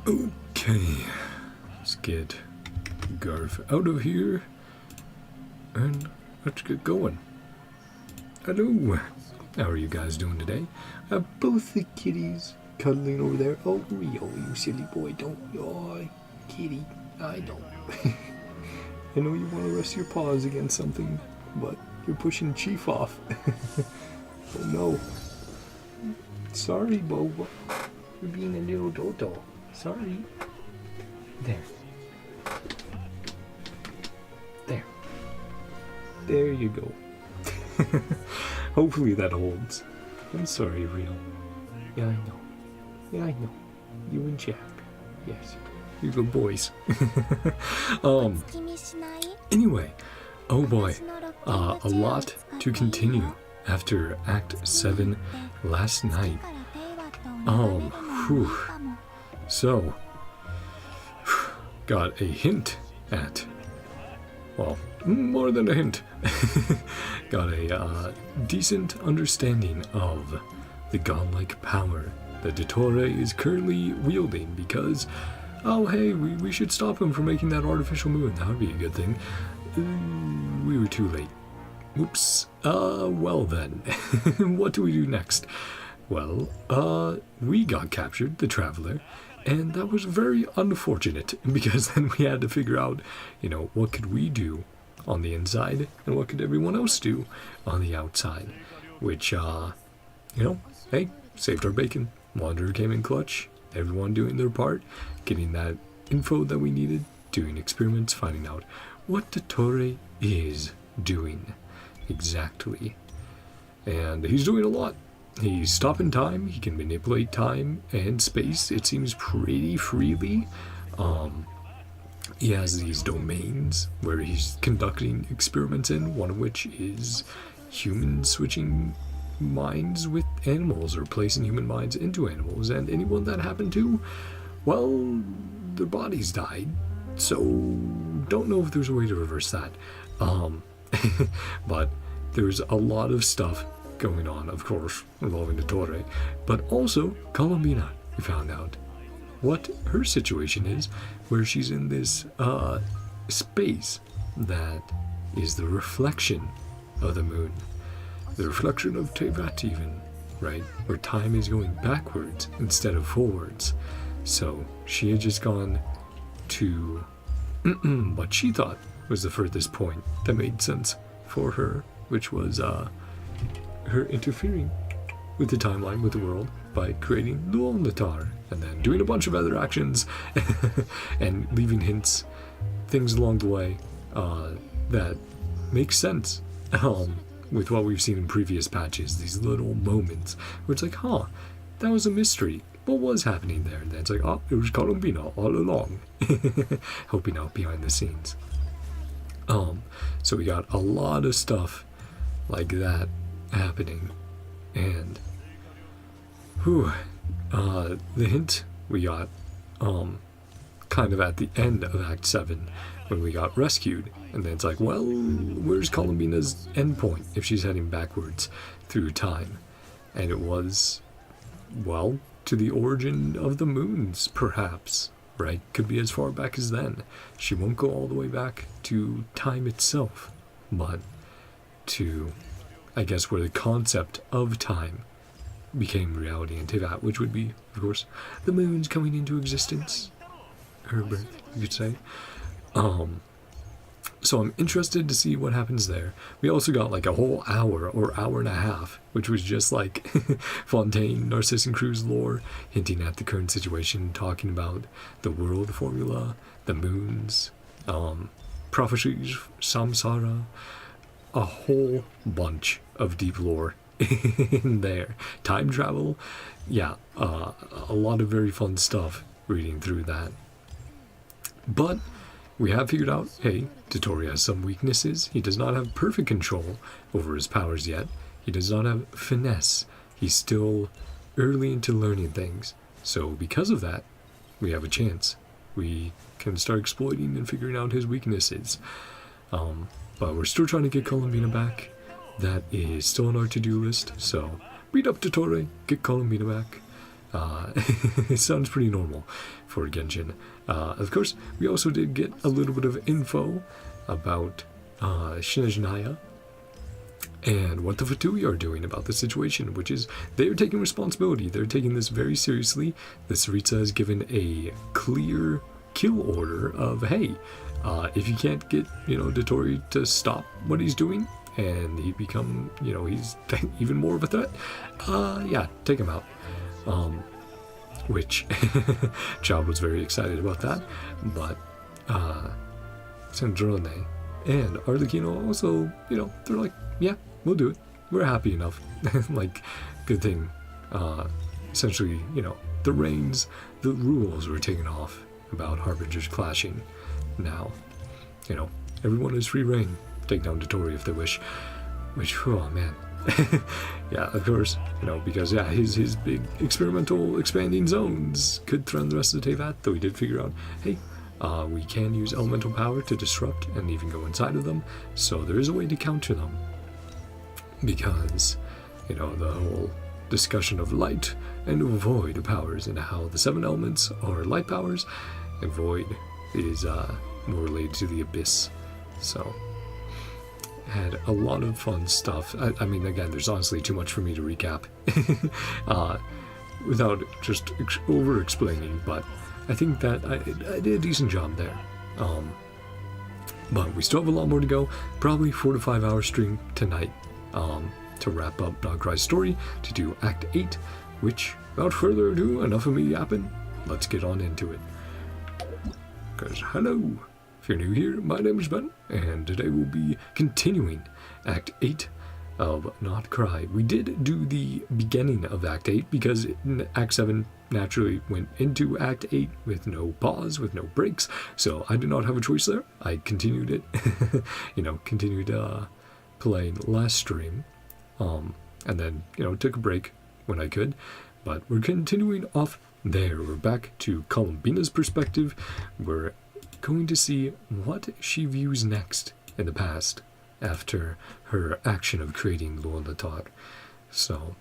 Okay, let's get Garf out of here and let's get going. Hello, how are you guys doing today? Both the kitties cuddling over there. Oh, Rio, you silly boy, don't. Oh, kitty, I don't. I know you want to rest your paws against something, but you're pushing Chief off. Oh no. Sorry, Boba. You're being a little dodo. Sorry. There. There. There you go. Hopefully that holds. I'm sorry, Rio. Yeah, I know. Yeah, I know. You and Jack. Yes. You're good boys. Anyway. Oh boy. A lot to continue after Act 7 last night. Whew. So, got a hint at, well, more than a hint. Got a decent understanding of the godlike power that dottore is currently wielding because, oh hey, we should stop him from making that artificial moon. That would be a good thing. We were too late. Oops. Well then, what do we do next? Well, we got captured, the Traveler, and that was very unfortunate because then we had to figure out, what could we do on the inside and what could everyone else do on the outside, which, hey, saved our bacon. Wanderer came in clutch, everyone doing their part, getting that info that we needed, doing experiments, finding out what dottore is doing exactly. And he's doing a lot. He's stopping time, he can manipulate time and space, it seems pretty freely. He has these domains where he's conducting experiments in, one of which is humans switching minds with animals or placing human minds into animals, and anyone that happened to, well, their bodies died. So, don't know if there's a way to reverse that. But there's a lot of stuff going on, of course, involving dottore, but also Columbina. We found out what her situation is, where she's in this space that is the reflection of the moon, the reflection of Tevat even, right? Where time is going backwards instead of forwards. So she had just gone to what she thought was the furthest point that made sense for her, which was her interfering with the timeline, with the world, by creating the Altar, and then doing a bunch of other actions, and leaving hints, things along the way, that make sense, with what we've seen in previous patches, these little moments, where it's like, that was a mystery, what was happening there? And then it's like, it was Columbina all along, helping out behind the scenes. So we got a lot of stuff like that happening, and the hint we got kind of at the end of Act 7 when we got rescued, and then it's like, well, where's Columbina's endpoint if she's heading backwards through time? And it was, well, to the origin of the moons, perhaps, right? Could be as far back as then. She won't go all the way back to time itself, but to, I guess, where the concept of time became reality in Tevat, which would be, of course, the moons coming into existence. Her birth, you could say. So I'm interested to see what happens there. We also got like a whole hour or hour and a half, which was just like Fontaine, Narcissus and Cruz lore, hinting at the current situation, talking about the world formula, the moons, prophecies, samsara, a whole bunch of deep lore in there. Time travel, yeah, a lot of very fun stuff reading through that. But we have figured out, hey, dottore has some weaknesses. He does not have perfect control over his powers yet. He does not have finesse. He's still early into learning things. So because of that, we have a chance. We can start exploiting and figuring out his weaknesses. But we're still trying to get Columbina back. That is still on our to-do list. So beat up dottore, get Columbina back. It sounds pretty normal for Genshin. Of course, we also did get a little bit of info about Shinejinaya and what the Fatui are doing about the situation, which is they're taking responsibility. They're taking this very seriously. The Tsaritsa has given a clear kill order of, hey, if you can't get, dottore to stop what he's doing, and he become, he's even more of a threat, yeah, take him out. Which Child was very excited about that, but Sandrone and Arlecchino also, they're like, yeah, we'll do it. We're happy enough. Like, good thing. Essentially, the reins, the rules were taken off about Harbingers clashing. Now, everyone has free reign. Take down dottore if they wish. Which, oh man. Yeah, of course, because yeah, his big experimental expanding zones could threaten the rest of the Teyvat, though he did figure out, hey, we can use elemental power to disrupt and even go inside of them, so there is a way to counter them. Because, the whole discussion of light and void powers and how the 7 elements are light powers, and void is more related to the abyss. So had a lot of fun stuff. I mean, again, there's honestly too much for me to recap without just over-explaining, but I think that I did a decent job there. But we still have a lot more to go. Probably 4 to 5 hour stream tonight to wrap up NodKrai's story, to do Act 8, which, without further ado, enough of me yapping, let's get on into it. Because, hello! If you're new here, my name is Ben, and today we'll be continuing Act 8 of NodKrai. We did do the beginning of Act 8 because Act 7 naturally went into Act 8 with no pause, with no breaks, so I did not have a choice there. I continued it, continued playing last stream, and then, took a break when I could, but we're continuing off there. We're back to Columbina's perspective. We're going to see what she views next in the past after her action of creating Luolatar. So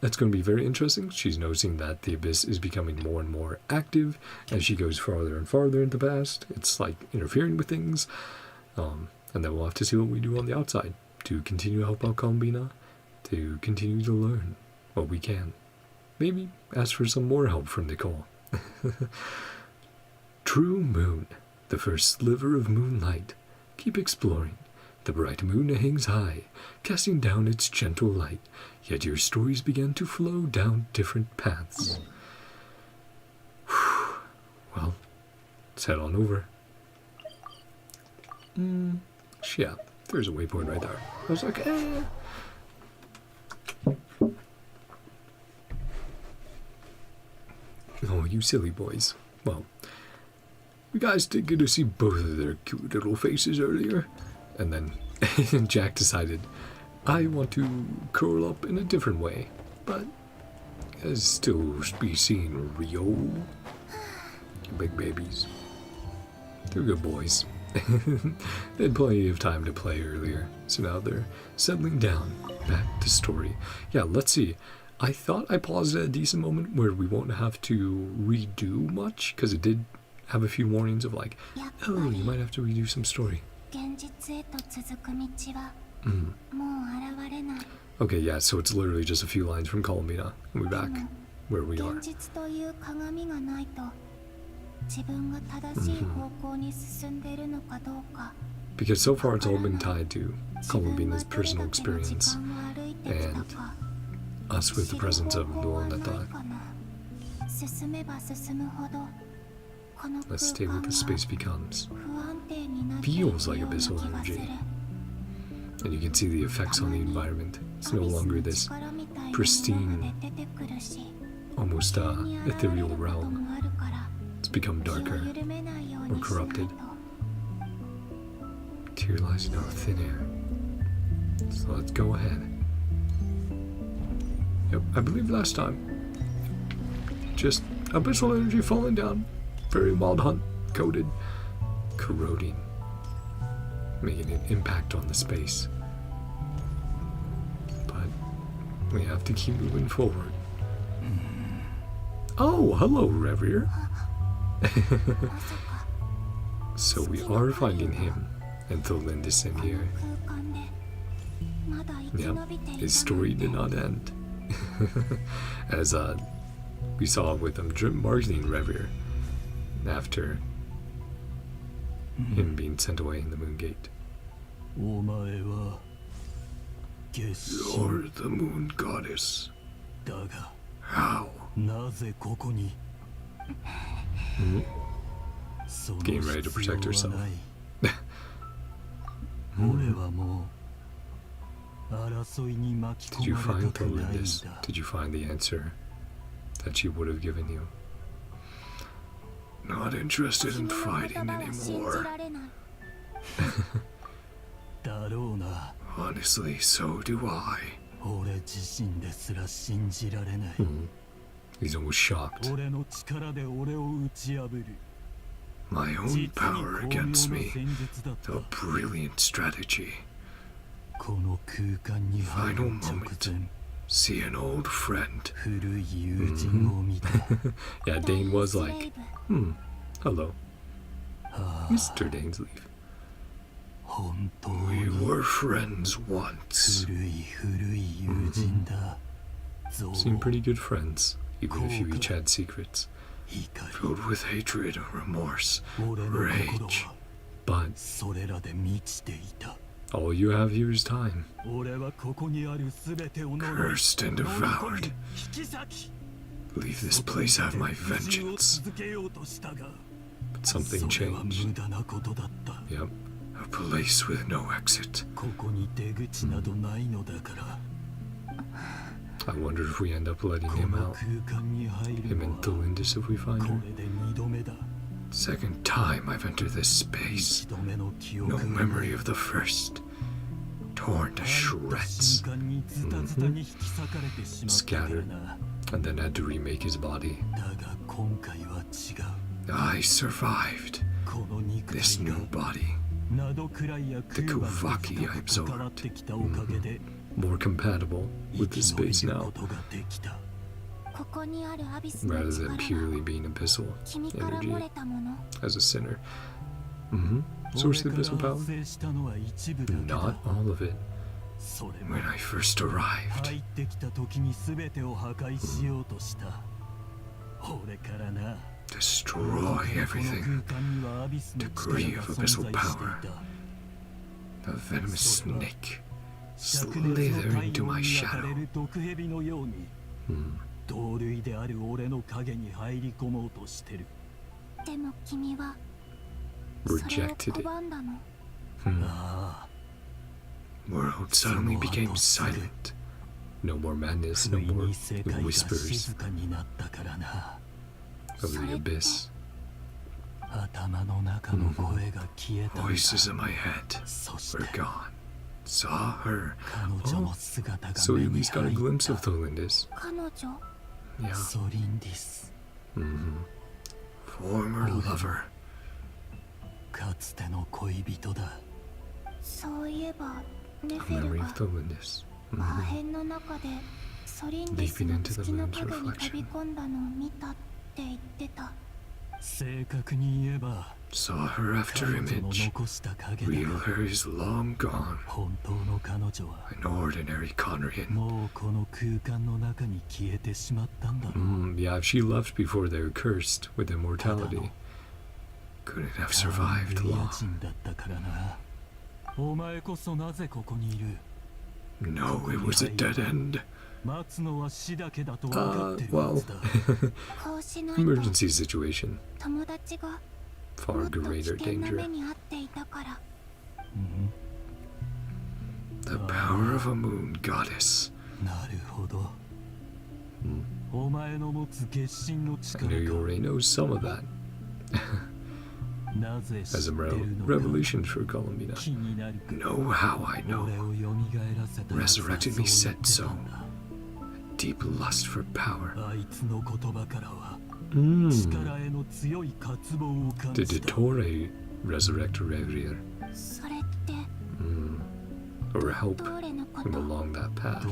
that's going to be very interesting. She's noticing that the abyss is becoming more and more active as she goes farther and farther into the past. It's like interfering with things, and then we'll have to see what we do on the outside to continue to help out Columbina, to continue to learn what we can. Maybe ask for some more help from Nicole. True moon, the first sliver of moonlight. Keep exploring. The bright moon hangs high, casting down its gentle light, yet your stories begin to flow down different paths. Whew. Well, let's head on over. Yeah, there's a waypoint right there. I was like, eh. Oh, you silly boys. Well, you guys did get to see both of their cute little faces earlier. And then Jack decided, I want to curl up in a different way, but still be seen real. You big babies. They're good boys. They had plenty of time to play earlier, so now they're settling down, back to story. Yeah, let's see. I thought I paused at a decent moment where we won't have to redo much, because it did have a few warnings of like, oh, you might have to redo some story. Okay, yeah, so it's literally just a few lines from Columbina, and we're back where we are. Because so far it's all been tied to Columbina's personal experience and us with the presence of Luolatar. Let's stay where the space becomes. Feels like abyssal energy. And you can see the effects on the environment. It's no longer this pristine, almost ethereal realm. It's become darker, more corrupted. Materializing out of thin air. So let's go ahead. Yep, I believe last time. Just abyssal energy falling down. Very wild hunt, coated, corroding, making an impact on the space. But we have to keep moving forward. Oh, hello, Reverie. So we are finding him and Tholindis in here. Yep, his story did not end. As we saw with him marketing Reverie after him being sent away in the Moon Gate. You're the Moon Goddess. How? Getting ready to protect herself. Did you find Tholindis? Did you find the answer that she would have given you? Not interested in fighting anymore. Honestly, so do I. He's almost shocked. My own power against me. A brilliant strategy. Final moment. See an old friend. Yeah, Dane was like, hello. Mr. Dainsleaf. We were friends once. Seemed pretty good friends, even if you each had secrets. Filled with hatred, remorse, rage. But all you have here is time. Cursed and devoured. Leave this place, have my vengeance. But something changed. Yep. A place with no exit. I wonder if we end up letting him out. Him and Tholindis if we find her. Second time I've entered this space. No memory of the first. Torn to shreds. Scattered. And then had to remake his body. I survived. This new body. The Kuvaki I absorbed. More compatible with the space now. Rather than purely being abyssal energy as a sinner. Source of the abyssal power? Not all of it. When I first arrived. Destroy everything. Degree of abyssal power. A venomous snake. Slither into my shadow. Rejected it. World suddenly became silent. No more madness, no more whispers of the abyss. Voices in my head were gone. Saw her. Oh, so you at least got a glimpse of Tholindis. Yeah. Former lover. A memory of Tholindis. Leaping into the moon's reflection. Saw her after image. Real her is long gone. An ordinary Conrian. Yeah, she left before they were cursed with immortality. Couldn't have survived long. No, it was a dead end. Well, emergency situation. Far greater danger. The power of a moon goddess. I know you already know some of that. As a revelation for columbina. Know how I know. Resurrected me said so. A deep lust for power. Did dottore resurrect Reverie? Or help him along that path?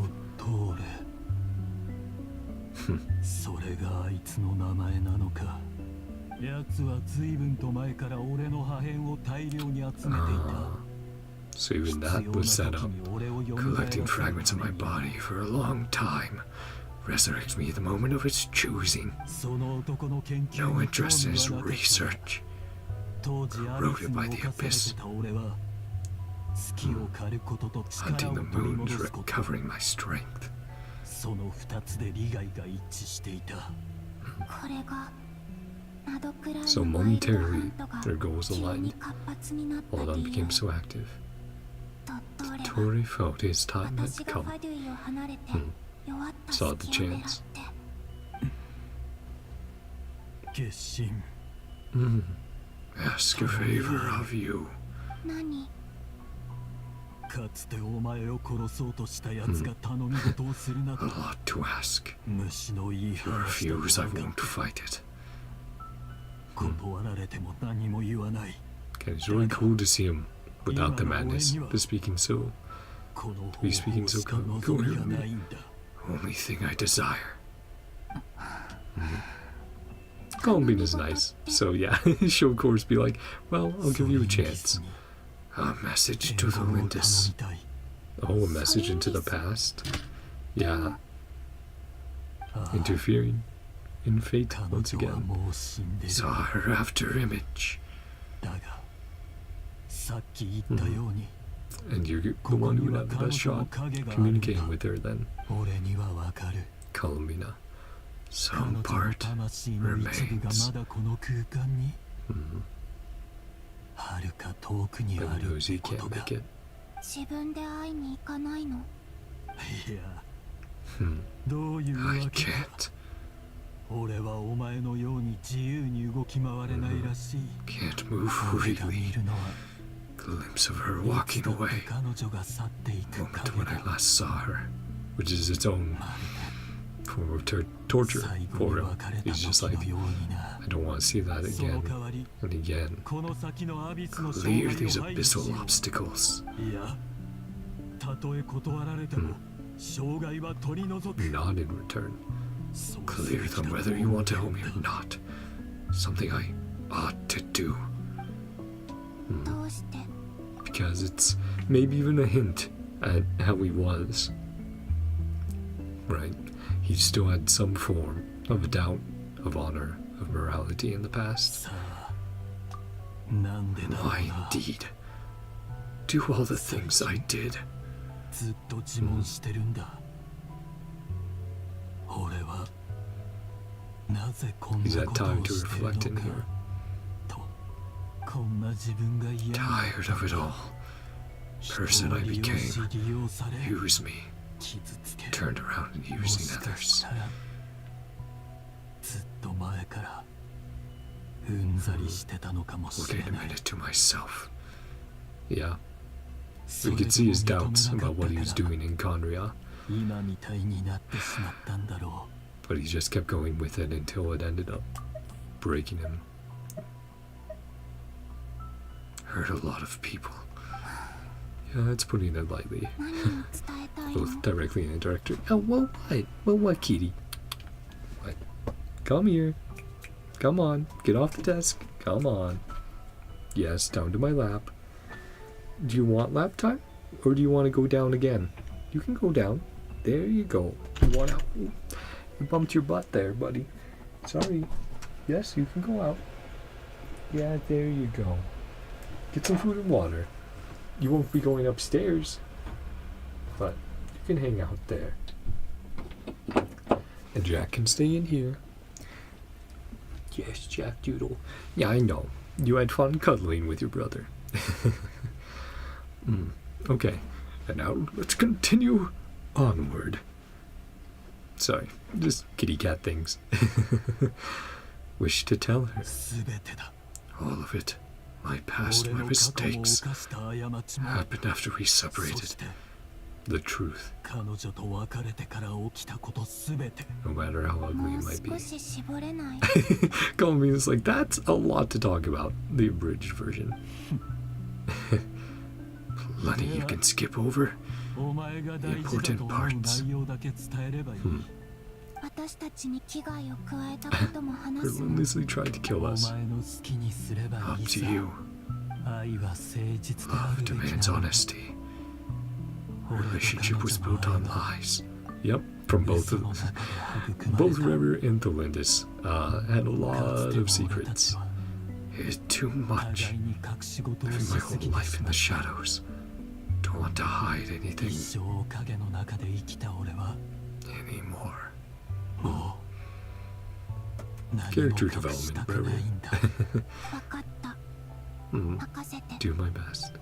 それがあいつの名前なのか。奴は随分と前から俺の破片を大量に集めていた。 So even that was set up. Collecting fragments of my body for a long time. Resurrect me at the moment of its choosing. No interest in his research. Corroded by the abyss. Hunting the moons, recovering my strength. So momentarily, their goals aligned. All of them became so active. Dottore felt his time had come. Saw the chance. Ask a favor of you. A lot to ask. If you refuse, I won't fight it. Okay, it's really cool to see him without the madness. To be speaking so coherently. Only thing I desire. Columbina's nice, so yeah, she'll of course be like, well, I'll give you a chance. A message to the Lindis. Oh, a message into the past? Yeah. Interfering in fate once again. Saw her after image. And you're the one who would have the best shot communicating with her then. Columbina. Some part remains. But knows he can't make it. I can't. Can't move freely. Glimpse of her walking away. Moment when I last saw her, which is its own form of torture for him. He's just like, I don't want to see that again and again. Clear these abyssal obstacles. Not in return. Clear them whether you want to help me or not. Something I ought to do. Because it's maybe even a hint at how he was. Right? He still had some form of doubt, of honor, of morality in the past. Why indeed? Do all the things I did. He's had time to reflect in here. Tired of it all. Person I became. Used me. Turned around and using others. Looking a minute to myself. Yeah. We could see his doubts about what he was doing in Conria. But he just kept going with it until it ended up breaking him. Hurt a lot of people. Yeah, that's putting it lightly. Both directly and indirectly. Oh, well, what? Well, what, Kitty? What? Come here. Come on. Get off the desk. Come on. Yes, down to my lap. Do you want lap time? Or do you want to go down again? You can go down. There you go. You want out? You bumped your butt there, buddy. Sorry. Yes, you can go out. Yeah, there you go. Get some food and water. You won't be going upstairs, but you can hang out there. And Jack can stay in here. Yes, Jack Doodle. Yeah, I know. You had fun cuddling with your brother. Okay, and now let's continue onward. Sorry, just kitty cat things. Wish to tell her. All of it. My past, my mistakes, happened after we separated. The truth. No matter how ugly it might be. Columbina's like, that's a lot to talk about. The abridged version. Plenty you can skip over. The important parts. relentlessly tried to kill us. お前の好きにすれば Up いい to さ you. 愛は誠実であ Love るべき demands なの honesty. 俺と彼 Relationship 女 was の built 愛 on は lies. Yep, from both そ of の中で育ま both れた Rever and Thelindis had a かつ lot て of も俺たち secrets. は It's too 互 much. いに隠し事を Living し my す whole ぎて life し in ま the った shadows. Don't want to hide 一 anything 生影の中で生きた俺は anymore. もう何も Character 隠した development, くないんだ Mm, do my best.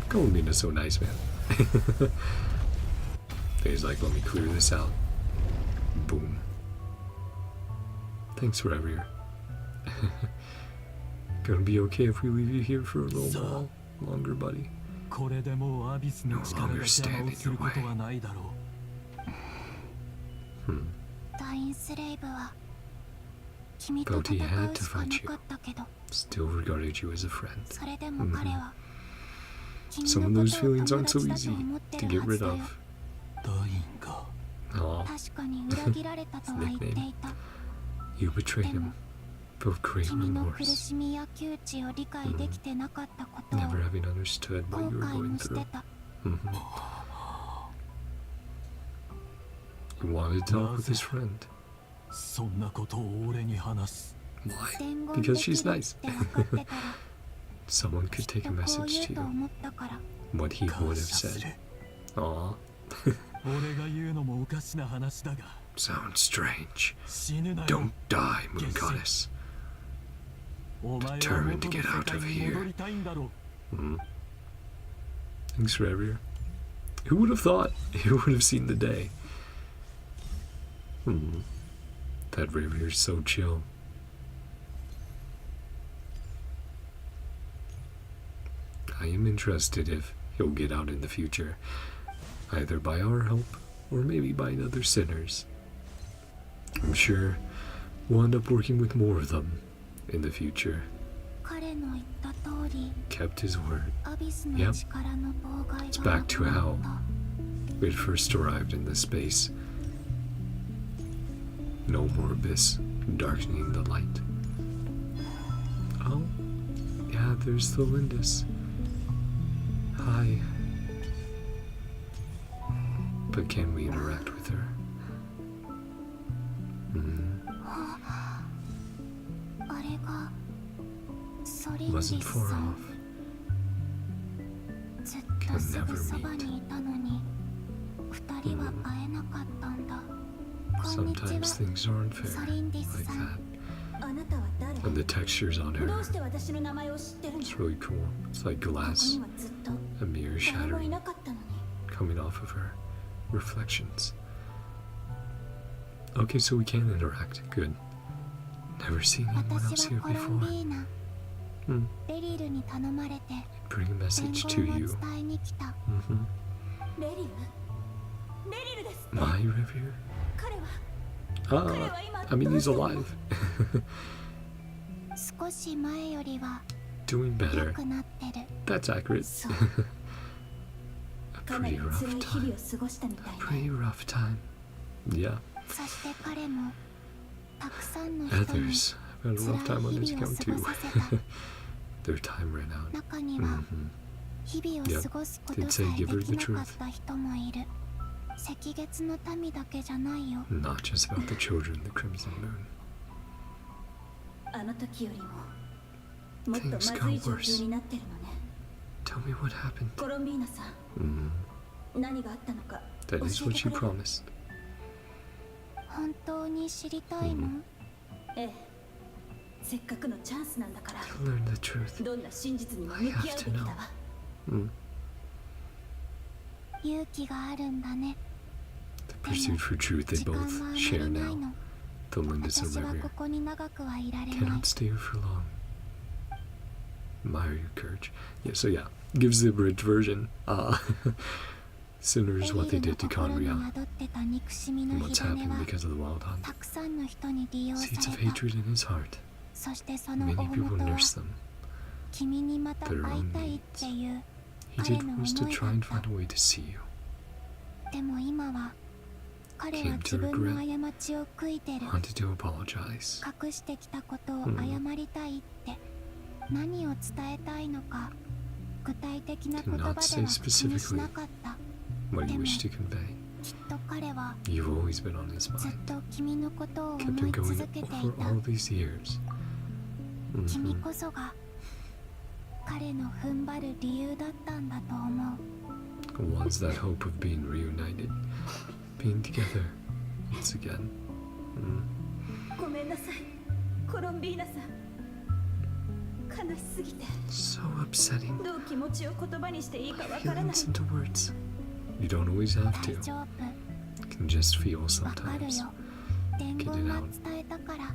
Columbina's so nice, man. He's like, let me clear this out. Boom. Thanks, Rever. Gonna be okay if we leave you here for a little while longer, buddy. これでもうアビスの力が邪魔をすることはないだろう Felt he had to fight you. Still regarded you as a friend. Some of those feelings aren't so easy to get rid of. ダインか Aw, nickname. You betrayed him. Felt great remorse. Never having understood what you were going through. He wanted to talk with his friend. そんなことを俺に話す Why? Because she's nice. Someone could take a message to you. What he would have 感謝す said. る Aw, 俺が言うのもおかしな話だが sounds strange. 死ぬなよ Don't die, Moon Goddess. お前は determined 元 to の get out 世 of 界に here. 戻りたいんだろう Thanks, Rever. Who would have thought? Who would have seen the day? That Rever's so chill. I am interested if he'll get out in the future, either by our help or maybe by other sinners. I'm sure we'll end up working with more of them in the future. Kept his word. Yep. It's back to how we had first arrived in this space. No more abyss darkening the light. Oh, yeah, there's the Lindis. Hi. But can we interact with her? Wasn't far off. Can never meet. Sometimes things are unfair like that. And the textures on her, it's really cool. It's like glass, a mirror shattering, coming off of her reflections. Okay, so we can interact. Good. Never seen anyone else here before. Bring a message to you. My Rever? I mean, he's alive. Doing better. That's accurate. A pretty rough time. A pretty rough time. Yeah. Others have had a rough time on this account too. Their time ran out. Yep. Did say give her the truth. Not just about the children of the Crimson Moon. Things got worse. Tell me what happened. That is what you promised. To learn the truth, I have to know. The pursuit for truth they both share now. The Lindis and Rever cannot stay here for long. Admire your courage. Yeah, so yeah, gives the abridged version. Sinners what they did to Conria and what's happened because of the Wild Hunt. Seeds of hatred in his heart. Many people nurse them. Their own needs. He did was to try and find a way to see you. 彼は自分の過ちを悔いてる。 wanted to apologize. 隠してきたことを謝りたいって何を伝えたいのか具体的な言葉では口にしなかった。 What he wished to convey. きっと彼は You've always been on his ずっ mind. と君のことを Kept 思 him い going 続けてい over た。 all these years. 君こそが彼の踏ん張る理由だったんだと思う。 Was that hope of being reunited, being together once again. ごめんなさい、コロンビーナさん。悲しすぎて So upsetting. どう気持ちを言葉にしていいかわからない。 Feelings into words. You don't always have 大 to. 丈夫。 You can just feel わかる sometimes. よ。伝言は伝えたから。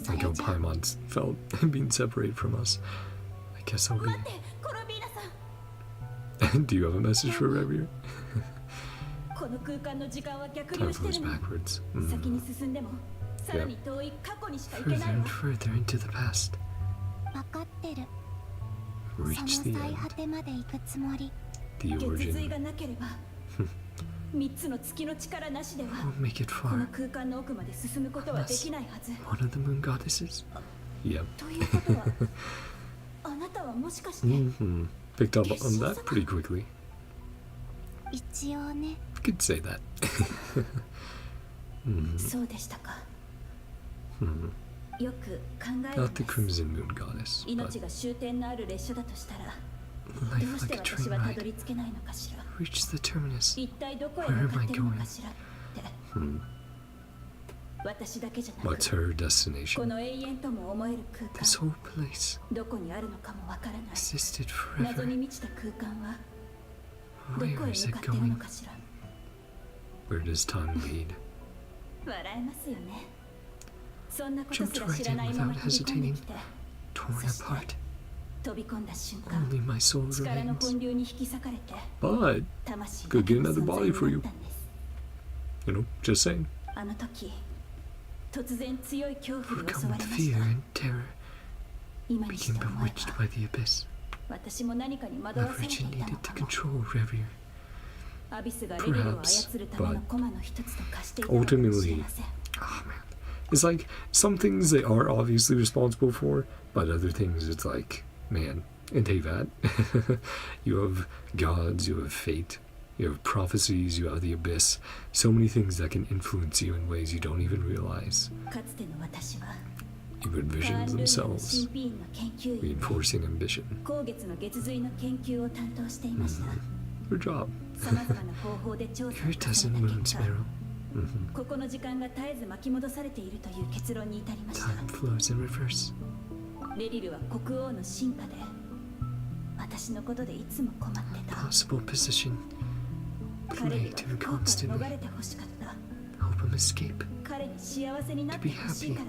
それ Like how じゃ Paimon felt being separated from us. I guess I'll 待って be. コロンビーナさん。 Do you have a message for Revere? この空間の時間は逆 Time 流して flows るの。 backwards. 先に進んでもさらに遠い過去にしか行け Further ないわ and。further into the past. 分かってる。 Reach そ the の最 end. 果てまで行くつもり。 The 月髄 origin. がなければ三つの月の力なしでは Won't make it この far. 空間の奥まで進むことはできないはず。 One of the moon goddesses? Yep. ということはあなたはもしかして Picked up on that pretty quickly. 一応ね。 Could say that. そうでしたか。よく考え Not た the んです。 Crimson Moon Goddess, 命 but が終点のある列車だとしたら life どうして like a 私 train はたど ride. り着けないのかしら。 Reach the terminus. 一体どこへ向かってるのかしらって。私だけじゃなく What's her こ destination? の永遠とも思える空 This 間 whole place どこにあるのかもわからない。 existed 謎 forever. に満ちた空間はどこへ Where is 向か it ってるの going? かしら。 Where does time lead? 笑えますよね。そんなことすら知らないまま飛び込んできて Torn そして apart. 飛び込んだ瞬間 Only my soul 力の remains. 本流に引き裂かれて But, 魂 Could だけ get の another 存在 body に for な you. ったんです。 you know, just saying. あの時突然強い恐怖に襲 Overcome わ with れまし fear た。 and terror, 今にし became て思え bewitched ば by the abyss. 私も何かに惑わされてい Leverage たの needed か to も。 control Revere. アビスがレベルを操るための駒の一つと化していたのかもしれません。 Oh man. It's like some things they are obviously responsible for, but other things it's like, man, in Tevat, you have gods, you have fate, you have prophecies, you have the abyss, so many things that can influence you in ways you don't even realize. かつての私は Even カー visions ンルーニアの themselves, 神秘院の研究員で reinforcing ambition. 光月の月髄の研究を担当していました。 Your job. さまざまな方法で調査を Your 重 doesn't ね moon た結果 sparrow. ここの時間が絶えず巻き戻されているという結論に至りました。 Time flows in reverse. レリルは国王の進化で私のことでいつも困ってた。 Possible position. 彼に Pray は to him 不幸から逃 constantly. れてほしかった。 Help him escape. 彼に幸せになってほしいから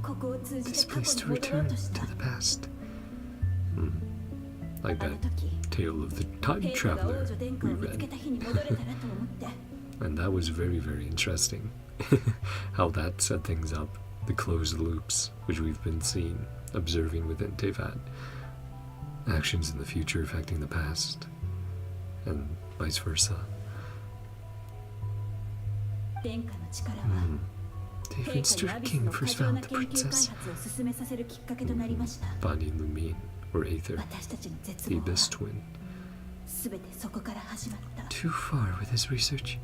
ここを通じ This て過 place 去 to に戻ろう return とした。 to the past. Like あの that 時 tale of the time 陛下が王 traveler 女殿下 we を見つけ read. た日に戻れたらと思って And that was very, very interesting. How that set things up. The closed loops, which we've been seeing, observing within Tevat. Actions in the future affecting the past. And vice versa. 殿下の力は The 陛 Finster 下にアビス King の過 first 剰 found な the 研究開 princess, 発を進めさせるきっかけとなりました。 finding Lumine, or Aether, 私たちの絶 the 望は Abyss Twin. 全てそこから始まった Too far with his research.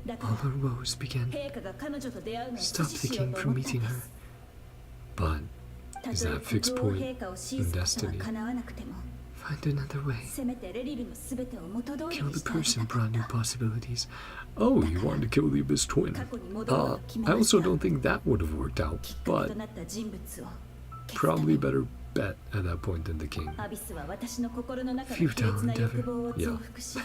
だか All ら our woes began. 陛下が彼女と出会うのを Stop 阻止 the しよう king と from 思ったん meeting で her. す。 But た is とえ that fixed 国王 point 陛下を退すこと in が destiny? 叶わなくても Find another way. せめてレリルの全てを元通り Kill に the してあげ person たか brought っ new た。 possibilities. Oh, you wanted to kill the Abyss Twin. 過去に戻ろうと決め I ました。 also don't think that would have worked out, きっかけ but となった人物を消すため probably に better bet at that point than the king. アビスは私の心の中の Futile 卑劣な endeavor. 欲望を増幅し、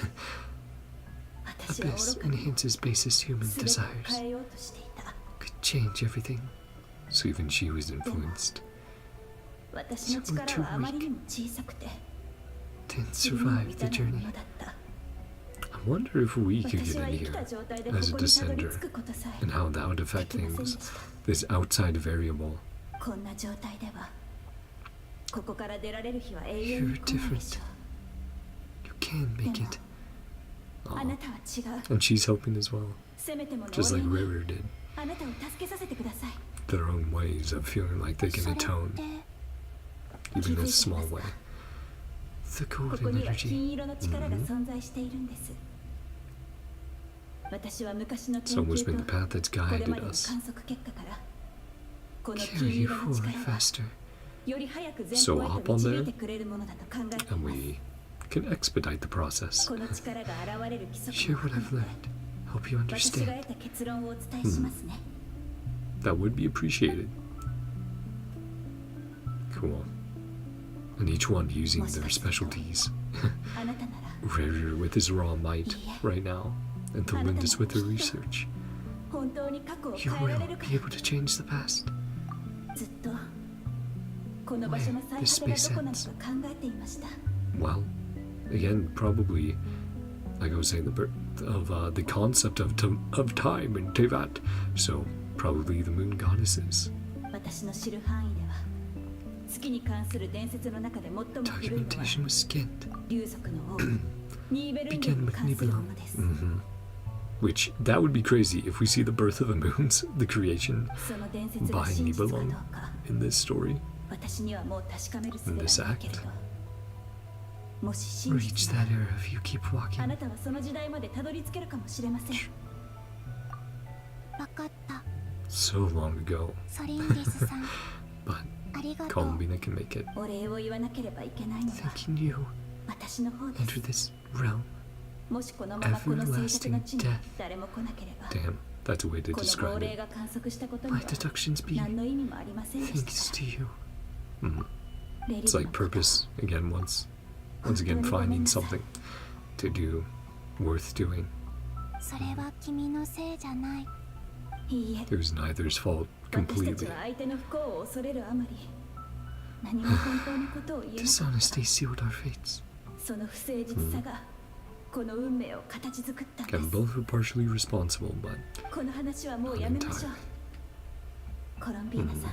私は Abyss 愚かに enhances basest human 全てを desires. 変えようとしていた。 Could change everything. So even she was influenced. 私の力はあまりにも小さくて Didn't 塵にも survive 満 the たない journey. ものだった。 I wonder if we could 私 get は in 生きた here 状態でこ as a こにたどり descender 着くことさえ and how that would で affect きませんで things. した。 This outside variable. こんな状態ではここから出られる日は永遠に You're 来ないでしょ You can make it. う。あなたは違う。 And she's helping as well. just like River did. あなたを助けさせてください。 Their own ways of feeling like they can それっ atone, て even in a small way. The こ golden こには energy. 金色の力が存在しているんです。私は昔の It's 研 almost 究 been と the path that's これ guided までの us. 観測結果からこの Carry 金 you 色の forward 力は faster, より早く前 So 方へ hop と on 導 there, いてくれるものだと考えてい and ます。 we can expedite the process. この力が現れる規則 Share も what 含 I've め learned. Help you 私が understand. 得た結論をお伝えしますね。 That would be appreciated. Cool. And each one using their specialties. あなたなら Rare with his raw might right now, and Thelindis with her research. 本当に過去を You 変えら will れるか be able to change the past. ずっとこの場所の最果てがどこなのか考えていました。 Well, again, probably, like I was saying, the birth of the concept of time in Tevat. So probably the moon goddesses. 私の知る範囲では月に関する伝説の中で最も古いのは Documentation was skinned. 竜族の王ニーベルンゲ Began に with 関するも Nibelung. のです。 Which, that would be crazy if we see the birth of a moons, the creation その伝説が by 真実かどう Nibelung か in this story. 私にはもう確かめる術 In が this ないけれ act. どもし真 Reach 実な that ら era if you keep あ walking. なたはその時代までたどり着けるかもしれません。わかった。 So long ago. ソリンディスさん But ありがとう。 Columbina can make it. お礼を言わなければいけないのは Thinking you 私の方で enter す。 this realm. もしこのままこの静寂の地に Everlasting death. 誰も来なければ Damn, that's a way to この describe 亡霊 it. が観測したことに My は deductions be 何の意味もありませんでし thanks た。 to you. レリ It's ル like のこと purpose again once again finding something to do worth doing. それは君のせいじゃない。いいえ It was neither's fault 私たち completely. は相手の不幸を恐れるあまり何も本当のことを言えなかっ Dishonesty sealed our fates. た。その不誠実さがこの運命を形作ったんで And す。 both were partially responsible, but この話はもうやめましょう。コロンビーナさん、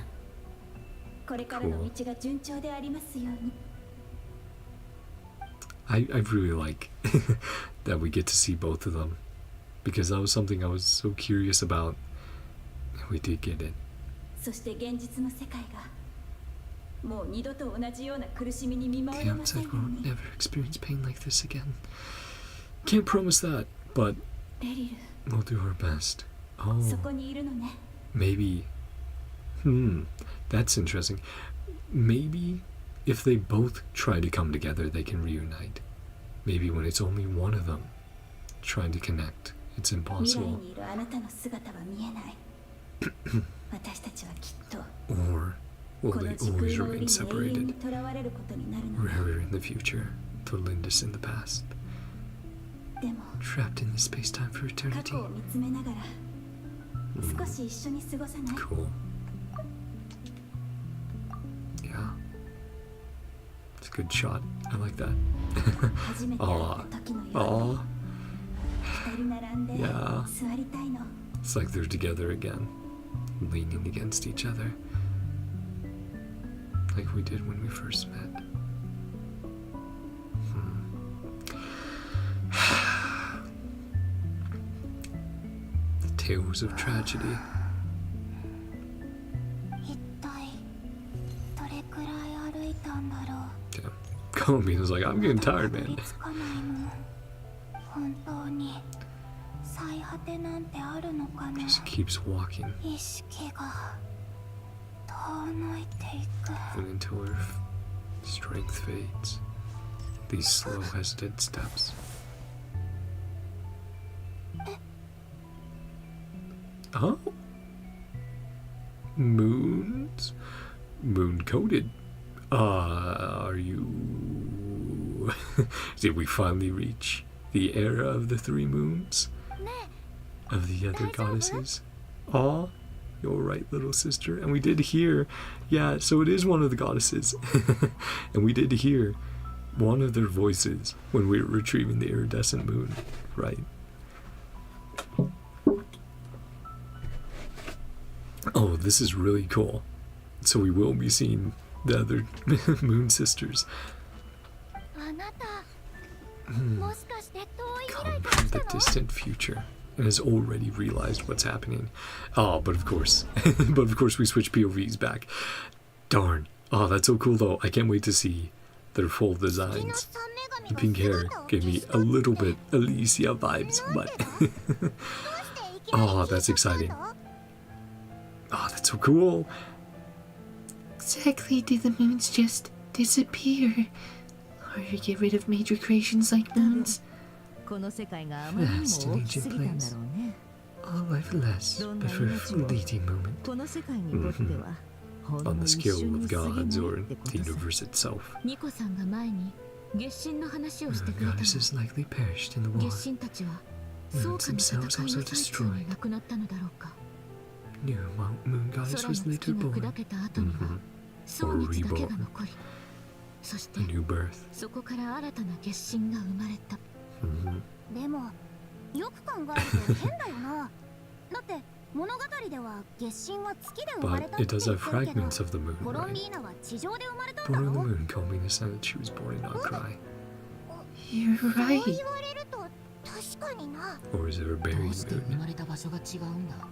これからの道が順調でありますように。 I really like that we get to see both of them, because that was something I was so curious about. And we did get it. そして現実の世界がもう二度と同じような苦しみに見舞わ The れません outside よう world に。 never experienced pain like this again. Can't promise that, but レリ we'll do our best. ル、そ Oh, こにいるのね。 maybe. That's interesting. Maybe if they both try to come together, they can reunite. Maybe when it's only one of them trying to connect, it's 未来 impossible. にいるあなたの姿は見えない。私たちはきっと Or will こ they の時 always 空の檻 remain に永遠に separated? とらわれることになるのね。 Rare in the future, Thelindis in the past, でも trapped in this space-time for 過 eternity. 去を見つめながら少し一緒に過ごさない？ Cool. Yeah. It's a good shot. I like that. 初めて会った時のよう Aw. に二人並んで Yeah. 座りたいの。 It's like they're together again, leaning against each other. Like we did when we first met. The tales of tragedy. 一体どれくらい歩いたんだろう。 Damn. Columbia's like, I'm getting tired, たど man. り着かないの。本当に最果てなんてあるのかな。 Just keeps walking 意識が遠のいていく。 and until her strength fades. These slow, hesitant steps. Oh? Moons? Moon-coated? Are you... Did we finally reach the era of the three moons? ね Of the other goddesses? Aw, you're right, little sister. And we did hear, yeah, so it is one of the goddesses. And we did hear one of their voices when we were retrieving the iridescent moon, right? Oh, this is really cool. So we will be seeing the other moon sisters あなた、もしかして遠い未来 come から from 来た the の？ distant future. and has already realized what's happening. Oh, but of course, we switch POVs back. Darn. Oh, that's so cool though. I can't wait to see their full designs. The pink hair gave me a little bit Alicia vibes, but oh, that's exciting. Oh, that's so cool. Exactly, did the moons just disappear? Or get rid of major creations like moons? Vast and ancient place. All lifeless, but for a fleeting moment. On the scale of gods or the universe itself. Goddesses likely perished in the war. Moons themselves also destroyed. New moon goddess was later born. Or reborn. A new birth. でもよく考えると変だよな。だって物語では月神は月で生まれた But って it 言 does って have るけど、 fragments of the moon, コロンビ right? ーナは地上で生まれたんだ Born ろ on the moon, Columbina said that she was born in NodKrai. You're そう right. 言われると確かにな。 Or is there a buried moon?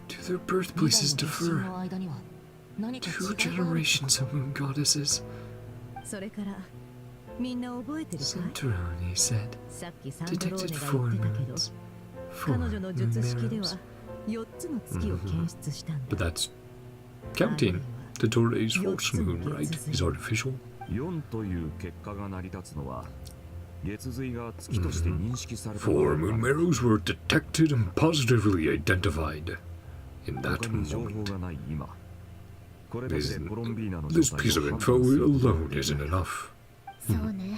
Do their birthplaces differ? 2 generations of moon goddesses. それからみんな覚えてるかい？ Centrone said, さっきサンドロー detected ネが 4 言ってたけど moons. 彼 4 女の moon 術式では mirrors. 4つの月を検出したん But だ。 that's counting. Dottores false moon, right? Is artificial. 4という結果が成り立つのは月髄が月として認識された 4 moon mirrors were detected and positively identified in that 他に情報 moment. がない今これだけでコロンビーナの This 状態 piece of を判 info 断する alone isn't enough. そうね。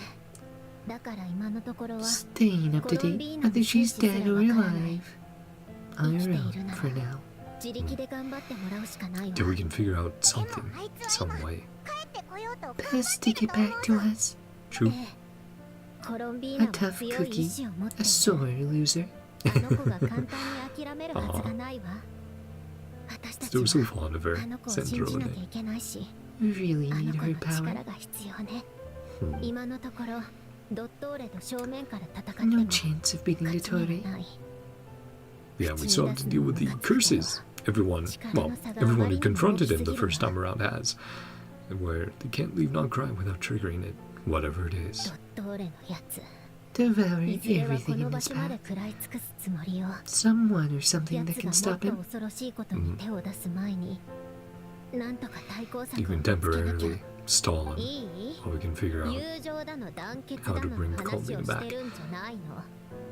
だから今のところは Staying up to date whether she's dead or alive. On her own for now. 自力で頑張ってもらうしかないわ。 Till we can figure out something, some way. 帰ってこようと Best to get back to us. True. コロンビー A ナは tough 強い意 cookie. 志を持って A いる。 sore loser. あの子が簡単に諦めるはずがないわ。私たち Still so は fond of her, あの子を信じなきゃ Zenless. いけないし、 We really あの need 子 her の power. 力が必要ね。今のところドットーレと正面から戦って No も chance of beating 勝ち目 dottore. はない。 Yeah, we still have to deal with the curses. Everyone who confronted him the first time around has. Where they can't leave NodKrai without triggering it, whatever it is. ドットーレのやつ。 Devouring いずれはこ everything の in 場 his 所まで path. 食らい尽くすつもりよ。 Someone or something や that つ can がも stop っと him. 恐ろしいことに手を出す前に、なんとか対抗策を You 見 can つけなき temporarily stall ゃ。 him いい？ while we can figure out 友情だの団結 how だ to の bring の話を Columbina して back. るんじゃないの。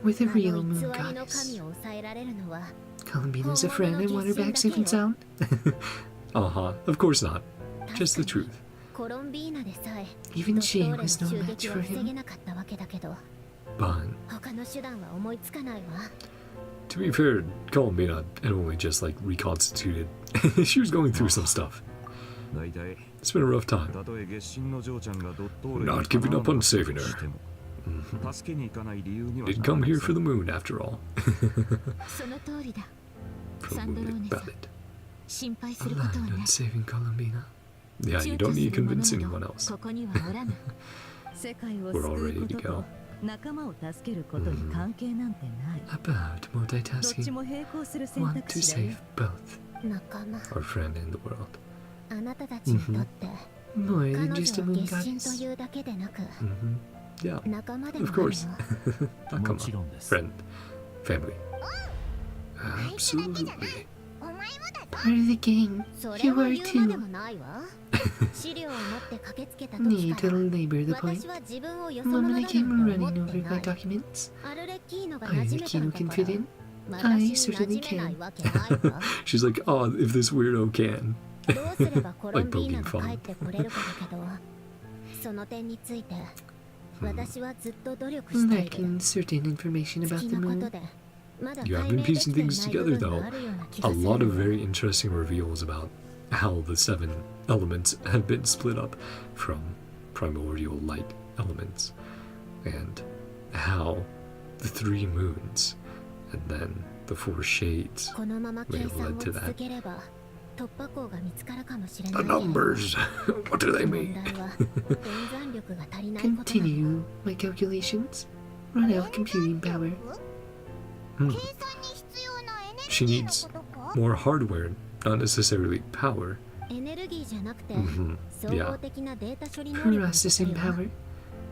With a あ real の moon 偽りの goddess. 神を抑えられるのは Columbina's a friend and want her back safe and sound. Of course not. Just the 確かに truth. コロンビーナでさえ Even ドッ she トーレの was no 襲 match 撃を for 防げ him. なかったわけだけど、 But 他の手段は思いつかないわ。 to be fair, Columbina had only just like reconstituted. She was going through some stuff. 大体 It's been a rough time. たとえ月神の嬢ちゃんがドットーレ Not giving up on saving her. しても助けに行かない理由には Did come here for the moon after all. その通りだ。 From サンドロー Moonlit ネさん、 Ballad. 心配す A ることは land ない on。saving Columbina. Yeah, you don't need to convince anyone else. ここにはおらぬ。世界を We're 救 all う ready こ to とと go. 仲間を助けることに関係なんてない。 About どっち multitasking. も並行する選 Want 択 to 肢だよ save。both. 仲間、 Our friend in the world. あなたたちにとって、 More 彼 than 女 just a は moon 月神と goddess. いうだけでなく、 Yeah, 仲間でも of あるの。 course. もちろ Nakama. んです。 Friend. Family. Absolutely. お前もだ。 Part of the gang. それ You は are 言うまで too. もないわ。資料を持って駆けつけた時 Need か to ら、 labor the point. 私は自分を The よそ者 moment だ I なんて came 思 running って over な my い。 documents. アルレキーノが Are 馴 you 染め the た kid ん who だ can か fit ら、 in? 私に馴染めないわけないわ。 She's like, oh, if this weirdo can. どうすればコロンビーナが帰ってこれるかだけど、その点について私はずっと努力している。 Lacking certain information 月 about the のこと moon. でまだ You have 解 been 明で piecing きてい things ない部 together, 分 though. があるような気 A がす lot る of わ。 very interesting reveals about how the 7 elements have been split up from primordial light elements, and how the 3 moons and then the 4 shades. このまま計算を続ければ突破口が見つかるかもしれない The けれど、 numbers! What do they 問 mean? 題は演算力が足りないことなの。 Continue my calculations. Run out computing power. 計算に必要な she needs more hardware, not necessarily power. エネルギーじゃなくて Mhm. 総合的なデータ処理能力を Processing 使うよ power.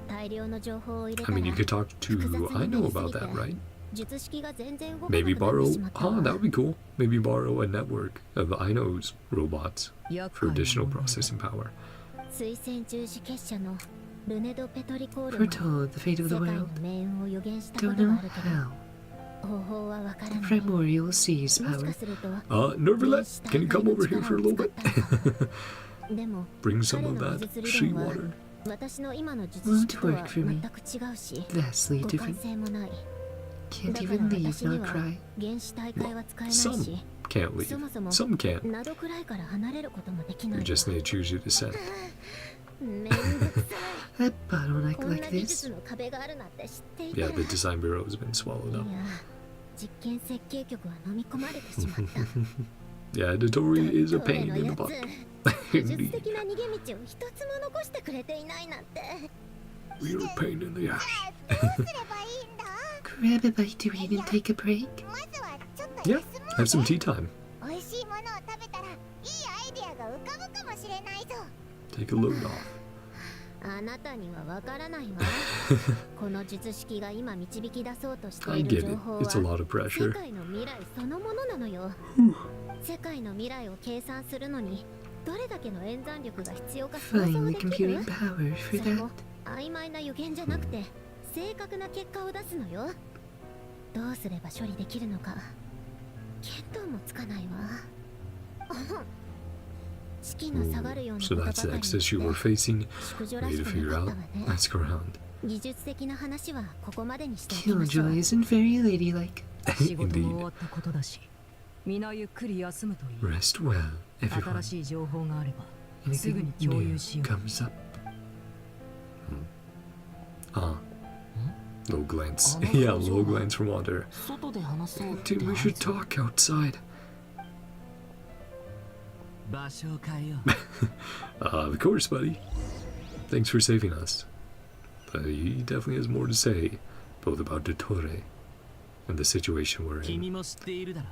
大量の情報を入れ I たら mean, you could talk to. I know about that, right? 術式が全然動かなくな Maybe って borrow. しまったわ That would be cool. Maybe borrow a network of Aino's robots for additional processing power. 水線重視結社のルネド・ペトリコールは Foretold the fate of 世 the 界の world. 命運を予言したこ Don't とが know あるけ how. ど方法はわからない Primordial seas もしか power. すると Norvalet, can you come over here for a little bit? でも Bring some 彼 of の that 技術理論は seawater. 私の今の術式とは Won't work for me. 全く違うし Vastly 互換 different. 性もない Can't だから even leave 私には NodKrai. 原始大会は使えない Some し can't leave. そもそも Some can't. ナドくらいから離れることもできな You い just need to choose you to send. めんどくさい That bottleneck こんな like 技 this. 術の壁があるなんて知っていた Yeah, ら the design bureau has been swallowed い up. や実験設計局は飲み込まれてしまった Yeah, Dottore is a ドットレ pain の in や the つ butt. 技術 Indeed. 的な逃げ道を一つも残してくれていないなんて We're a pain in the ass. どうすればいいんだ Grab a bite to eat and take a break. まずはちょっと Yeah, 休もう have some tea time. 美味しいものを食べたらいいアイデアが浮かぶかもしれないぞ Take a load off. あなたにはわからないわこの術式が今導き出そうとして I いる get 情 it. 報 It's a は lot of 世 pressure. 界の未来そのものなのよ世界の未来を計算するのにどれだけの演算力が必要か想像 Find で the きる computing power そ for れも that. 曖昧な予言じゃなくて正確な結果を出すのよどうすれば処理できるのか見当もつかないわ士気の下がるような So ことば that's か the り next issue we're facing. 淑女ら Way し to く figure なか out. ったわね Let's go around. 技術的な話はここまでにしておきましょう Killjoy isn't very ladylike. 仕事も終 Indeed. わったことだし、皆ゆっくり休むといい。 Rest well, 新 everyone. しい情報があれば、すぐ Anything に共 new 有しよう。 comes up. Ah. Low glance. Yeah, low glance from water. 外で話そうって Dude, we should talk outside. 場所を変えよう。 Of course, buddy. Thanks for saving us. But he definitely has more to say, both about dottore and the situation we're 君 in. も知っているだろ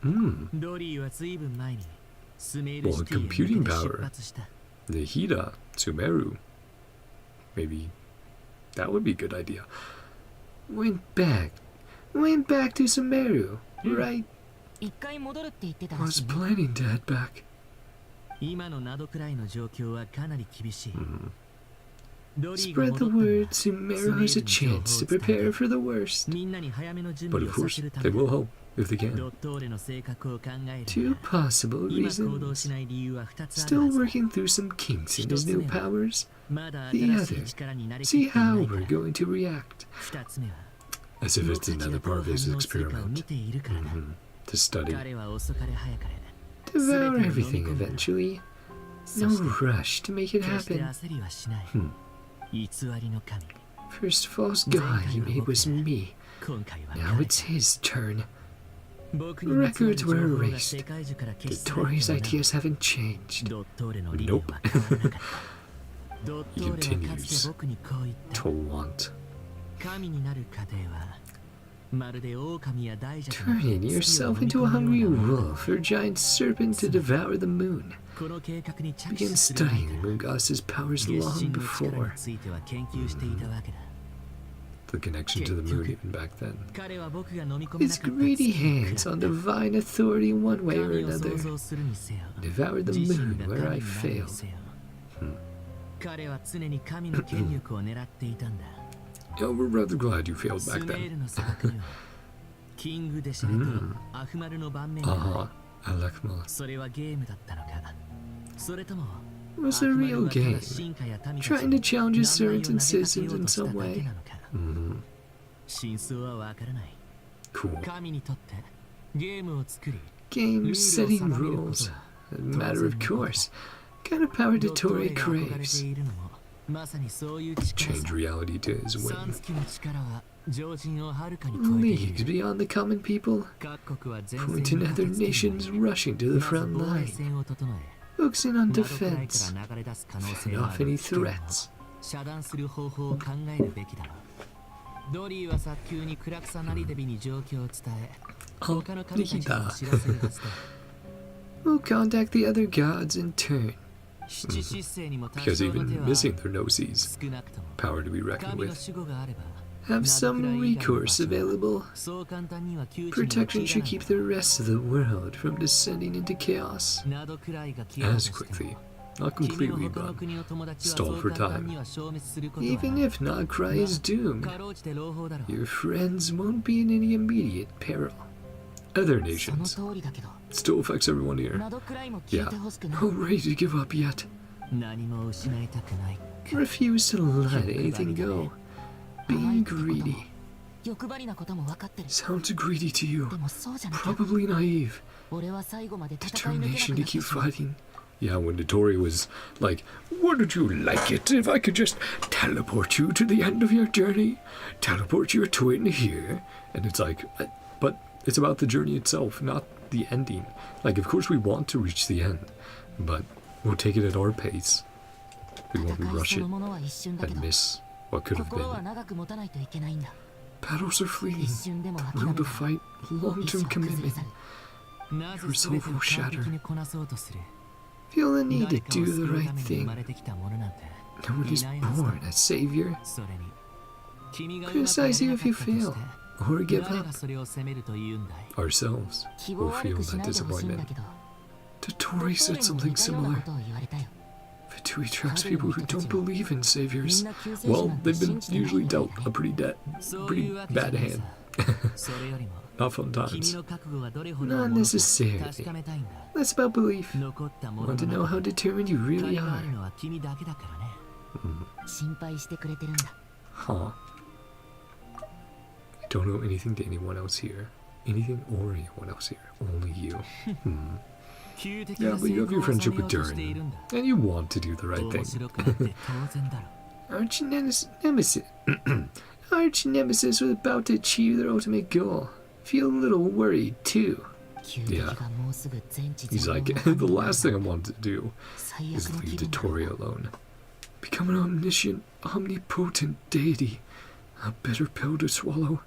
Hmm. う。ドリーは随分前にスメール Well, シティへ computing 向けて power. 出発した。 The Hida, Sumeru. Maybe that would be a good idea. Went back to Sumeru, right? 一回戻るって言ってた I ら was しい。 planning to head back. 今のナドくらいの状況はかなり厳しい。 Hmm. ドリーが Spread the 戻った word. ら Sumeru has a chance to prepare for the worst. みんなに早めの準 But 備を of さ course, せるた they め will だ。 help if they ド can. ットーレの性格を考える Two なら possible 今行動 reasons. しない理由は2つある Still はずだ。 working through some kinks in his new powers. まだ The 新しい other. 力に慣れき See っていな how いから we're going to react. 2つ目は As if 僕 it's たち another がど part う of his 反応するかを見 experiment. ているからだ。 Mhm. To study. 彼は遅かれ早かれ Devour 全てを飲み everything 込んだ。 eventually. そ No して rush to make it 決して happen. 焦りはしない。 Hmm. 偽りの神。 First false god he made was me. 今回は Now 彼 it's his turn. 僕にまつわる Records 情 were 報が erased. 世界中から消し去られ Dottore's てもな ideas haven't changed. おドットーレの理念は変わらなかった。ドットーレはかつて僕にこう言った。 To want. 神になる過程はまるで狼や大蛇となって Turning 月を yourself 飲み into a 込むよ hungry うなものだ。 wolf or a giant serpent to devour the moon. この計画に着手 Began する前 studying か the ら moon goddess's powers 月 long 神の力 before. については研究していたわけだ。 The connection to the moon even back then. 彼は僕が飲み込めな Its かった greedy 月に hands 食ら on った divine authority in one way or 神を創 another. 造するにせよ Devoured the 自身 moon が where 神 I になるに failed. せよ彼は常に神の権力を狙っていたんだ。 Yeah, we're rather glad you failed ス back メー then. ルの砂漠にはキングデシャレとアフマルの盤面があ Uh-huh. り Alakma. それはゲームだったのかそれとも It was a real game. Trying to challenge his servants and citizens in some way. Mhm. 真相はわからない Cool. 神にとってゲームを作り Game setting rules. A matter of course. Kind of power ドット Dottore レが憧れて craves. いるのもまさにそういう力 Change さ reality to his サ whim. ンスキの力は常人をはるかに超えてい Leagues る beyond the common people. 各国は前 Point 線 in に other 駆けつけ nations rushing to the まず front 防衛 line. 線を整え Focusing on ナドくらい defense. から流れ出す可能性 Fend はあ off る any 危険を threats. 遮断する方法を考えるべきだろうドリーは早急にクラクサナリデビに状況を伝え Oh, Nikita. We'll contact the other gods in turn. Because even missing their noses, power to be reckoned with. Have some recourse available. Protection should keep the rest of the world from descending into chaos. As quickly, not completely, but stall for time. Even if NodKrai is doomed, your friends won't be in any immediate peril. Other nations still affects everyone here. Yeah, not ready to give up yet. Refuse to let anything go. Being greedy. Sounds greedy to you. Probably naive. Determination to keep fighting. Yeah, when dottore was like, wouldn't you like it if I could just teleport you to the end of your journey? Teleport your twin here? And it's like, but it's about the journey itself, not the ending. Like, of course we want to reach the end, but we'll take it at our pace. We won't rush it and miss what could have been. Battles are fleeting. The will to fight, long-term commitment. Your resolve will shatter. Feel the need to do the right thing. No one is born a savior. Criticize you if you fail, or give up. Ourselves will feel that disappointment. Dottore said something similar. Fatui attracts people who don't believe in saviors. Well, they've been usually dealt a pretty bad hand. Not fun times. Not necessarily. That's about belief. Want to know how determined you really are. Huh. I don't know anything to anyone else here. Anything or anyone else here. Only you. Yeah, but you have your friendship with Durin, and you want to do the right thing. Arch nemesis was about to achieve their ultimate goal. Feel a little worried too. Yeah. He's like, the last thing I want to do is leave dottore alone. Become an omniscient, omnipotent deity. A bitter pill to swallow.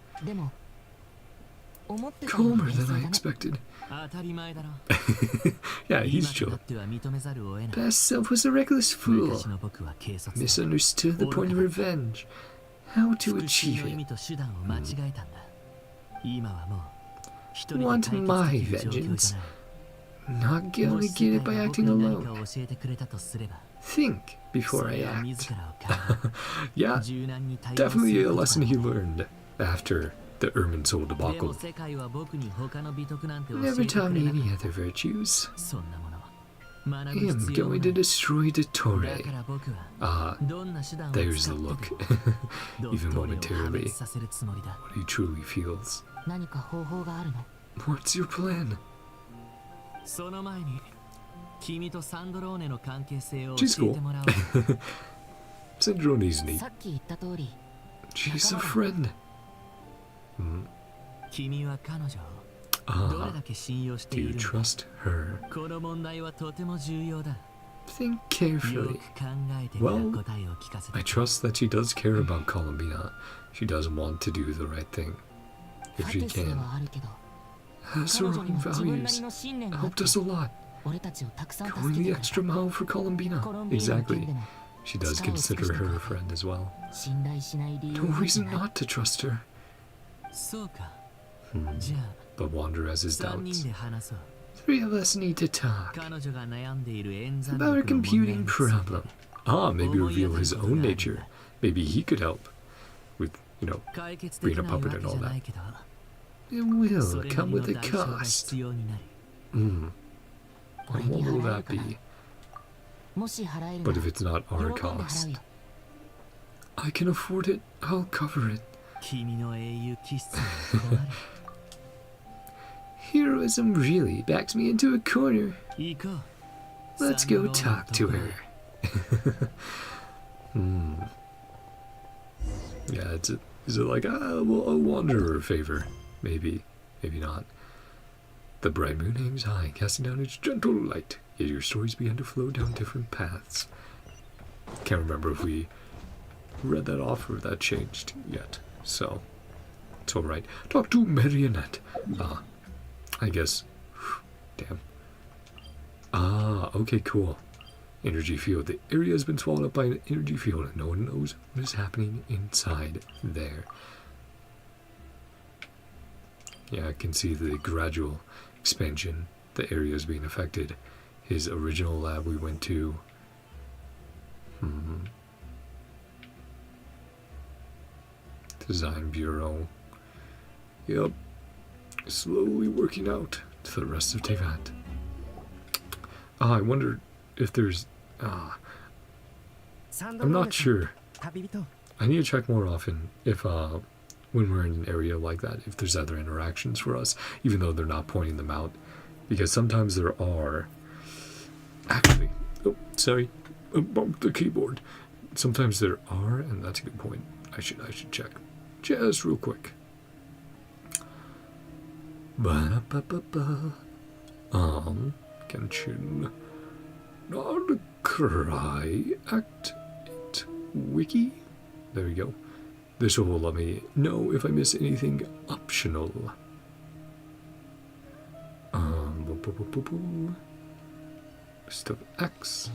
Calmer than I expected. Yeah, he's chill. Past self was a reckless fool. Misunderstood the point of revenge. How to achieve it. Want my vengeance. Not gonna get it by acting alone. Think before I act. Yeah, definitely a lesson he learned after the Ermine Soul debacle. Never taught me any other virtues. I am going to destroy dottore. There's the look. Even momentarily. What he truly feels. What's your plan? She's cool. Sandrone's neat. She's a friend. Do you trust her? Think carefully. Well, I trust that she does care about Columbina. She does want to do the right thing. If she can. Has her own values. Helped us a lot. Going the extra mile for Columbina. Exactly. She does consider her a friend as well. No reason not to trust her. But Wander has his doubts. Three of us need to talk about a computing problem. Maybe reveal his own nature. Maybe he could help with, being a puppet and all that. It will come with a cost. And what will that be? But if it's not our cost, I can afford it. I'll cover it. Heroism really backs me into a corner. Let's go talk to her. Yeah, is it like, well, I'll wander her a favor? Maybe, maybe not. The bright moon hangs high, casting down its gentle light, yet your stories begin to flow down different paths. Can't remember if we read that off or if that changed yet, so it's alright. Talk to Marionette. I guess. Damn. Ah, okay, cool. Energy field. The area has been swallowed up by an energy field and no one knows what is happening inside there. Yeah, I can see the gradual expansion. The area is being affected. His original lab we went to. Design Bureau. Yep. Slowly working out to the rest of Tevat. I wonder if there's... I'm not sure. I need to check more often if, when we're in an area like that, if there's other interactions for us, even though they're not pointing them out. Because sometimes there are... Actually, oh, sorry, I bumped the keyboard. Sometimes there are, and that's a good point. I should check. Just real quick. Genshin Nod Krai Act 8 Wiki. There we go. This will let me know if I miss anything optional. List of X.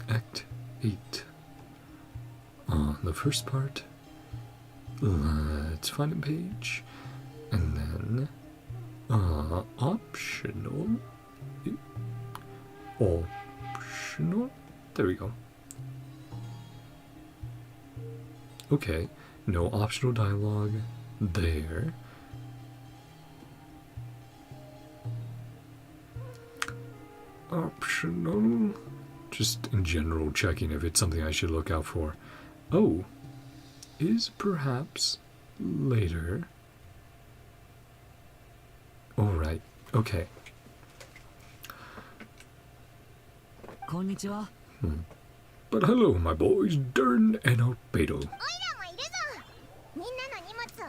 Act 8. The first part. Let's find a page. And then optional. Optional. There we go. Okay, no optional dialogue there. Optional. Just in general checking if it's something I should look out for. Oh, is perhaps later. Alright, okay. Konnichiwa. But hello, my boys, Dern and Albedo.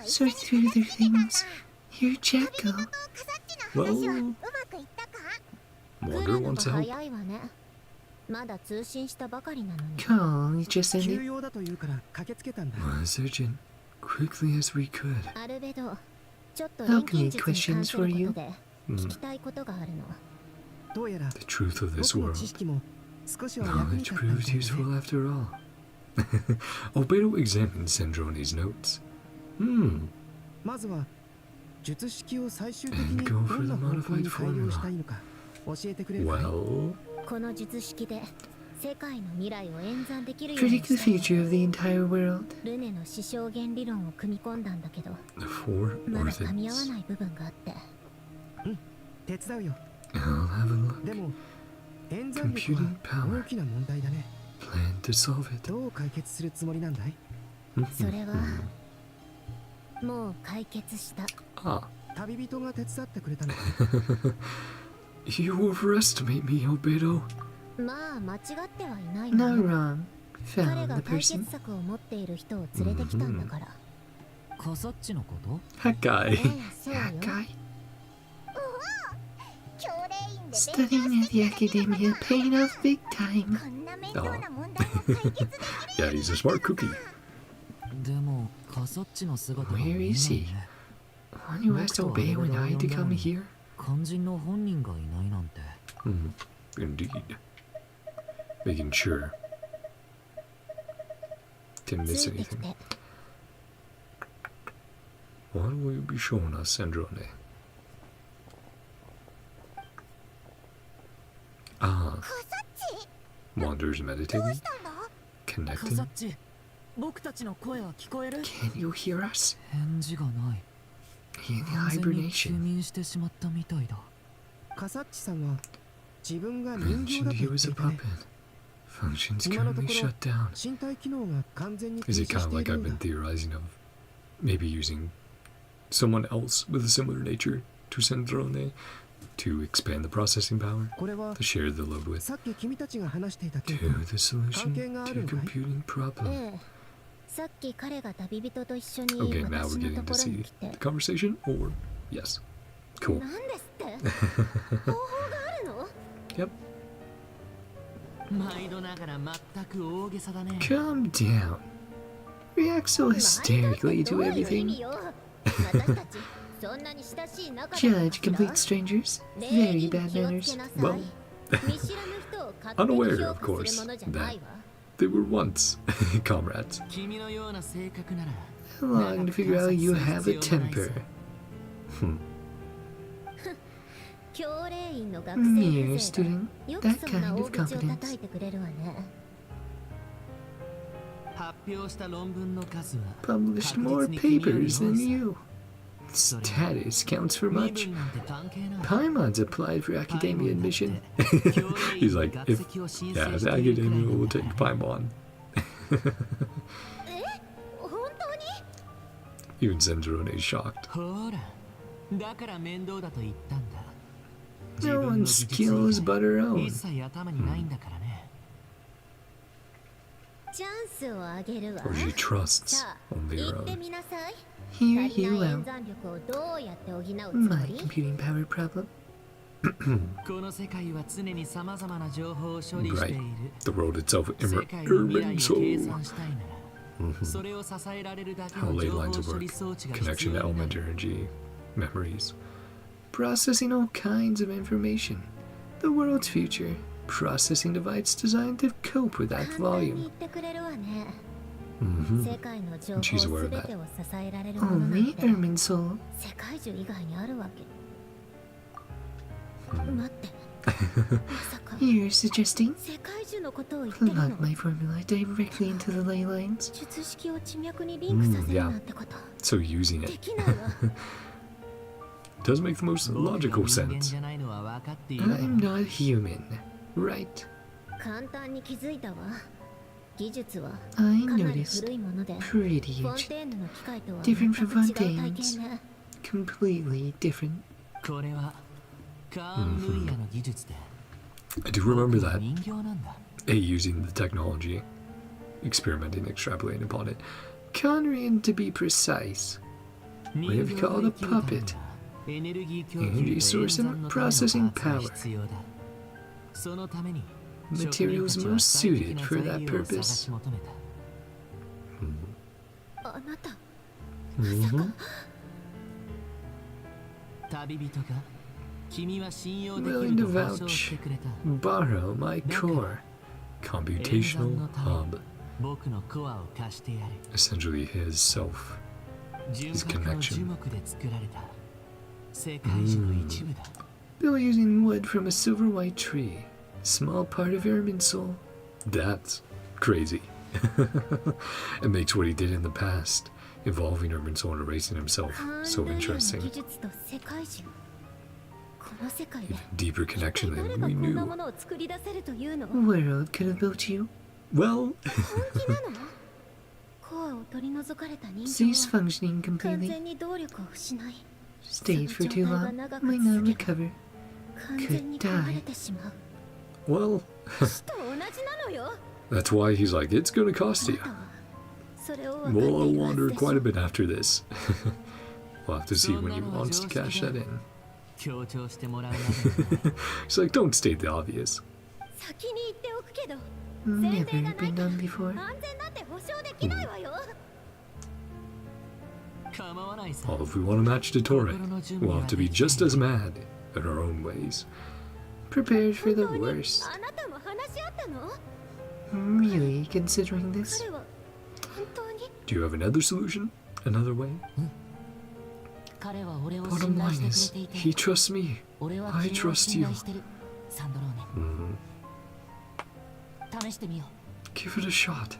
Sort through their things. Here, Jacko. Well, Wander wants help. Cool, you just ended. 急用だと言うから駆けつけたんだ。 Was urgent, quickly as we could. Alchemy questions for you. どうやら The truth of this 僕の world. 知識も少しは役に Knowledge 立ったみ proves たいだ useful ね。 after all. Albedo examined Sandroni's notes. まずは術式を最終的 And に go ど for ん the な方向 modified に改良したいのか教えてくれるかい？ Well, この術式で世界の未来を演算できるように Predict the したい future of the entire world. ルネの視象原理論を組み込んだんだけど for まだ噛み合わ orphans. ない部分があって 手伝うよ。 I'll have a look. でも演算力は Computing power. 大きな問題だね。 Plan to solve it. どう解決するつもりなんだい？それはもう解決した Ah, 旅人が手伝ってくれたのか。 you overestimate me, Albedo. まあ間違ってはいない No わね wrong. 彼 Found が the 解 person. 決策を持っている人を連れてきたんだからカサッチのこと？ That え guy. えそうよ That guy. 教令員で Studying at the academia, paying off big time. こんな面倒な問題を解決できる Yeah, he's a smart cookie. でもカサッチの姿が見え Where ない is he? ね。 One who asked Obey and I to come here? 肝心の本人がいないなんて。 Indeed. Making sure. Didn't つ miss いてき anything. て What will you be showing us, Sandrone? Ah, カサッチ Wander's どう meditating, したんだカ connecting. サッチ、僕たちの声は聞こえる？ Can you hear us? 返事がない。 In 完全に休 hibernation. 眠してしまったみたいだ。カサッチさんは自分が人形 Mentioned だと he 言っ was て a いたね。 puppet. Functions 今のと currently ころ shut down. 身体機能が完全に停 Is 止 it kind し of てい like る I've んだ been。theorizing of maybe using someone else with a similar nature to Sandrone to expand the processing power, これは to share the load with, さっき君たちが話していた件 to the solution Kangen to ga aru no kai? computing problem. ええさっき彼が旅人と一緒に Okay, now we're 私の getting と to ころに see 来て the conversation, or yes. Cool. なんですって方法があるの Yep. 毎度ながら全く大げさだね。 Calm down. React so hysterically to どういう意 everything. 味よ私たち Judge complete strangers. Very bad manners. Well, unaware, of course, that they were once comrades. 君のような性格なら Long to figure out you have a temper. Mere student, that kind of competence. 発表した論文の数は Published more papers than you. Status counts for 身 much. 分なんて関係ない Paimon's applied for academia admission. He's like, if yeah, the academia will take Paimon. Even Zenzero is shocked. ほらだから面倒だと言ったんだ No one's skills but her 一 own. 切頭にないんだからね Or she trusts only her own. Here you are. My computing power problem. この世界は常に様々な情報を処理してい Right. る The world itself 世界の未来を計 so 算したいならそれを支えられるだけ how の ley 情報 lines of 処理 work, 装置が connection 必 to 要なんだ elemental energy, memories. Processing all kinds of information. The world's future. Processing device designed to cope with that volume. She's aware of that. Only Erminsoul. You're suggesting plug my formula directly into the ley lines. Yeah. So using it does make the most 僕が logical 人間 sense. じゃないのは分かっている I'm not human, right? I noticed. Pretty ancient. Different from Fontaine's. Completely different. これはカーン・ルイヤの技術で I do remember 僕は that. 人形なんだ Using the technology, experimenting, extrapolating upon it. Conrian to be precise. What have you called a puppet? エネルギー供 Energy 給と source 演 and 算のための processing パーツ power. が必要だそのために Materials 職人たちは most 最適 suited な for 材 that 料を探 purpose. し求めた旅人が君は信用でき Willing る to と保証してくれた Borrow my core. Computational hub. 僕のコアを貸してやる Essentially his self. 純 His 白の connection. 樹木で作られた世界樹の一部だ Built using wood from a silver white tree. Small part of Erminsoul. That's crazy. It makes what he did in the past, involving Urban Soul and erasing himself, so interesting. Even deeper connection than we knew. World could have built you. Well, Cease functioning completely. Stayed for too long. Might not recover. Could die. well, that's why he's like, it's gonna cost you. Well, I'll wander quite a bit after this. We'll have to see when he wants to cash that in. 強調してもらうまで He's like, don't state the obvious. Never been done before. 構わないさ Well, if we want to match dottore, we'll have to be just as mad in our own ways. Prepared for the worst. Really considering this? Do you have another solution? Another way? 彼は俺を Bottom 信頼 line して is, くれてい he て trusts me. 俺は I 君を trust 信 you. 頼してるサンドローネ試してみよ Give it a shot.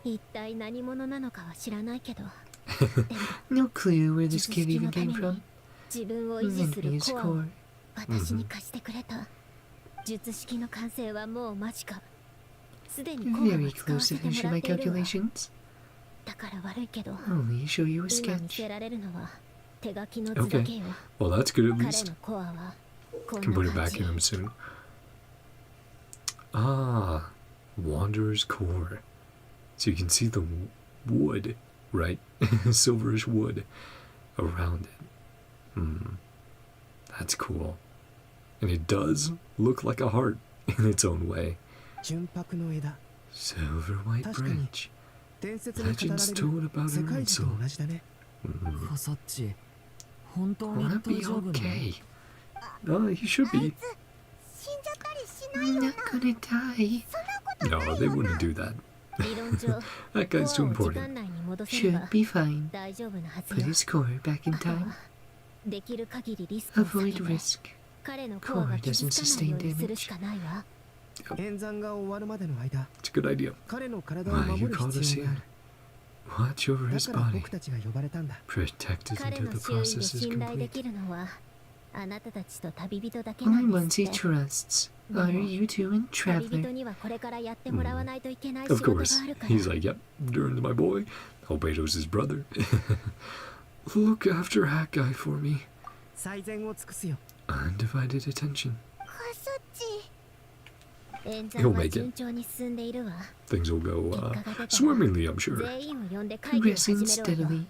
一体何者なのかは知らないけど No clue where this kid even came from. 自分を維持する Meant his コアを core. 私に貸してくれた術式の完成はもう間近すでにコア Very を使わ close せ to ても finishing らっ my ているわ calculations. だから悪いけど Only show you a 今見 sketch. せられるのは手書きの図だけよ Well, that's good at 彼 least. のコアはこん Can put な it 感 back じ in him soon. Ah, Wanderer's core. So you can see the wood, right? Silverish wood around it. That's cool. And it does look like a heart in its own way. 純白の枝 Silver white 確かに branch. Legends told about her and so. コサッチ、本当に Wanna 大 be 丈夫なの？ okay. He should be. 死んじゃったりしない I'm よな not gonna die. そんなことない No, よ they な wouldn't do that. 理論上 That guy's too コアを時間 important. 内に戻せれば Should be fine. 大丈夫なはず Put よ his core back in あとは time. できる限りリスクを下げ Avoid て risk. 彼のコアが傷つかないようにするしかないわ 演算が終わるまでの間、 It's a good idea. 彼の体を Why 守 you る called 必 us 要があ here? る。 Watch over だ his から body. 僕たちが呼ばれたんだ。 Protect us 彼 until の the 周囲で process is 信頼で complete. きるのはあなたたちと旅人だけな Only ん ones です he って trusts are you two and 旅人 Traveler. にはこれからやってもらわないといけない仕 Of 事が course. あるから He's like, yep, Durin's my boy. Albedo's his brother. Look after Hat Guy for me. 最善を尽くすよ。 Undivided attention. カサッチ演 He'll 算は make it. 順調に進んでいるわ Things will go 結果が出たら swimmingly, I'm sure. 全員を呼んで会議を始 Progressing めるわよ steadily.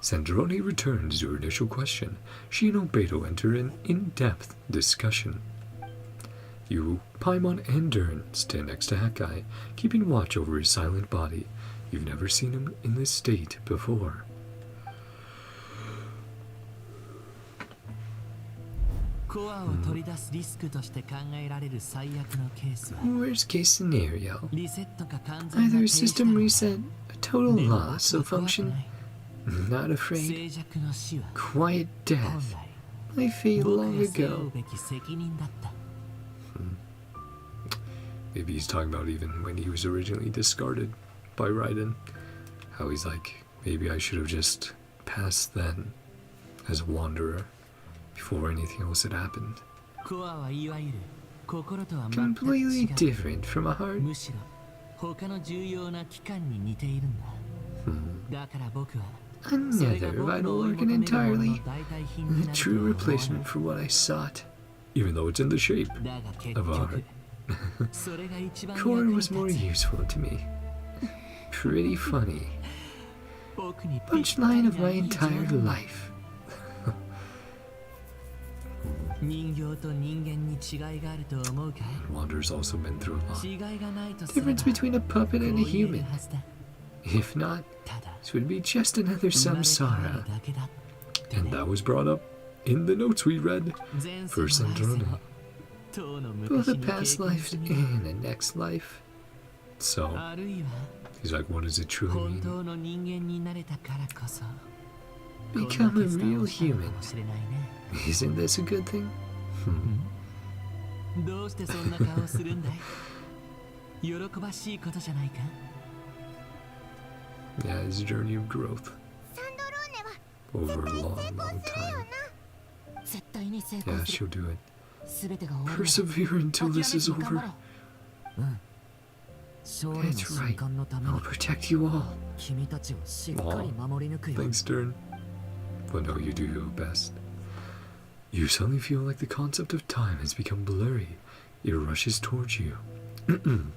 Sandrone returns your initial question. She and Albedo enter an in-depth discussion. You, Paimon, and Durin stand next to Hakai, keeping watch over his silent body. You've never seen him in this state before. コアを取り出すリスクとして考えられる最悪のケースは Worst case scenario. リセットか完全な Either 停 a 止 system だ reset, a total でも loss of 怖く function. ない Not afraid. 静寂の死は Quiet 本 death. 来 My fate 僕 long が背負 ago. うべき責任だった Maybe he's talking about even when he was originally discarded by Raiden. How he's like, maybe I should have just passed then as a wanderer before anything else had happened. コアはいわゆる心とは全く Completely 違う different from a heart. むしろ他の重要な機関に似ているんだだから僕はそれが Another 僕の vital 追い organ 求めるもの entirely. の代替品に The なると true は思わない replacement for what I sought. Even though it's in the shape だが結 of a 局 heart. それが一番役 Core に was more 立つ useful to me. Pretty funny. 僕にぴったり Punchline な of my いい entire 冗談 life. 人形と人間に違いがあると思うか Wanderer's also been through a lot. い違いがないとすれば Difference between a puppet こ and a う言える human. はずだ If not, ただ this would be just another 生まれ変わ samsara. るだけだってね And that was brought up in the notes we read 前世 for も来世 Sandrone. も当の Both 昔 a に past 経験 life 済み and a next life. So あるいは he's like, what does it truly 本 mean? 当の人間になれたからこそ Become a こんな決断 real をしたの human. かもしれないね Isn't this a good thing? どうしてそんな顔をするんだい喜ばしいことじゃないか Yeah, his journey of growth サンドローネは over a 絶 long, 対成功 long するよ time. な絶対に成功 Yeah, する she'll do it. 全てが終わるまで Persevere until this is 諦めずに頑張 over. ろううん勝利の That's 瞬 right. 間のために I'll protect you all. 君たちをしっかり守り抜くよ Thanks, Stern. But no, you do your best. You suddenly feel like the concept of time has become blurry. It rushes towards you. But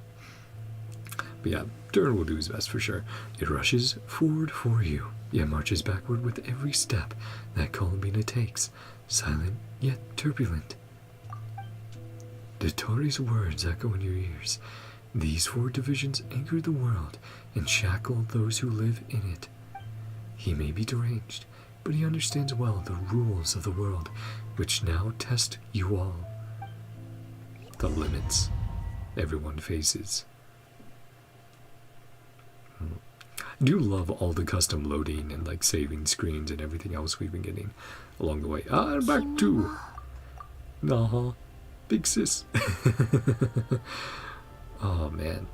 yeah, Stern will do his best for sure. It rushes forward for you, yet marches backward with every step that Columbina takes, silent yet turbulent. Dottore's words echo in your ears. These four divisions anchor the world and shackle those who live in it. He may be deranged, but he understands well the rules of the world, which now test you all. The limits everyone faces. I do love all the custom loading and like saving screens and everything else we've been getting along the way. Ah, back to nah, big sis. Oh man.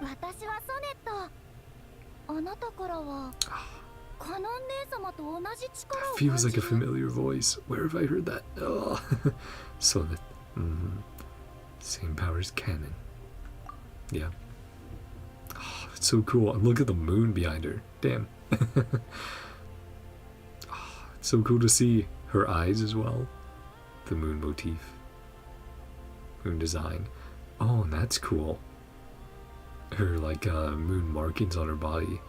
私はソネットあなたからはカノン姉様と同じ力を Feels 感じ like a る familiar voice. Where have I heard that? Oh. So that same power as canon. Yeah. Oh, it's so cool. Look at the moon behind her. Damn. Oh, it's so cool to see her eyes as well. The moon motif. Moon design. Oh, and that's cool. Her like moon markings on her body.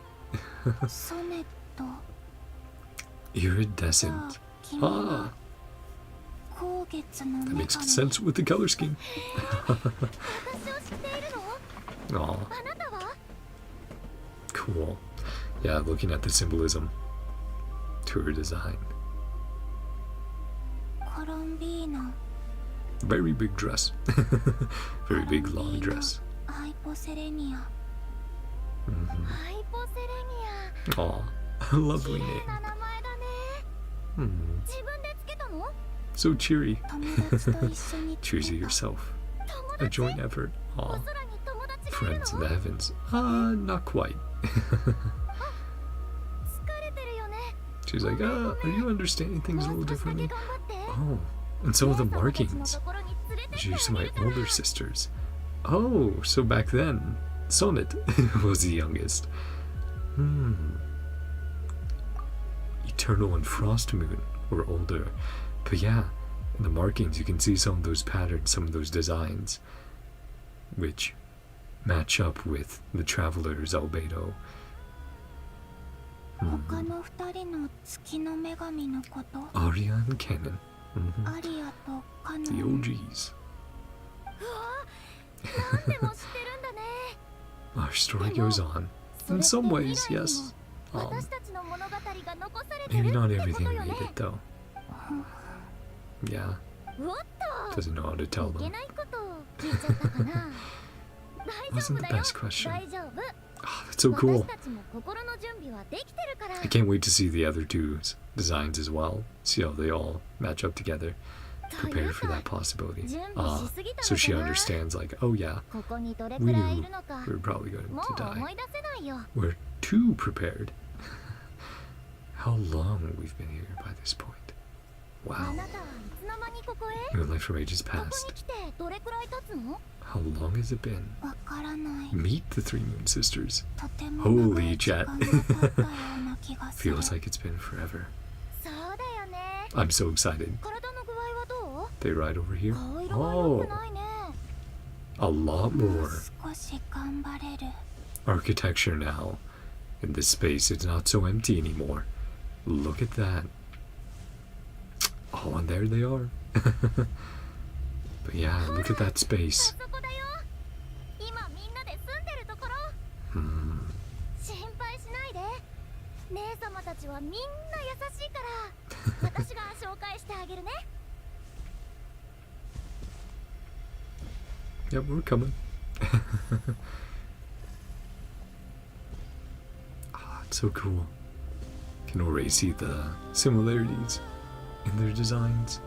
ソネット Iridescent. 君は Ah. That makes sense with the color scheme. 私を知っているの？ Aw, あなたは？ cool. Yeah, looking at the symbolism to her design. コロンビーナ。 Very big dress. Very big long dress. ハイポセレニア。 Mhm. ハイポセレニア。 Aw, lovely 綺麗 name. な名前だね。 Hmm. 自分でつけたの？ So cheery. 友達と一緒につけ Choose it た。 yourself. 友 A 達？ joint effort. お Aw, 空に友達がいる friends in の？ the heavens. Not quite. 疲れてるよね。 She's like, are you understanding things a もう little 少しだけ differently? 頑張って。 Oh, and some of the 姉様たちの markings. ところに連れてって She's あ my げるじゃない。 older sisters. Oh, so back then, Sonnet was the youngest. Eternal and Frost Moon were older. But yeah, in the markings you can see some of those patterns, some of those designs, which match up with the Traveler's albedo. 他の二人の月の女神のこと。 Arian Canon. アリアとカノ The ン。 OGs. なんでも知ってるんだね。 Our story goes on. In some ways, yes. 私たちの物語が残されて Maybe る not ってこ everything とよ made ね。 it though. Yeah, おっと。 doesn't know how to tell いけ them. ないことを聞いちゃったかな。大丈 Wasn't 夫 the だよ。 best question. 大丈夫。 Oh, that's so cool. 私たちも心の準備はできてるから。 I can't wait to see the other two designs as well. See how they all match up together. という Prepare for か that possibility. 準備しすぎた So の she かな。 understands, like, oh yeah, ここにどれ we くらいい knew るのか。 we were probably going も to う思 die. い出せないよ。 We're too prepared. How long we've been here by this point. あ Wow. なたはいつの間にここへ？ Moonlight for ages ここに past. 来てどれくらい経つの？ How long has it been? わからない。 Meet the three Moon sisters. とても Holy 長い時間が経ったような気がする。 Feels like it's been forever. そうだよね。 I'm so excited. 体の具合はどう？ They ride over here. 顔色は良 Oh, くないね。 a lot もう more 少し頑張れる。 architecture now. In this space, it's not so empty anymore. Look at that. Oh, and there they are. But yeah, look at that あ space. そこだよ。今みんなで住んでるところ。 Hmm. 心配しないで。姉様たちはみんな優しいから私が紹介してあげるね。 Yep, we're coming. Ah, it's so cool. Can already see the similarities in their designs.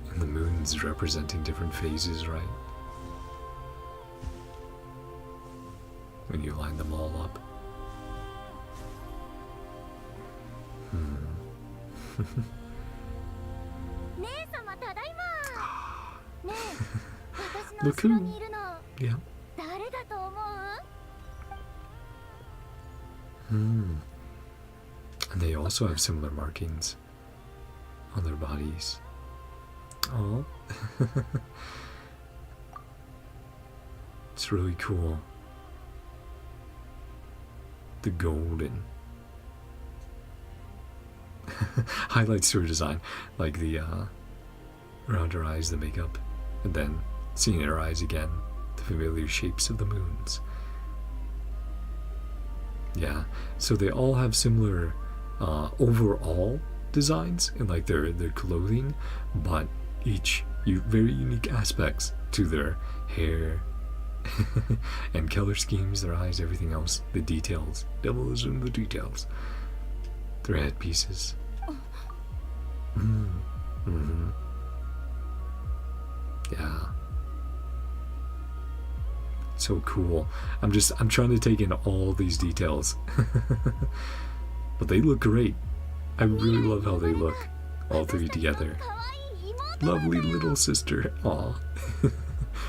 And the moons representing different phases, right? When you line them all up. Hmm. 姉様ただいま。ねえ、私の Look 後ろ who. にいるの Yeah. 誰だと思う？ Hmm. And they also have similar markings on their bodies. Oh. It's really cool. The golden highlights to her design, like the around her eyes, the makeup, and then seeing in her eyes again the familiar shapes of the moons. Yeah, so they all have similar overall designs in like their clothing, but each very unique aspects to their hair and color schemes, their eyes, everything else, the details. Devil is in the details. Their headpieces. Yeah. So cool. I'm trying to take in all these details. But they look great. I really love how they look. All three together. 可愛い妹だ Lovely little sister. Aw.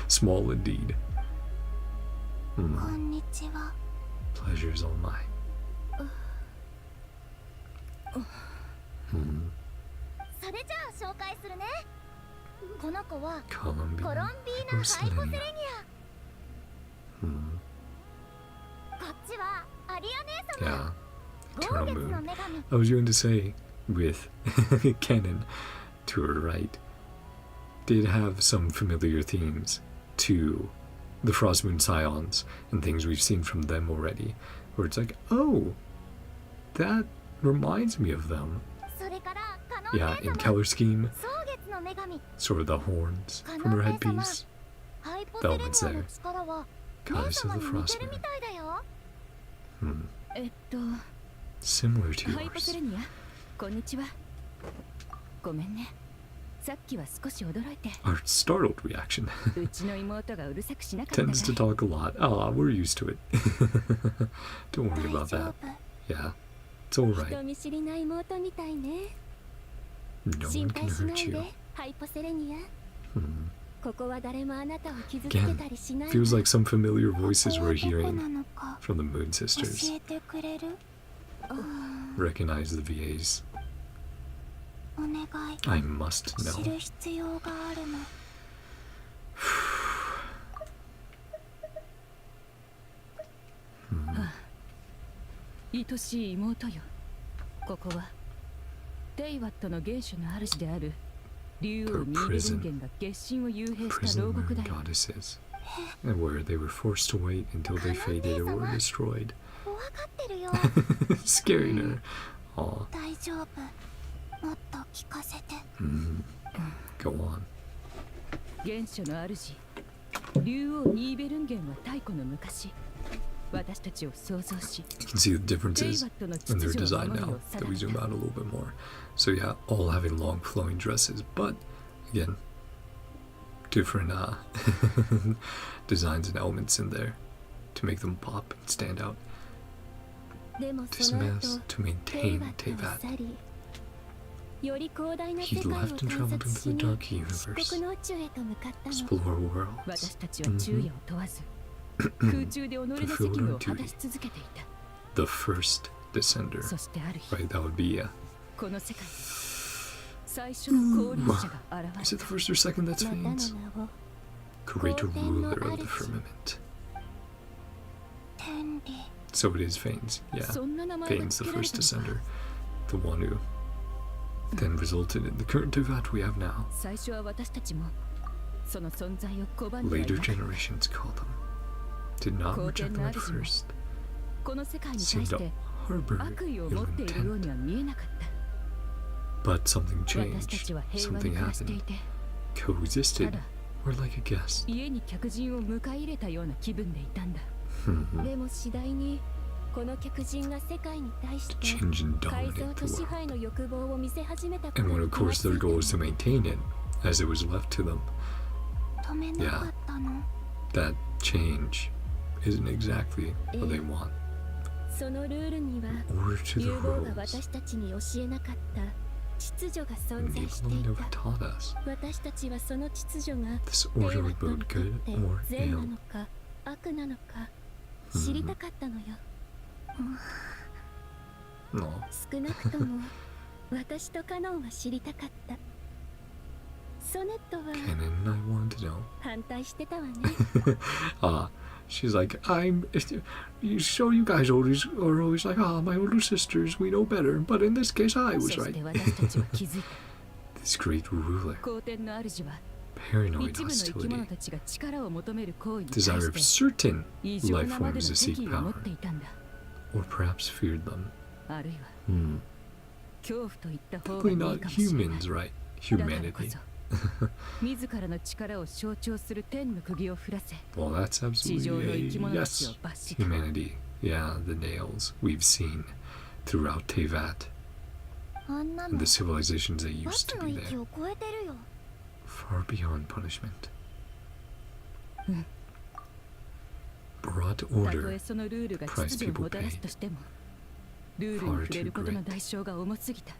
Small indeed. こんにちは。 Pleasure's all mine. それじゃあ紹介するね。この子は Columbia. コロンビーナ・ハイポセレニア。こっちはアリア姉様。 Yeah. 豪 Eternal 月の moon. 女神。 I was going to say, with Kennen to her right did have some familiar themes to the Frostmoon Scions and things we've seen from them already, where it's like, oh, that reminds me of them. Yeah, in color scheme, sort of the horns from her headpiece, the elements there. Goddess of the Frostmoon. Similar to yours. こんにちは。ごめんね。さっきは少し驚いて。 Our startled reaction うちの妹がうるさくしなかったから。 tends to talk a lot. Ah, we're used to it. Don't worry about that. Yeah, it's alright. 人見知りな妹みたいね。 No 心 one 配 can しない hurt で you. ハイポセレニア。 Hmm. ここは誰もあなたを傷つけ Again, たりしない。 feels like some familiar voices we're どこ hearing なのか from the Moon 教 Sisters. えてくれる？ Recognize the VAs. お願い。 I must 知 know. る必要があるの。 愛しい妹よ。ここはテイワットの原種の主である竜王ミーレルンゲンが月神を幽閉した Prison 牢獄 moon だよ。 goddesses. And where they were forced to wait until they faded or were destroyed. 怖がってるよ。 Scaring her. Aw. 大丈夫。もっと聞かせて。 Go on. 原種の主竜王ニーベルンゲンは太古の昔私たちを創造し You can see the differences in their design now that we zoom out a little bit more. So yeah, all having long flowing dresses, but again, different designs and elements in there to make them pop and stand out. でも To その smash, 後 to テイ maintain ワットを Tevat. 去り、より広大な He 世界を left and 探 traveled 索 into し the に dark 漆 universe. 黒の宇宙へと向かったの。 Explore 私 worlds. たちは昼夜を問わず空中で己の責務を果たし続けていた。 The first descender. そしてある日 Right, that would be この世界に最初の降臨者が現 Is れ it the first or second that's またの Fanes? 名を Great ruler of the firmament. 天理。 So it is Fanes. た。 Yeah. そんな名前が Fanes, 付 the けられ first たのか。 descender. The one who then resulted in the current Tevat we have now. 最初は私たちもその存在を拒んではいな Later かった。 generations called them. Did not reject them at first. この世界に対 Seemed し to て harbor 悪意を ill 持っているよう intent. には見えなかった。 But something 私た changed. ちは平和に Something 暮らしてい happened. て、 Coexisted. ただ We're like a guest. 家に客人を迎え入れたような気分でいたんだ。 でも次第にこの客人が世界に対して Change and 改 dominate 造と the 支 world. 配の欲望を見せ始めたこと And when に of 気が course つい their て goal is to maintain it, as it was left to them. 止めなかったの。 That change isn't exactly what they want. そのルールには Order to the 竜王が rules. 私たちに教えなかった秩序が存在してい Nibelung never た。 taught us. 私たちはその秩序が This テイワ order ッ would トに bode とっ good て or 善な ill. のか悪なのか知りたかったのよ。 No. 少なくとも私とカノンは知りたかった。ソネットは Canon, I want to know. 反対してたわね。 She's like, so you guys always are always like, my older sisters, we know better. But in this case, I そ was し right. て私たちは気づいた。 This great ruler, 皇天の主は paranoid 一部の生き物 hostility, たちが力を求める行為に対 desire of して certain 異常 life なまで forms の to 敵 seek 意を持 power, っていたんだ。 or perhaps feared them. あるいは Hmm. 恐怖といった方が Probably いい not かもしれない。 humans, right? だからこ Humanity. そ自らの力を象徴する天の釘を振らせ Well, that's 地上の生 absolutely き物たちを yes. 罰した。 Humanity. Yeah, the nails we've seen throughout Tevat あんな and の the civilizations that バ used ス to の be 域 there. を超えてるよ。 Far beyond punishment. Brought たと order. えそのルールが秩序をもたらすとしてもルールに触れることの代償が重すぎた。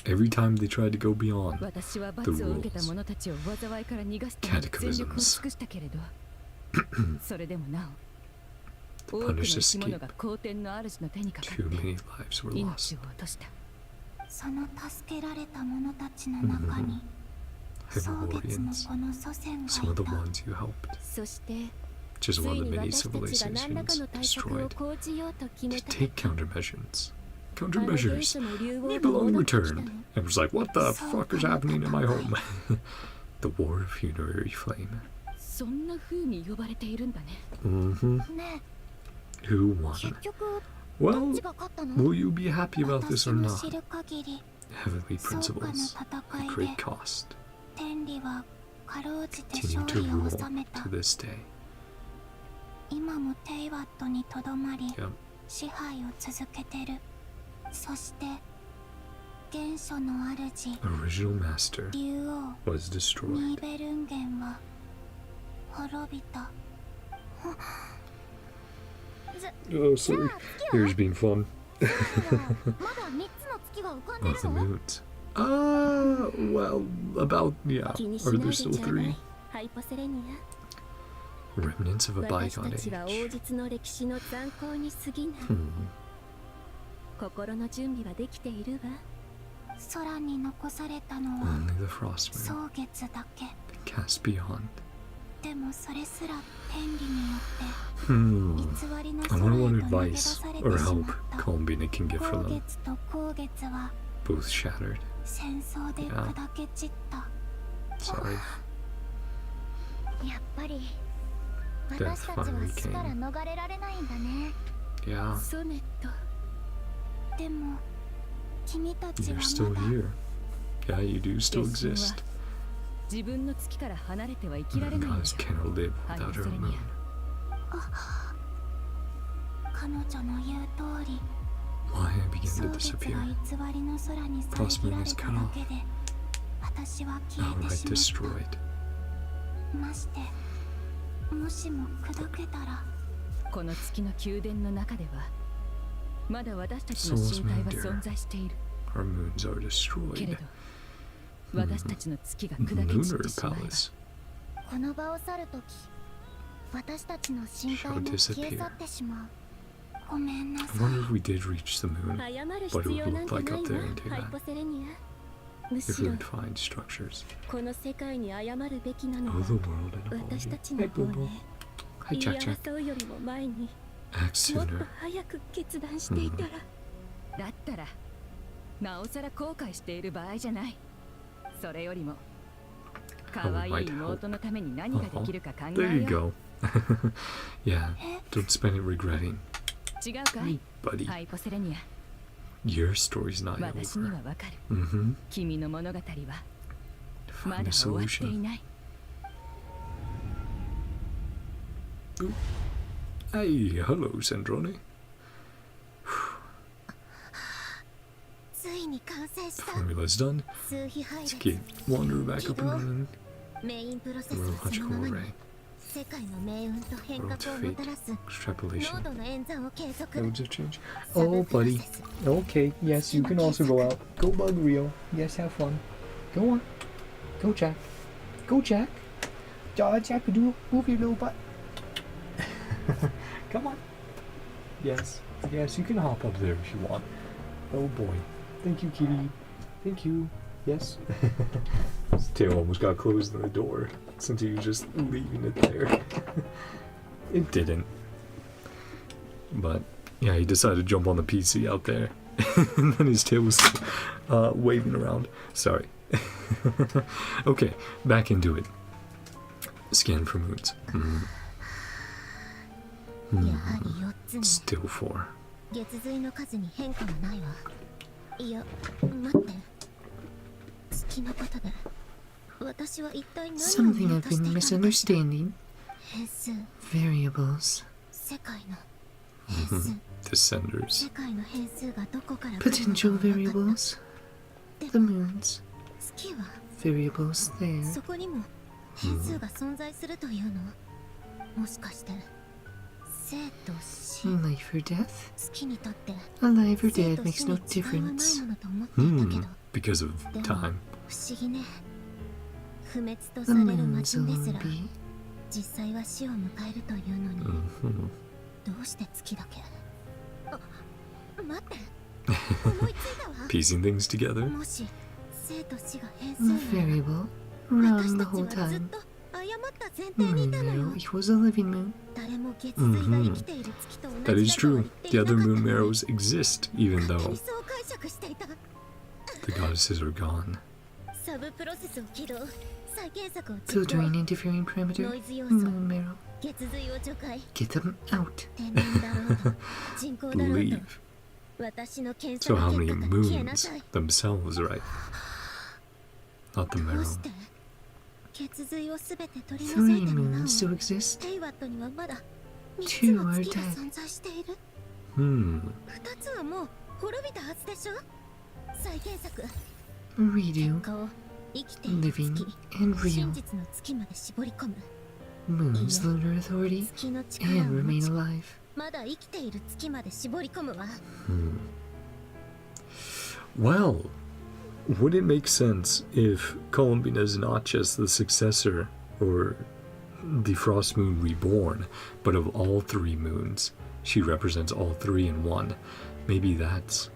Every time they tried to go beyond 私は罰を受けた者たちを災いから逃がすために全力を尽くしたけれどそれでもなお多くの生き物が皇天の主の手にかかっ too て many lives were 命 lost. を落とした。その助けられた者たちの中に蒼月の Heavorians, この祖先 some が of い the た。 ones you helped. そしてつ Just い one of に the many 私たちが何らか civilizations の対策を destroyed 講じようと決め to た take 時、 countermeasures. countermeasures. Nibelung returned and was like, what the fuck is happening in my home? The War of Funerary Flame. そんな風に呼ばれているんだね。ね Who え won? 結局ど Well, っちが勝ったの will you be happy about this 私 or の not? 知る限り Heavenly 壮歌の principles 戦 at いで great cost 天理はかろうじて continue 勝 to 利 rule を収めた to this day. 今もテイワットにとどまり Yep. 支配を続けてるそして原初の主 Original master 竜王 was ニ destroyed. ーベルンゲンは滅びた Oh, sorry. Here's been fun. まだ3つの月が浮かんで Of the るの moons. Well, about, yeah. 気にし Are ない there で still ちゃうだい three? ハイポセレニ Remnants of ア a 私 bygone たちは age. 王日の歴史の残光に過ぎない 心の準備はできているわ空に残されたのは Only the frost moon 蒼月だけ cast beyond. でもそれすら天理によって Hmm. 偽りの I 空へ wonder と what 投げ出 advice されて or しま help った Columbina can get 光 from them. 月と光月は Both shattered. 戦争で砕け散った Sorry. やっぱり Death 私たちは finally 死から came. 逃れられないんだね Yeah, ソネットでも君たち you're は still まだ here. Yeah, you do still 決心は exist. 自分の月から離れては生きられないんだよ。 Gods cannot live ハイ without ポ her セレ moon. ニ彼女の言う通り Why I begin 蒼 to 月 disappear. が偽りの空に遮られただけで私は消え Outright てしまっ destroyed. たましてもしも砕けたらア。この月の宮殿の中ではまだ私たちの身体は存在している。 Our moons are けれ destroyed. ど私たちの月が砕け散っ Lunar てしまえば palace この場を去るとき私たちの身体も消え去ってしまうごめんな I さい wonder if we did reach the moon, 謝る what 必 it 要 would なん look て like ない up わ there in ハイ daylight. ポセレニアむ If し we ろ would find structures. この世界に謝るべきなの Oh, は the world in 私た apology. ちの Hey, 方 Bobo. ね Hi, 言い Jack Jack. 争うよりも前に Act もっと sooner. 早く決断していたらだったらなおさら後悔している場合じゃない。それよりも可愛い妹のために何ができるか考 There え you よう。 go. Yeah, don't spend it regretting. 違うかい Buddy, ハイポセレニア。 your story's not yet 私に over. はわかる。 Mm-hmm. 君の物語はま Find だ a 終わってい solution. ない。 Hey, hello, Sandrone. ついに完成し The た formula's done. 数比配 Let's 列 get Wander back up and running. メインプロセス The は world そのま logical まに array. 世界の命運と変革 World's をも fate. たらす Extrapolation. 濃度の演算を継続 Modes of change. サブ Oh, プロ buddy. セス Okay, yes, you can also go out. Go bug real. Yes, have fun. Go on. Go, Jack. Go, Jack. Jack, do move your little butt. Come on. Yes, yes, you can hop up there if you want. Oh boy. Thank you, kitty. Thank you. Yes. His tail almost got closed in the door since he was just leaving it there. It didn't. But yeah, he decided to jump on the PC out there. And then his tail was waving around. Sorry. Okay, back into it. Scan for moons. やはり4つね Still 4. 月髄の数に変化はないわいや待って月のことで私は一体何を Something 見 I've 落として been いたのかしら misunderstanding. 変数 Variables. 世界の変数 Descenders. 世界の変数がどこから来るのか Potential 分かった variables. で The も moons. 月は Variables there. そこにも変数が存在するというのもしかして生と死 Life or death? 月にとって Alive or 生 dead と makes 死 no に違いはない difference. ものと思っていたけど Because of でも time. 不思議ね不滅と The される魔 moon's 人ですら zombie. 実際は死を迎えるというのに Mhm. どうして月だけあ待って思いついたわ Piecing things together. もし生と死が変数 The なら variable. 私 Wrong た the ち whole はずっ time. と誤った moon marrow equals a living moon. 誰も月髄が生きている月と同じだと That は is 言っ true. てい The な other かった moon marrows exist, even 勝手 though にそう解釈していた the goddesses are gone. サブプロセスを起動再検索を実行 Filtering interfering ノ parameter. イズ要素 Moon marrow. 月髄を除外 Get them out. 天然だろうと人工だろうと Leave. 私の検 So 査 how の many 結果から消えな moons さい themselves, right? Not the どう marrow. して血髄をすべて取り除 Three いてもなお moons still exist. テイワットにはまだ3つ Two の are 月が dead. 存在している Hmm. 2つはもう滅びたはずでしょ再検索 Redo. 顔生きている Living 月 and real. 真実の月まで絞り込む Moon's lunar authority 月の力 and を持 remain ち alive. まだ生きている月まで絞り込むわ Well, would it make sense if Columbina is not just the successor or the Frost Moon reborn, but of all three moons? She represents all three in one. Maybe that's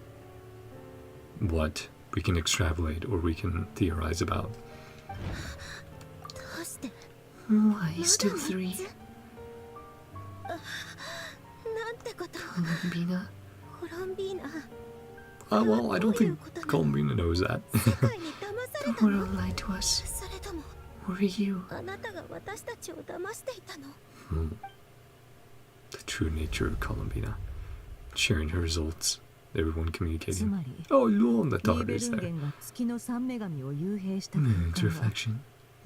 what we can extrapolate or we can theorize about. どうして Why still three? なんてこと Columbina? コロンビーナ Well, I don't think Columbina knows that. 世界に騙され The たの world lied to us. それとも Were you? あなたが私たちを騙していたの The true nature of Columbina. Sharing her results. Everyone つ communicating. まり Oh, Lul ニ the ーベ daughter ル is ン there. ゲンが月の三女神を幽閉した Moon's 空間は reflection.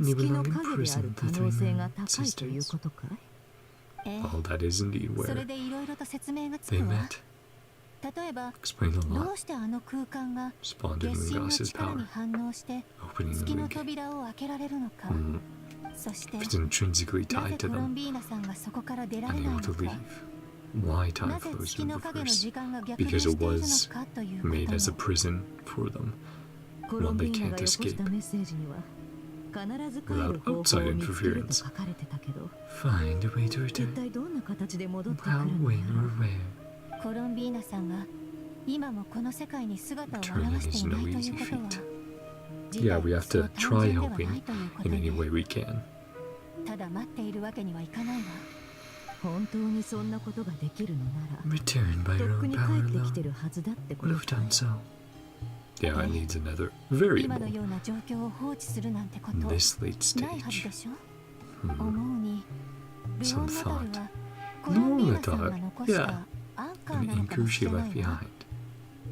月の Nibelung 影である imprisoned 可 the 能 three 性が moon 高いという sisters. ことかい？ええ Oh, that is indeed それ where でいろいろと説明がつ they くわ met. 例えば Explained a ど lot. うしてあの空間が Responded 月神の Moongoss's 力に power. 反応して Opening 月 the の moon gate. 扉を開けられるのか そして It's intrinsically なぜ tied コ to ロン them. ビーナさんがそこから出られない Unable の to か leave. Why な time ぜ flows 月 in の影の reverse? 時間が逆流 Because して it いるの was かという made こ as と a も prison for them. コロン One ビ they ーナ can't がよこした escape. メッセージには必ず帰る Without 方法を outside 見つけると interference. 書かれてたけど Find a way to 一 return. 体どんな形で戻ってくる How, の when, や or ら where? コロンビーナさんが今もこの世界に姿を Returning 現して is いな no いとい easy うことは feat. 事 Yeah, 態 we は have そう to 単 try 純ではない helping ということ in any ね way we can. ただ待っているわけにはいかないわ本当にそんなことができるのなら Return by と your っく own に帰 power ってきて alone. るはずだってこ Would と have か done so. Yeah, it needs another variable 今のような状況を放置するなんてこと in ない this late はず stage. でしょ思うにルオ Some ンナタル thought. はコロンビーナさん Lorna が thought, 残した yeah, アンカー an なのか anchor もし she れな left いわ behind.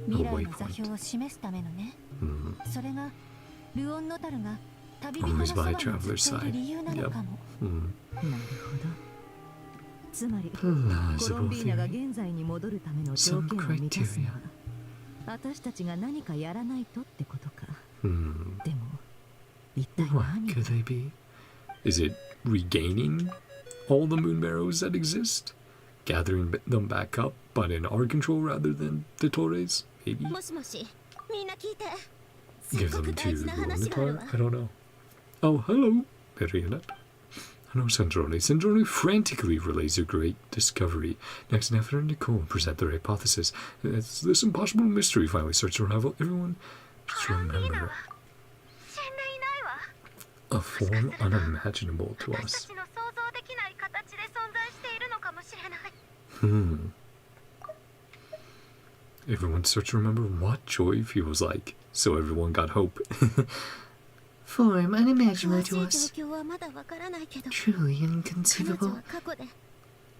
未 A 来の座 waypoint. 標を示すためのね Hmm. それがルオンノタルが旅人 Always のそば by にずっ traveler's とい side. る理由なのかも Hmm. なるほどつまりコロ Plausible ンビーナが theory. 現在に戻るための条 Some 件を満たすには criteria. 私たちが何かやらないとってことか Hmm. でも一体 What 何 could they be? Is it regaining all the moon marrows that exist? Gathering them back up, but in our control rather than dottores? Maybe? もしもしみんな聞いてすっ Give ご them く to 大事な話があるわ Lorna. I don't know. Oh, hello, Periana. Hello, Sandrone. Sandrone frantically relays her great discovery. Next, Nefer and Nicole present their hypothesis. As this impossible mystery finally starts to unravel, everyone just remember 死んでいないわ a form unimaginable to 私た us. ちの想像できない形で存在しているのかもしれない Hmm. Everyone starts to remember what joy feels like, so everyone got hope. Form 詳 unimaginable し to い us. 状況はまだわからないけど Truly 彼女 inconceivable. は過去で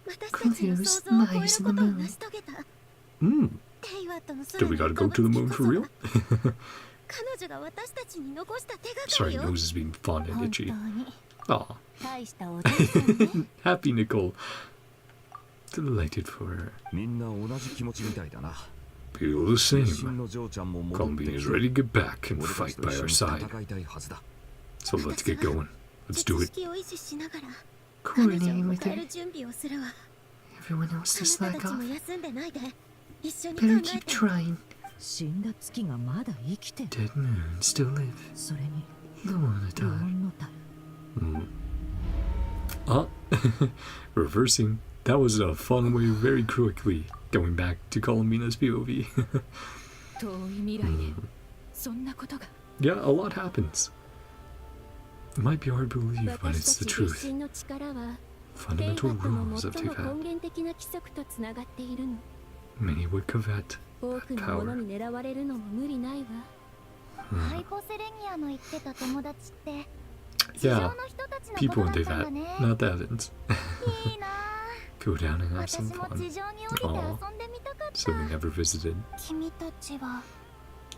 私たちの想像を超えることを成し遂げた Hmm. テイワットの Do 空 we に gotta 浮 go か to ぶ the 月 moon こ for そ real? が彼女が私たちに残した手がか Sorry, りよ nose is being fun and 本当 itchy. に Aw. 大したお嬢さんね Happy Nicole. Delighted for her. みんな同じ気持ちみたいだな。 Feel the 真 same. の嬢ちゃんも戻って Columbine き is て ready to get back and 俺た fight ちと by 一緒 our に side. 戦いたいはずだ。 So let's get going. Let's do 術 it. 式を維持しながら彼女を Coordinating with 迎え her. る準備をするわ Everyone else to あなた slack たちも off. 休んでないで一緒に考 Better え keep て trying. 死んだ月がまだ生きてる Dead moons still live. それに Lorna ルオ died. ンノタル Ah, reversing. That was a fun way very quickly going back to Columbina's POV. 遠い未来でそんなことが Yeah, a lot happens. It might be hard to believe, but it's the truth. 私たち月神の力は Fundamental 天幕の rules of 最も Tevat. 根源的な規則とつながっているの。 Many would covet 多く that のもの power. に狙われるのも無理ないわ。ハイポセレニアの言ってた友達って地上 Yeah, の人たちのこと people だ in ったんだ Tevat, ね。 not the Evans. いいな Go down and have 私 some も fun. 地上に降りて遊んでみたかった。 So we never visited. 君たちは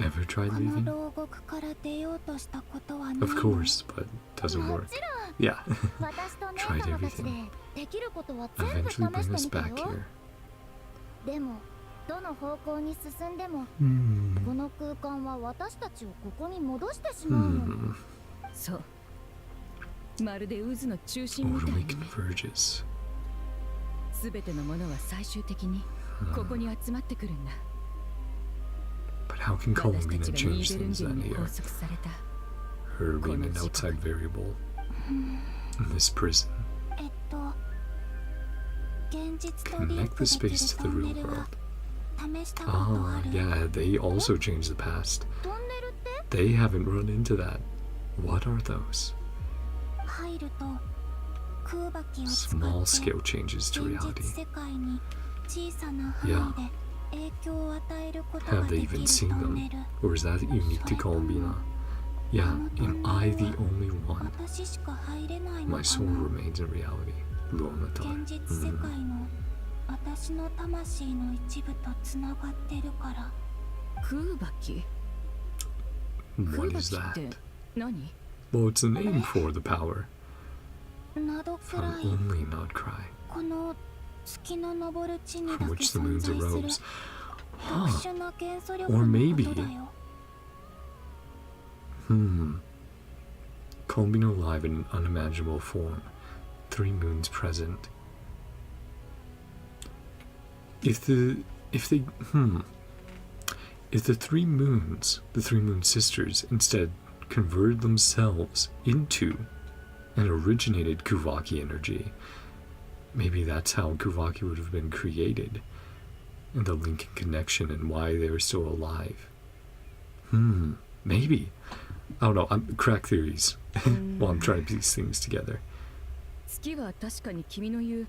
Ever tried この leaving? 牢獄から出ようとしたことはないの？ Of course, but doesn't も work. ちろん Yeah, 私と姉 Tried 様たちで everything. できることは全部試 eventually bring して us みた back よ。 here. でもどの方向に進んでも Hmm. この空間は私たちをここに戻してしまうの。 Hmm. そうまるで渦の中心みたい Totally にね converges. 全てのものは最終的にここに集まってくるんだ But how can 私た Columbina ちがニ change ーベルン things 人 then に here? 拘束された Her being an この時刻。 outside variable in this prison. 現実とリ Connect ンク the できる space to ト the ン real ネルは world. 試したことあ Ah, る。 yeah, they also changed the past. トンネルって They haven't run into that. What are those? 入ると空爆を使 Small って scale changes to 現 reality. 実世界に小さな範囲で影響を与えることが Have で they き even る seen トン them? ネル。 Or is that unique to Columbina? Yeah, am I the only one? 私しか入れないの My か soul な。 remains in reality. Luonatar. 現実世界の私の魂の一部とつながってるから。空爆 空 What is 爆っ that? て何 Well, it's a name for the power ノドク from ライ only NodKrai, この月の昇る地にだ from け which the 存 moons 在する arose. 特 Huh. 殊な元素力 Or の maybe- ことだよ。 Columbina alive in an unimaginable form. 3 moons present. If the 3 moons, the 3 moon sisters, instead converted themselves into an originated Kuvaki energy, maybe that's how Kuvaki would have been created, and the link and connection and why they were still alive. Maybe. I don't know. I'm crack theories while I'm trying to piece things together. 月は確かに君の言う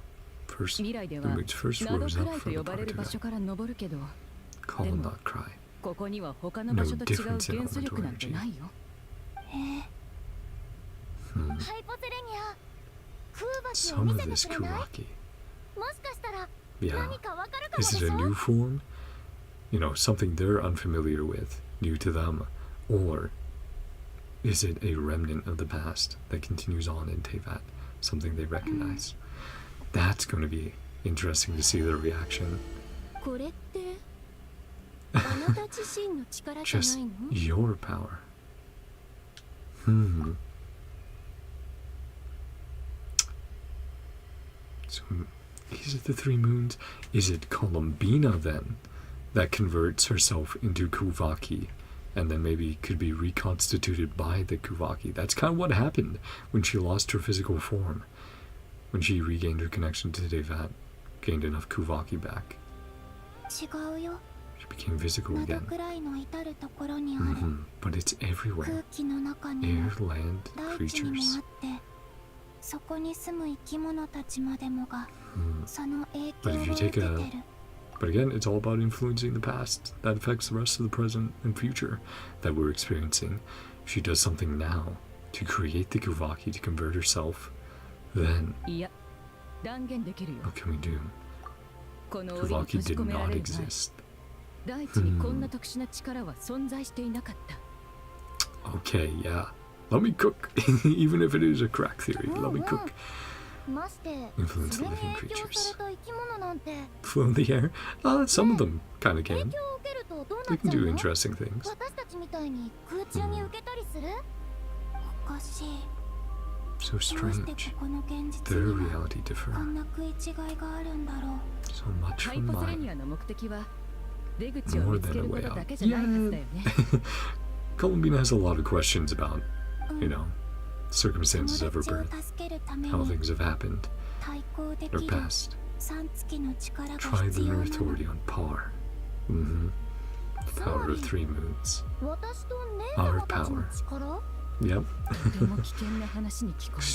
First, 未来で the は moons first ナド rose ク up ライ from と the 呼ばれる場 part 所から登るけど called NodKrai. ここには他の場所と違う No difference in 元素力なんてないよハイポセレニア空爆を Some 見 of せ this てくれない？ Kuvaki. もしかしたら Yeah. 何かわかるかも Is で it し a ょ？ new form? You know, something they're unfamiliar with, new to them? Or is it a remnant of the past that continues on in Tevat, something they recognize? That's going to be interesting to see their reaction. これってあなた自身の力じゃな Just いの？ your power. So, is it the 3 moons? Is it Columbina then that converts herself into Kuvaki and then maybe could be reconstituted by the Kuvaki? That's kind of what happened when she lost her physical form. When she regained her connection to Tevat, gained enough Kuvaki back. 違うよ。 She became physical ノド again. クライの至るところにある。 But it's 空 everywhere. 気の中にも Air, land, 大地にも creatures. あってそこに住む生き物たちまでもがその影響 But を if you 受け take て a る。 But again, it's all about influencing the past that affects the rest of the present and future that we're experiencing. If she does something now to create the Kuvaki to convert herself, then いや断言できるよ what can we do? この檻に Kuvaki 閉じ did 込めら not れる前 exist. 大地にこんな特殊な力は存在していなかった Okay, yeah. Let me cook. Even if it is a crack theory, let me cook. まして Influence それ the に living 影響 creatures. された生き物なんて Flow in the air? Some of them kind of 影 can. 響を受けるとどうな They っ can ちゃう do の？ interesting things. 私たちみたいに空中に受けたりする？おかしい。 So どうして strange. ここの現実 Their には reality こ differ んな食い違いがあるんだろう。 so much ハイ from ポセレ mine. ニアの目的は出口を見つけることだけじゃないはずだよね Columbina has a lot of questions about, you know, 友 circumstances of her 達を birth, 助けるため how に things have happened, 対抗で her きる past. 3月の力が Try 必 the 要 Lunar なの。 Authority on par. The power of 3 moons. 私と姉 Our 様たちの power. 力？ Yep. とても危険な話に聞こえる。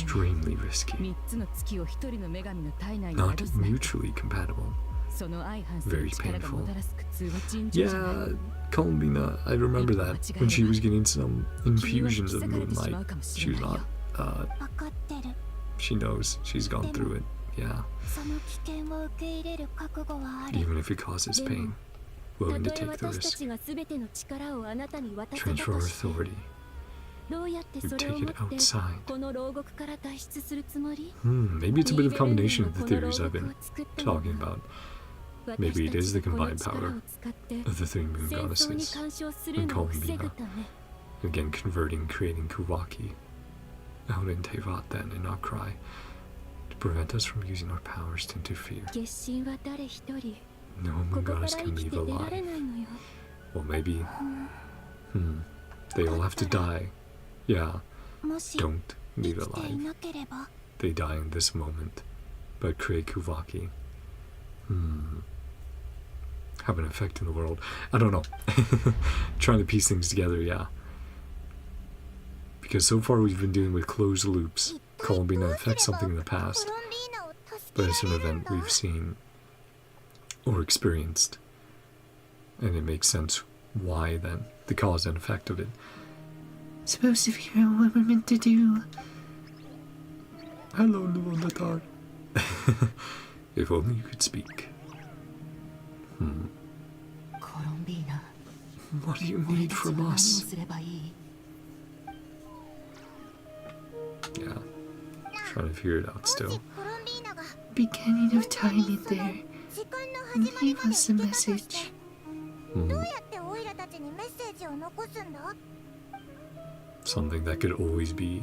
Extremely risky. 3つの月を一人の女神の体内に Not 宿すなんて mutually compatible. その相反する Very 力が painful. もたらす苦痛は尋常じゃない。 Yeah, Columbina, I remember that when she was getting some infusions of moonlight. She was not, 分かってる。 she knows, she's gone through it. Yeah, その危険を受け入れる覚悟はある。 even if it causes pain, willing to たとえ take the 私た risk. ちが全ての力をあなたに渡せた Transfer として authority. どうやってそ You れを take 持 it って outside. この牢獄から脱出するつもり？ Maybe it's a bit of a combination of the theories I've been talking about. Maybe it is the combined power of the three moon 戦争に goddesses. 干渉するのを防ぐため。 Again, converting, creating Kuwaki out in Tevaten and NodKrai to prevent us from using our powers to interfere. 月神は誰一人 No こ moon こから goddess 生 can きて leave 出られ alive. ないのよ。 Well, maybe. They all have to die. Yeah, もし don't 生 leave きてい alive. なければ They die in this moment. But create Kuwaki. Have an effect in the world. I don't know. Trying to piece things together, yeah. Because so far we've been dealing with closed loops. Columbina affects something in the コ past, ロンビーナを助 but け it's ら an れるん event だ。 we've seen or experienced. And it makes sense why then, the cause and effect of it. Supposed to figure out what we're meant to do. Hello, little Natar. If only you could speak. コロンビーナ What do you 俺 need たちは from 何を us? すればいい？ Yeah. Trying to figure it out もし still. コロンビーナが Beginning of time in その there. 時間の始まりま Leave で us a 行けたとして message. どうやってオイラたちにメッセージを残すんだ？ Something that could always be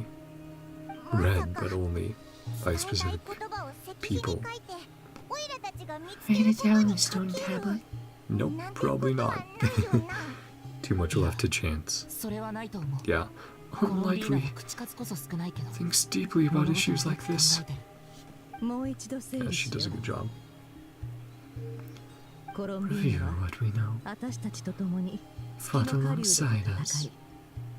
まさ read, か but only by 伝えたい specific 言葉を石碑に people. 書いてオイラたちが見つけ Write る it こと down in に a か stone けよう。 tablet. Nope, なんてこと probably は not. ないよな。 Too much left to chance. それはないと思う。 Yeah. コロンビーナ Unlikely. の口数こそ少ないけど。 Thinks deeply about issues like this. もう一度整 Yeah, 理 she し does よ a good job. う。コロンビ Review ーナは what we know. 私たちと共に Fought 月の狩人で alongside 戦 us. い、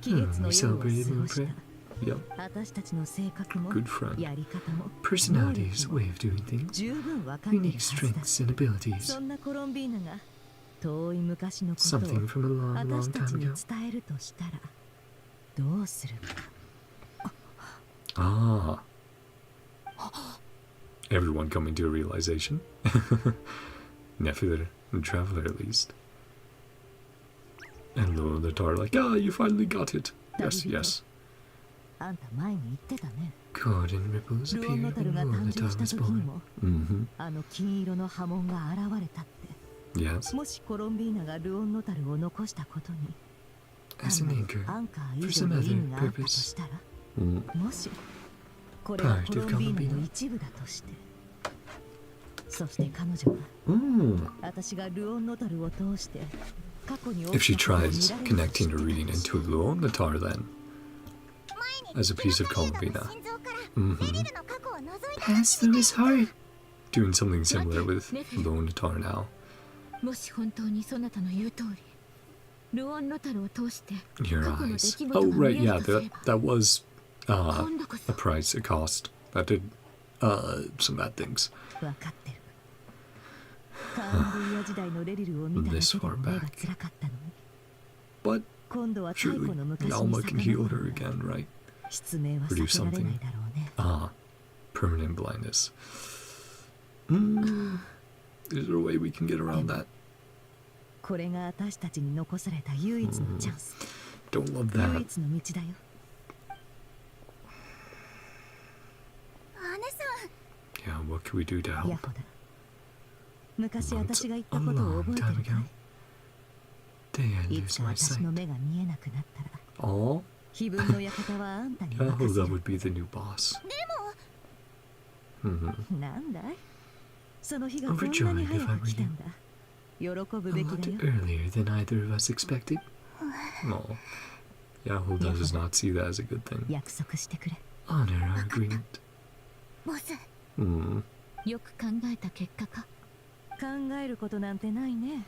亀裂の We 夜を過 celebrated ごした Moonfrey.。Yep, 私たちの性格も good friend. やり方も Personalities, way of doing things. 十分分かっている Unique はずだ。 strengths and abilities. そんなコロンビーナが遠い昔のことを Something from a long, 私 long たち time に ago. 伝えるとしたらどうするか。 Ah. Everyone coming to a realization. Nephiler and Traveler, at least. And Lord the Tar, like, ah, you finally got it. Yes, yes. あんた前に言ってたね。 Golden ripples ルオンノ appeared タル when が Lord 誕 the 生 Tar した was 時に born. も Mm-hmm. あの金色の波紋が現れたって。 Yes. もしコロンビーナがルオンノタルを残したことに As an 単な anchor るアンカー for 以上 some の意 other 味があったと purpose. したら Mm. もしこれが Part コロ of ンビーナ Columbina. の一部だとしてそして彼女は Mm. 私がルオンノタルを通して過去に If she 起きたことを tries 見られるとし connecting て or reading into Luon the Tar, then, as a piece of Columbina, Pass through his heart. doing something similar with Luon the Tar now. もし本当にそなたの言う通りルオンノタルを通して Your 過去の出 eyes. 来事 Oh, が見 right, え yeah, るとすれ that ば that was 今度こ a そ price, a cost. That did some bad things. 分かってる。カーンブイヤ時代のレリルを見ただけ This で far も目が back. 辛かったのに But 今度は太 surely 古の昔に Alma can heal 遡 her る again, right? 失明は Or do 避けられない something. だろうね。 Ah, permanent blindness. Is there a way we can get around that? これが私たちに残された唯一のチャンス、 Don't love 唯 that. 一の道だよ。姉さん Yeah, what can we do to ヤ help? ホだ。昔 Once 私が言った A ことを long 覚えて time る ago. か Day I い？いつ lose か my 私 sight. の目が見えなくなったら Oh, 碑文の館はあんたに yeah, 任せ that る。 would be the new boss. でも Mm-hmm. なんだい？その日がこんなに Overjoyed 早 if I く were 来た you. んだ。喜ぶ A べき lot だよ。 earlier than either of us expected. No. Yahoo does not see that as a good thing. 約束してくれ。 Honor our agreement. ボス Mm. よく考えた結果か。考えることなんてないね。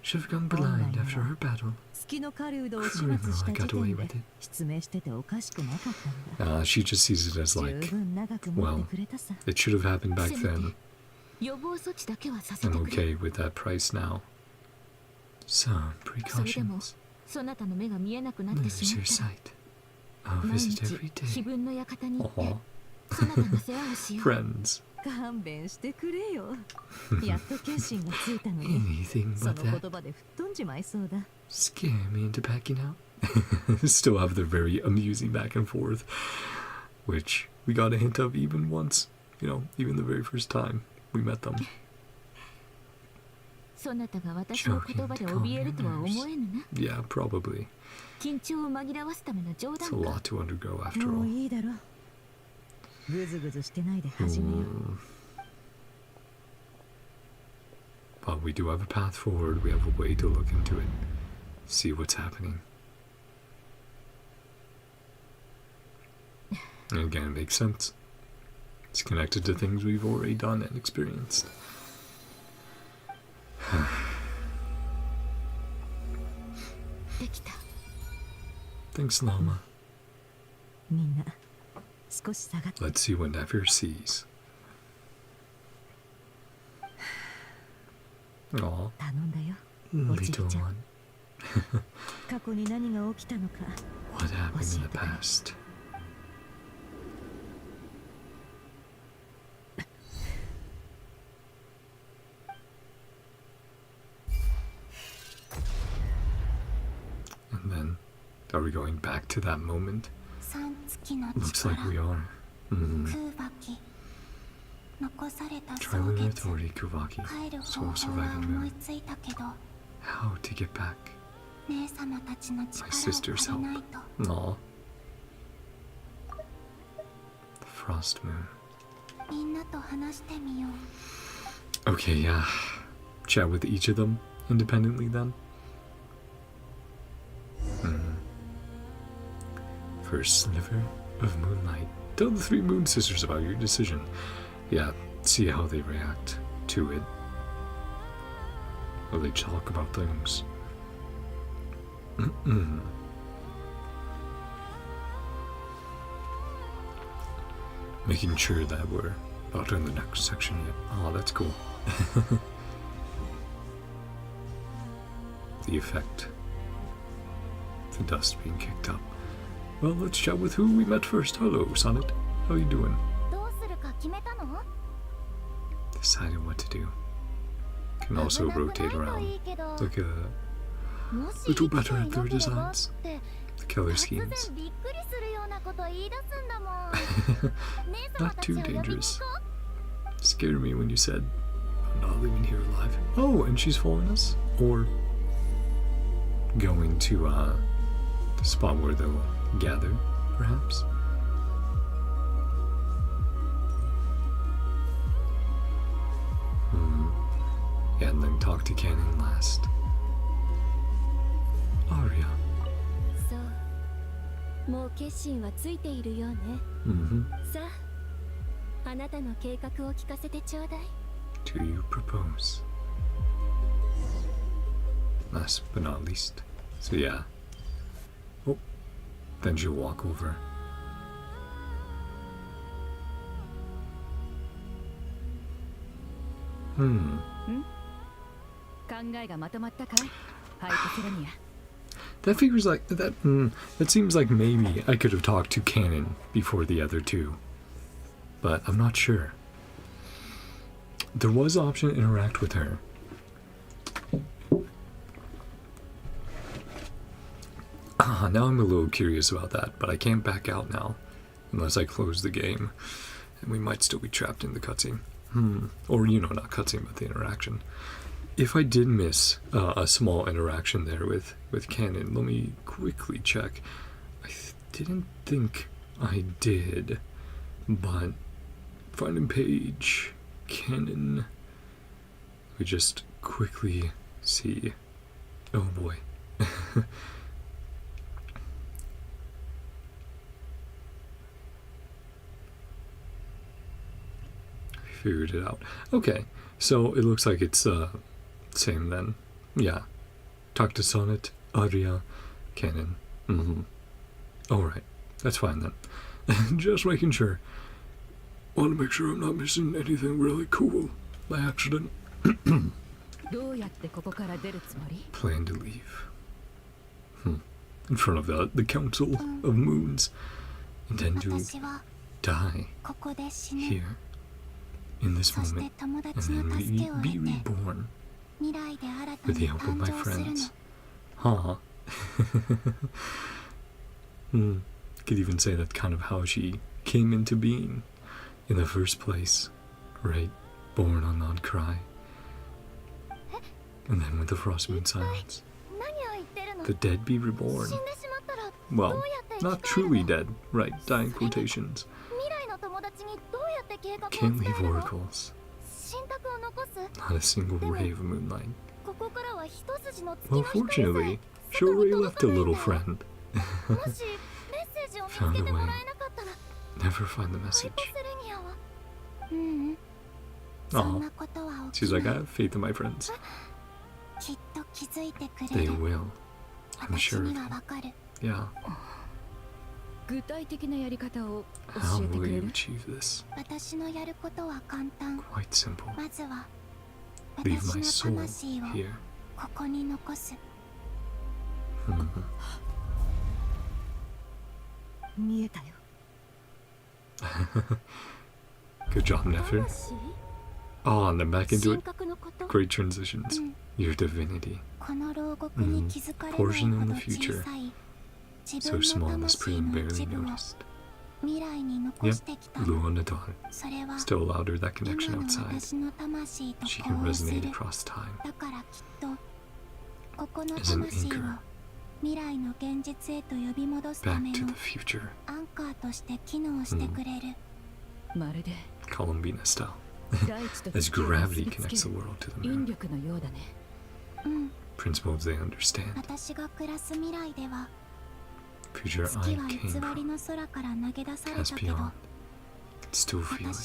Should have gone blind after her battle. 月の狩人を始末した時点で失明してておかしくなかったんだ。She just sees it as 十 like, 分長く持ってくれたさ。 it should have happened back then. 予防措置だけはさせ I'm てくれ。 okay with that price now. Some それでも precautions. そなたの目が見えなくなって Lose しま your ったら sight. I'll 毎 visit 日 every 自 day. 分の館に行って Aw, そなたの世話をしよう。 friends. 勘弁してくれよ。やっと決心がついたのに。 Anything その but 言 that. 葉で吹っ飛んじまいそうだ。 Scare me into backing out. Still have their very amusing back and forth, which we got a hint of even once, you know, even the very first time we met them. そなたが私の言葉で怯えるとは思えぬな。 Yeah, probably. 緊張を紛らわすための冗 It's 談 a か。 lot to undergo after もう all. いいだろう。ぐずぐずしてないで始めよう。 But we do have a path forward, we have a way to look into it, see what's happening. And again, it makes sense. It's connected to things we've already done and experienced. できた。 Thanks, Llama. みんな少し下がって。 Let's see what Nefer sees. Aw, 頼んだよ。 Little Ochi-chan. one. 過去に何が起きたのか。 What happened in the past? and then, are we going back to that moment? 三月の Looks like 力 we are. Mm. 空爆残された Trial 草 and 月 authority Kuvaki. 帰る So 方法 surviving は思い moon. ついたけど How to get back? 姉様たちの力を sister's 借りないと Aw. The Frost Moon. みんなと話してみよう。 Okay, yeah. Chat with each of them independently then. First sliver of moonlight. Tell the three moon sisters about your decision. Yeah, see how they react to it. Or they talk about things. Making sure that we're not in the next section yet. Oh, that's cool. The effect. The dust being kicked up. Well, let's chat with who we met first. Hello, Sonnet. How you doing? どうするか決めたの？ Decided what to do. Can also 危なく rotate ないと around. いいけど、 Look at that. もし little 生き better て at い their なければ designs. って The killer 突 schemes. 然びっくりするようなこと言い出すんだもん。姉様 Not たち too を呼びに行 dangerous. こ Scared me when you said, I'm not leaving here alive. Oh, and she's following us? Or going to the spot where they'll gather, perhaps? Yeah, and then talk to Canon last. Arya. う。そう。もう決心はついているようね。 Mm-hmm. さあ、あなたの計画を聞かせてちょうだい。 Do you propose? Last but not least. So yeah. Oh. Then she'll walk over. Hmm. 考えがまとまったかい？ハイプセラニア。 That figures like that. That seems like maybe I could have talked to Canon before the other two, but I'm not sure. There was option to interact with her. Now I'm a little curious about that, but I can't back out now, unless I close the game, and we might still be trapped in the cutscene. Or you know, not cutscene, but the interaction. If I did miss a small interaction there with Canon, let me quickly check. I didn't think I did, but finding page, Canon. We just quickly see. Oh boy. Figured it out. Okay, so it looks like it's same then. Yeah, Talk to Sonnet, Aria, Canon. Alright, that's fine then. Just making sure. Want to make sure I'm not missing anything really cool by accident. Plan to leave. In front of the Council of Moons. Intend to die here. In this moment. And then be reborn. With the help of my friends. Huh. Could even say that's kind of how she came into being in the first place, right? Born on NodKrai. And then with the Frost Moon Silence, the dead be reborn. Well, not truly dead, right? Dying quotations. Can't leave oracles. Not a single ray of moonlight. Well, fortunately, Shorey left a little friend. Found a way. Never find the message. Aw. She's like, I have faith in my friends. They will. I'm sure of it. Yeah. How will you achieve this? Quite simple. Leave my soul here. Good job, Nefer. Oh, and then back into it. Great transitions. Your divinity. Portion in the future. So small this prison barely noticed. Yep, Luonadon. Still allowed her that connection outside. She can resonate across time. As an anchor. Back to the future. Columbina style. As gravity connects the world to the moon. Principles they understand. Future I came from. Cast beyond. Still feel it.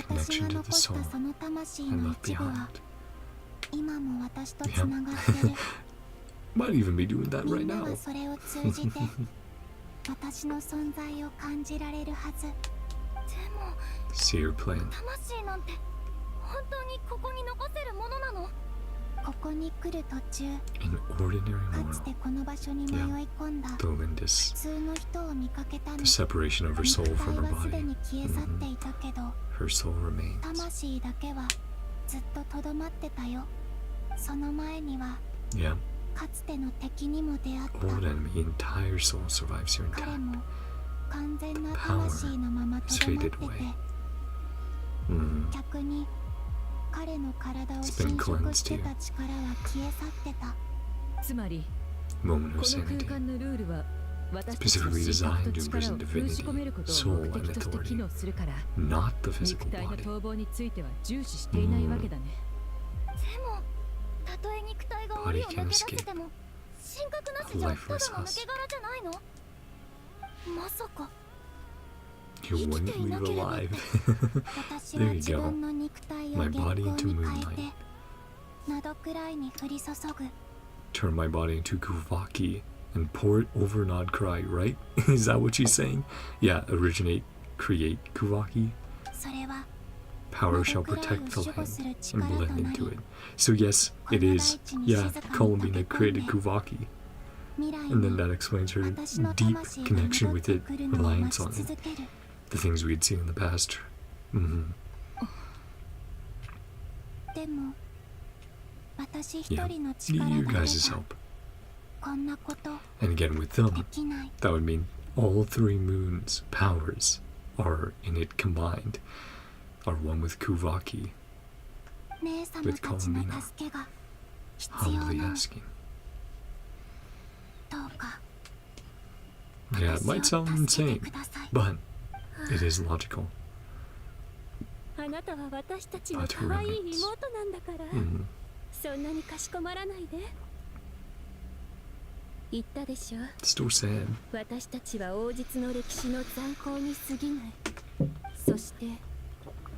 Connection to the soul. And left behind. Yep. Might even be doing that right now. See your plan. An ordinary mortal. Yeah. The Lindis. The separation of her soul from her body. Her soul remains. Yeah. Old enemy, entire soul survives here intact. The power has faded away. It's been cleansed here. Moment of sanity. Specifically designed to imprison divinity, soul, and authority, not the physical body. Body can escape. A lifeless husk. You wouldn't leave alive. There you go. My body into moonlight. Turn my body into Kuvaki and pour it over NodKrai, right? Is that what she's saying? Yeah, originate, create Kuvaki. Power shall protect the land and blend into it. So yes, it is. Yeah, Columbina created Kuvaki. And then that explains her deep connection with it, reliance on it. The things we had seen in the past. Yeah, need your guys' help. And again, with them, that would mean all three moons' powers are in it combined, are one with Kuvaki, with Columbina, humbly asking. Yeah, it might sound insane, but it is logical. But who remains? Still sad.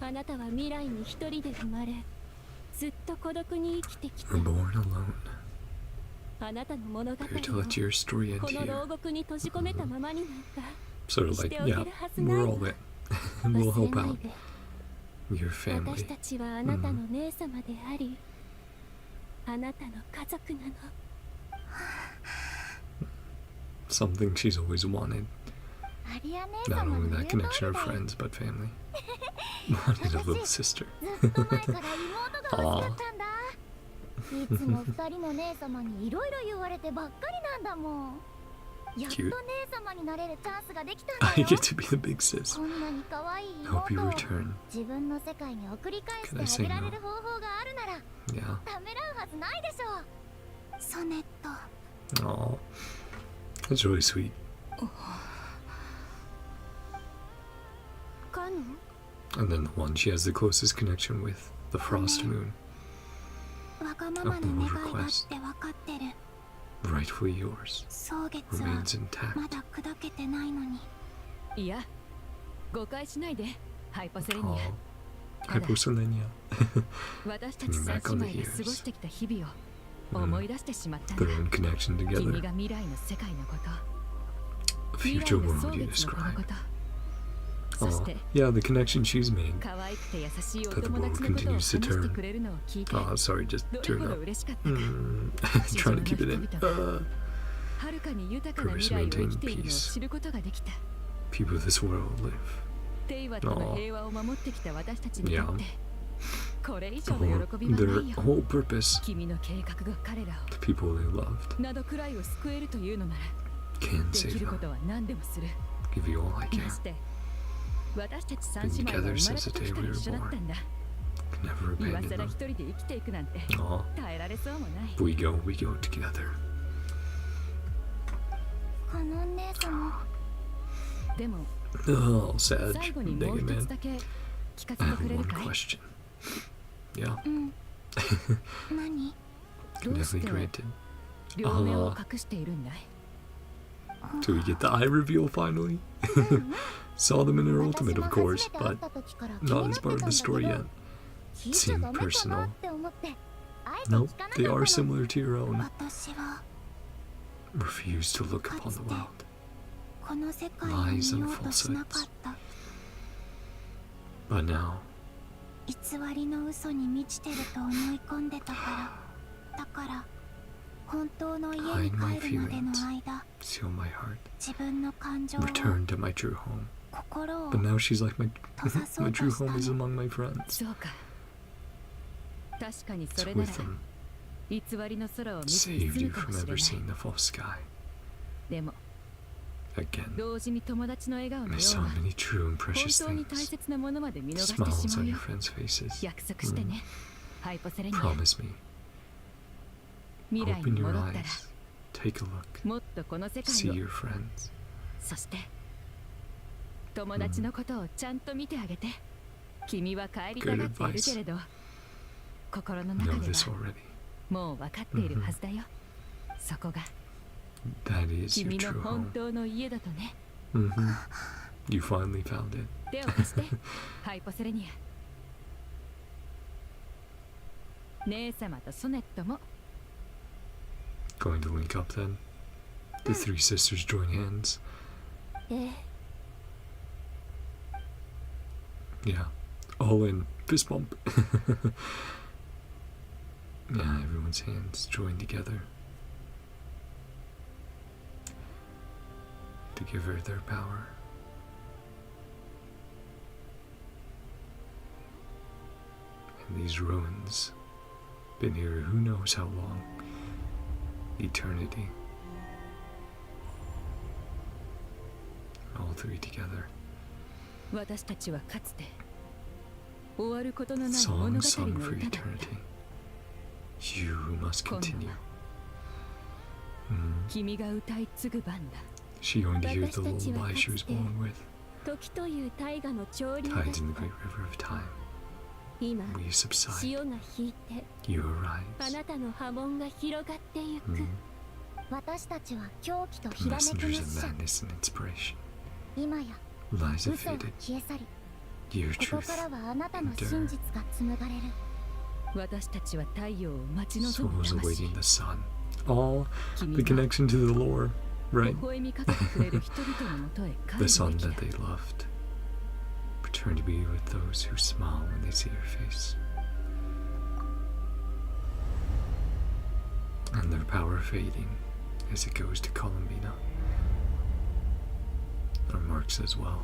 あなたは未来に一人で生まれ、ずっと孤独に生きてきた。 We're born alone. あなたの物語を Here to let your story end この here. 牢獄に閉じ込めたままになんか Sort of like, yeah, we're all in. And we'll help out your 私 family. たちはあなたの姉様であり、あなたの家族なの。 Something she's always wanted. アリア姉 Not 様 only の that 言う connection 通 of りだよ。 friends, but family. Wanted a little sister. ずっと前から妹が欲しかったんだ。いつも二人の姉様にいろいろ言われてばっかりなんだもん。やっと Cute. 姉様になれるチャンスができたんだ I よ。 get to be the big sis. こんなに可愛い I hope you 妹を return. 自分の世界に送り返 Can I して say あげら no? れる方法があるなら Yeah. ためらうはずないでしょう。ソネット。 Aw. That's really sweet. カノ And then the one she has the closest connection with, the Frost Moon. わがままな願いだってわかってる。 Rightfully yours. 蒼月は Remains intact. まだ砕けてないのに。いや、誤解しないで、ハイポセレニ Aw. ア。 Hyposelenia. 私たち三姉妹が過ごしてきた日々を思い出してしまったんだ。 Their own connection 君 together. が未来の世界のこと、 A 未 future 来の world 蒼 you 月のこの describe. こと、そし Aw. て Yeah, the connection she's made. 可愛くて優しいお That the 友 world 達のことを話 continues to して turn. くれるのを聞いて、 Sorry, just どれ turn ほど up. 嬉しかったか。 Trying to keep it in. はるかに豊かな未来を生きているのを知ることができた。 People of this world live. テイワとの平和を守ってきた私たちにとって Yeah. これ以 The 上の whole, 喜びはな their いよ。 whole purpose, 君の計画が彼らを the people they loved, ナドクライを救えるというのなら can でき save るこ them. とは何でもする。 Give you all I ま can. して私たち三 Been 姉妹が together 生まれ since た the day 時か we ら were 一緒だった born. んだ。 Can never 今 abandon 更 them. 一人で生きていくなんて Aw. 耐えられそうもない。 We go together. この姉様。でも Oh, sad. 最後にもう Dang it, 一つ man. だけ聞か I せてく have れる one かい？ question. Yeah, うん。何？ can どうし definitely て granted. 両目を隠しているんだい？ Do we get the eye reveal finally? Saw them in her ultimate, of course, but not as part of the story yet. Seem personal. Nope, they are similar to your own. 私は Refuse to look upon the world. この世界を Lies 見 and ようとしなかった。 But now, 偽りの嘘に満ちてると思い込んでたから。だから本当の家に hide my 帰るまでの feelings, 間、 seal my heart, 自分の感情を return to my true home. 心を But now she's like my 閉ざそ my うと true した home is の。 among my friends. そうか。確かに It's それな with ら them. 偽りの空を見ずに Saved 済 you むか from もし ever れない。 seeing the false sky. でも Again, 同時に友達の笑顔の I よう saw な many true and 本 precious 当に大 things. 切なものまで見逃してし Smiles ま on うよ。 your friends' faces. 約束してね、ハイポセレニア。 Promise me. 未来 Open に your 戻ったら eyes. Take a look. もっとこの世界 See を、 your friends. そして友達のことをちゃんと見てあげて。君は帰りたがっているけれど、心の中 Know で this は already. もう分かっているはずだよ。そこが That is your 君の true 本 home. 当の家だとね。 You finally found it. 手を貸して、ハイポセレニア。姉様とソネットも Going to link up then. The three sisters join hands. ええ、 Yeah. All in. Fist bump. Yeah, everyone's hands join together. To give her their power. And these ruins, been here who knows how long. Eternity. All three together. 私たちはかつて終わることのない Song 物語 sung の for 歌だった。 eternity. You must 今度 continue. は Mm. 君が歌い継ぐ番だ。 She going to hear the 私たちは lullaby she was かつて born with. 時という大河の潮流だっ Tides in the た。 great river of time. 今 Will you subside? 潮が引いて You あ arise. なたの波紋が広がってゆく。 Mm. 私たちは狂気とひらめきの Messengers 使 of 者。 madness and inspiration. 今や Lies have 嘘は faded. 消え去り、Your ここ truth からはあなたの真実が紡がれる。私たちは太陽を待ち望む souls 魂。 awaiting the sun. Oh, 君 the が connection to the lore, 微 right? 笑みかけてくれる人々のもとへ帰 The るべ sun きだ that they loved. Return to be with those who smile when they see your face. And their power fading as it goes to Columbina. Our marks as well.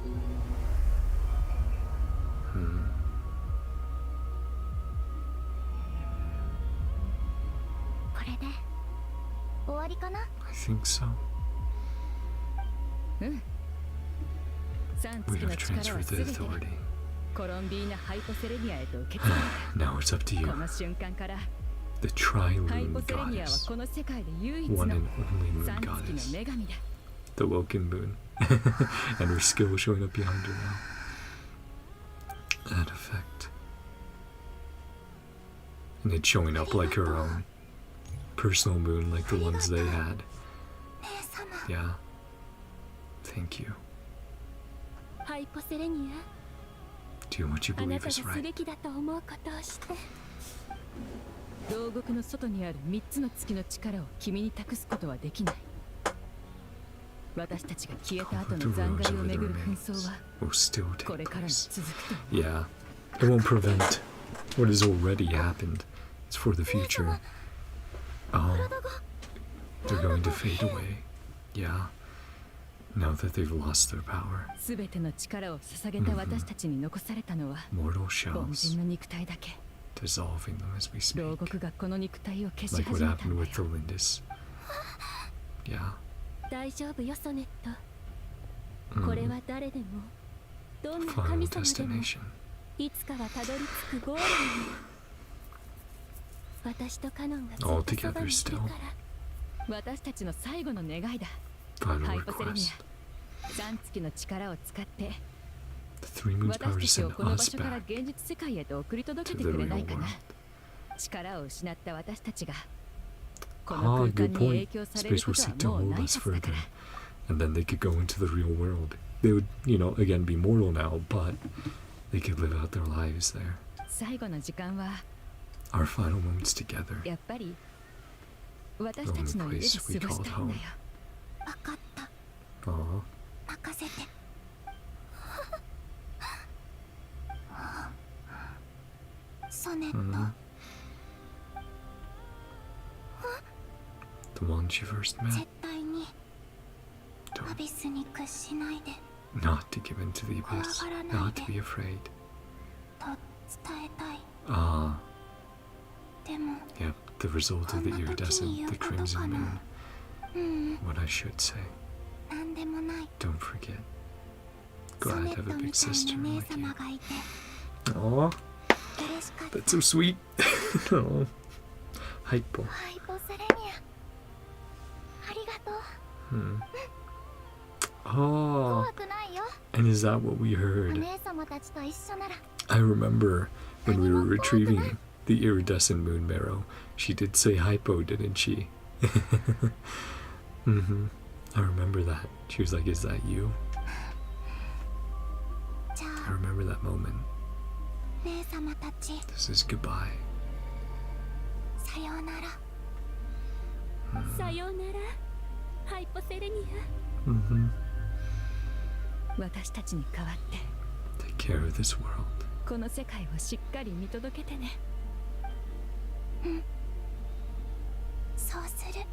Hmm. これで終わりかな。 I think so. うん3 We 月の have 力は transferred す the べて authority. コロンビーナ・ハイポセレニアへと受け継がれ Now it's up to た you. この瞬間から The ハイ Tri-Moon ポセレニアは Goddess. この世界で唯一の One and only Moon 3月 Goddess. の女神だ The Welkin moon. And her skill showing up behind her now. That effect. And it's showing up like her own personal moon, like the ones they had. 姉様。 Yeah. Thank you. ハイポセレニ Do what you ア。あな believe たが is す right. べきだと思うことをして。牢獄の外にある3つの月の力を君に託すことはできない私たちが消えた後 The の残 rose 骸を over the めぐる紛争 remains は will still こ take れからも place. 続くと Yeah. It won't prevent what has already happened. It's for the future. Oh. They're going to fade away. Yeah. Now that they've lost their power. すべての力を捧げた私たちに残されたのは Mortal 凡 shells 人の肉体だけ dissolving them as we 牢 speak. 獄がこの肉体を消し Like 始 what めたん happened だ with よ the Lindis. Yeah. 大丈夫よソネット。 Mm. これは誰でもどんな Final 神様でも destination. いつかはたどり着くゴールに。私とカノンがずっ All とそば together にいる still. から。私たちの最後の願いだ Final ハイポセレニ request. ア3月の力を使って The three moons 私 power た to ちを send この場 us 所から back 現実世界へと送り届 to け the てくれ real ないか world. な力を失った私たちがこ Ah, の空 good 間に影 point. 響される Space こ will と seek は to もう hold ないは us ずだか further. ら And then they could go into the real world. They would, again be mortal now, but they could live out their lives there. 最後の時間は Our final moments together. やっぱり私たちの家で過ごしたいんだよわかった。 Aw. 任せて。ソネット。 Mhm. The one she first 絶 met. 対にア Don't, ビスに屈しないで not to give in to the abyss. Not to be afraid. と伝えたい。 Ah, でも、 yep. The result of the iridescent, the crimson moon. うん、 What I should say. なんでもない。 Don't forget. ソ Glad ネ to ッ have ト a み big たい sister な姉 like you. 様がいて Aw, 嬉しかった。 that's so sweet. Aw. Hypo. ハイポセレニア。ありがとう。 Hmm. 怖 Oh, くないよ。 and is that what we お heard? 姉様たちと一緒なら。 I remember when we were retrieving the iridescent moon marrow, she did say hypo, didn't she? Mm-hmm. I remember that. She was like, is that you? じゃ I あ、 remember that moment. 姉様たち、 This is goodbye. さようなら。さようなら。ハイポセレニ Mm-hmm. 私たちに代わって Take care of this world. この世界をしっかり見届けてねア。そうする。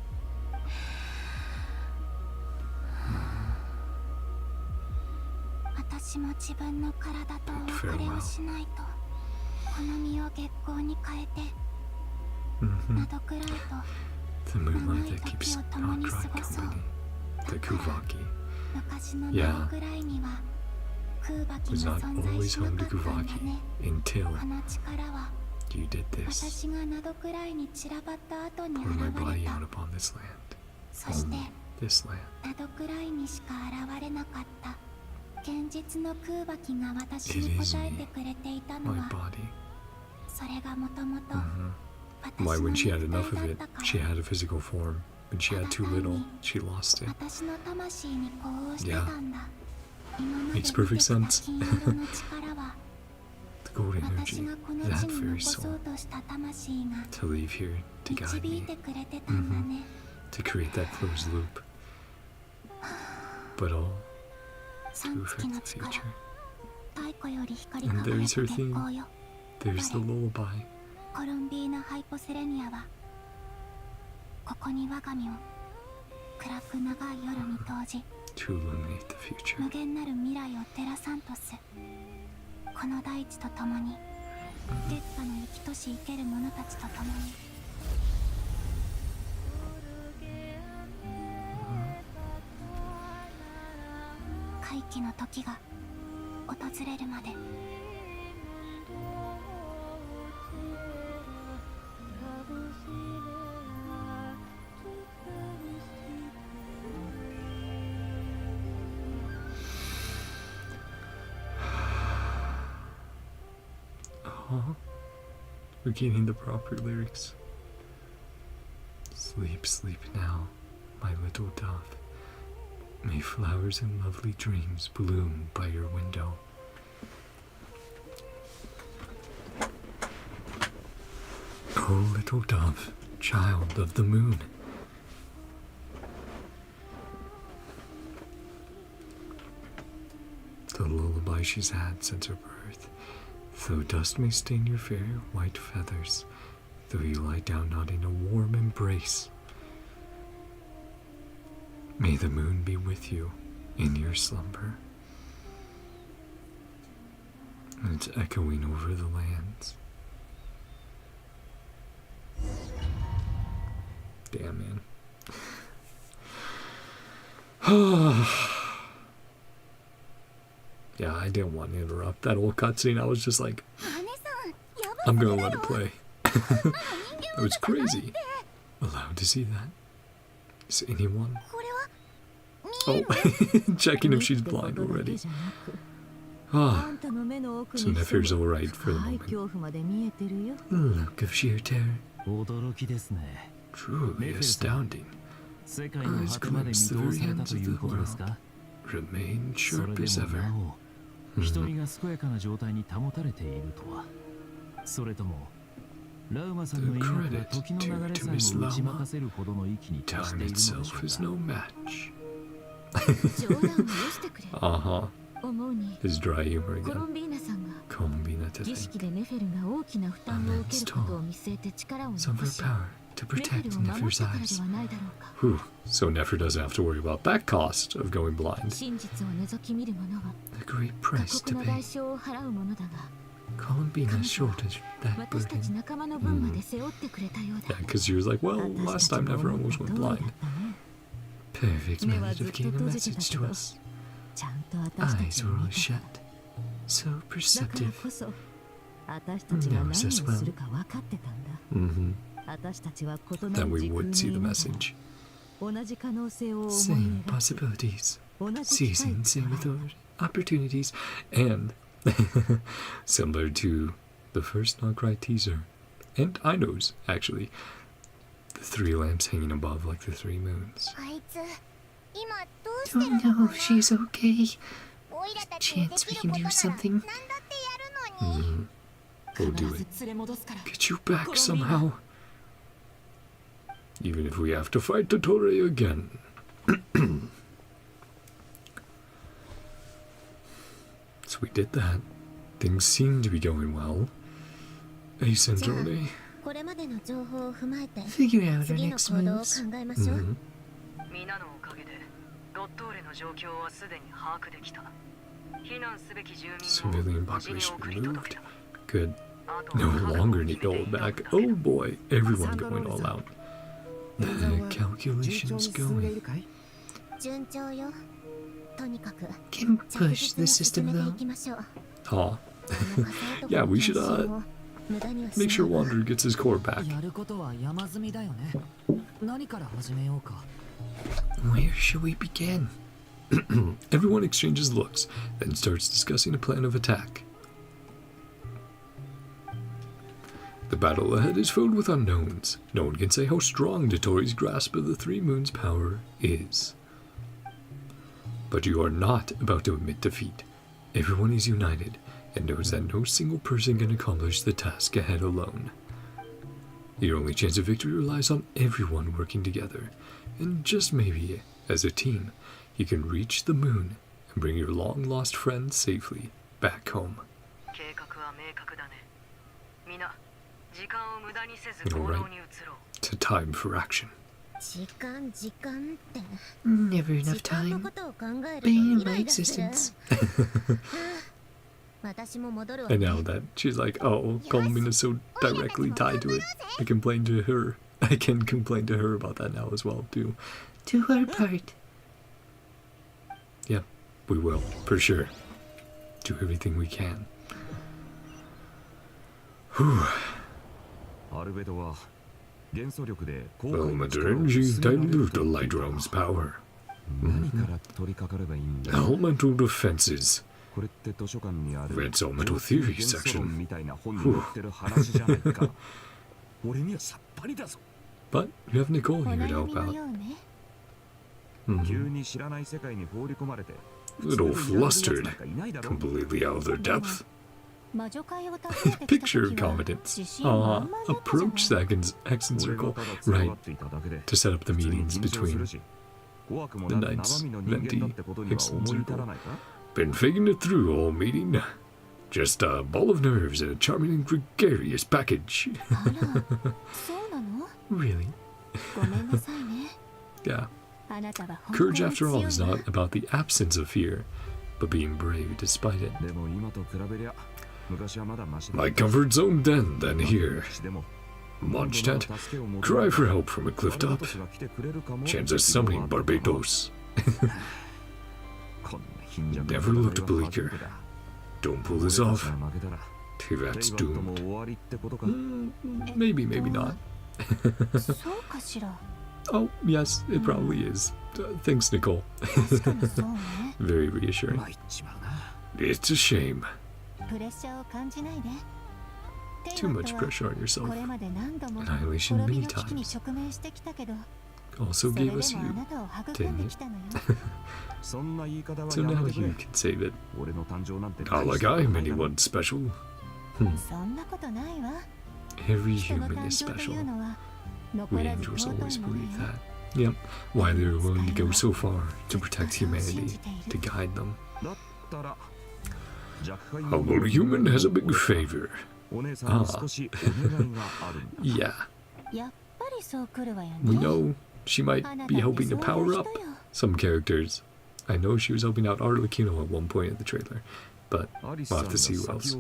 私も自分の体とお別れをしないと。この身を月光に変えて、 Mm-hmm. ナドクライと The moonlight that keeps NodKrai company. The Kuvaki 昔の Yeah. ナドクライには空バキ was が not 存在 always しな home か to ったんだ Kuvaki ね。 until この力は you did this. 私がナドクライに散らばった後に Poured my 現れ body た。 out upon this land. そして This land. ナドクライにしか現れなかった現実の空バキが私に答えてくれていたの My は body. それがもともと Mm-hmm. 私 Why, の when she 肉 had 体 enough だ of っ it, たから she had a physical form. When she had too little, she lost it. 私の魂に呼応してたんだ。今まで Makes perfect 見てきた sense. 金色の力は golden energy, 私がこの that 地に very 残そ soul, うとした魂が to leave here to guide 導い me, てくれてたんだね。 to create that closed loop. But all 三 to 月の affect the 力、 future. 太古より光り And 輝 there's く her 月 theme. 光よ。 There's the lullaby. コロンビーナ・ハイポセレニアはここに我が身を暗く長い夜に投じ To illuminate the future. 無限なる未来を照らさんとす。この大地と共に烈火の生きとし生ける者たちと共に回帰の時が訪れるまで。We're getting the proper lyrics. Sleep, sleep now, my little dove. May flowers and lovely dreams bloom by your window. Oh, little dove, child of the moon. The lullaby she's had since her birth. Though dust may stain your fair white feathers, though you lie down not in a warm embrace, may the moon be with you in your slumber. And it's echoing over the lands. Damn, man. Yeah, I didn't want to interrupt that whole cutscene. I was just like, I'm gonna let it play. That was crazy. Allowed to see that? Is anyone? Oh, checking if she's blind already. Ah, so Nefer's alright for the moment. Look of sheer terror. Truly astounding. Eyes glimpse the very ends of the world. Remain sharp as ever. 瞳が健やかな状態に保たれているとは。それともラウマさんの命が時の流れさえも打ち負かせるほどの域に達しているのでしょうか。 His dry humor コロ again. ンビーナさんが Columbina to 儀式 think. でネフェルが大きな負担を受けることを見据えて力を抜 Some of か her し power to ネフェ protect ルを守っ Nefer's たからで eyes. はないだろうか。 Whew. So Nefer doesn't have to worry about that cost of going blind. 真実を覗き見る者は The great 過 price 酷 to な pay. 代償を払うものだが、 Columbina shouldered that 私たち burden. 仲間の分まで背負ってくれたようだ。 Yeah, because she was like, well, last time Nefer almost went blind. Perfect 目は method ずっ of と getting a 閉じて message たけ to ど、 us. ちゃんと私た Eyes ち are を always 見 shut. た。 So だから perceptive. こそ私たちが何をするか分かってたんだ。 Mm-hmm. 私たちは異な That る we 時空 would に see い the ながら message. 同じ可能性を思い Same 描き、 possibilities. 同じ機会 Seizing を same 捉え opportunities. And similar to the first NodKrai teaser. And Ino's, actually. The three lamps hanging above like the three moons. あいつ今どうしてるのか Don't な。 know if she's okay. オイラたちにで Chance き we る can ことな do ら something. 何だってやるのに。 We'll do 必 it. ず連れ戻すから。 Get you back somehow. Even if we have to fight dottore again. So we did that. Things seem to be going well. Asynchronally. これまでの情報を踏まえて Figure out our 次の next 行動を moves. 考えましょう。 Mhm. 皆のおかげでドットーレの状況はすでに把握できた。避難すべき住民 Civilian を無事に population 送り届 removed. けた。 Good. あとは No 覚悟 longer を need 決 to めて hold いただ back. け。 Oh boy, everyone going all out. The 順調 calculations に進んでい going. るかい？順調よ。とにかく Can 着 push 実 the に進 system めてい though. きましょう。 Aw. この火災と Yeah, この we should 検診を無駄にはしない make sure Wanderer gets his core back. やることは山積みだよね。何から始めようか。 Where shall we begin? Everyone exchanges looks, then starts discussing a plan of attack. The battle ahead is filled with unknowns. No one can say how strong Dottore's grasp of the Three Moons' power is. But you are not about to admit defeat. Everyone is united, and knows that no single person can accomplish the task ahead alone. Your only chance of victory relies on everyone working together, and just maybe, as a team, you can reach the moon and bring your long-lost friends safely back home. Alright, it's a time for action. Never enough time. Bane of my existence. And now that she's like, oh, Columbina's so directly tied to it, I can complain to her. I can complain to her about that now as well, too. Do our part. Yeah, we will, for sure. Do everything we can. Whew. Element energy dilute the light realm's power. Elemental defenses. Red's elemental theory section. But you have Nicole here to help out. Little flustered, completely out of their depth. Picture competence. Approach the Hexen Circle. Right. To set up the meetings between the knights. Venti, Hexen Circle. Been faking it through all meeting. Just a ball of nerves and a charming and gregarious package. Really? Yeah. Courage, after all, is not about the absence of fear, but being brave despite it. My comfort zone then here. Mondstadt, cry for help from a cliff top. Chance of summoning Barbados. Never looked bleaker. Don't pull this off. Tivat's doomed. Maybe, maybe not. Oh, yes, it probably is. Thanks, Nicole. Very reassuring. It's a shame. Too much pressure on yourself. Annihilation many times. Also gave us you, didn't it? So now you can save it. Not like I'm anyone special. Every human is special. We angels always believe that. Yep, why they were willing to go so far to protect humanity, to guide them. Humble human has a big favor. Yeah. We know she might be hoping to power up some characters. I know she was helping out Arlecchino at one point in the trailer, but we'll have to see who else.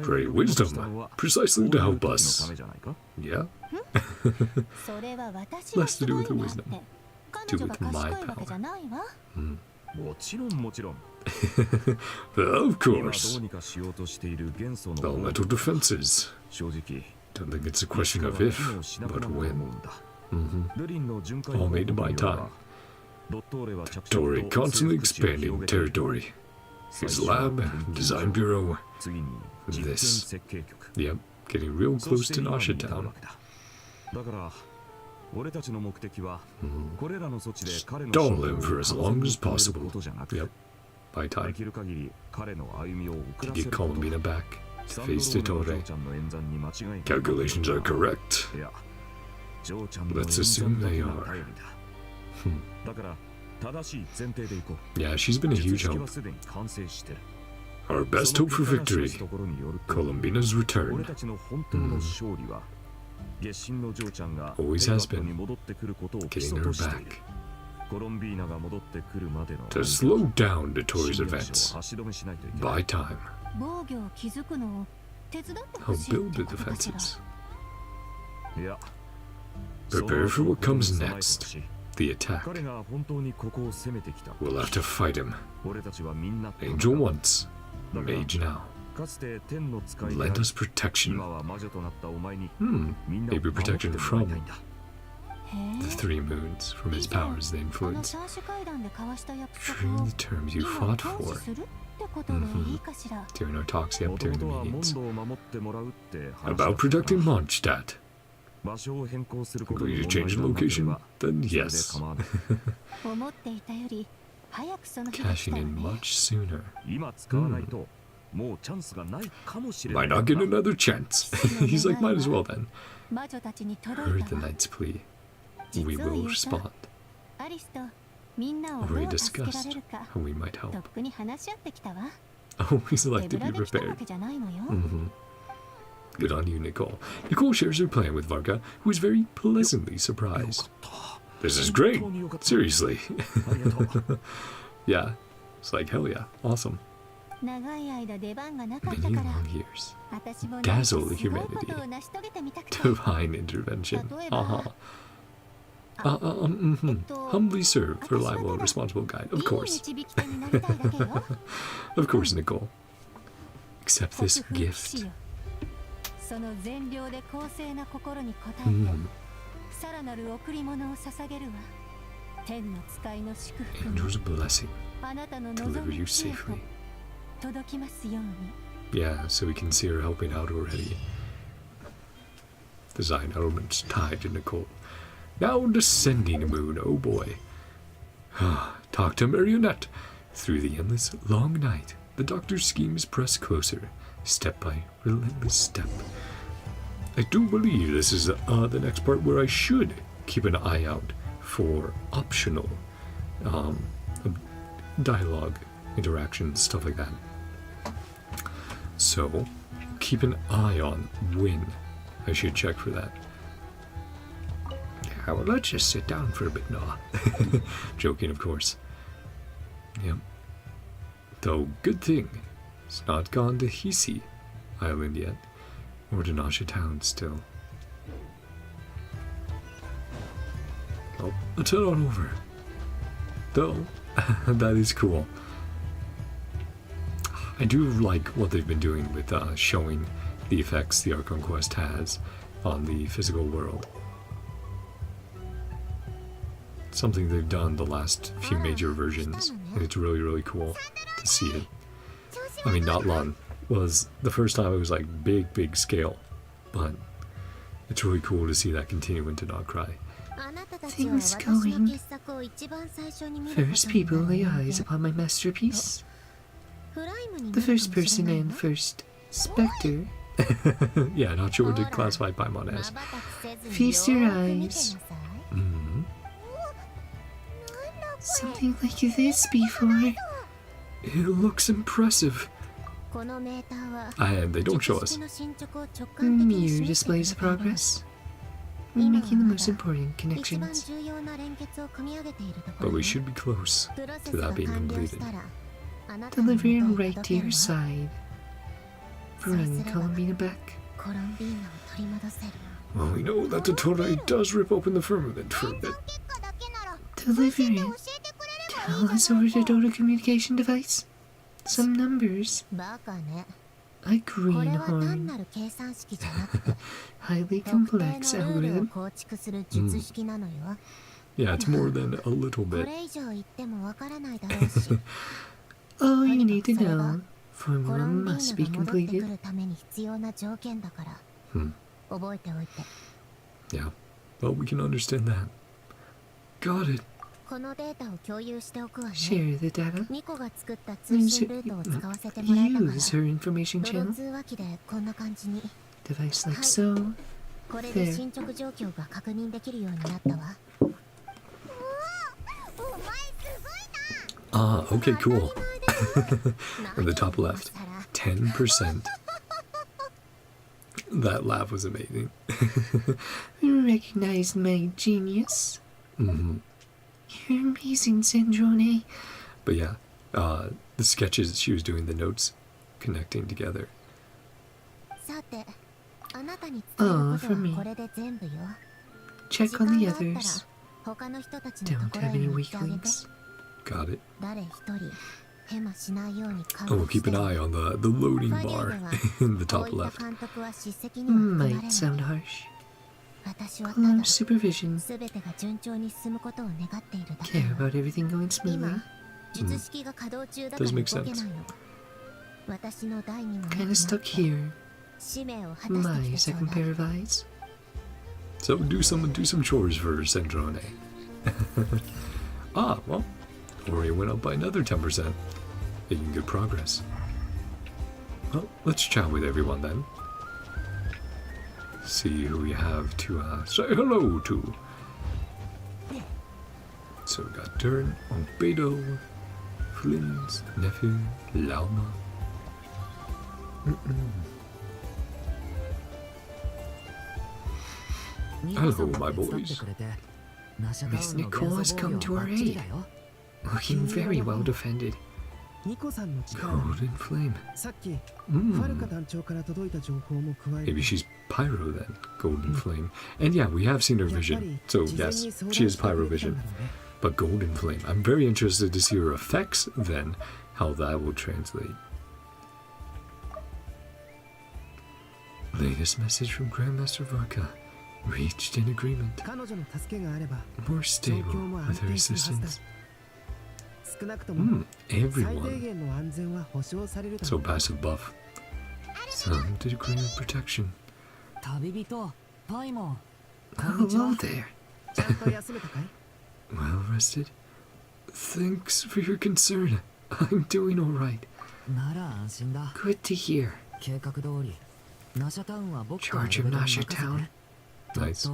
Great wisdom, precisely to help us. Yeah? Less to do with her wisdom, to do with my power. Of course. Elemental defenses. Don't think it's a question of if, but when. All made to buy time. Dottore constantly expanding territory. His lab, design bureau, this. Yep, getting real close to Nasha Town. Stall him for as long as possible. Yep, buy time. To get Columbina back, to face dottore. Calculations are correct. Let's assume they are. Yeah, she's been a huge help. Our best hope for victory, Columbina's return. Always has been, getting her back. To slow down dottore's advance, buy time. Help build the defenses. Prepare for what comes next. The attack. We'll have to fight him. Angel once, mage now. Lend us protection. Maybe protection from the three moons, from his powers they influence. During the terms you fought for. During our talks, yep, during the meetings. About protecting Mondstadt. Will you change the location? Then yes. Cashing in much sooner. 今使わないともうチャンスがないかもしれない Might not get another chance. He's like, might as well then. Heard the knight's plea. We will respond. Already discussed how we might help. Always like to be prepared. Good on you, Nicole. Nicole shares her plan with Varga, who is very pleasantly surprised. This is great! Seriously. Yeah. It's like, hell yeah. Awesome. Many long years. Dazzle humanity. Divine intervention. Humbly serve, reliable and responsible guide. Of course. Of course, Nicole. Accept this gift. Angel's blessing. Deliver you safely. Yeah, so we can see her helping out already. Design elements tied to Nicole. Now descending moon, oh boy. Talk to Marionette. Through the endless long night, the doctor's schemes press closer, step by relentless step. I do believe this is the next part where I should keep an eye out for optional dialogue, interactions, stuff like that. So, keep an eye on when I should check for that. Yeah, well, let's just sit down for a bit now. Joking, of course. Yep. Though, good thing, it's not gone to Hisi Island yet, or to Nasha Town still. Oh, let's head on over. Though, that is cool. I do like what they've been doing with showing the effects the Archon quest has on the physical world. Something they've done the last few major versions, and it's really, really cool to see it. I mean, Notlan was the first time it was like big scale, but it's really cool to see that continue into NodKrai. Things going. First people lay eyes upon my masterpiece. The first person and first spectre. Yeah, not sure what to classify Paimon as. Feast your eyes. Something like this before. It looks impressive. And they don't show us. Mirror displays of progress. Making the most important connections. But we should be close to that being completed. Delivering right to your side. Bring Columbina back. Well, we know that the dottore does rip open the firmament for a bit. Deliver it. Tell us over the dottore communication device. Some numbers. A greenhorn. Highly complex algorithm. Yeah, it's more than a little bit. All you need to know. Formula must be completed. Yeah, well, we can understand that. Got it. Share the data. Use her information channel. Device like so. There. Ah, okay, cool. In the top left, 10%. That laugh was amazing. Recognize my genius. You're amazing, Zendrone. But yeah, the sketches she was doing, the notes connecting together. Oh, for me. Check on the others. Don't have any weaklings. Got it. Oh, we'll keep an eye on the loading bar in the top left. Might sound harsh. Close supervision. Care about everything going smoothly. Does make sense. Kinda stuck here. My second pair of eyes. So do some chores for Zendrone. Ah, well, Ori went up by another 10%. Making good progress. Well, let's chat with everyone then. See who we have to say hello to. So we got Durin, Beto, Flynn's nephew, Lauma. Hello, my boys. Miss Nicole has come to our aid. Looking very well defended. Golden flame. Maybe she's pyro then. Golden flame. And yeah, we have seen her vision. So yes, she is pyro vision. But golden flame. I'm very interested to see her effects then. How that will translate. Latest message from Grandmaster Varka. Reached an agreement. More stable with her assistance. Everyone. So passive buff. Some degree of protection. Hello there. Well rested. Thanks for your concern. I'm doing alright. Good to hear. Charge of Nasha Town. Nice.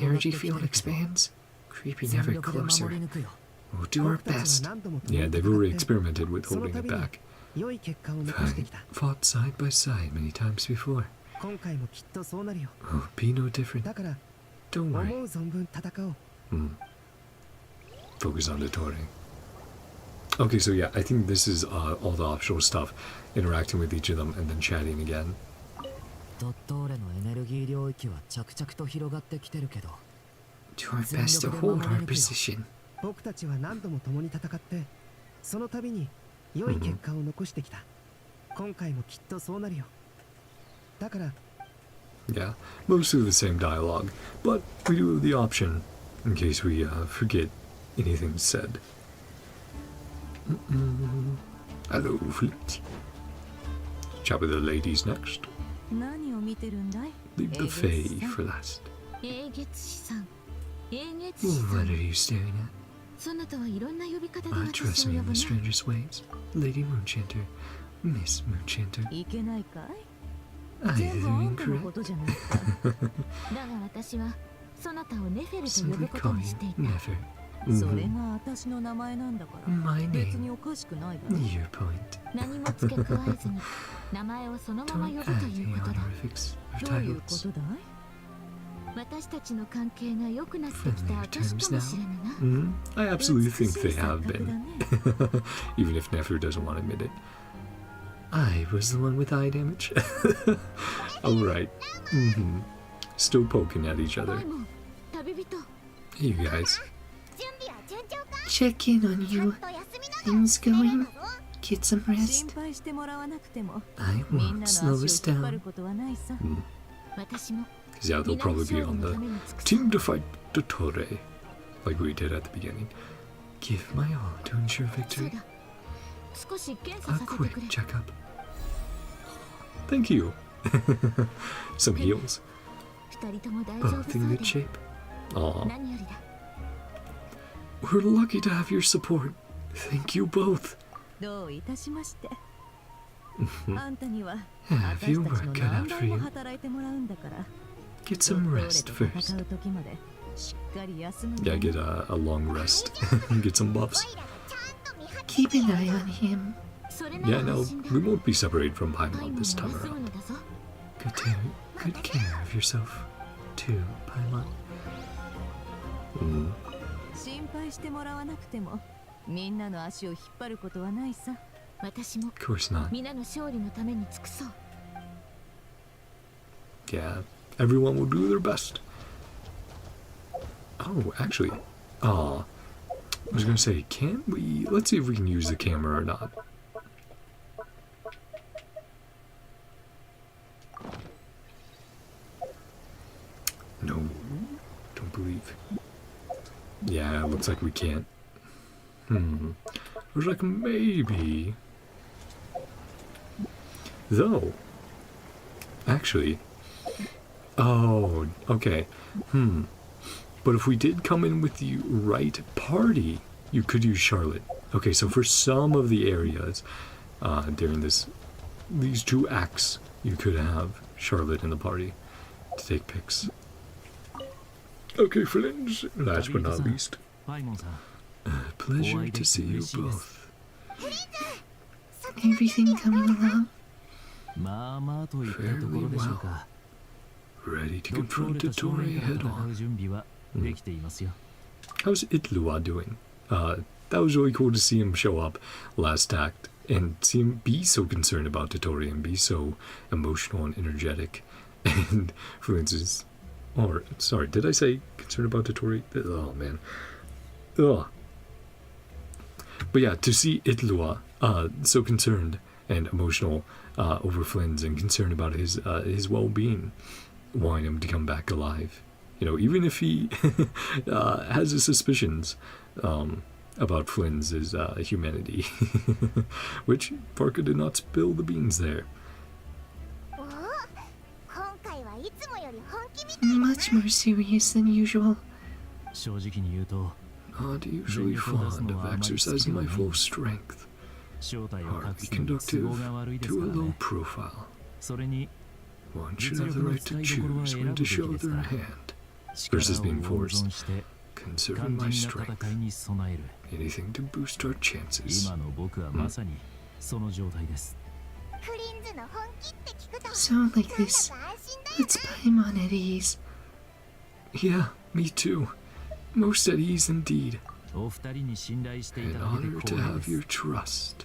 Energy field expands, creeping ever closer. We'll do our best. Yeah, they've already experimented with holding it back. Fought side by side many times before. Oh, be no different. Don't worry. Focus on dottore. Okay, so yeah, I think this is all the optional stuff. Interacting with each of them and then chatting again. Do our best to hold our position. Yeah, mostly the same dialogue, but we do have the option in case we forget anything said. Hello, Fleet. Chat with the ladies next. Leave the Fae for last. What are you staring at? Trust me in the strangest ways. Lady Moonchanter, Miss Moonchanter. Either incorrect. Simply call you Never. My name. Your point. Don't add the honorifics or titles. Familiar terms now? I absolutely think they have been. Even if Nefer doesn't want to admit it. I was the one with eye damage. Alright. Still poking at each other. Hey, you guys. Check in on you. Things going? Get some rest. I won't slow us down. Because yeah, they'll probably be on the team to fight dottore, like we did at the beginning. Give my all to ensure victory. A quick checkup. Thank you. Some heals. Both in good shape. Aww. We're lucky to have your support. Thank you both. Have your work cut out for you. Get some rest first. Yeah, get a long rest. Get some buffs. Keep an eye on him. Yeah, no, we won't be separated from Paimon this time around. Good care of yourself, too, Paimon. Of course not. Yeah, everyone will do their best. Oh, actually, I was gonna say, can we? Let's see if we can use the camera or not. No, don't believe. Yeah, it looks like we can't. Looks like maybe. Though, actually. Oh, okay. But if we did come in with the right party, you could use Charlotte. Okay, so for some of the areas during these 2 acts, you could have Charlotte in the party to take picks. Okay, friends, last but not least, pleasure to see you both. Everything coming along? Fairly well. Ready to confront dottore head on. How's Itlua doing? That was really cool to see him show up last act and see him be so concerned about dottore and be so emotional and energetic. And for instance, or sorry, did I say concerned about dottore? Oh man. Ugh. But yeah, to see Itlua so concerned and emotional over Flynn's and concerned about his well-being, wanting him to come back alive. You know, even if he has his suspicions about Flynn's humanity, which Parker did not spill the beans there. Much more serious than usual. Not usually fond of exercising my full strength. Hardly conductive to a low profile. One should have the right to choose when to show their hand, versus being forced. Conserving my strength. Anything to boost our chances. Sound like this puts Paimon at ease. Yeah, me too. Most at ease indeed. An honor to have your trust.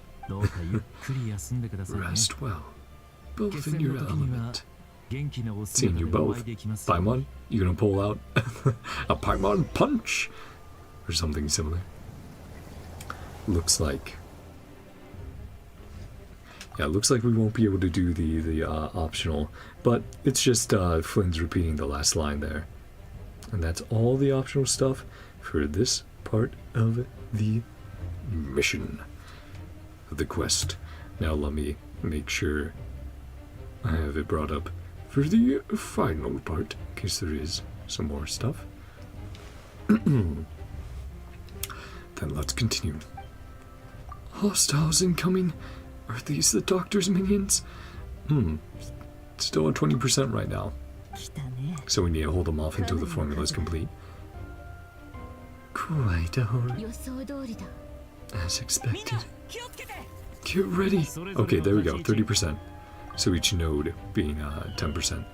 Rest well, both in your element. Seeing you both, Paimon, you gonna pull out a Paimon punch? Or something similar. Looks like... Yeah, looks like we won't be able to do the optional, but it's just Flynn's repeating the last line there. And that's all the optional stuff for this part of the mission, of the quest. Now let me make sure I have it brought up for the final part, in case there is some more stuff. Then let's continue. Hostiles incoming. Are these the doctor's minions? Still at 20% right now. So we need to hold them off until the formula is complete. Quite a horde. As expected. Get ready! Okay, there we go, 30%. So each node being 10%.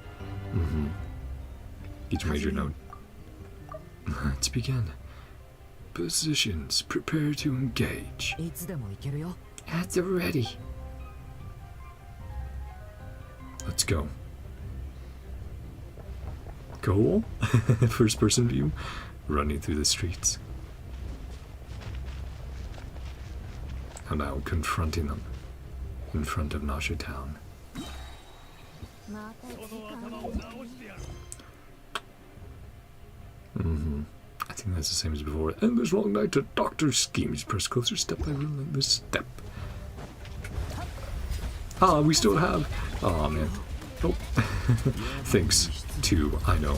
Each major node. Let's begin. Positions, prepare to engage. At the ready. Let's go. Goal? First person view. Running through the streets. And now confronting them in front of Nasha Town. I think that's the same as before. And this long night to doctor schemes. Press closer step by relentless step. Ah, we still have... Oh man. Oh. Thanks to, I know,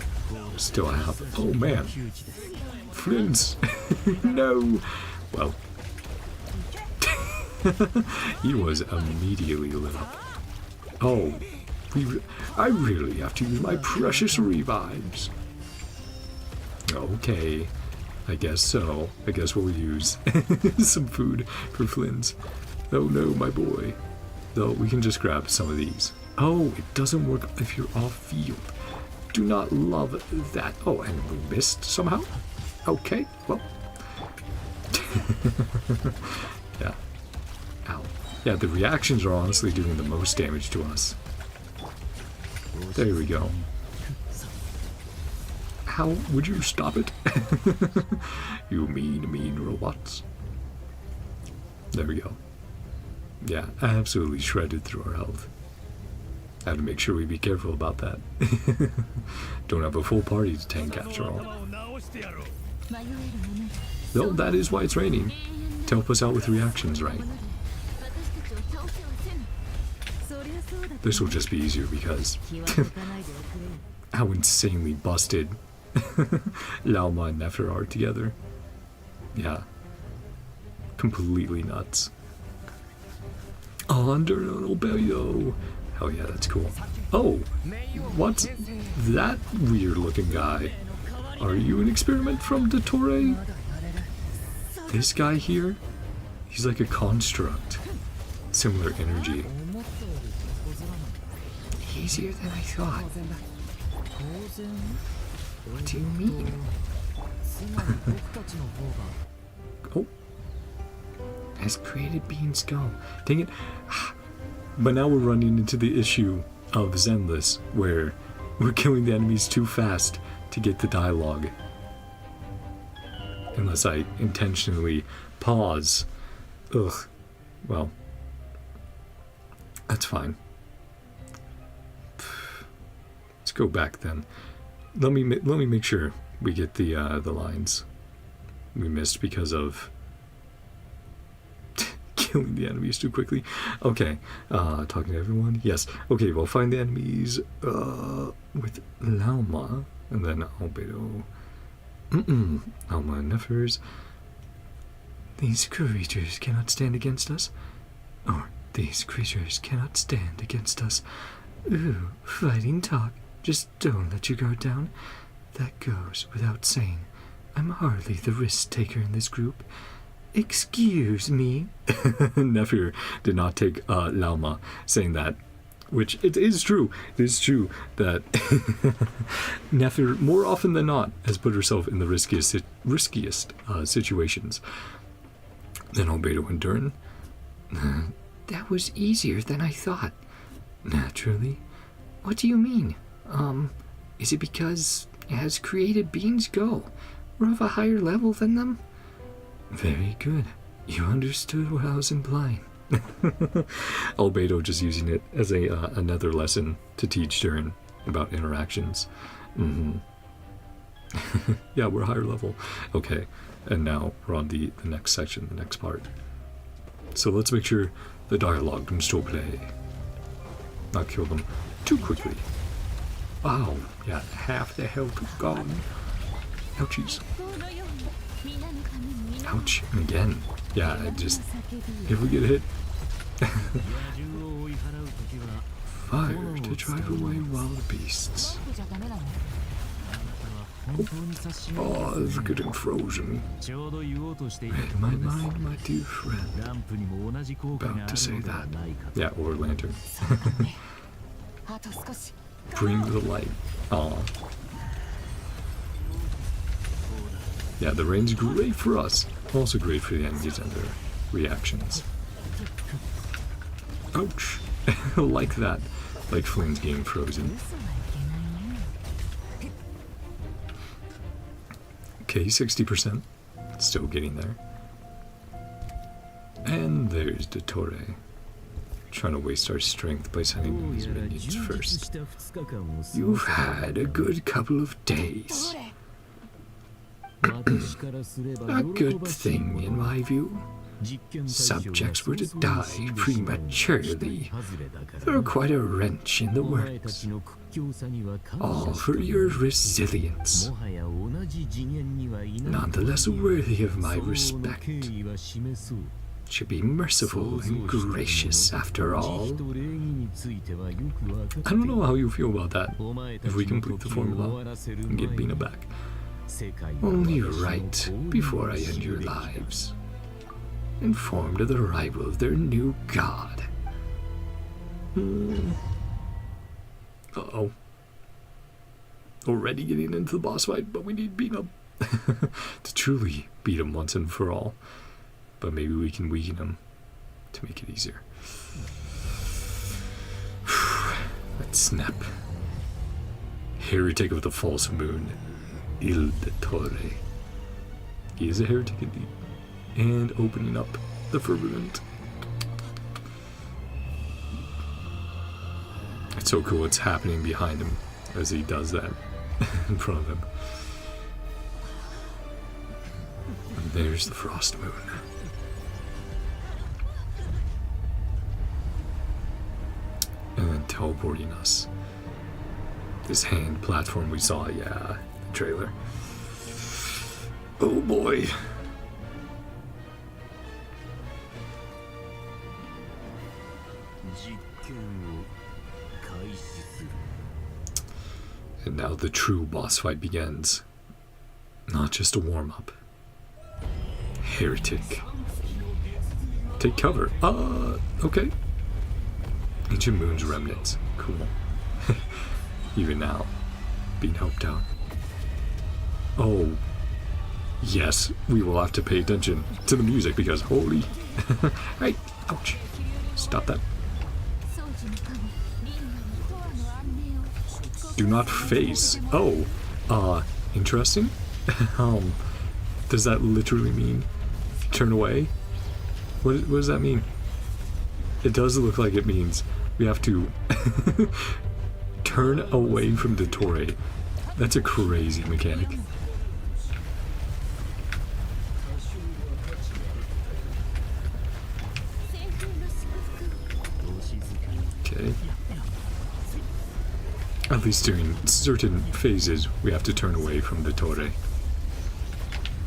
still have... Oh man. Flynn's. No. Well. He was immediately lit up. Oh. I really have to use my precious revives. Okay. I guess so. I guess we'll use some food for Flynn's. Oh no, my boy. Though we can just grab some of these. Oh, it doesn't work if you're off field. Do not love that. Oh, and we missed somehow? Okay, well. Yeah. Ow. Yeah, the reactions are honestly doing the most damage to us. There we go. How would you stop it? You mean robots. There we go. Yeah, absolutely shredded through our health. I have to make sure we be careful about that. Don't have a full party to tank after all. Though that is why it's raining. To help us out with reactions, right? This will just be easier because how insanely busted Lauma and Nefer are together. Yeah. Completely nuts. Under an Obelio. Hell yeah, that's cool. Oh, what's that weird looking guy? Are you an experiment from dottore? This guy here? He's like a construct. Similar energy. Easier than I thought. What do you mean? Oh. Has created beings go. Dang it. But now we're running into the issue of zenless, where we're killing the enemies too fast to get the dialogue. Unless I intentionally pause. Ugh. Well. That's fine. Let's go back then. Let me make sure we get the lines we missed because of killing the enemies too quickly. Okay, talking to everyone. Yes. Okay, we'll find the enemies with Lauma, and then Albedo. Lauma and Nefers. These creatures cannot stand against us. Or these creatures cannot stand against us. Ooh, fighting talk. Just don't let your guard down. That goes without saying. I'm hardly the risk taker in this group. Excuse me. Nefer did not take Lauma saying that, which it is true. It is true that Nefer, more often than not, has put herself in the riskiest situations. Then Albedo and Durin. That was easier than I thought. Naturally. What do you mean? Is it because it has created beings go? We're of a higher level than them? Very good. You understood what I was implying. Albedo just using it as a another lesson to teach Durin about interactions. Yeah, we're higher level. Okay, and now we're on the next section, the next part. So let's make sure the dialogue can still play. Not kill them too quickly. Oh, yeah, half the health gone. Ouchies. Ouch. Again. Yeah, if we get hit. Fire to drive away wild beasts. Oh, this is getting frozen. Read my mind, my dear friend. About to say that. Yeah, or lantern. Bring the light. Aw. Yeah, the rain's great for us. Also great for the enemies and their reactions. Ouch. Like that. Like Flame's getting frozen. Okay, 60%. Still getting there. And there's dottore. Trying to waste our strength by sending these minions first. You've had a good couple of days. A good thing, in my view. Subjects were to die prematurely. Throw quite a wrench in the works. All for your resilience. Nonetheless worthy of my respect. Should be merciful and gracious after all. I don't know how you feel about that. If we complete the formula and get Bina back. Only right before I end your lives. Informed of the arrival of their new god. Uh-oh. Already getting into the boss fight, but we need Bina to truly beat him once and for all. But maybe we can weaken him to make it easier. Let's snap. Heretic of the false moon. Il dottore. He is a heretic indeed. And opening up the firmament. It's so cool what's happening behind him as he does that in front of him. And there's the frost moon. And then teleporting us. This hand platform we saw, yeah, trailer. Oh boy. And now the true boss fight begins. Not just a warm-up. Heretic. Take cover. Okay. Ancient Moon's remnants. Cool. Even now, being helped out. Oh. Yes, we will have to pay attention to the music because holy... Hey! Ouch. Stop that. Do not face. Oh. Interesting. Does that literally mean turn away? What does that mean? It does look like it means we have to turn away from dottore. That's a crazy mechanic. Okay. At least during certain phases, we have to turn away from dottore.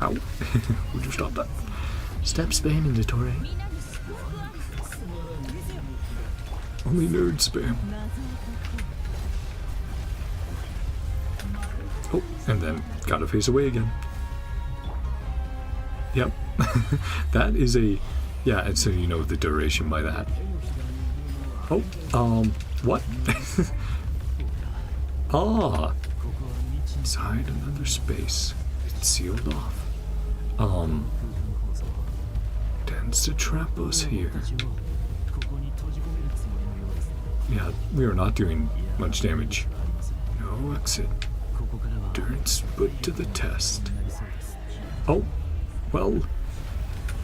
Ow. Would you stop that? Stop spamming dottore. Only nerd spam. Oh, and then gotta face away again. Yep. That is a... Yeah, and so you know the duration by that. Oh, what? Ah! Inside another space. It's sealed off. Tends to trap us here. Yeah, we are not doing much damage. No exit. Endurance put to the test. Oh, well.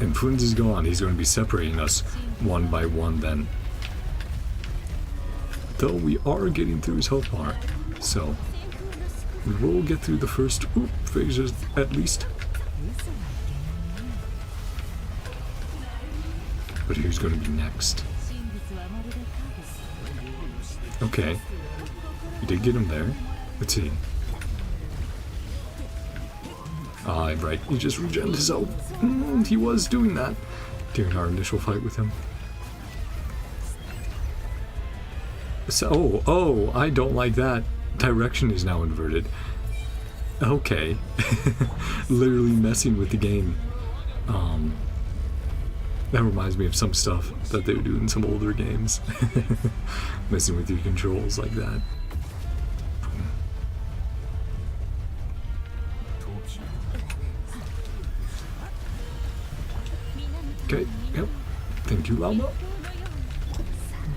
And Funz is gone. He's going to be separating us one by one then. Though we are getting through his health bar. So, we will get through the first phases at least. But who's going to be next? Okay. We did get him there. Let's see. Ah, right. He just regenerated himself. He was doing that during our initial fight with him. So, oh, I don't like that. Direction is now inverted. Okay. Literally messing with the game. That reminds me of some stuff that they would do in some older games. Messing with your controls like that. Okay, yep. Thank you, Llama.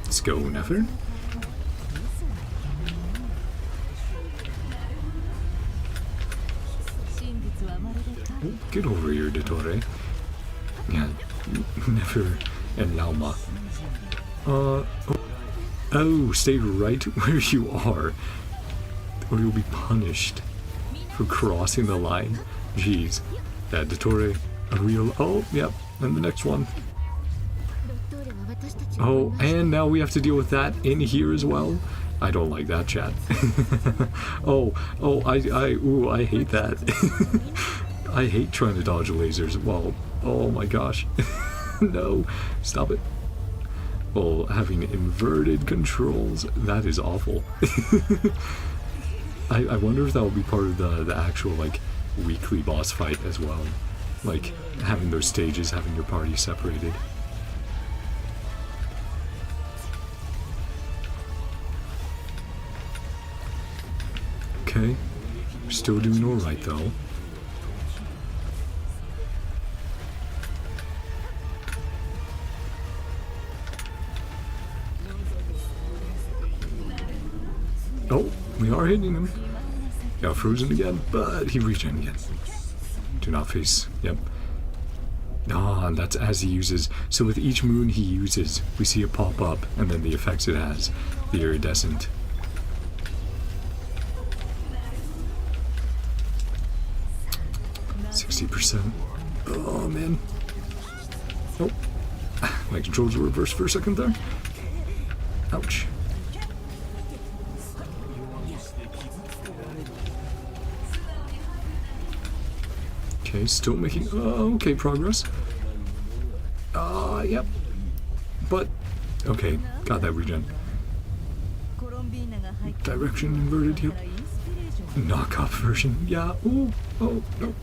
Let's go, Nefer. Get over here, dottore. Yeah, Nefer and Llama. Oh, stay right where you are, or you'll be punished for crossing the line. Jeez. Yeah, dottore, a real... Oh, yep, and the next one. Oh, and now we have to deal with that in here as well? I don't like that, chat. I hate that. I hate trying to dodge lasers. Well, oh my gosh. No, stop it. Well, having inverted controls, that is awful. I wonder if that will be part of the actual, like, weekly boss fight as well. Like, having those stages, having your party separated. Okay, we're still doing alright though. Oh, we are hitting him. Got frozen again, but he regenerated again. Do not face, yep. Ah, and that's as he uses. So with each moon he uses, we see it pop up, and then the effects it has, the iridescent. 60%. Oh man. Oh. My controls were reversed for a second there. Ouch. Okay, still making okay progress. Yep. But okay, got that regen. Direction inverted, yep. Knockoff version, yeah. Ooh, oh no.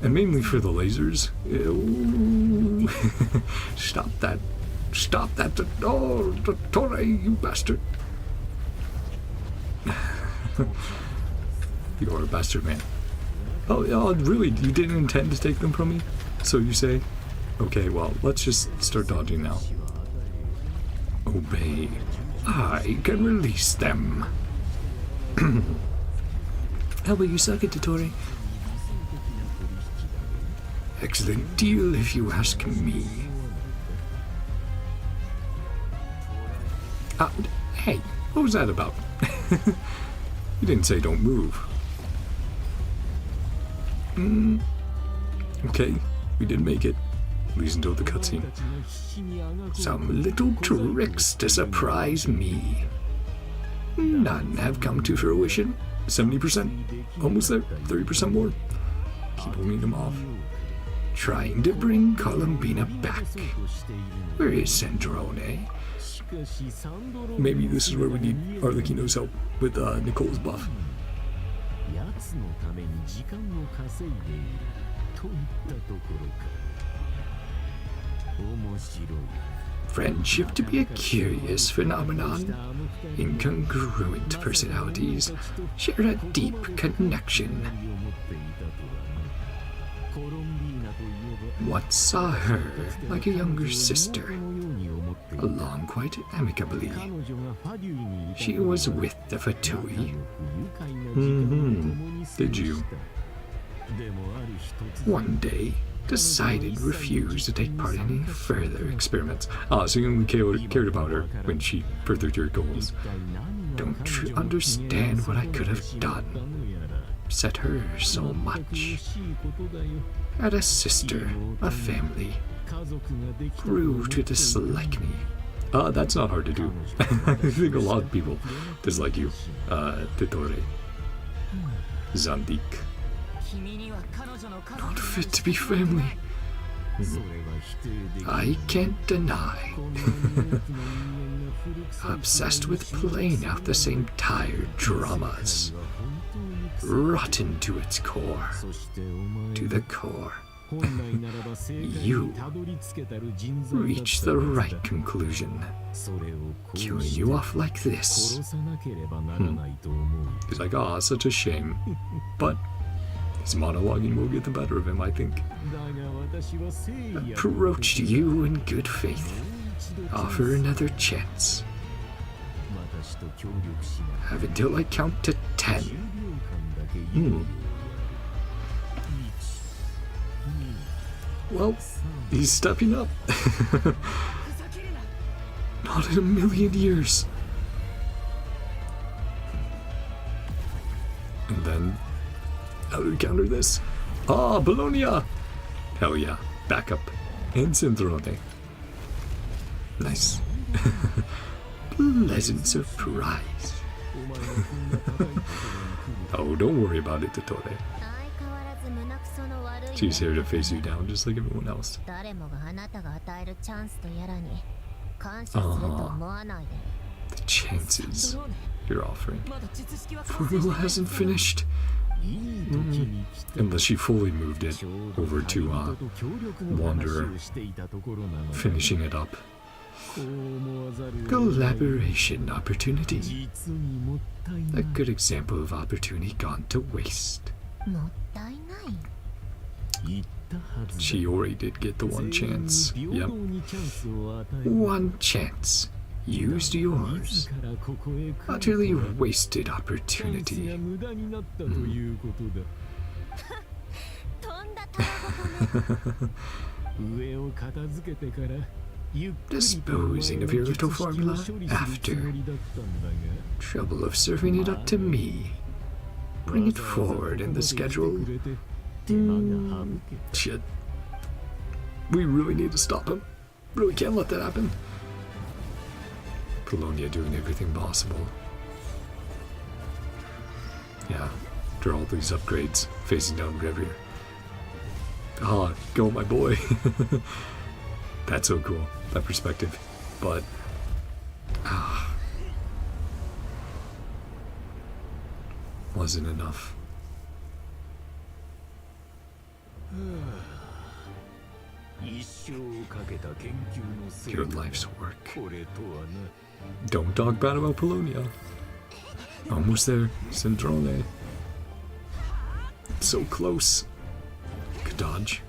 And mainly for the lasers. Ooh. Stop that. Stop that. Oh, dottore, you bastard. You're a bastard, man. Oh, really? You didn't intend to take them from me? So you say? Okay, well, let's just start dodging now. Obey. I can release them. How about you suck it, dottore? Excellent deal, if you ask me. Hey, what was that about? You didn't say don't move. Okay, we did make it. At least until the cutscene. Some little tricks to surprise me. None have come to fruition. 70%, almost there, 30% more. Keep holding them off. Trying to bring Columbina back. Where is Sandrone? Maybe this is where we need Arlecchino's help with Nicole's buff. Friendship to be a curious phenomenon. Incongruent personalities share a deep connection. Once saw her like a younger sister, along quite amicably. She was with the Fatui. Did you? One day, decided refused to take part in any further experiments. So you only cared about her when she furthered your goals. Don't you understand what I could have done? Upset her so much. Had a sister, a family. Grew to dislike me. That's not hard to do. I think a lot of people dislike you, dottore. Zandik. Not fit to be family. I can't deny. Obsessed with playing out the same tired dramas. Rotten to its core. To the core. You reach the right conclusion. Killing you off like this. He's like, such a shame. But his monologuing will get the better of him, I think. Approached you in good faith. Offer another chance. Have until I count to 10. Well, he's stepping up. Not in a million years. And then, how do we counter this? Bologna! Hell yeah, backup. And Sandrone. Nice. Pleasant surprise. Oh, don't worry about it, dottore. She's here to face you down just like everyone else. The chances you're offering. Formula hasn't finished. Unless she fully moved it over to Wanderer, finishing it up. Collaboration opportunity. A good example of opportunity gone to waste. She already did get the one chance. Yep. One chance. Used yours. Utterly wasted opportunity. Disposing of your little formula after. Trouble of serving it up to me. Bring it forward in the schedule. Shit. We really need to stop him. Really can't let that happen. Bologna doing everything possible. Yeah, after all these upgrades, facing down Grevier. Ah, go my boy. That's so cool, that perspective. But wasn't enough. Your life's work. Don't talk bad about Polonia. Almost there, Centrone. So close. Good dodge.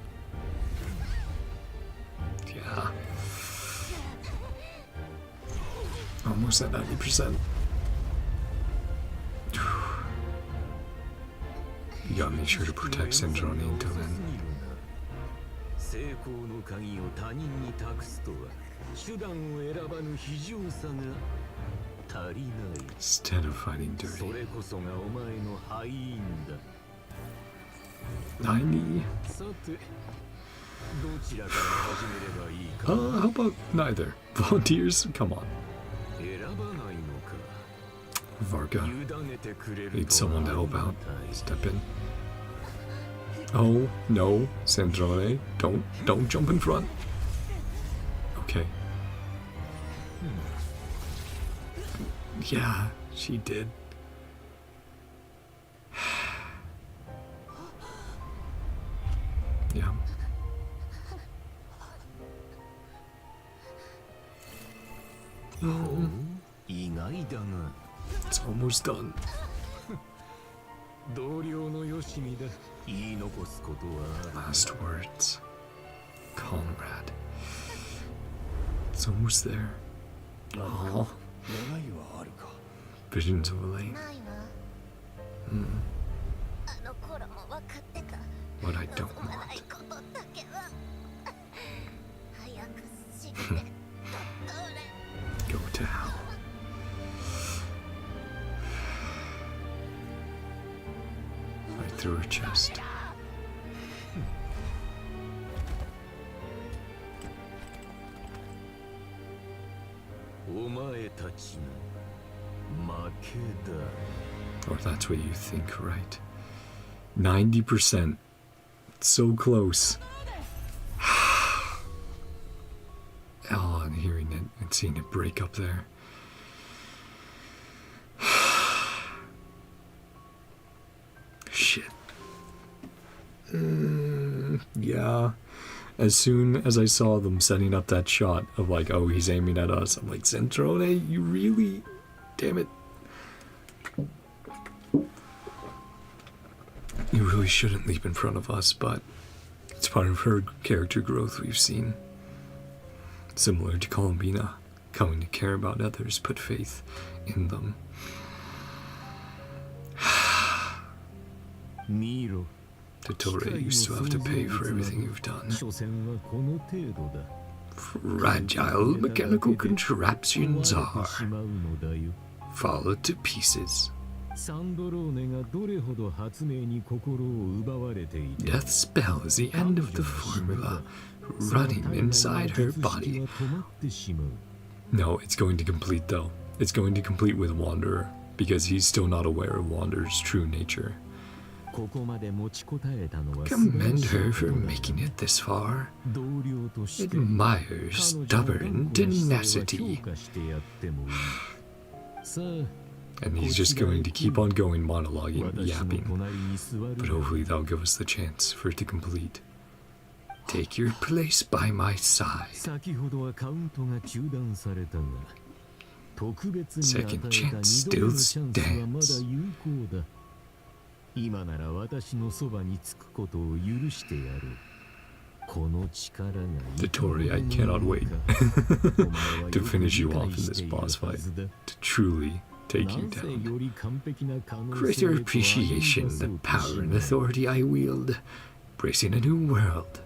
Yeah. Almost at 90%. You gotta make sure to protect Centrone until then. Instead of fighting dirty. 90. How about neither? Volunteers? Come on. Varga. Need someone to help out. Step in. Oh, no. Centrone. Don't jump in front. Okay. Yeah, she did. Yeah. It's almost done. Last words. Comrade. It's almost there. Oh. Visions of Elaine. What I don't want. Go to hell. Right through her chest. Or that's what you think, right? 90%. So close. Oh, and hearing it and seeing it break up there. Shit. Yeah. As soon as I saw them setting up that shot of like, oh, he's aiming at us, I'm like, Centrone, you really? Damn it. You really shouldn't leap in front of us, but it's part of her character growth we've seen. Similar to Columbina, coming to care about others, put faith in them. Dottore, you still have to pay for everything you've done. Fragile mechanical contraptions are fall to pieces. Death spell is the end of the formula running inside her body. No, it's going to complete though. It's going to complete with Wanderer, because he's still not aware of Wanderer's true nature. Commend her for making it this far. Admire stubborn tenacity. And he's just going to keep on going, monologuing, yapping. But hopefully that'll give us the chance for it to complete. Take your place by my side. Second chance still stands. Dottore, I cannot wait to finish you off in this boss fight, to truly take you down. Greater appreciation, the power and authority I wield, bracing a new world.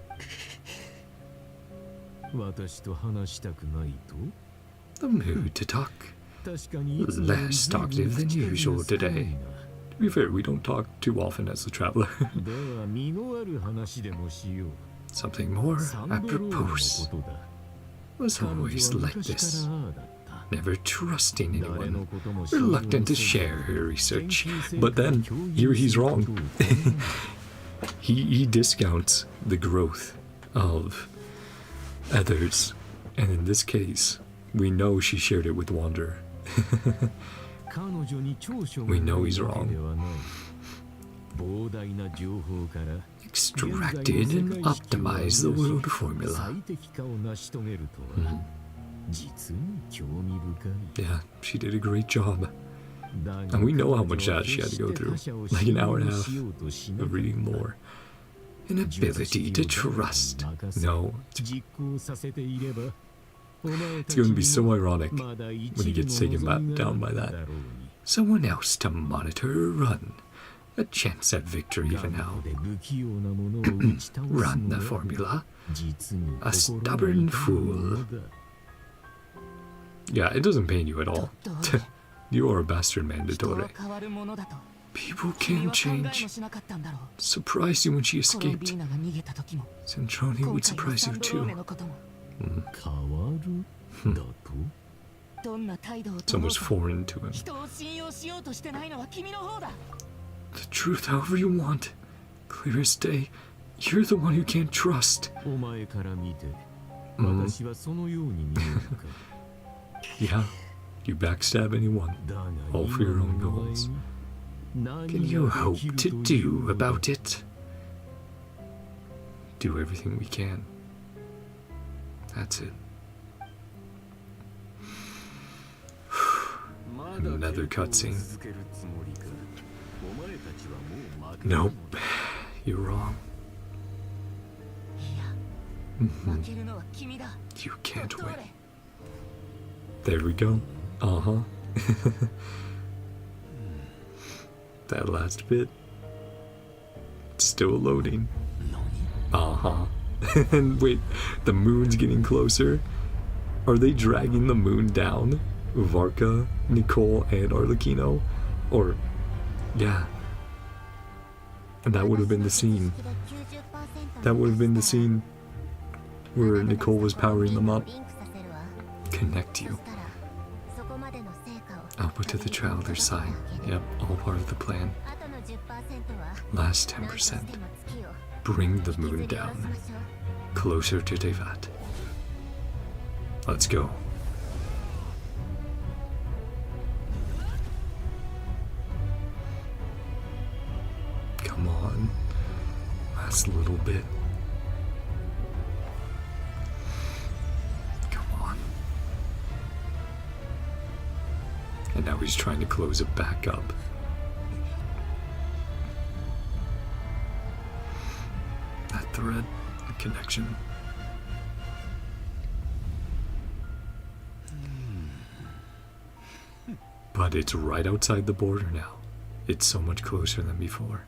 The mood to talk. Less talkative than usual today. To be fair, we don't talk too often as a traveler. Something more apropos. Was always like this. Never trusting anyone. Reluctant to share her research. But then, here he's wrong. he discounts the growth of others, and in this case, we know she shared it with Wander. We know he's wrong. Extracted and optimized the world formula. Yeah, she did a great job. And we know how much that she had to go through. Like an hour and a half of reading lore. An ability to trust. No. It's going to be so ironic when he gets taken down by that. Someone else to monitor her run. A chance at victory even now. Run the formula. A stubborn fool. Yeah, it doesn't pain you at all. You are a bastard man, dottore. People can change. Surprised you when she escaped. Zentroni would surprise you too. It's almost foreign to him. The truth however you want. Clear as day. You're the one who can't trust. Yeah, you backstab anyone, all for your own goals. Can you hope to do about it? Do everything we can. That's it. Another cutscene. Nope, you're wrong. You can't win. There we go. Uh-huh. That last bit. Still loading. Uh-huh. And wait, the moon's getting closer. Are they dragging the moon down? Varka, Nicole, and Arlecchino? Or, yeah. And that would have been the scene. That would have been the scene where Nicole was powering them up. Connect you. Output to the traveler's side. Yep, all part of the plan. Last 10%. Bring the moon down. Closer to Devat. Let's go. Come on. Last little bit. Come on. And now he's trying to close it back up. That thread, the connection. But it's right outside the border now. It's so much closer than before.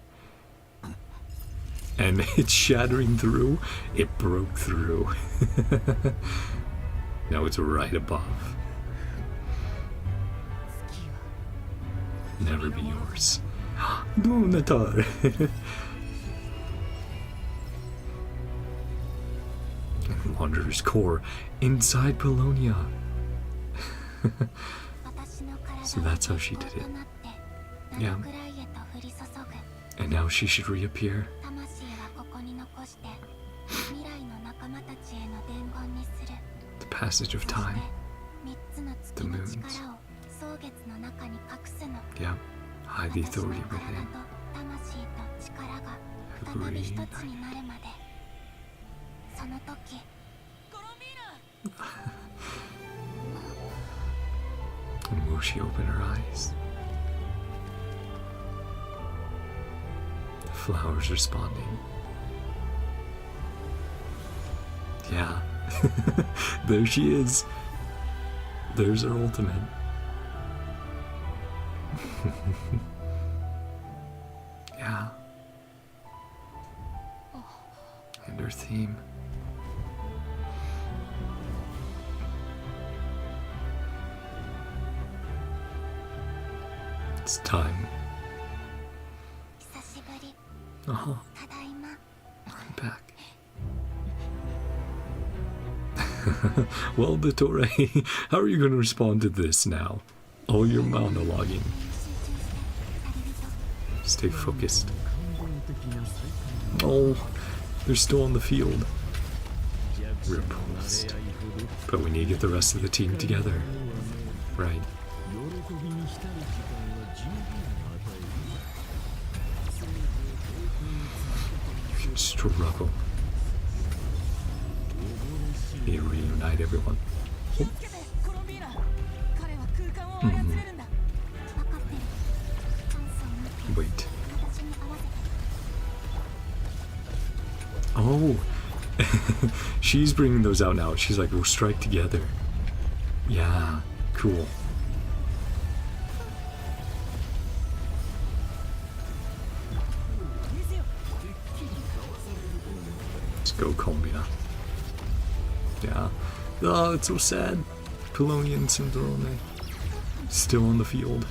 And it's shattering through. It broke through. Now it's right above. Never be yours. Dottore. And Wanderer's core inside Polonia. So that's how she did it. Yeah. And now she should reappear. The passage of time. The moons. Yeah. Hide the authority within. Every night. And will she open her eyes? The flowers responding. Yeah. There she is. There's her ultimate. Yeah. And her theme. It's time. Uh-huh. I'm back. Well, dottore, how are you going to respond to this now? Oh, you're monologuing. Stay focused. Oh, they're still on the field. Repulsed. But we need to get the rest of the team together. Right. You can struggle. You reunite everyone. Oh. Wait. Oh, she's bringing those out now. She's like, we'll strike together. Yeah, cool. Let's go, columbina. Yeah. Oh, it's so sad. Polonian Cinderone still on the field.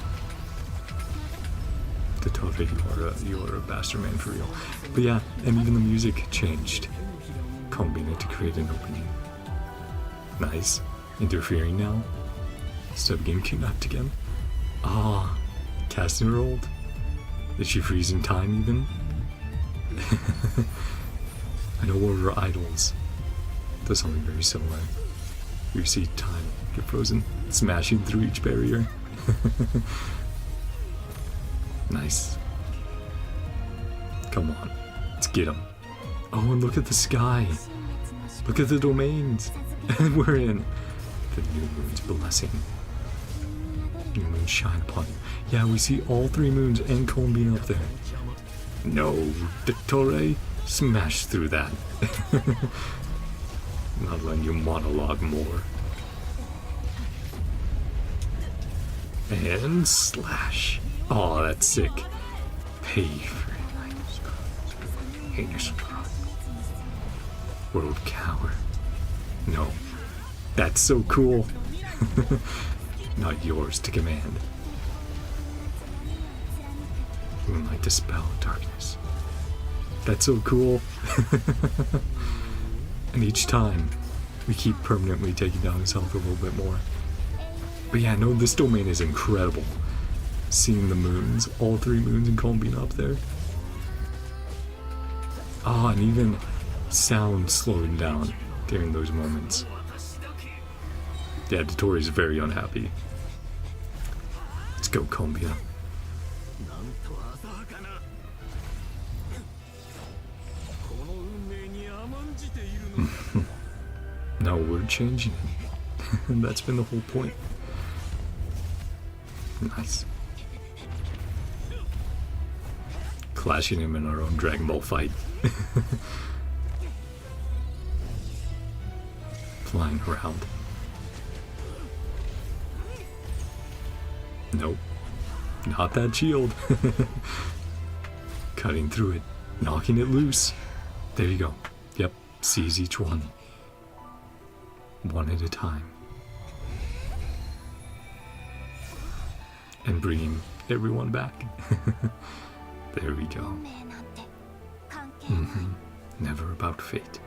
Dottore, you are a bastard man for real. But yeah, and even the music changed. Columbina to create an opening. Nice. Interfering now. Instead of getting kidnapped again. Ah, casting her ult. Did she freeze in time even? I know one of her idols does something very similar. You see time get frozen, smashing through each barrier. Nice. Come on, let's get him. Oh, and look at the sky. Look at the domains. And we're in the new moon's blessing. New moon shine upon you. Yeah, we see all 3 moons and columbina up there. No, dottore, smash through that. Not letting you monologue more. And slash. Oh, that's sick. Pay for heinous crime. World coward. No. That's so cool. Not yours to command. Moonlight dispel darkness. That's so cool. And each time, we keep permanently taking down his health a little bit more. But yeah, no, this domain is incredible. Seeing the moons, all 3 moons and columbina up there. Ah, and even sound slowing down during those moments. Yeah, dottore is very unhappy. Let's go, columbina. No, we're changing it. That's been the whole point. Nice. Clashing him in our own Dragon Ball fight. Flying around. Nope. Not that shield. Cutting through it. Knocking it loose. There you go. Yep. Seize each one. One at a time. And bringing everyone back. There we go. Never about fate.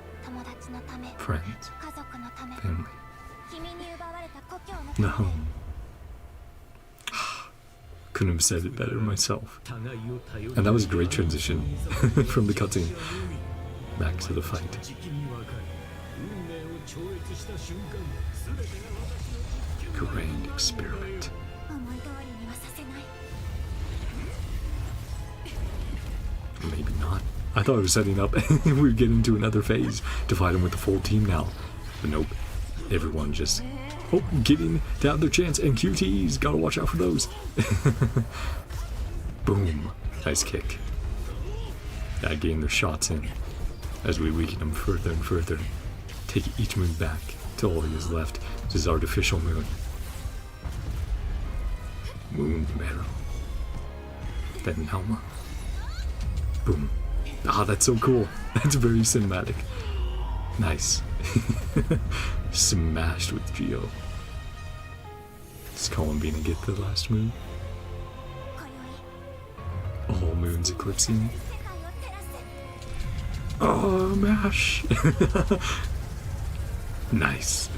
Friends. Family. No. Couldn't have said it better myself. And that was a great transition from the cutscene back to the fight. Grand experiment. Maybe not. I thought it was setting up we would get into another phase to fight him with the full team now. But nope. Everyone just getting to have their chance. And QTs, gotta watch out for those. Boom. Nice kick. That getting their shots in as we weaken them further and further. Take each moon back till all he is left is his artificial moon. Moon marrow. Then Helma. Boom. Ah, that's so cool. That's very cinematic. Nice. Smashed with Geo. Does columbina get the last moon? All moons eclipsing. Oh, mash. Nice.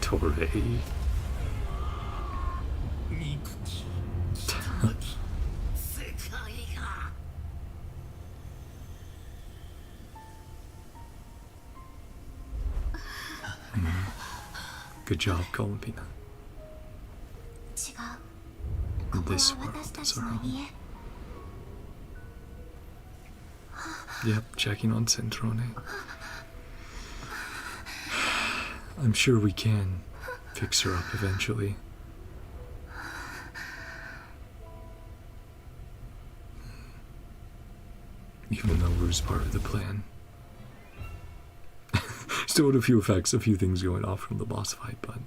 Dottore. Good job, columbina. This world is our home. Yep, checking on Centrone. I'm sure we can fix her up eventually. Even though Rue's part of the plan. Still had a few effects, a few things going off from the boss fight, but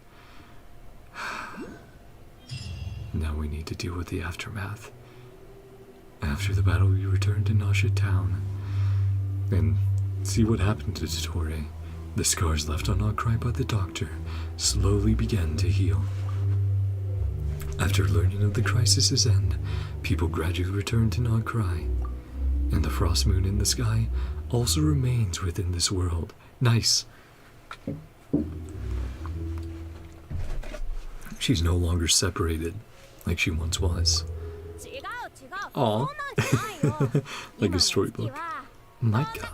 now we need to deal with the aftermath. After the battle, we return to Nasha Town and see what happened to dottore. The scars left on NodKrai by the doctor slowly began to heal. After learning of the crisis's end, people gradually returned to NodKrai, and the frost moon in the sky also remains within this world. Nice! She's no longer separated like she once was. Aw. Like a storybook. Micah.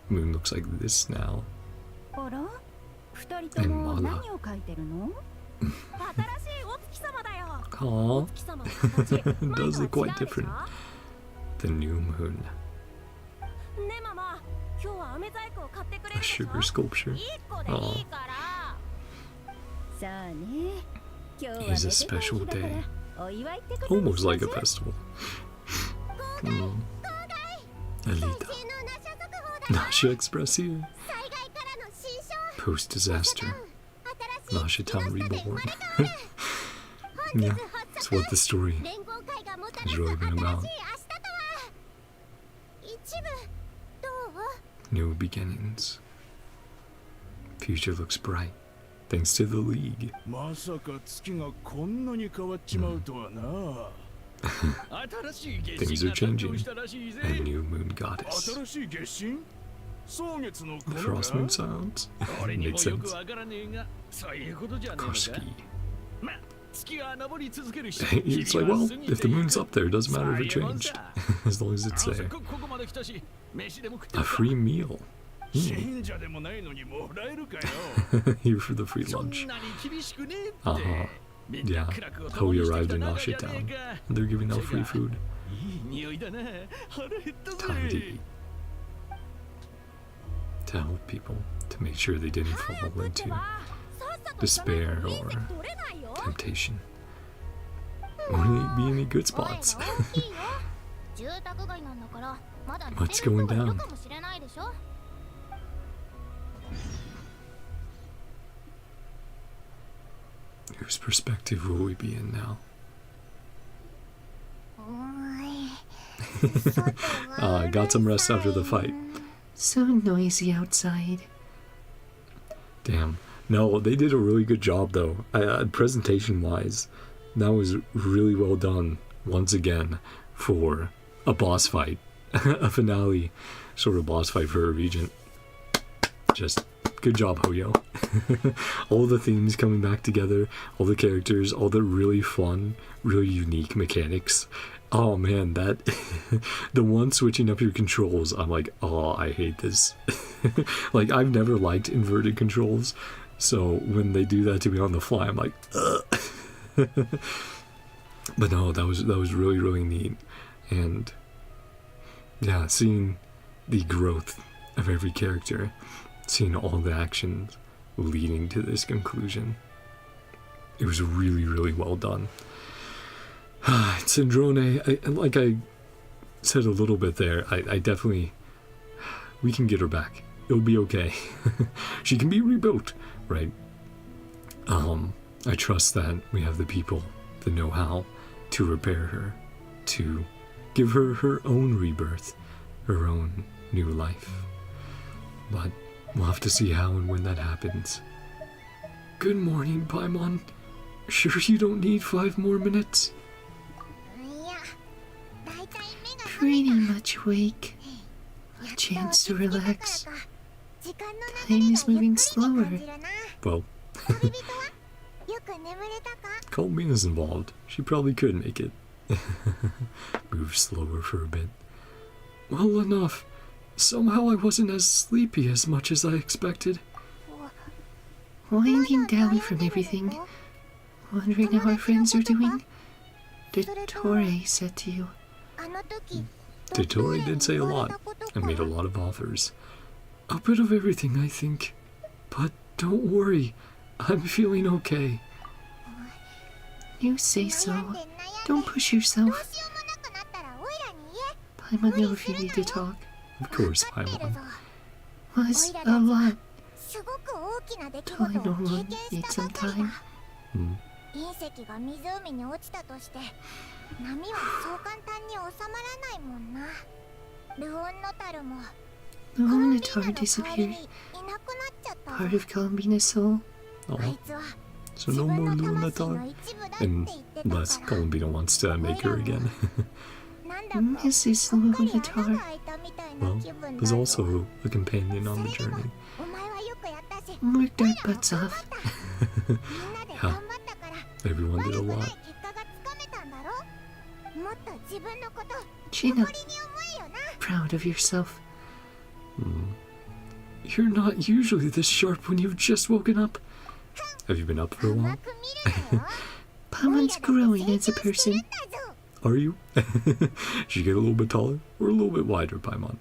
Moon looks like this now. And Mala. Aw. Does look quite different. The new moon. A sugar sculpture. Aw. It is a special day. Almost like a festival. Alita. Nasha Express here. Post-disaster. Nasha Town reborn. Yeah, that's what the story has really been about. New beginnings. Future looks bright, thanks to the League. Things are changing. A new moon goddess. The frost moon sounds. Makes sense. Koski. It's like, well, if the moon's up there, it doesn't matter if it changed. As long as it's there. A free meal. Here for the free lunch. Yeah, Hoey arrived in Nasha Town, and they're giving out free food. Time to eat. To help people, to make sure they didn't fall into despair or temptation. Wouldn't it be any good spots? What's going down? Whose perspective will we be in now? Got some rest after the fight. So noisy outside. Damn. No, they did a really good job though. Presentation-wise, that was really well done once again for a boss fight. A finale sort of boss fight for a regent. Just good job, Hoyo. All the themes coming back together, all the characters, all the really fun, really unique mechanics. Oh man, that the one switching up your controls, I'm like, oh, I hate this. Like, I've never liked inverted controls, so when they do that to me on the fly, I'm like, ugh. But no, that was really, really neat. And yeah, seeing the growth of every character, seeing all the actions leading to this conclusion, it was really, really well done. Syndrome, like I said a little bit there, I definitely, we can get her back. It'll be okay. She can be rebuilt, right? I trust that we have the people, the know-how to repair her, to give her her own rebirth, her own new life. But we'll have to see how and when that happens. Good morning, Paimon. Sure you don't need 5 more minutes? Pretty much awake. A chance to relax. Time is moving slower. Well, Columbina's involved. She probably could make it. Move slower for a bit. Well enough. Somehow I wasn't as sleepy as much as I expected. Winding down from everything, wondering how our friends are doing, dottore said to you. Dottore did say a lot and made a lot of offers. A bit of everything, I think. But don't worry, I'm feeling okay. You say so. Don't push yourself. Paimon know if you need to talk. Of course, Paimon. Was a lot. Totally normal. Need some time. 隕石が湖に落ちたとして波はそう簡単に収まらないもんな。ルオンノタルも The Lunatar disappeared. Part of Columbina's soul. Oh. So no more Lunatar? Unless Columbina wants to make her again. Mrs. Lunatar. Well, there's also a companion on the journey. Worked our butts off. Yeah, everyone did a lot. Chino, proud of yourself. You're not usually this sharp when you've just woken up. Have you been up for a while? Paimon's growing as a person. Are you? Should you get a little bit taller or a little bit wider, Paimon?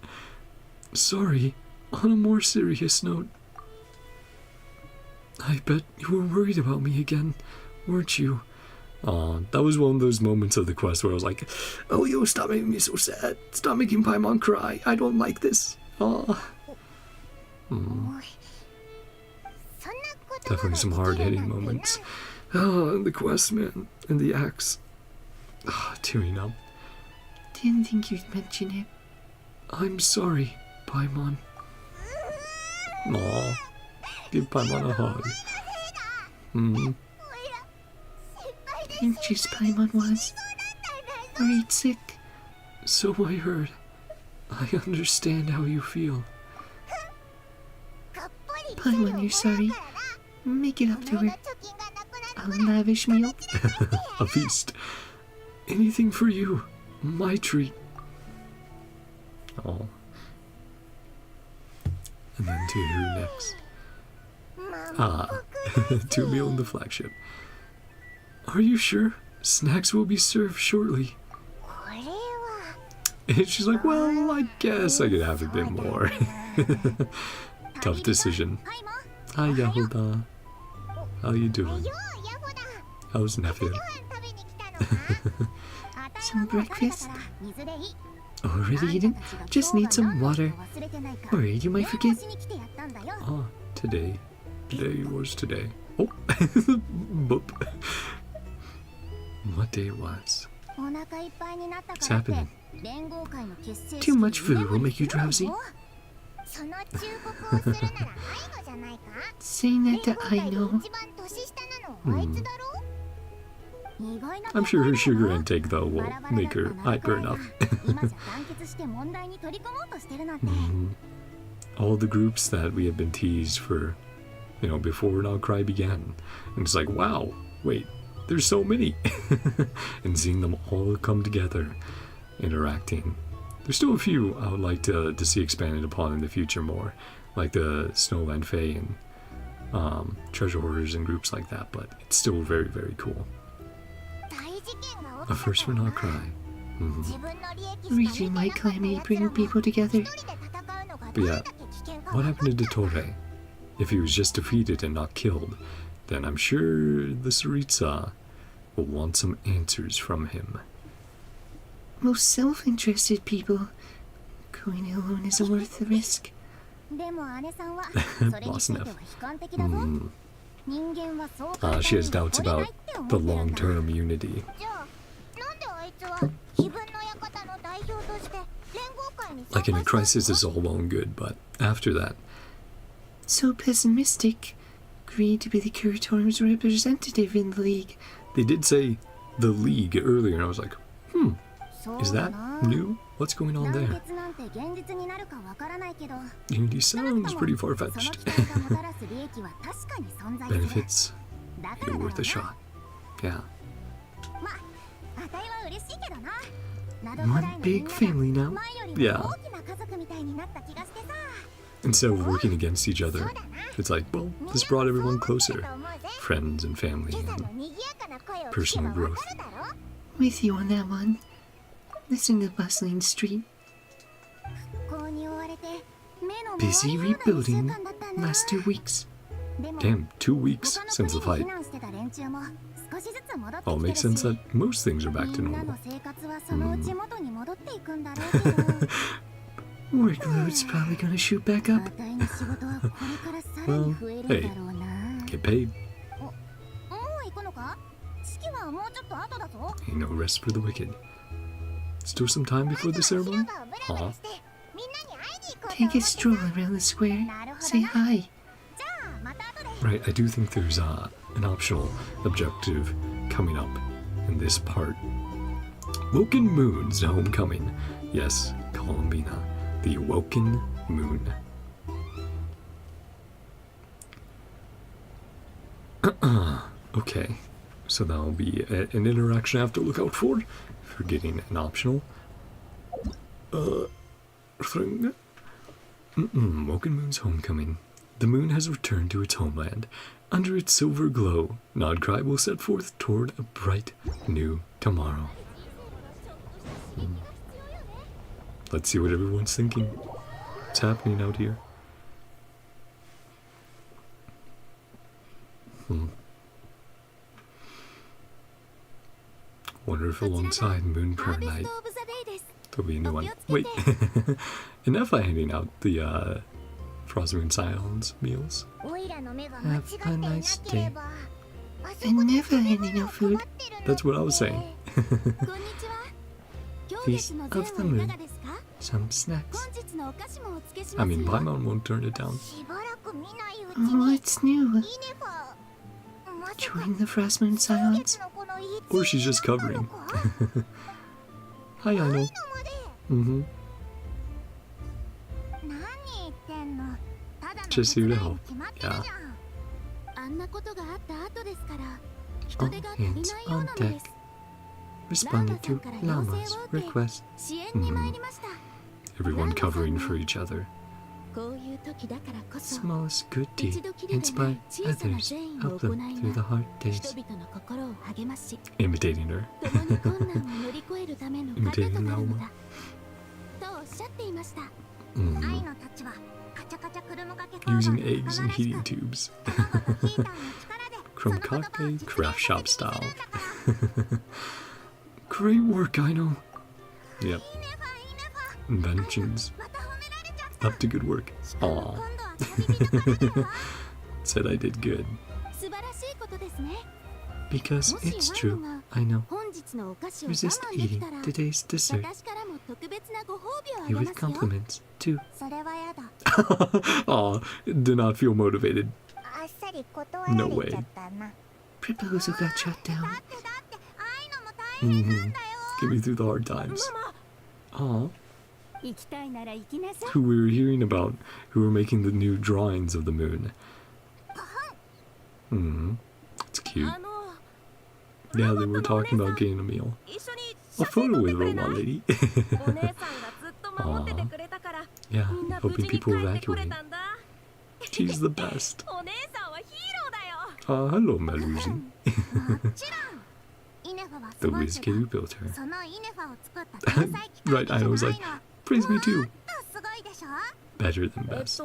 Sorry, on a more serious note. I bet you were worried about me again, weren't you? Aw, that was one of those moments of the quest where I was like, oh yo, stop making me so sad. Stop making Paimon cry. I don't like this. Aw. Definitely some hard-hitting moments. Oh, and the quest, man. And the axe. Ah, tearing up. Didn't think you'd mention it. I'm sorry, Paimon. Aw. Give Paimon a hug. Anxious Paimon was. Worried sick. So I heard. I understand how you feel. Paimon, you're sorry. Make it up to her. A lavish meal. A feast. Anything for you. My treat. Oh. And then to who next? Ah, to a meal in the flagship. Are you sure? Snacks will be served shortly. And she's like, well, I guess I could have a bit more. Tough decision. Hi, Yahoda. How you doing? How's Nephew? Some breakfast? Already eaten? Just need some water. Worried you might forget. Ah, today. Today was today. Oh, boop. What day it was? What's happening? Too much food will make you drowsy. Saying that to I know. I'm sure her sugar intake, though, will make her hyper enough. All the groups that we have been teased for, you know, before NodKrai began. And it's like, wow, wait, there's so many. And seeing them all come together, interacting. There's still a few I would like to see expanded upon in the future more, like the Snowland Fae and treasure hoarders and groups like that, but it's still very, very cool. A first for NodKrai. Reaching my calamity, bringing people together. But yeah, what happened to dottore? If he was just defeated and not killed, then I'm sure the Tsaritsa will want some answers from him. Most self-interested people. Going alone isn't worth the risk. Boss Neff. She has doubts about the long-term unity. Like in a crisis is all well and good, but after that... So pessimistic. Agreed to be the Curatorium's representative in the League. They did say the League earlier, and I was like, is that new? What's going on there? Unity sounds pretty far-fetched. Benefits, you're worth a shot. Yeah. One big family now. Yeah. Instead of working against each other, it's like, well, this brought everyone closer. Friends and family and personal growth. With you on that one. Listen to bustling street. Busy rebuilding. Last 2 weeks. Damn, 2 weeks since the fight. All makes sense that most things are back to normal. Workload's probably gonna shoot back up. Well, hey, get paid. Ain't no rest for the wicked. Still some time before the ceremony? Huh? Take a stroll around the square. Say hi. Right, I do think there's an optional objective coming up in this part. Welkin Moon's homecoming. Yes, Columbina. The Welkin Moon. Okay, so that'll be an interaction I have to look out for getting an optional thing. Welkin Moon's homecoming. The moon has returned to its homeland. Under its silver glow, NodKrai will set forth toward a bright new tomorrow. Let's see what everyone's thinking. What's happening out here? Wonder if alongside Moon Prayer Night there'll be a new one. Wait, enough of handing out the Frostmoon Scions meals. Have a nice day. I'm never handing out food. That's what I was saying. Feast of the moon. Some snacks. I mean, Paimon won't turn it down. What's new? Join the Frostmoon Scions? Or she's just covering. Hi, Aino. Just here to help. Yeah. All hands on deck. Responded to Llama's request. Everyone covering for each other. Smallest good deed inspire others, help them through the hard days. Imitating her. Imitating Llama. Using eggs and heating tubes. Krumkake craft shop style. Great work, Aino. Yep. Inventions. Up to good work. Aww. Said I did good. Because it's true, I know. Resist eating today's dessert. Here with compliments, too. Aw, do not feel motivated. No way. Proposal got shut down. Get me through the hard times. Aw. Who we were hearing about, who were making the new drawings of the moon. It's cute. Yeah, they were talking about getting a meal. A photo with Robot Lady. Aww. Yeah, helping people evacuate. She's the best. Hello, Melusi. The whiz kid who built her. Right, I was like, praise me too. Better than best.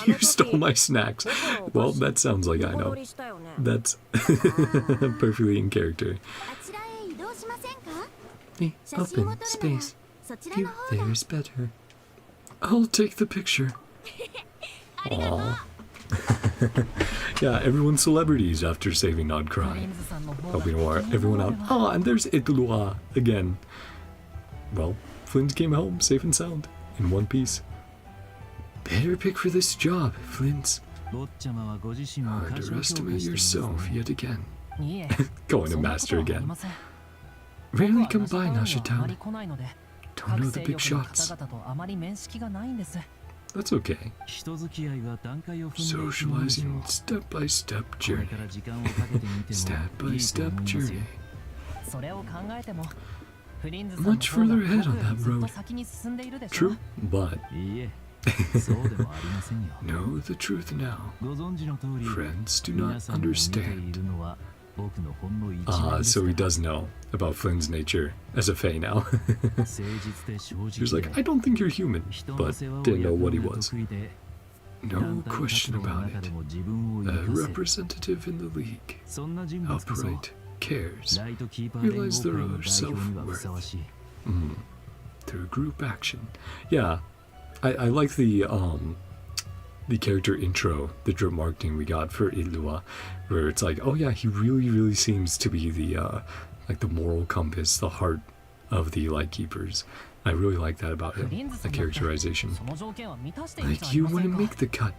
You stole my snacks. Well, that sounds like I know. That's perfectly in character. The open space. You there is better. I'll take the picture. Aww. Yeah, everyone's celebrities after saving NodKrai. Helping everyone out. Ah, and there's Itlua again. Well, Flint came home safe and sound, in one piece. Better pick for this job, Flint. Underestimate yourself yet again. Going to master again. Rarely come by Nashitown. Don't know the big shots. That's okay. Socializing step-by-step journey. Step-by-step journey. Much further ahead on that road. True, but Know the truth now. Friends do not understand. So he does know about Flynn's nature as a Fae now. He was like, I don't think you're human, but didn't know what he was. No question about it. A representative in the league. Upright. Cares. Realize their own self-worth. Through group action. Yeah. I like the character intro, the drip marketing we got for Illua, where it's like, oh yeah, he really seems to be the like the moral compass, the heart of the Lightkeepers. I really like that about him, the characterization. Like you wouldn't make the cut.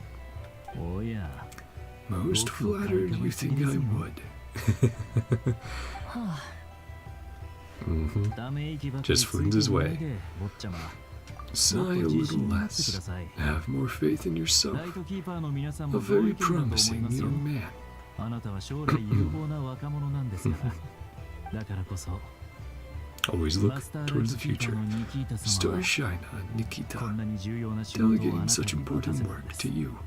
Most flattered you think I would. Just Flynn's way. Sigh a little less. Have more faith in yourself. A very promising young man. Always look towards the future. Star shine on Nikita. Delegating such important work to you.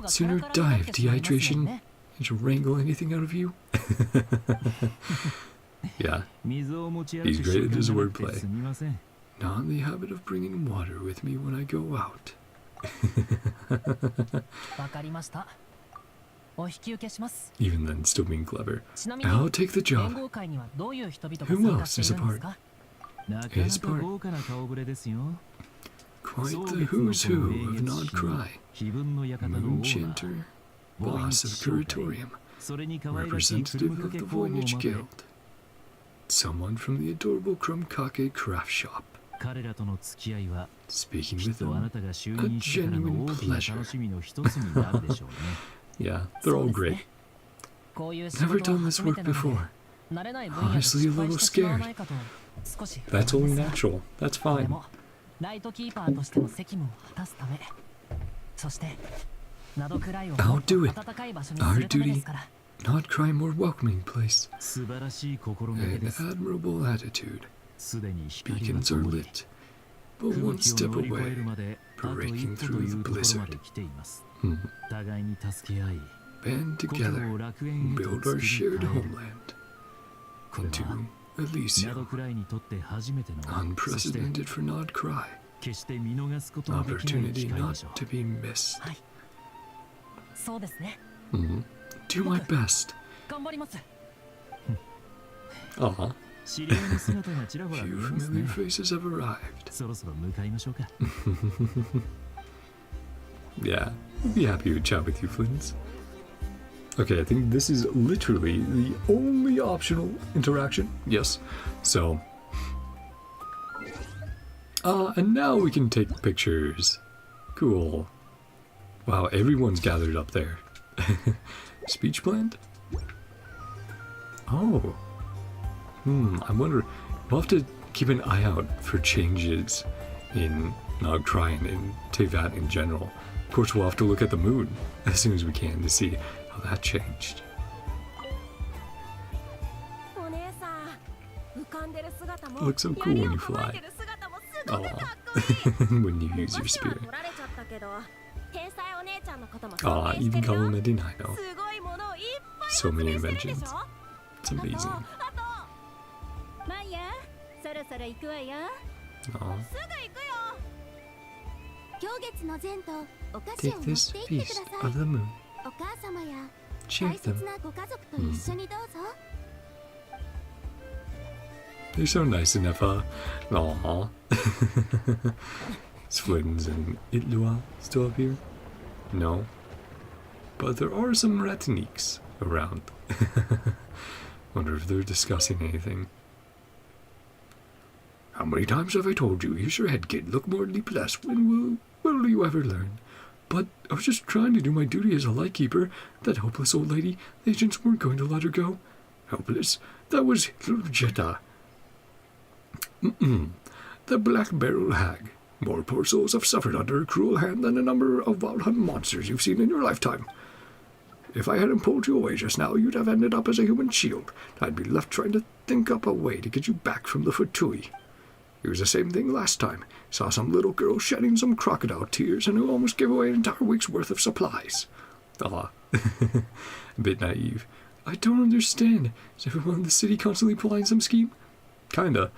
Sooner die of dehydration than to wrangle anything out of you. Yeah, he's great at his wordplay. Not in the habit of bringing water with me when I go out. Even then, still being clever. I'll take the job. Who else is a part? His part. Quite the who's who of NodKrai. Moon Chanter, boss of Curatorium, representative of the Voynich Guild. Someone from the adorable Krumkake craft shop. Speaking with them, a genuine pleasure. Yeah, they're all great. Never done this work before. Honestly, a little scared. That's only natural. That's fine. I'll do it. Our duty. NodKrai more welcoming place. An admirable attitude. Beacons are lit, but one step away, breaking through the blizzard. Band together, build our shared homeland. Into Elysium. Unprecedented for NodKrai. Opportunity not to be missed. Do my best. Aw. Few familiar faces have arrived. Yeah, I'd be happy to chat with you, Flynn's. Okay, I think this is literally the only optional interaction. Yes. So. And now we can take pictures. Cool. Wow, everyone's gathered up there. Speech planned? Oh. I wonder. We'll have to keep an eye out for changes in NodKrai and in Teyvat in general. Of course, we'll have to look at the moon as soon as we can to see how that changed. It looks so cool when you fly. Aw. When you use your spirit. Aw, even Column 99, I know. So many inventions. It's amazing. Aw. Take this piece of the moon. Check them. They're so nice enough, Aww. Flynn's and Illua still up here? No. But there are some Rataniks around. Wonder if they're discussing anything. How many times have I told you, use your head, kid, look more leapless. When will you ever learn? But I was just trying to do my duty as a Lightkeeper. That hopeless old lady, the agents weren't going to let her go. Helpless? That was Jetta. The Black Barrel Hag. More poor souls have suffered under her cruel hand than a number of wild hunt monsters you've seen in your lifetime. If I hadn't pulled you away just now, you'd have ended up as a human shield. I'd be left trying to think up a way to get you back from the Fatui. It was the same thing last time. Saw some little girl shedding some crocodile tears and who almost gave away an entire week's worth of supplies. Ah, a bit naive. I don't understand. Is everyone in the city constantly plotting some scheme? Kinda.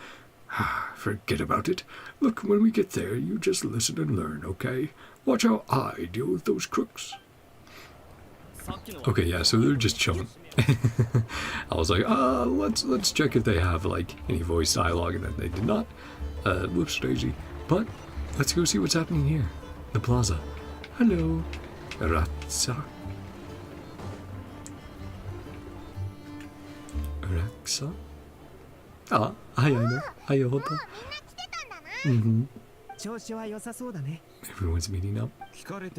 Forget about it. Look, when we get there, you just listen and learn, okay? Watch how I deal with those crooks. Okay, yeah, so they're just chilling. I was like, let's check if they have, like, any voice dialogue, and then they did not. Whoops, Daisy. But, let's go see what's happening here. The plaza. Hello. Ratsa. Raksa? Ah, hi, Aina. Hi, Hota. Everyone's meeting up.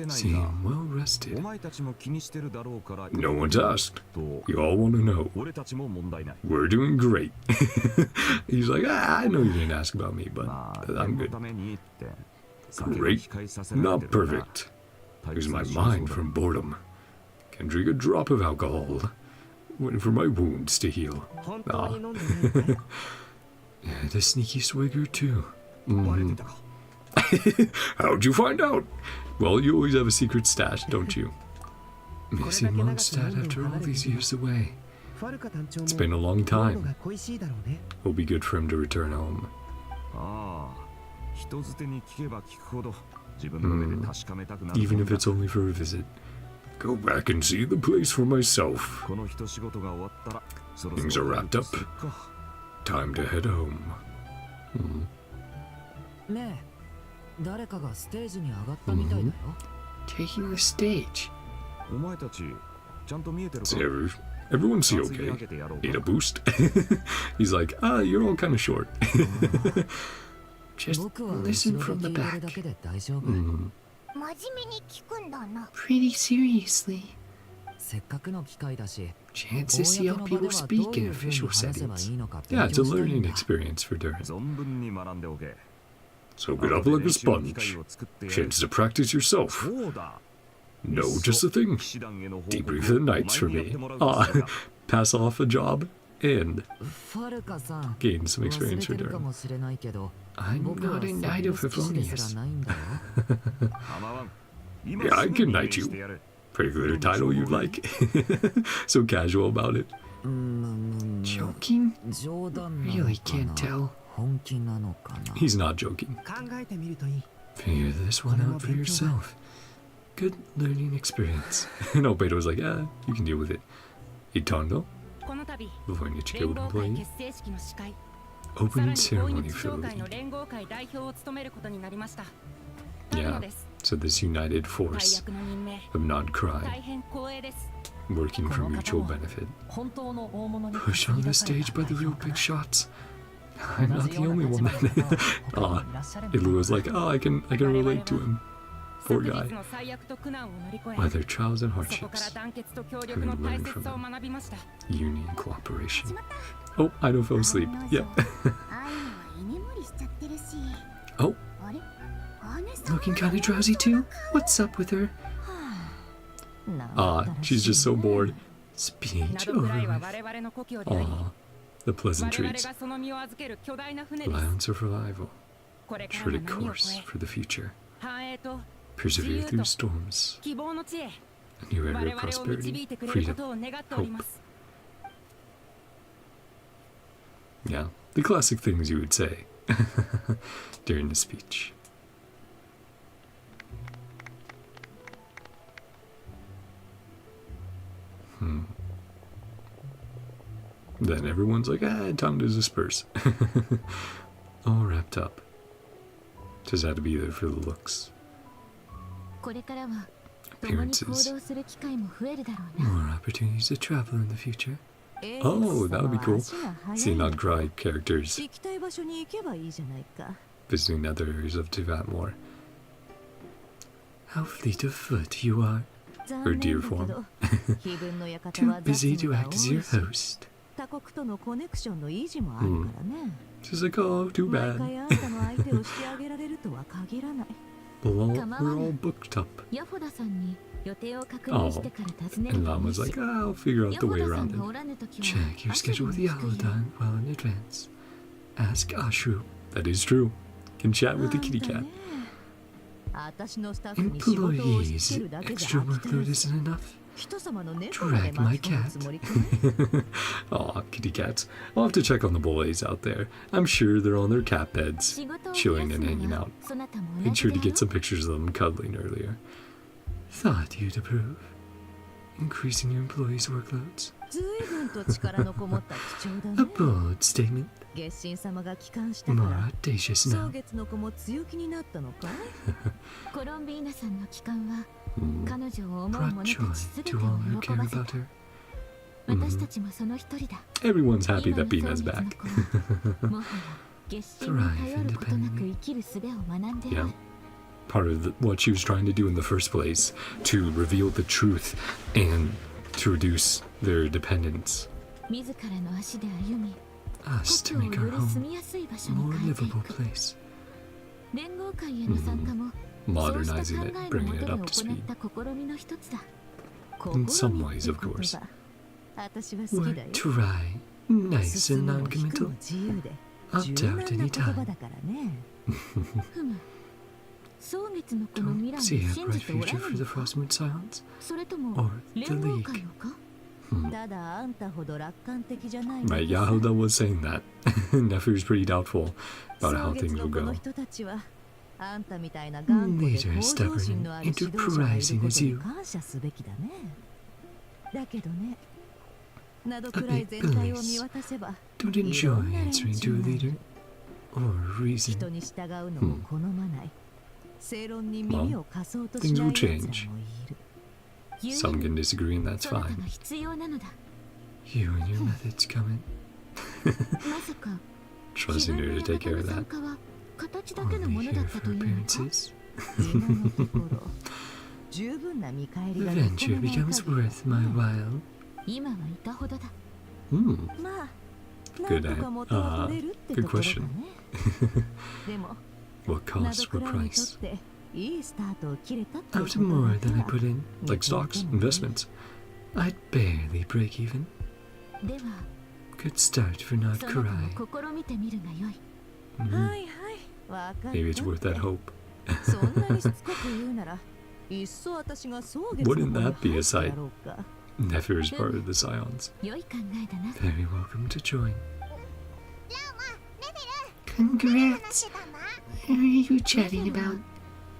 Seem well rested. No one's asked. You all want to know. We're doing great. He's like, I know you didn't ask about me, but I'm good. Great. Not perfect. Lose my mind from boredom. Can drink a drop of alcohol. Waiting for my wounds to heal. Ah. And a sneaky swigger too. How'd you find out? Well, you always have a secret stash, don't you? Missing Mondstadt after all these years away. It's been a long time. It'll be good for him to return home. Even if it's only for a visit. Go back and see the place for myself. Things are wrapped up. Time to head home. Taking the stage. Everyone see okay? Need a boost? He's like, you're all kind of short. Just listen from the back. Pretty seriously. Chance to see how people speak in official settings. Yeah, it's a learning experience for Durin. Soak it up like a sponge. Chance to practice yourself. No, just the thing. Debrief the nights for me. Pass off a job and gain some experience for Durin. I'm not a knight of Favonius. Yeah, I can knight you. Particular title you'd like. So casual about it. Joking? Really can't tell. He's not joking. Figure this one out for yourself. Good learning experience. And Obedo was like, yeah, you can deal with it. Itondo? Before Nichike would employ opening ceremony for the league. Yeah, so this united force of NodKrai, working for mutual benefit. Push on the stage by the real big shots. I'm not the only one that... Ilu was like, I can relate to him. Poor guy. By their trials and hardships, having learned from them, union and cooperation. Oh, I don't fall asleep. Yep. Oh. Looking kind of drowsy too? What's up with her? She's just so bored. Speech over with. The pleasantries. Lie on survival. Chart a course for the future. Persevere through storms. A new era of prosperity, freedom, hope. Yeah, the classic things you would say during the speech. Then everyone's like, time to disperse. All wrapped up. Just had to be there for the looks. Appearances. More opportunities to travel in the future. Oh, that would be cool. Seeing NodKrai characters visiting other areas of Teyvat more. How fleet of foot you are. Or deer form. Too busy to act as your host. She's like, oh, too bad. Well, we're all booked up. Oh, and Lama's like, I'll figure out the way around it. Check your schedule with Yahodan well in advance. Ask Ashru. That is true. Can chat with the kitty cat. Employees, extra workload isn't enough. Drag my cat. Aw, kitty cats. I'll have to check on the boys out there. I'm sure they're on their cat beds, chilling and hanging out. Made sure to get some pictures of them cuddling earlier. Thought you'd approve. Increasing your employees' workloads. A bold statement. More audacious now. コロンビーナさんの帰還は彼女を思う Brought 者たち joy すべて to を all who 喜 care ばせ about た her. 私たちもその一人だ Everyone's happy 今 that の Bina's 装 back. 月の子はもはや月神に頼ることなく生きる術を学んでお Yeah. る Part of what she was trying to do in the first place, to reveal the truth and to reduce their dependence. 自らの足で歩み Us 故 to 郷を make よ our り home 住みやすい場所 a に more 変えてい livable く place. 連合会への参加もそうした Modernizing 考 it, えの bringing も it とで up to 行 speed. った試みの一つだ In some ways, of course. 私は好きだ Work よ to ride. Nice 進 and むも引く non-committal. も自由で Opt 柔 out 軟な言 anytime. 葉だからねふむ草月の子の未 Don't 来 see に a 信 bright じておら future ぬ for の the か Frostmoon Silence. それとも Or the 連合 League. 会のか ただあんたほど楽観的じゃない Right, Yahoda was saying that. Nefer's pretty doubtful about how 草 things 月の will 子の go. 人たちはあんたみたいな頑固で Neither 向 as 上 stubborn 心のある指導者がいる enterprising こ as とに you. 感謝すべきだねだけどねナド A クライ bit 全体を見 loose. 渡せば Don't いろ enjoy んな連 answering 中 to a がい leader る or 人 reason. に従うのも好まない正論に耳を貸そうとし things ない will 奴らも change. いる Some can disagree, and that's そなた fine. が必要なのだ You and your methods coming. まさか Trusting her to take care of 参 that. 加は形だけの Only ものだ here った for というのか appearances. 今のところ十分な見返 The りが venture 見込めない becomes 限り worth my while. 今はいたほどだ Hmm. まあ Good なんとか元は取れるってと good ころだ question. ねでも What ナ cost ド or クライにとっ price? ていいスタートを切れたってこと After more than I だ put in, Like stocks, investments. I'd barely break even. では Good start for そなた NodKrai. も試みてみるがよい Mhm. はいはいわかった Maybe it's worth that hope. そんなにしつこく言うならいっそ私が草月の Wouldn't 子に that be a 入って sight? やろうか Nefer is part of the Scions. 良い考えだな Very welcome to join. Congrats! What are you chatting about?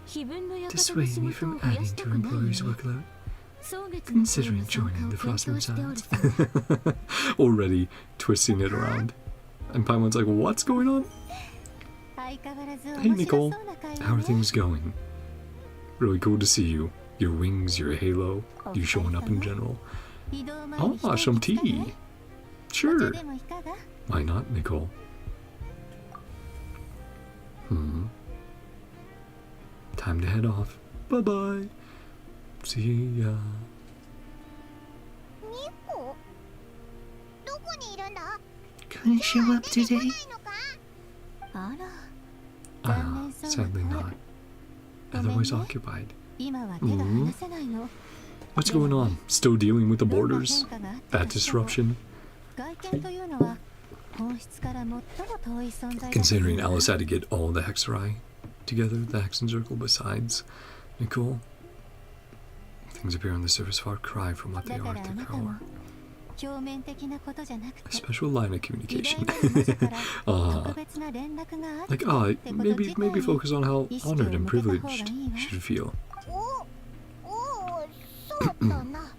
非分の館の Dissuade 仕 me 事を from 増や adding した to くない employers' よね workload. 草月の子への Considering 参 joining 加を the 検 Frostmoon 討しておる Silence. さ Already twisting it around. And Paimon's like, what's going on? 相変わらず Hey 面白 Nicole, そうな会 how 話 are ね things going? Really cool to see you. Your wings, your halo, you showing up in general. 移動前に Ah, 一 some 息つかない tea. お茶 Sure. でもいかが Why not, Nicole? Hmm. Time to head off. Bye bye. See ya. ニコどこにいるんだ Couldn't show up today? あら Ah, sadly not. Otherwise occupied. 今は手が離せないの What's going on? Still dealing with the どんな borders? 変化があったと That しても disruption? 外見というのは本質から最も遠い存在だ Considering Alice had to get all the Hexerai together, the Hexen Circle besides Nicole. Things appear on the surface far cry from what they だ are から at あ the なたも core. 表面的なことじゃなく A て special line of 偉 communication. 大なる文字から Ah, 特別な連絡があっ like た ah, ってこと maybe 自体 maybe に focus on how 意識を honored and 向けた方が privileged いいわ you should feel. おおそうだな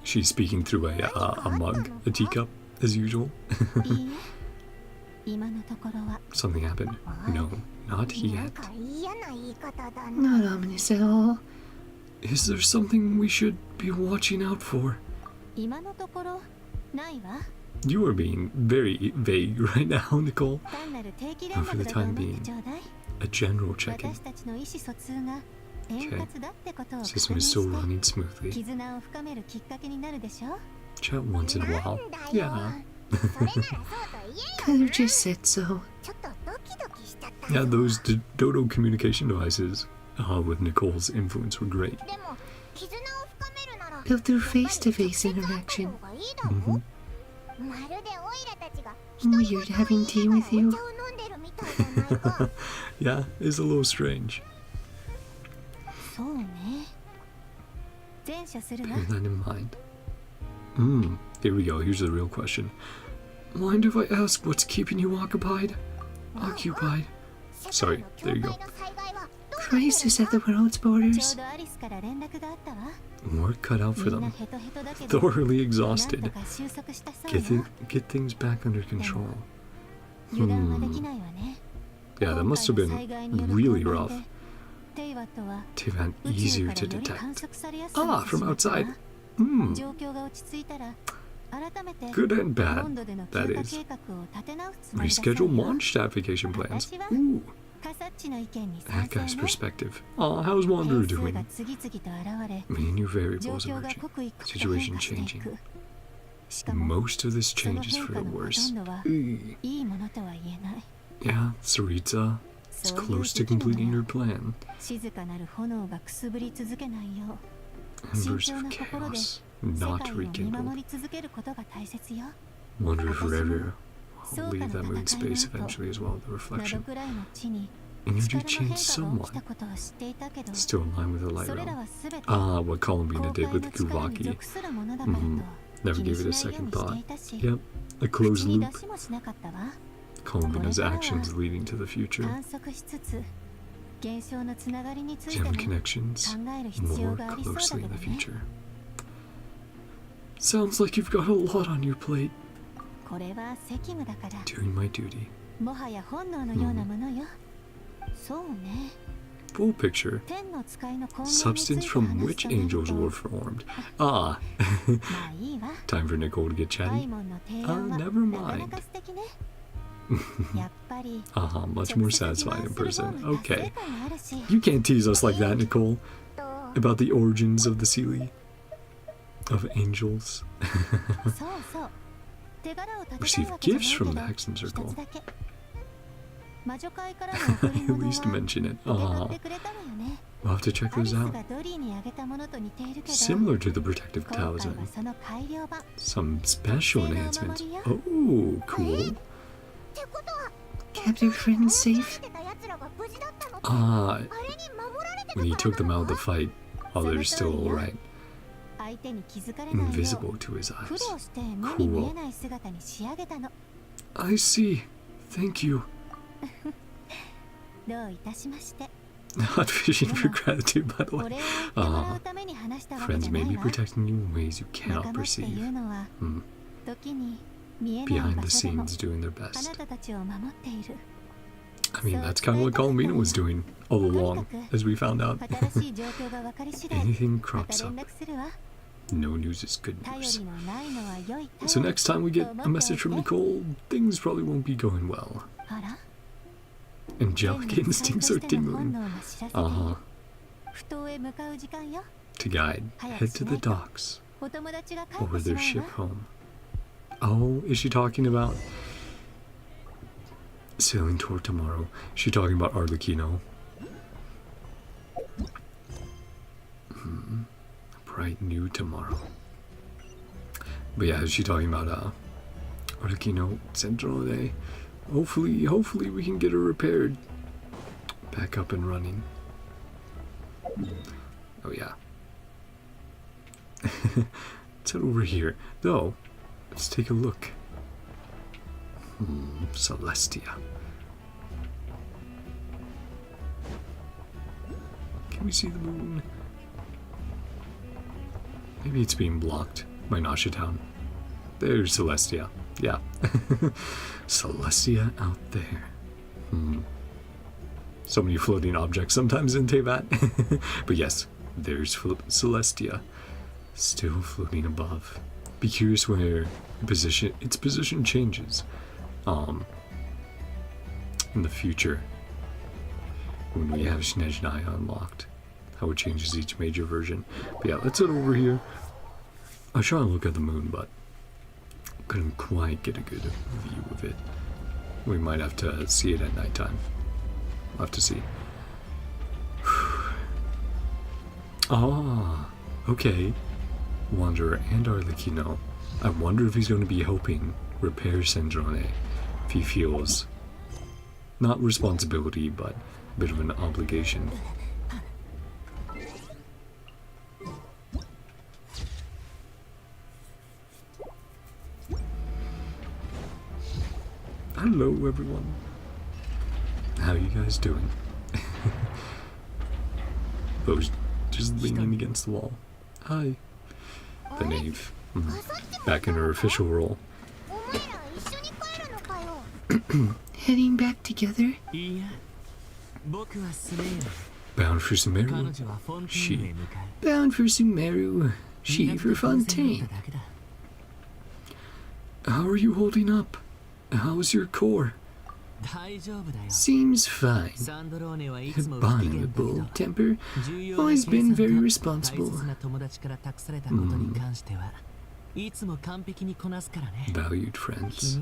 She's speaking through a mug, a teacup, as usual. いいえ今のところは Something happened. No, not なん yet. か嫌な言い方だ Not な ominous at all. Is there something we should be watching out for? 今のところないわ You are being very vague right now, Nicole. 単なる定期連 Not for 絡 the だと time 思って being. ちょうだい A general check-in. 私たちの意思疎通が円滑だってことを確 System 認 is still して running smoothly. 絆を深めるきっかけになるでしょ Chat once in a while. Yeah. それならそうと Could 言えよ have just said so. ちょっとドキドキしちゃった Yeah, those Dodo communication devices with Nicole's influence were great. でも絆を深めるなら Built through face-to-face interaction. 方がいいだろ Mhm. まるでオイラたちが Weird having tea with お you. 茶を飲んでるみ Yeah, it's a little strange. そうね。前者するわ。 Bear that in mind. Here we go. Here's the real question. Mind if I ask what's keeping you occupied? Occupied? Sorry, there you go. Crisis at the world's borders. ちょうどアリスから連絡があったわ。 Work cut out for みんな them. ヘトヘトだけど、 Thoroughly なんと exhausted. か収束したそうよ。 Get things back under control. 油断はできないわね。 Yeah, that must have been 今回の災害による really 混乱 rough. でテイワとは Tivan 宇宙 easier から to より観 detect. 測されやすくな Ah, ってし from まったわ。 outside. 状況が落ち着いたら改めて Good and 本 bad. 土での That 休暇 is. 計画を立て直すつもりだそう Reschedule よ。 launch vacation plans. 私は Ooh, カサッチの意見に that 賛 guy's 成ね。 perspective. Aw, how's Wanderer 変数 doing? が次々と現れ、 Many new 状 variables 況が emerging. 刻一刻と Situation 変化してい changing. く。しかも Most of this その change is 変 for 化 the のほと worse. んどは Eey. いいものとは言えない。 Yeah, Saritsa. It's そういう close 時 to 期なの completing よ。 her plan. 静かなる炎がくすぶり続けないよう、 Embers 慎重 of な心で chaos, 世 not 界を見 rekindled. 守り続けることが大切よ。 Wonder if Revere will そうか leave な that moon 戦いの space 後、 eventually as well, the ナド reflection. くらいの地に Energy 力の changed 変化が起き somewhat. たことは知っていたけど、 Still in line with the light それら realm. はすべて Ah, what 公 Columbina 開 did の with the 力に Kuvaki. 属するものだからと Never 気に gave し it a ないよう second にして thought. いたし、 Yep, a 口 closed に loop. 出しもしなかったわ。 Columbina's actions leading to the future. 観測しつつ、現象のつながりについても Gem 考 connections える必要 more がありそうだ closely け in ど the ね。 future. Sounds like you've got a lot on your plate. これは責務だから、 Doing my duty. もはや本能のようなものよ。そうね。 Full picture. 天の使いの根源につい Substance て from 話 which すとなる angels と、 were formed. Ah, まあいいわ。 time for Nicole to get ダイ chatty. モンの提案は never なかな mind. か素敵ね。やっぱり Much 直 more 接自 satisfying 慢 in する person. 方が達 Okay. 成感があるし、 You can't tease us like that, Nicole. About the origins of the Sealy. Of angels. そうそう。手柄を立てたい Receive わけじゃ gifts ない from け the ど、 Hexen 一 Circle. つだけ。魔女会からの贈り At 物は least mention it. 受け取ってくれたのよね。 We'll have to check アリ those ス out. がドリーにあげたものと似ているけど、 Similar to the protective 今回は talisman. その改良版。 Some special enhancements. Oh, cool. ってことは、 Kept your friends safe? てた奴らが無事だったの？ Ah, あれに守られてた when he か took ら them な out の of the fight, while they're still alright. 相手に気づかれないよう、 Invisible to his 苦 eyes. 労して目に見えない姿に仕上げたの。 I see. Thank you. どういたしまして。 Not fishing for gratitude, by the お way. 礼を言ってもらうために話したわけ Friends じゃな may い be わ。 protecting you in ways you 仲 cannot 間ってい perceive. うのは、 Hmm. 時に見えない Behind 場 the 所でも scenes doing their あ best. なたたちを守っている。 I mean, that's kind of what Columbina was doing all along, as we found out. 新しい状況が分かり次第、 Anything ま crops た連 up. 絡するわ。 No news is good 頼 news. りのないのは良い So 頼り next time we get a message from Nicole, things probably won't be going well. あら、 Angelic 天の使い instincts と are しての本 tingling. 能の知らせで、 Uh-huh. 埠頭へ向かう時間よ。 To guide, head to the docks, お友達が帰っ over てし their ま ship うわ。 home. Oh, is she talking about sailing toward tomorrow? Is she talking about Arlecchino? Bright new tomorrow. But yeah, is she talking about Arlecchino Central Day? Hopefully we can get her repaired. Back up and running. Oh yeah. Let's head over here. Though, let's take a look. Celestia. Can we see the moon? Maybe it's being blocked by Nasha Town. There's Celestia. Yeah. Celestia out there. So many floating objects sometimes in Tevat. But yes, there's Celestia. Still floating above. Be curious where its position changes. In the future. When we have Snezhnaya unlocked. How it changes each major version. But yeah, let's head over here. I was trying to look at the moon, but couldn't quite get a good view of it. We might have to see it at nighttime. We'll have to see. Ah, okay. Wanderer and Arlecchino. I wonder if he's going to be helping repair Sendrone if he feels Not responsibility, but a bit of an obligation. Hello, everyone. How are you guys doing? Those just leaning against the wall. Hi. The knave. Back in her official role. Heading back together? Bound for Sumeru. She. Bound for Sumeru. She for Fontaine. How are you holding up? How's your core? Seems fine. Abominable temper. Always been very responsible. Valued friends.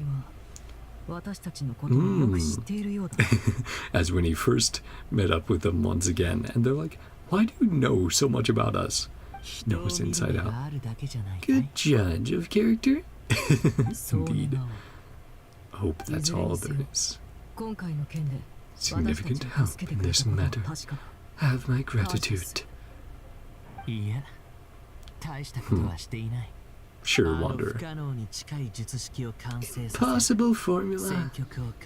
As when he first met up with them once again, and they're like, why do you know so much about us? He knows inside out. Good judge of character. Indeed. Hope that's all there is. Significant help in this matter. Have my gratitude. Sure, Wanderer. Possible formula.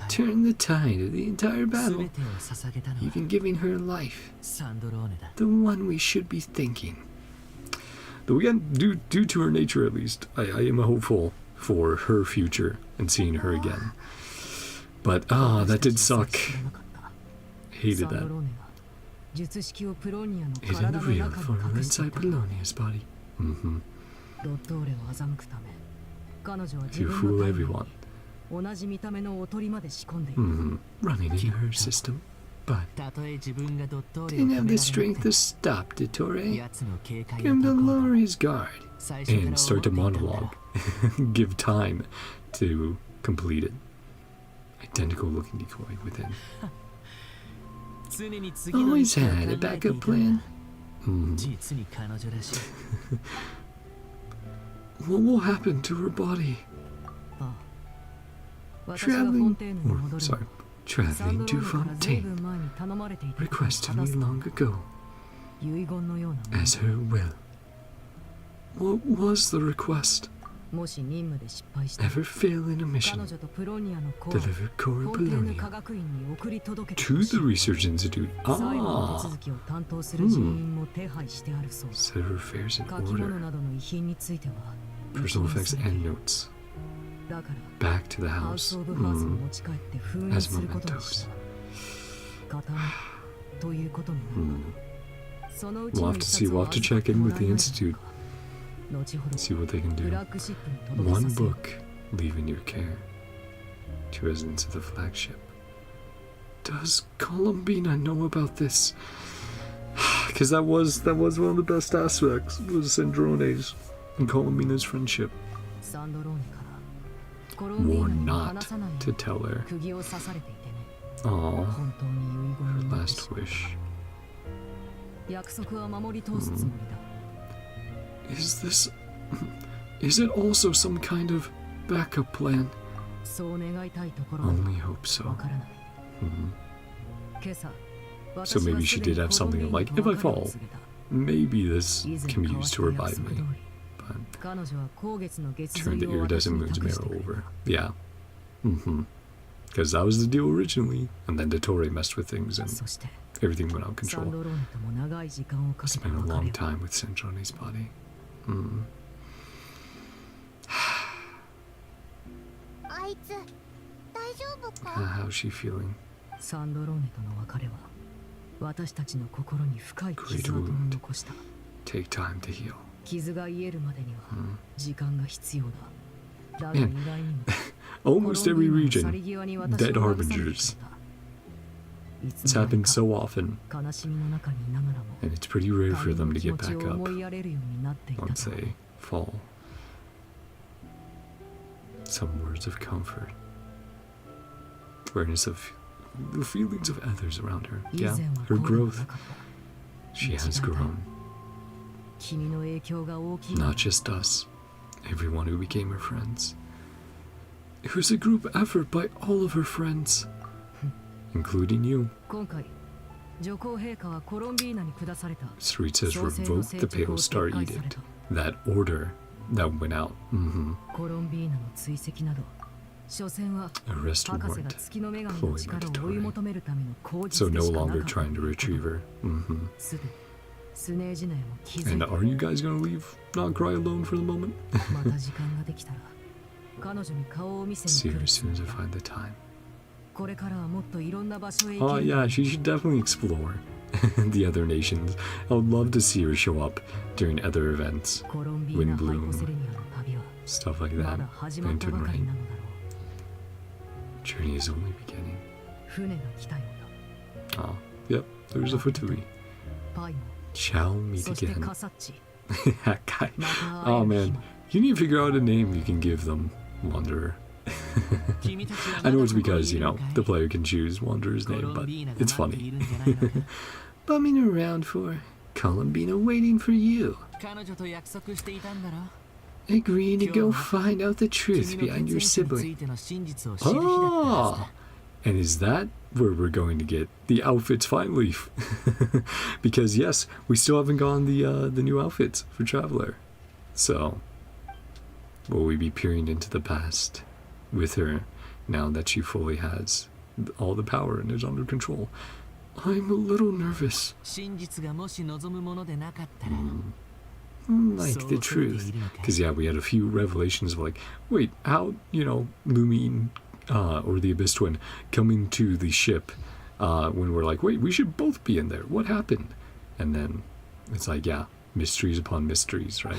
Turn the tide of the entire battle. Even giving her life. The one we should be thanking. Though again, due to her nature at least, I am hopeful for her future and seeing her again. But that did suck. Hated that. Hidden the real formula inside Polonia's body. To fool everyone. Running in her system. But didn't have the strength to stop dottore. Give him to lower his guard and start to monologue. Give time to complete it. Identical looking decoy within. Always had a backup plan. What will happen to her body? Traveling to Fontaine. Requested me long ago. As her will. What was the request? Ever fail in a mission, deliver core Polonia to the Research Institute. Set her affairs in order. Personal effects and notes. Back to the house. As mementos. We'll have to see. We'll have to check in with the Institute. See what they can do. One book, leaving your care. To residents of the flagship. Does Columbina know about this? Because that was one of the best aspects, was Sandrone's and Columbina's friendship. Warned not to tell her. Aww, her last wish. Is it also some kind of backup plan? Only hope so. So maybe she did have something like, if I fall, maybe this can be used to revive me. But turn the iridescent moon's marrow over. Yeah. Because that was the deal originally, and then dottore messed with things and everything went out of control. Spent a long time with Sandrone's body. How's she feeling? Great wound. Take time to heal. Man, almost every region, dead harbingers. It's happened so often, and it's pretty rare for them to get back up once they fall. Some words of comfort. Awareness of the feelings of others around her. Yeah, her growth. She has grown. Not just us, everyone who became her friends. It was a group effort by all of her friends. including you. 今回女皇陛下はコロンビーナに下された Street says revoke the Pale Star Edict. That order that went out. コロンビーナの追跡など所詮は Arrest 博士が warrant 月の女神の力を追い求めるための口 So 実で no しかなか longer った trying to retrieve her. すぐスネージ内も気づい And て are you guys gonna leave NodKrai alone for the moment? また時間ができたら彼女に顔を見せ See に her 来 as る soon as I find the time. これからはもっといろんな場所へ Oh 行ける yeah, she should definitely explore the other nations. I would love to see her show up during other events. コロンビーナ Wind ハイコ bloom, セレニアの旅は stuff like ま that. だ始まった Lantern ばかり rain. なのだろう Journey is only beginning. 船が来たようだ Oh, yep, there's a Futui. パイも Shall meet そして again. カサッチ That guy. また Oh 会える日 man, も you need to figure out a name you can give them. Wanderer. I know it's because, you know, the player can choose Wanderer's name, but it's funny. Bumming around for Columbina waiting for you. 彼女と約束していたんだろ Agreeing to go find out the truth 君の behind your 血液につ sibling. いての真実を知る日だったはず Ah! だ And is that where we're going to get the outfits finally? Because yes, we still haven't gotten the new outfits for Traveler. So, will we be peering into the past with her now that she fully has all the power and is under control? I'm a little nervous. 真実がもし望むものでなかったら Like the truth. Because yeah, we had a few revelations of like, wait, how, you know, Lumine or the Abyss Twin coming to the ship when we're like, wait, we should both be in there. What happened? And then it's like, yeah, mysteries upon mysteries, right?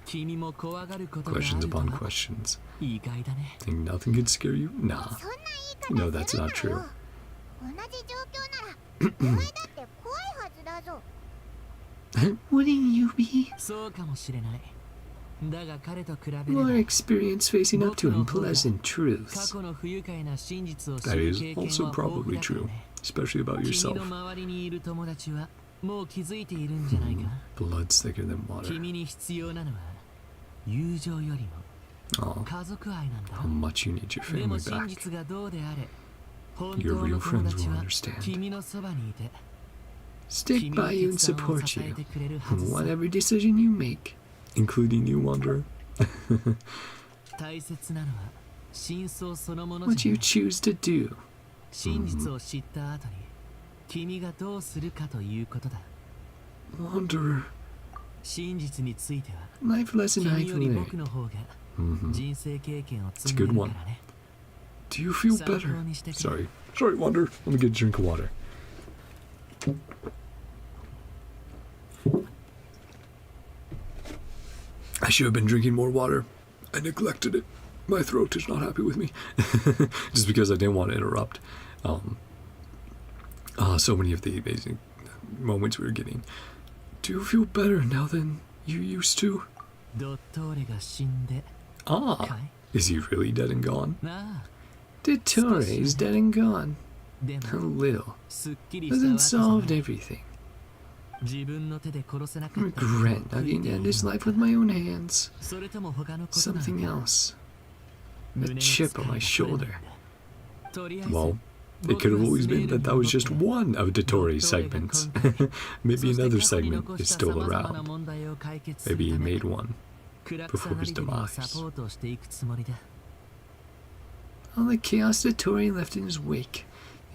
君も怖がることがあ Questions ると upon は questions. 意外だね Think nothing could scare you? Nah. そんな言い No, 方 that's する not な true. よ同じ状況ならお前だって怖いはずだぞ Wouldn't you be そうかもしれないだが彼と比べれば more experienced facing up to unpleasant 過 truths? 去の不愉快な真実を知 That る is 経験は also 豊富 probably だから true, ね especially about 君 yourself. の周りにいる友達はもう気づいているんじゃないか Blood's thicker than water. 君に必要なのは友情よりも Oh, 家族愛なんだ how much you need your でも family 真 back. 実がどうであれ本 Your 当 real の友 friends 達 will は understand. 君のそばにいて Stick 君の by you and 決断を support 支え you てくれるは in ずさ whatever decision you make, including you, Wanderer. 大切なのは真相そのもの What じゃ you ない choose to do. 真実を知った後に君がどうするかということだ Wanderer, 真実については life lesson 君 I've より僕 learned. の方が Mhm. 人生経験を It's a 積んで good る one. からね Do you feel 参 better? 考にしてくれ Sorry, Wanderer. Let me get a drink of water. I should have been drinking more water. I neglected it. My throat is not happy with me. Just because I didn't want to interrupt. So many of the amazing moments we were getting. Do you feel better now than you used to? ドットーレが死んで Ah, かい is he really dead and gone? なあ Dottore is dead and gone. で A も little. すっきりしたわ Hasn't けじゃな solved い everything. 自分の手で殺せなかった Regret not getting to end his life with my own hands. それとも他のことなの Something か else. 胸 A の chip 使 on い my がこれなんだ shoulder. とりあえず Well, it could have always been that that was just one of Dottore's segments. Maybe another segment is still around. Maybe he made one クラッ before サ his ナリデルを demise. サポートをしていくつもりだ All the chaos Dottore left in his wake.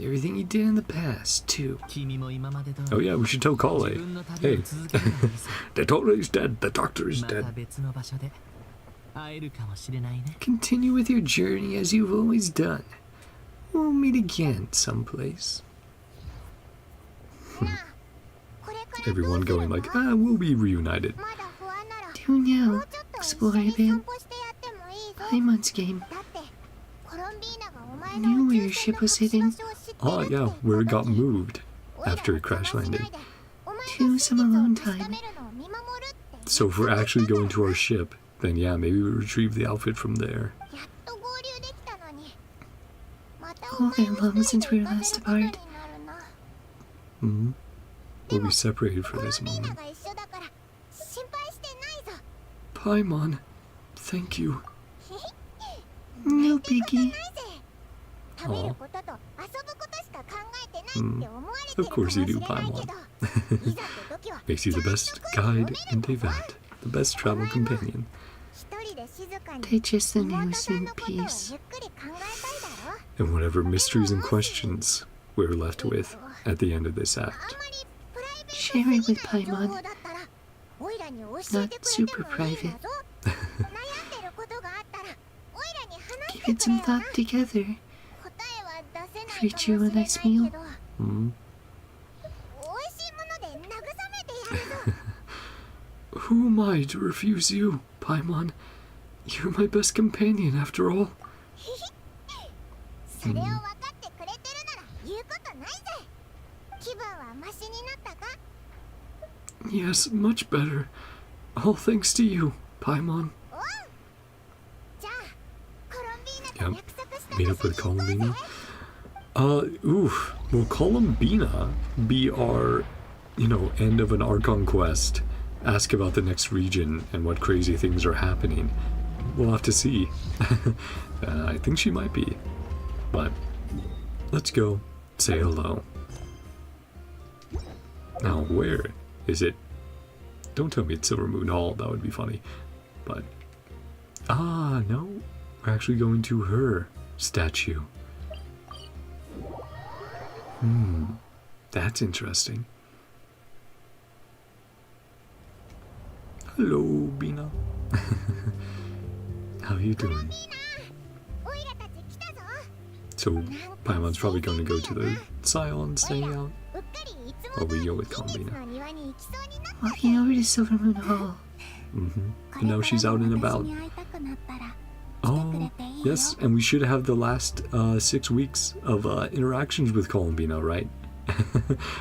Everything he did in the past, too. 君も今まで通 Oh り yeah, we should tell 自 Kale. 分の旅 Hey, を続ければいいさ Dottore is dead. The doctor is また dead. 別の場所で会えるかもしれないね Continue with your journey as you've always done. We'll meet again someplace. なあこれからどう Everyone する going の like, we'll be reunited. まだ不安なら Do も now うちょっと一緒に explore a 散 bit. 歩してやってもいいぞ Paimon's game. だってコロンビーナがお前 Knew の where 宇 your 宙船 ship の was 隠し hidden. 場所を知ってる Oh って yeah, where it got ことに moved おいら after が it crash 邪魔しない landed. でお前の To 真 some 実を alone 確か time. めるのを見守るって So if we're 約束 actually したん going だ to our ship, then yeah, maybe we retrieve the outfit from there. やっと合流できたのにまたお All 前 that を long 一人 since で we 浮 were かせ last ることにな apart. るな We'll be separated for コロン this ビーナ moment. が一緒だから心配してないぞ Paimon, thank you. な No んてことない biggie. ぜ Aw. Of course you do, Paimon. Makes you the best guide in Tevat, the best travel companion. Digest the news in peace. And whatever mysteries and questions we're left with at the end of this act. Share it with Paimon. Not super private. Give it some thought together. Treat you a nice meal. Who am I to refuse you, Paimon? You're my best companion after all. Yes, much better. All thanks to you, Paimon. Yep. Meet up with Columbina. Will Columbina be our, end of an Archon quest? Ask about the next region and what crazy things are happening. We'll have to see. I think she might be. But let's go say hello. Now, where is it? Don't tell me it's Silver Moon Hall, that would be funny. But, no. We're actually going to her statue. That's interesting. Hello, Bina. How are you doing? So, Paimon's probably going to go to the Scion, staying out. Or we go with Columbina. Walking over to Silver Moon Hall. And now she's out and about. Oh, yes, and we should have the last 6 weeks of interactions with Columbina, right?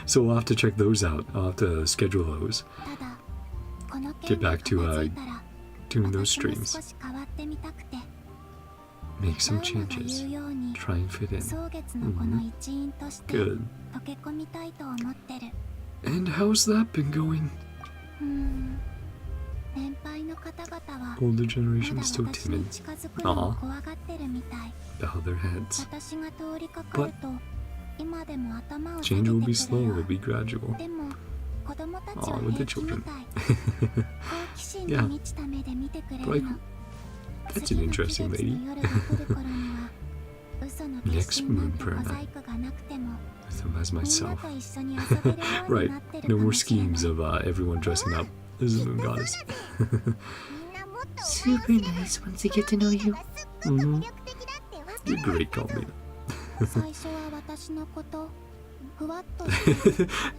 So we'll have to check those out. I'll have to schedule those. Get back to doing those streams. Make some changes. Try and fit in. Good. And how's that been going? Older generation is still timid. Bow their heads. But change will be slow, it will be gradual. With the children. Yeah. But that's an interesting lady. Next moon perma. With them as myself. Right, no more schemes of everyone dressing up as a moon goddess. Super nice once they get to know you. You're great, Columbina.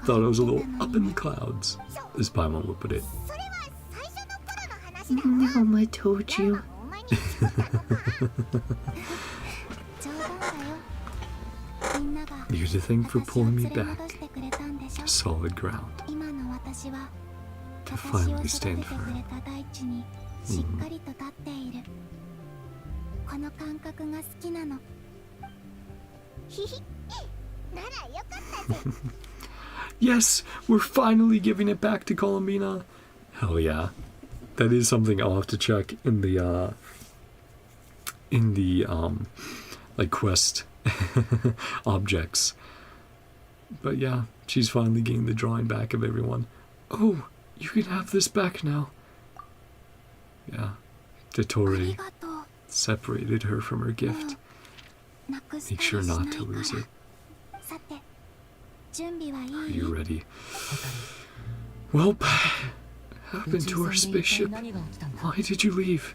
Thought I was a little up in the clouds, as Paimon would put it. No, I told you. You're to thank for pulling me back to solid ground. To finally stand firm. Yes, we're finally giving it back to Columbina. Hell yeah. That is something I'll have to check in the like quest objects. But yeah, she's finally getting the drawing back of everyone. Oh, you can have this back now. Yeah, dottore separated her from her gift. Make sure not to lose it. Are you ready? Well, happened to our spaceship? Why did you leave?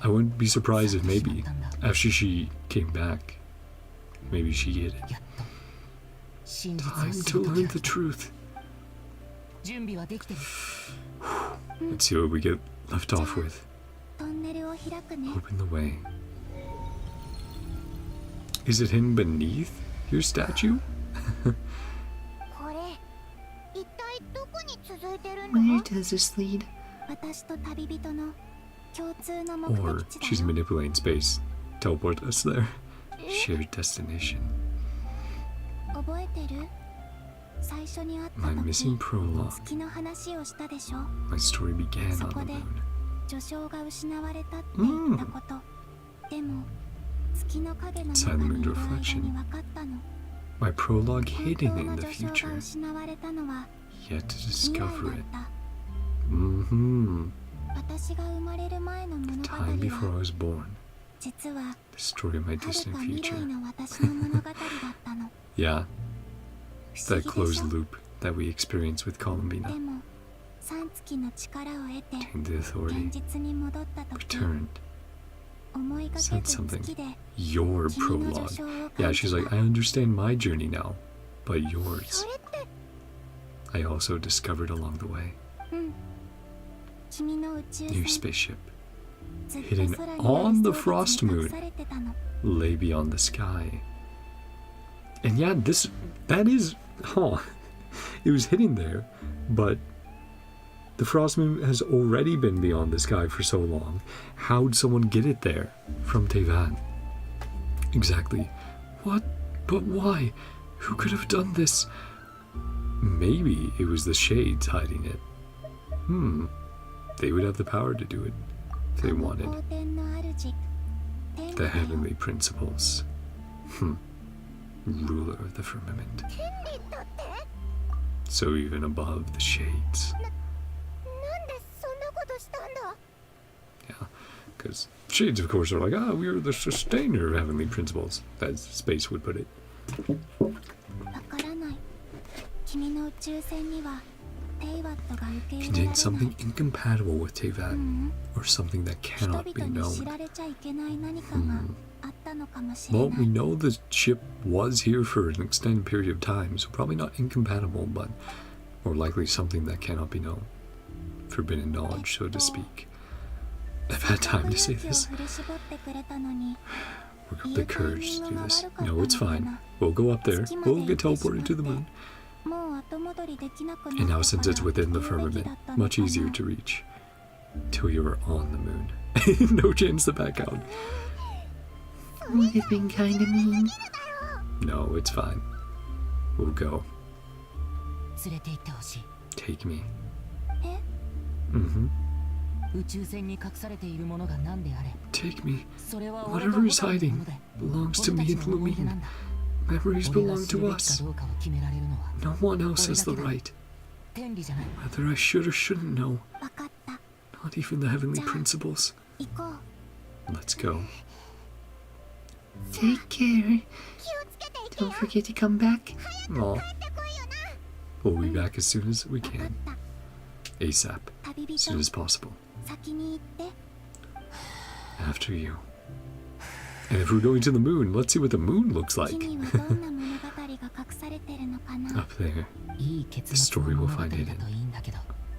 I wouldn't be surprised if maybe, after she came back, maybe she hid it. Time to learn the truth. Let's see what we get left off with. Open the way. Is it hidden beneath your statue? Where does this lead? Or she's manipulating space. Teleport us there. Shared destination. My missing prologue. My story began on the moon. Inside the moon's reflection. My prologue hidden in the future. Yet to discover it. The time before I was born. The story of my distant future. Yeah. That closed loop that we experience with Columbina. Gained the authority. Returned. Said something. Your prologue. Yeah, she's like, I understand my journey now, but yours. I also discovered along the way. Your spaceship, hidden on the frost moon, lay beyond the sky. And yeah, that is, it was hidden there, but the frost moon has already been beyond the sky for so long. How'd someone get it there from Teyvat? Exactly. What? But why? Who could have done this? Maybe it was the shades hiding it. They would have the power to do it if they wanted. The heavenly principles. Ruler of the firmament. So even above the shades. Yeah, because shades, of course, are like, we are the sustainer of heavenly principles, as space would put it. Contains something incompatible with Teyvat, or something that cannot be known. Well, we know the ship was here for an extended period of time, so probably not incompatible, but more likely something that cannot be known. Forbidden knowledge, so to speak. I've had time to say this. Work up the courage to do this. No, it's fine. We'll go up there. We'll get teleported to the moon. And now since it's within the firmament, much easier to reach. Till you were on the moon. No chance to back out. Would have been kind of mean. No, it's fine. We'll go. Take me. Take me. Whatever is hiding belongs to me and Lumine. Memories belong to us. No one else has the right. Whether I should or shouldn't know. Not even the heavenly principles. Let's go. Take care. Don't forget to come back. Aw. We'll be back as soon as we can. ASAP. As soon as possible. After you. And if we're going to the moon, let's see what the moon looks like. Up there. The story will find hidden.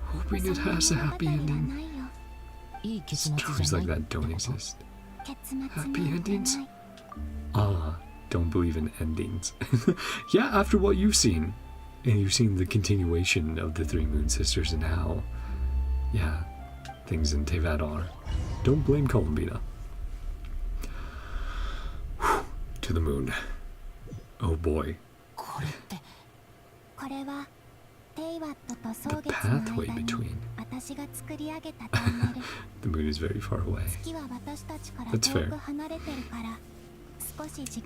Hoping it has a happy ending. Stories like that don't exist. Happy endings? Don't believe in endings. Yeah, after what you've seen. And you've seen the continuation of the Three Moon Sisters and how, yeah, things in Teyvat are. Don't blame Columbina. Whew, to the moon. Oh boy. The pathway between. The moon is very far away. That's fair.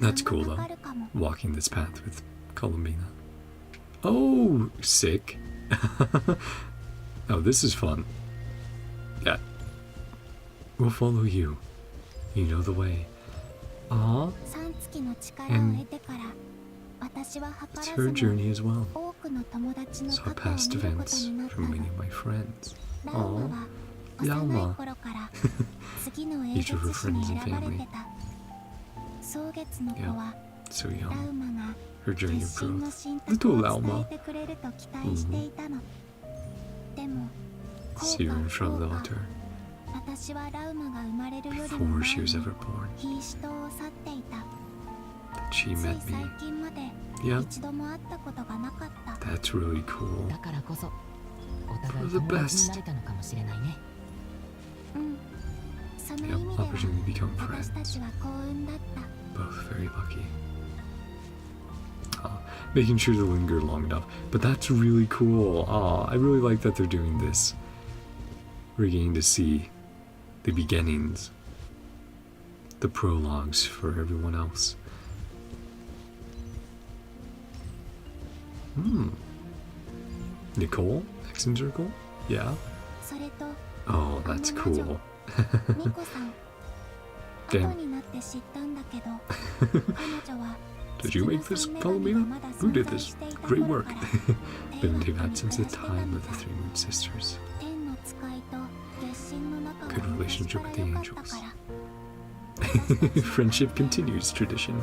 That's cool though, walking this path with Columbina. Oh, sick. Oh, this is fun. Yeah. We'll follow you. You know the way. And it's her journey as well. Saw past events from many of my friends. Aww. Lauma. Each of her friends and family. Yeah, so young. Her journey of growth. Little Lauma. See her in front of the altar. Before she was ever born. That she met me. Yeah. That's really cool. For the best. Yep, opportunity to become friends. Both very lucky. Making sure to linger long enough. But that's really cool. I really like that they're doing this. We're getting to see the beginnings the prologues for everyone else. Nicole? Next in circle? Yeah. Oh, that's cool. Damn. Did you make this, Columbina? Who did this? Great work. Been they've had since the time of the Three Moon Sisters. Good relationship with the angels. Friendship continues tradition.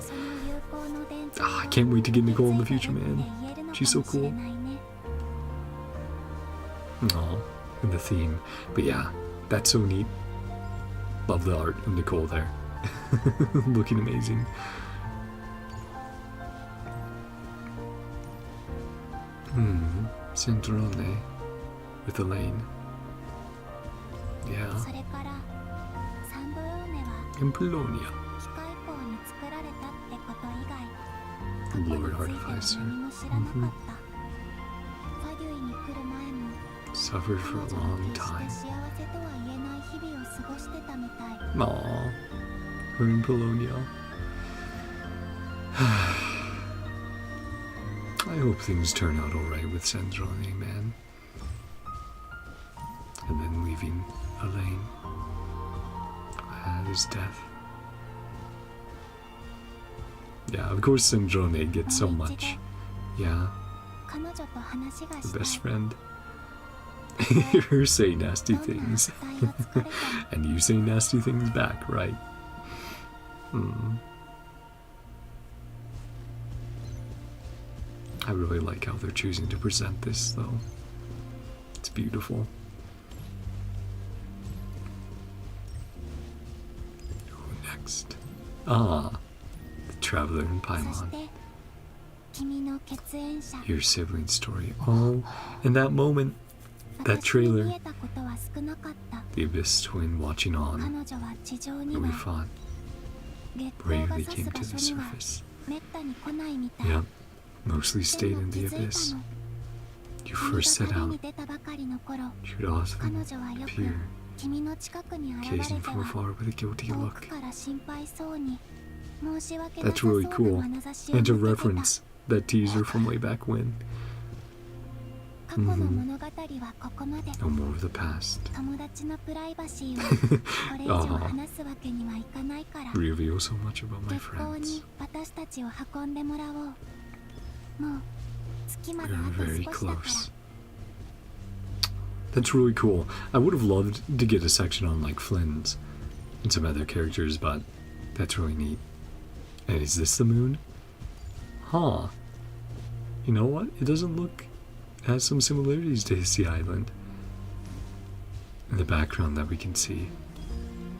I can't wait to get Nicole in the future, man. She's so cool. Aw, and the theme. But yeah, that's so neat. Love the art of Nicole there. Looking amazing. Centrone with Elaine. Yeah. In Polonia. Lord Artificer. Suffered for a long time. Aww. We're in Polonia. I hope things turn out alright with Centrone, man. And then leaving Elaine at his death. Yeah, of course Centrone gets so much. Yeah. The best friend. Her say nasty things. And you say nasty things back, right? I really like how they're choosing to present this, though. It's beautiful. Who next? Ah, the Traveler in Paimon. Your sibling story. Oh, in that moment, that trailer, the Abyss twin watching on, who we fought, bravely came to the surface. Yep. Mostly stayed in the Abyss. You first set out. You'd often appear, gazing from afar with a guilty look. That's really cool. And to reference that teaser from way back when. No more of the past. Reveal so much about my friends. We're very close. That's really cool. I would have loved to get a section on like Flynn's and some other characters, but that's really neat. And is this the moon? Huh. You know what? It doesn't look... It has some similarities to Hissy Island. In the background that we can see.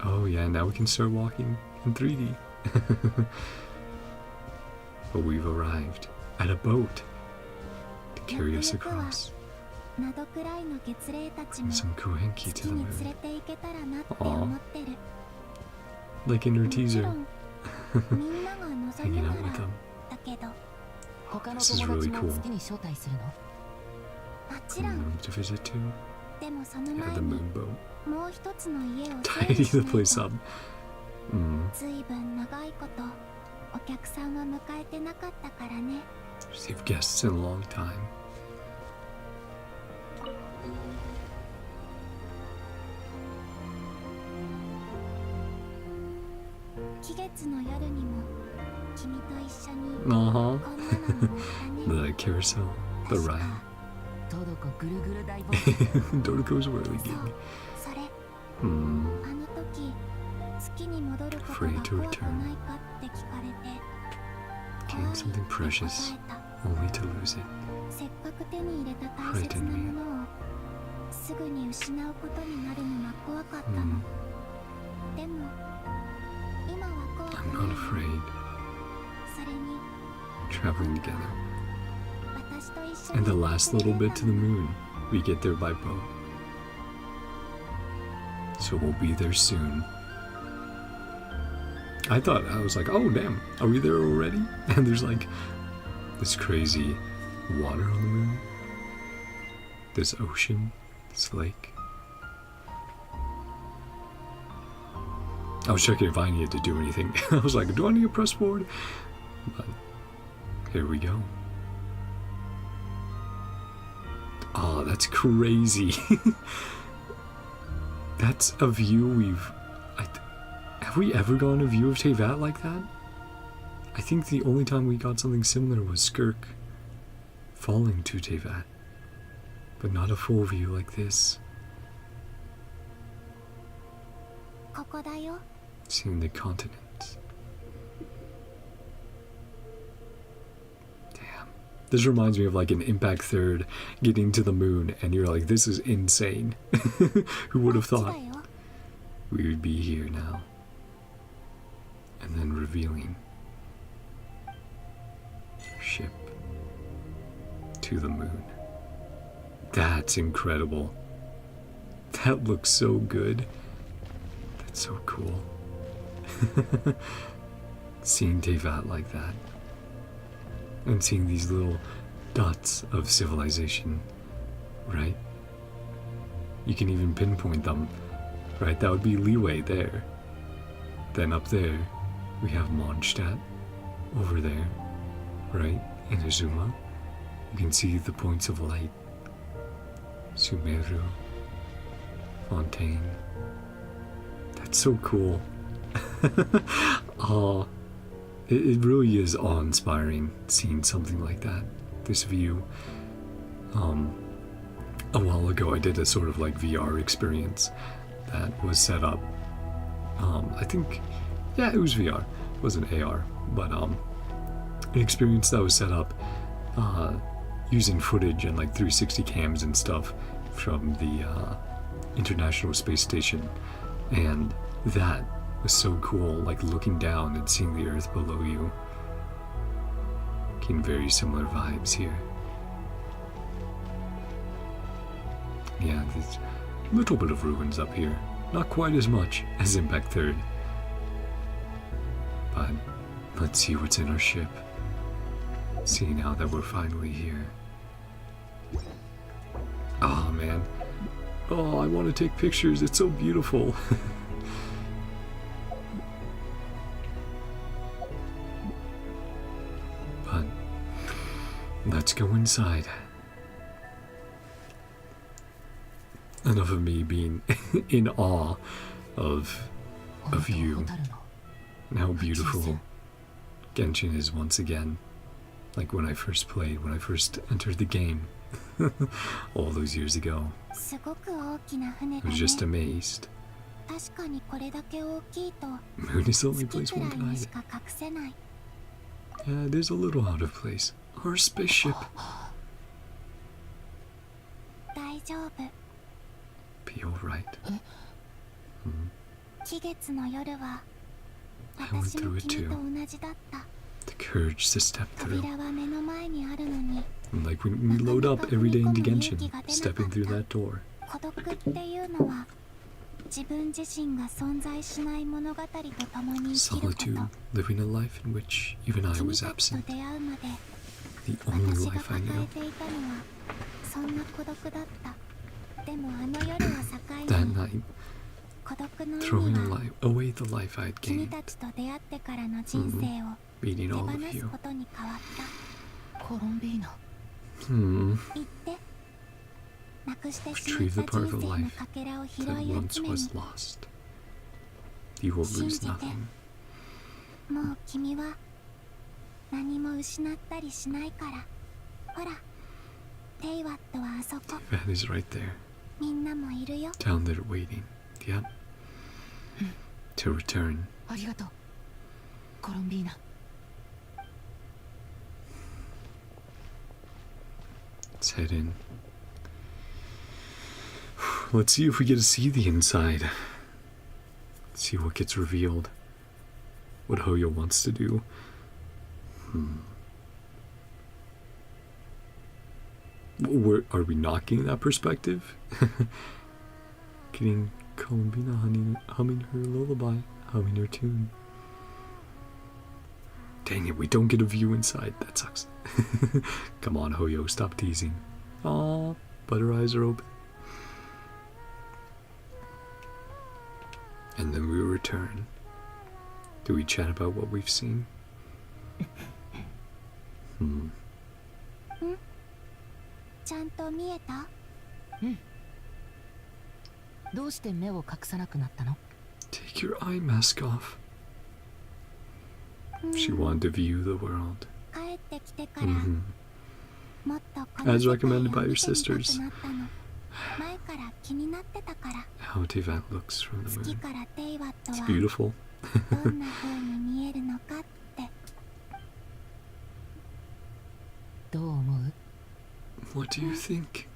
Oh yeah, now we can start walking in 3D. But we've arrived at a boat to carry us across. And some kuhenki to the moon. Aww. Like in her teaser. Hanging out with them. This is really cool. Moon to visit too. Yeah, the moon boat. Tidy the place up. Received guests in a long time. The carousel, the ride. Dodoko's whirligig. Afraid to return. Gain something precious, only to lose it. Frighten me. I'm not afraid. Traveling together. And the last little bit to the moon, we get there by boat. So we'll be there soon. I was like, oh damn, are we there already? And there's like this crazy water on the moon. This ocean, this lake. I was checking if I needed to do anything. I was like, do I need a press board? But here we go. Oh, that's crazy. That's a view we've... have we ever gotten a view of Teyvat like that? I think the only time we got something similar was Skirk falling to Teyvat. But not a full view like this. Seeing the continents. Damn. This reminds me of like an Impact 3rd getting to the moon and you're like, this is insane. Who would have thought we would be here now? And then revealing ship to the moon. That's incredible. That looks so good. That's so cool. Seeing Teyvat like that. And seeing these little dots of civilization, right? You can even pinpoint them, right? That would be Leeway there. Then up there, we have Mondstadt over there, right? In Azuma, you can see the points of light. Sumeru, Fontaine. That's so cool. Oh, it really is awe-inspiring seeing something like that. This view. A while ago I did a sort of like VR experience that was set up. I think, yeah, it was VR. It wasn't AR, but an experience that was set up using footage and like 360 cams and stuff from the International Space Station, and that was so cool, like looking down and seeing the Earth below you. Getting very similar vibes here. Yeah, there's a little bit of ruins up here. Not quite as much as Impact 3rd. But let's see what's in our ship. See now that we're finally here. Oh man. Oh, I want to take pictures. It's so beautiful. But let's go inside. Enough of me being in awe of you and how beautiful Genshin is once again. Like when I first played, when I first entered the game all those years ago. I was just amazed. Moon is the only place one can hide it. Yeah, it is a little out of place. Our spaceship. Be alright. I went through it too. The courage to step through. And like when we load up every day into Genshin, stepping through that door. Solitude, living a life in which even I was absent. The only life I knew. That night, throwing away the life I had gained, meeting all of you. Retrieve the part of life that once was lost. You will lose nothing. That is right there. Down there waiting. Yep. To return. Let's head in. Let's see if we get to see the inside. Let's see what gets revealed. What Hoyo wants to do. Are we not getting that perspective? Getting Columbina humming her lullaby, humming her tune. Dang it, we don't get a view inside. That sucks. Come on, Hoyo, stop teasing. Aw, but her eyes are open. And then we return Do we chat about what we've seen? ちゃんと見えた？どうして目を隠さなくなったの？ Take your eye mask off. She wanted to view the world. 帰ってきてから、もっとこ As の世界を recommended 見 by て your みたく sisters. なったの。前から気になってたから。 How Tevat looks from the 月 moon. からテイワット It's は beautiful. どんな風に見えるのかって。どう思う？ What do you think?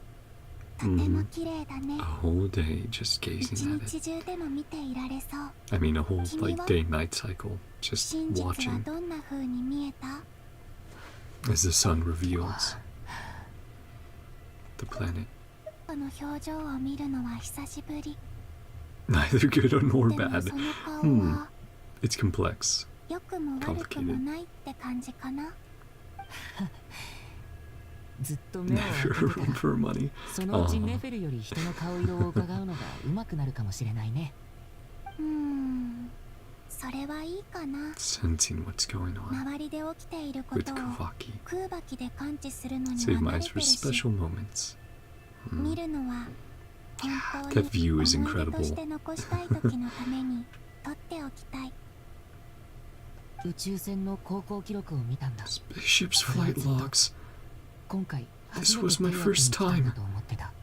とても綺麗だね。 A whole day just 一 gazing at 日 it. 中でも見ていられそう。 I mean, a whole like day-night cycle. Just 真実は watching どんな風に見えた？ as the sun reveals the planet. この表情を見るのは久しぶり。 Neither good nor でも bad. その顔は It's complex. 良くも悪くもないって感じかな。ずっと目を Never 開けてた room ら for money. そのうちネフェルより人の顔色を伺うのが上手くなるかもしれないね。それはいいかな。 Sensing what's going on 周りで起きているこ with とを Kavaki. 空爆で感知するのに Save は my 慣れ eyes て for るし、 special moments. 見るのは本当 That に view 思 is い出 incredible. として残したい時のために撮っておきたい。宇宙船の航行記録を見たんだ。 Spaceship's flight logs. 今回 This 初め was て my テイワットに first 来たんだ time. と思ってた。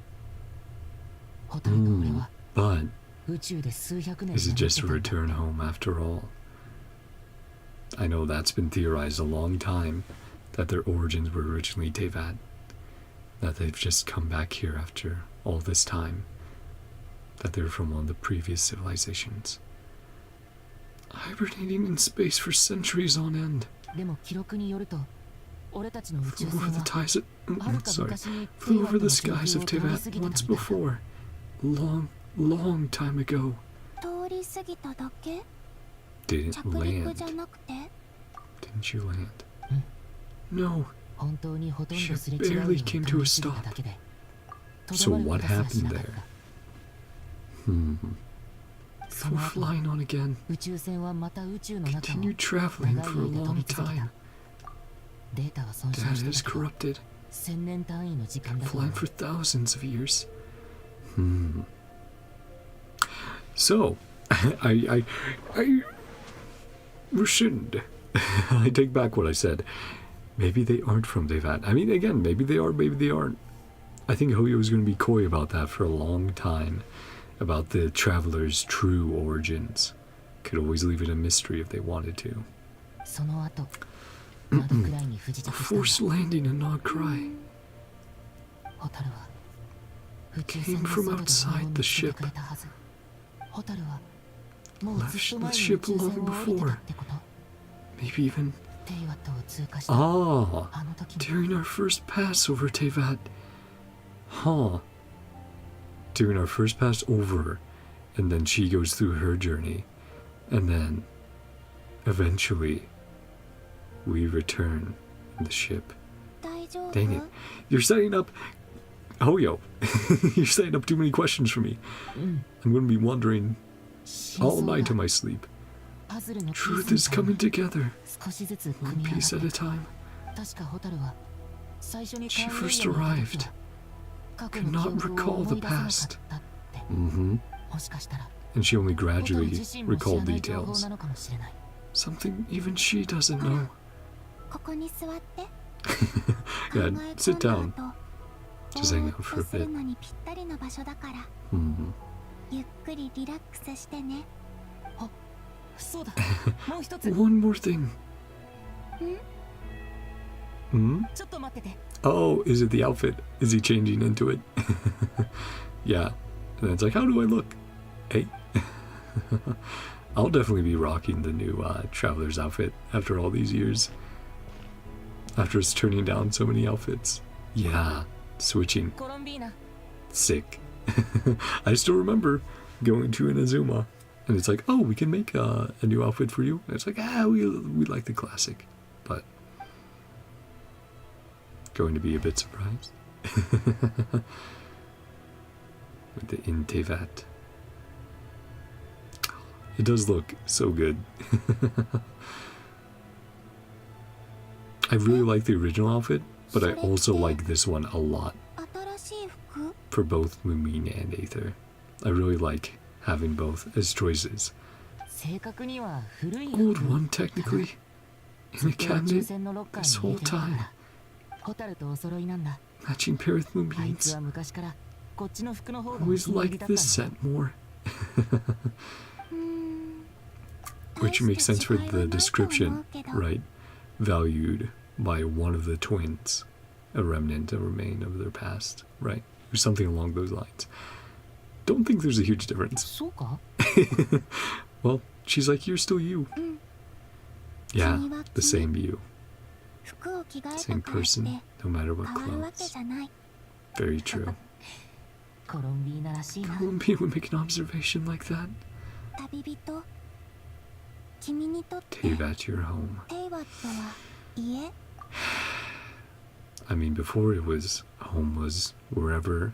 ホタルと俺は But 宇宙で数百年 is it 眠 just って a たんだ。 return home after all? I know that's been theorized a long time, that their origins were originally Tevat, that they've just come back here after all this time, that they're from one of the previous civilizations. Hibernating in space for centuries on end. でも記録によると俺たちの宇宙 Flew 船 over the は ties of, はるか sorry, 昔にテイ flew ワッ over トの the 上 skies 空 of を通り過 Tevat ぎた once みたいだ。 before. Long, long time ago. 通り過ぎただけ？ Didn't 着陸じゃ land. なくて？ Didn't you land? No. 本当にほとんど Ship すれ違うよう barely に came 通 to a り過ぎた stop. だけで、と So どまる what ことすらし happened なかっ there? た。 So その後 flying on again. 宇宙船はまた宇宙の中を Continued traveling for a long time. データは損傷 Data して is たけど、 corrupted. 1000年単位の時間だと思 Flying う。 for thousands of years. So, I rescind. I take back what I said. Maybe they aren't from Tevat. I mean, again, maybe they are, maybe they aren't. I think Hoyo was going to be coy about that for a long time, about the travelers' true origins. Could always leave it a mystery if they wanted to. その後、ノドクライに不時 A 着したんだ。 forced landing in NodKrai. ホタルは宇宙 Came 船の from 外で outside 俺を見 the つけて ship. くれたはず。ホタルはもう Left ずっと the 前に ship 宇宙船を long 降りてた before. ってこと？ Maybe even テイワットを通過した Ah, あの時に during our first pass over Tevat. Huh. During our first pass over, and then she goes through her journey, and then eventually we return in the ship. 大丈夫？ Dang it. You're setting up. Oh, yo. You're setting up too many questions for me. I'm going to be wondering all night in my sleep. パズルのピー Truth スみ is たい coming に together, 少しずつ one 組み上 piece が at って a time. 確かホタルは最初に She カーネ first リアに行った時 arrived. は過去 Could の記 not 憶を recall 思 the い出せなかっ past. たって Mm-hmm. もしかしたら And she only ホタル gradually 自身も知ら recalled ない情報 details. なのかもしれない。 Something even she doesn't know. ここに座って。 Yeah, 考え sit 込ん down. だ後、 Just hang ぼ out ーっ for と a する bit. のにぴったりの場所だから、 Mm-hmm. ゆっくりリラックスしてね。そうだ、もう一つ。 One more thing. Hmm? ちょっと待ってて。 Oh, is it the outfit? Is he changing into it? Yeah. And then it's like, how do I look? Hey. I'll definitely be rocking the new Traveler's outfit after all these years. After it's turning down so many outfits. Yeah. Switching. コロンビーナ。 Sick. I still remember going to Inazuma. And it's like, oh, we can make a new outfit for you. And it's like, we like the classic. But going to be a bit surprised. With the in Tevat. It does look so good. I really like the original outfit, but I also like this one a lot. For both Moomin and Aether. I really like having both as choices. Old one, technically. In a cabinet this whole time. Matching pair with Moomins. Always liked this set more. Which makes sense for the description, right? Valued by one of the twins. A remnant, a remain of their past, right? Or something along those lines. Don't think there's a huge difference. Well, she's like, you're still you. Yeah, the same you. Same person, no matter what clothes. Very true. Columbina would make an observation like that. Teyvat, your home. I mean, before it was home was wherever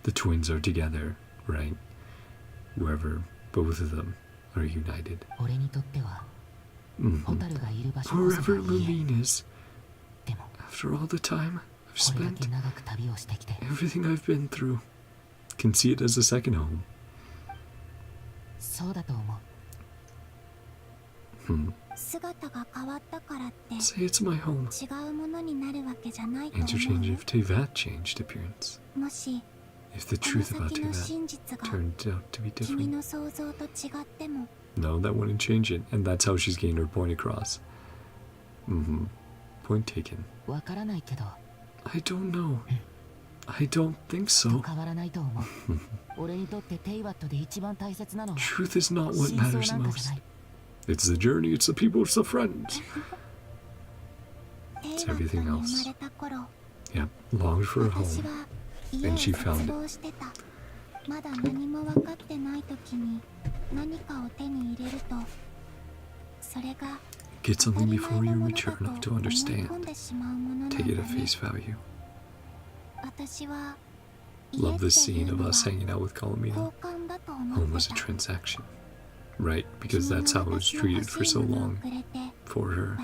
the twins are together, right? Wherever both of them are united. Wherever Moomin is. After all the time I've spent, everything I've been through, can see it as a second home. Say it's my home. Interchange if Teyvat changed appearance. If the truth about Teyvat turned out to be different. No, that wouldn't change it, and that's how she's gained her point across. Point taken. I don't know. I don't think so. Truth is not what matters most. It's the journey, it's the people, it's the friends. It's everything else. Yep, longed for a home. And she found it. Get something before you're mature enough to understand. Take it at face value. Love this scene of us hanging out with Columbina. Home was a transaction. Right, because that's how it was treated for so long. For her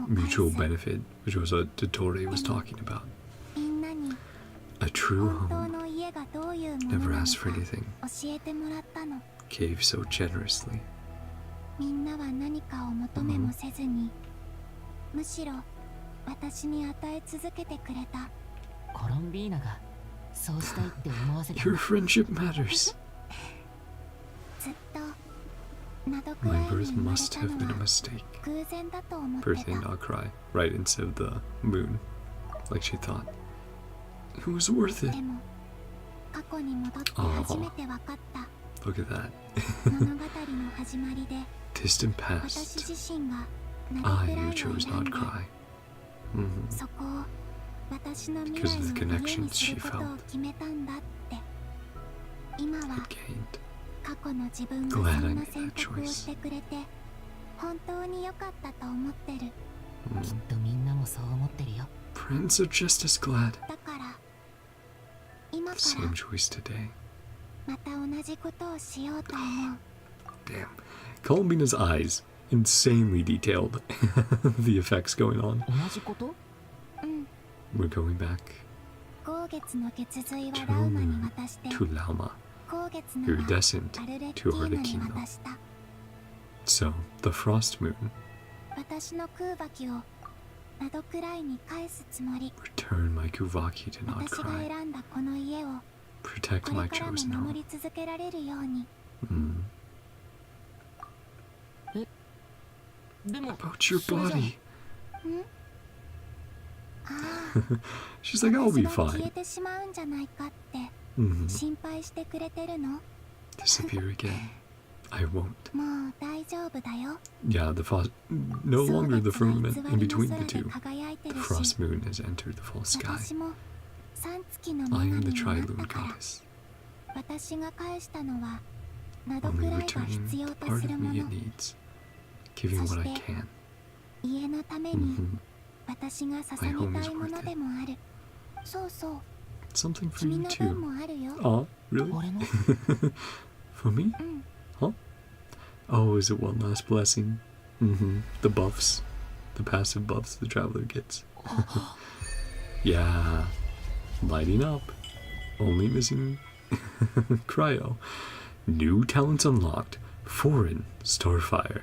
mutual benefit, which was what dottore was talking about. A true home. Never asked for anything. Gave so generously. Your friendship matters. My birth must have been a mistake. Birthing NodKrai, right, instead of the moon, like she thought. It was worth it. Oh, look at that. Distant past. You chose NodKrai. Because of the connections she felt. Had gained. Glad I made that choice. Friends are just as glad. The same choice today. Damn. Columbina's eyes. Insanely detailed. The effects going on. We're going back. To Lauma. Iridescent to Archon. So, the frost moon. Return my Kuvaki to NodKrai. Protect my chosen home. About your body. She's like, I'll be fine. Disappear again. I won't. Yeah, the frost. No longer the firmament in between the two. The frost moon has entered the full sky. I am the Trilune goddess. Only returning the part of me it needs. Giving what I can. My home is worth it. Something for you too. Aw, really? For me? Huh? Oh, is it one last blessing? The buffs. The passive buffs the traveler gets. Yeah. Lighting up. Only missing Cryo. New talents unlocked. Foreign Starfire.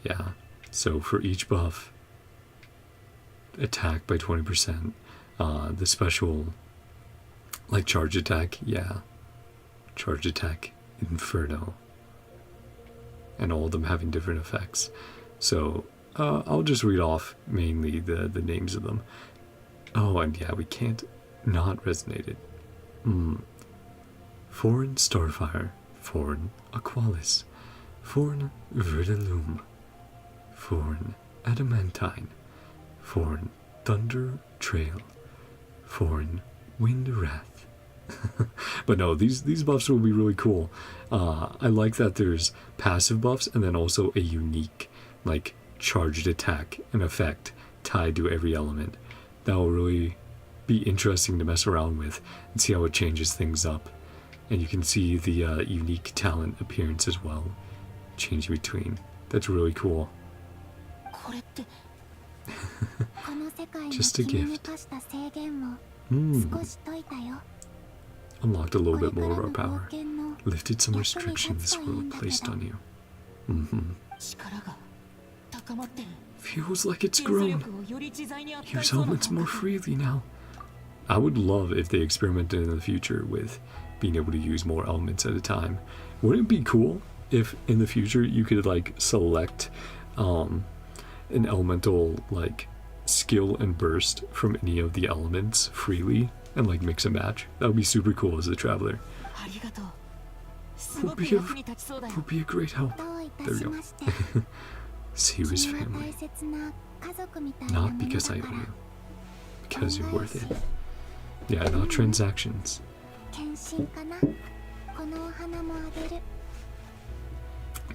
Yeah. So for each buff, attack by 20%. The special, like charge attack, yeah. Charge attack, Inferno. And all of them having different effects. So I'll just read off mainly the names of them. Oh, and yeah, we can't not resonate it. Foreign Starfire, Foreign Aqualis, Foreign Verdilum, Foreign Adamantine, Foreign Thunder Trail, Foreign Wind Wrath. But no, these buffs will be really cool. I like that there's passive buffs and then also a unique, like, charged attack and effect tied to every element. That will really be interesting to mess around with and see how it changes things up. And you can see the unique talent appearance as well, changing between. That's really cool. Just a gift. Unlocked a little bit more of our power. Lifted some restrictions this world placed on you. Feels like it's grown. Use elements more freely now. I would love if they experimented in the future with being able to use more elements at a time. Wouldn't it be cool if in the future you could like select an elemental like skill and burst from any of the elements freely and like mix and match? That would be super cool as a traveler. Would be a great help. There we go. See you as family. Not because I owe you. Because you're worth it. Yeah, not transactions.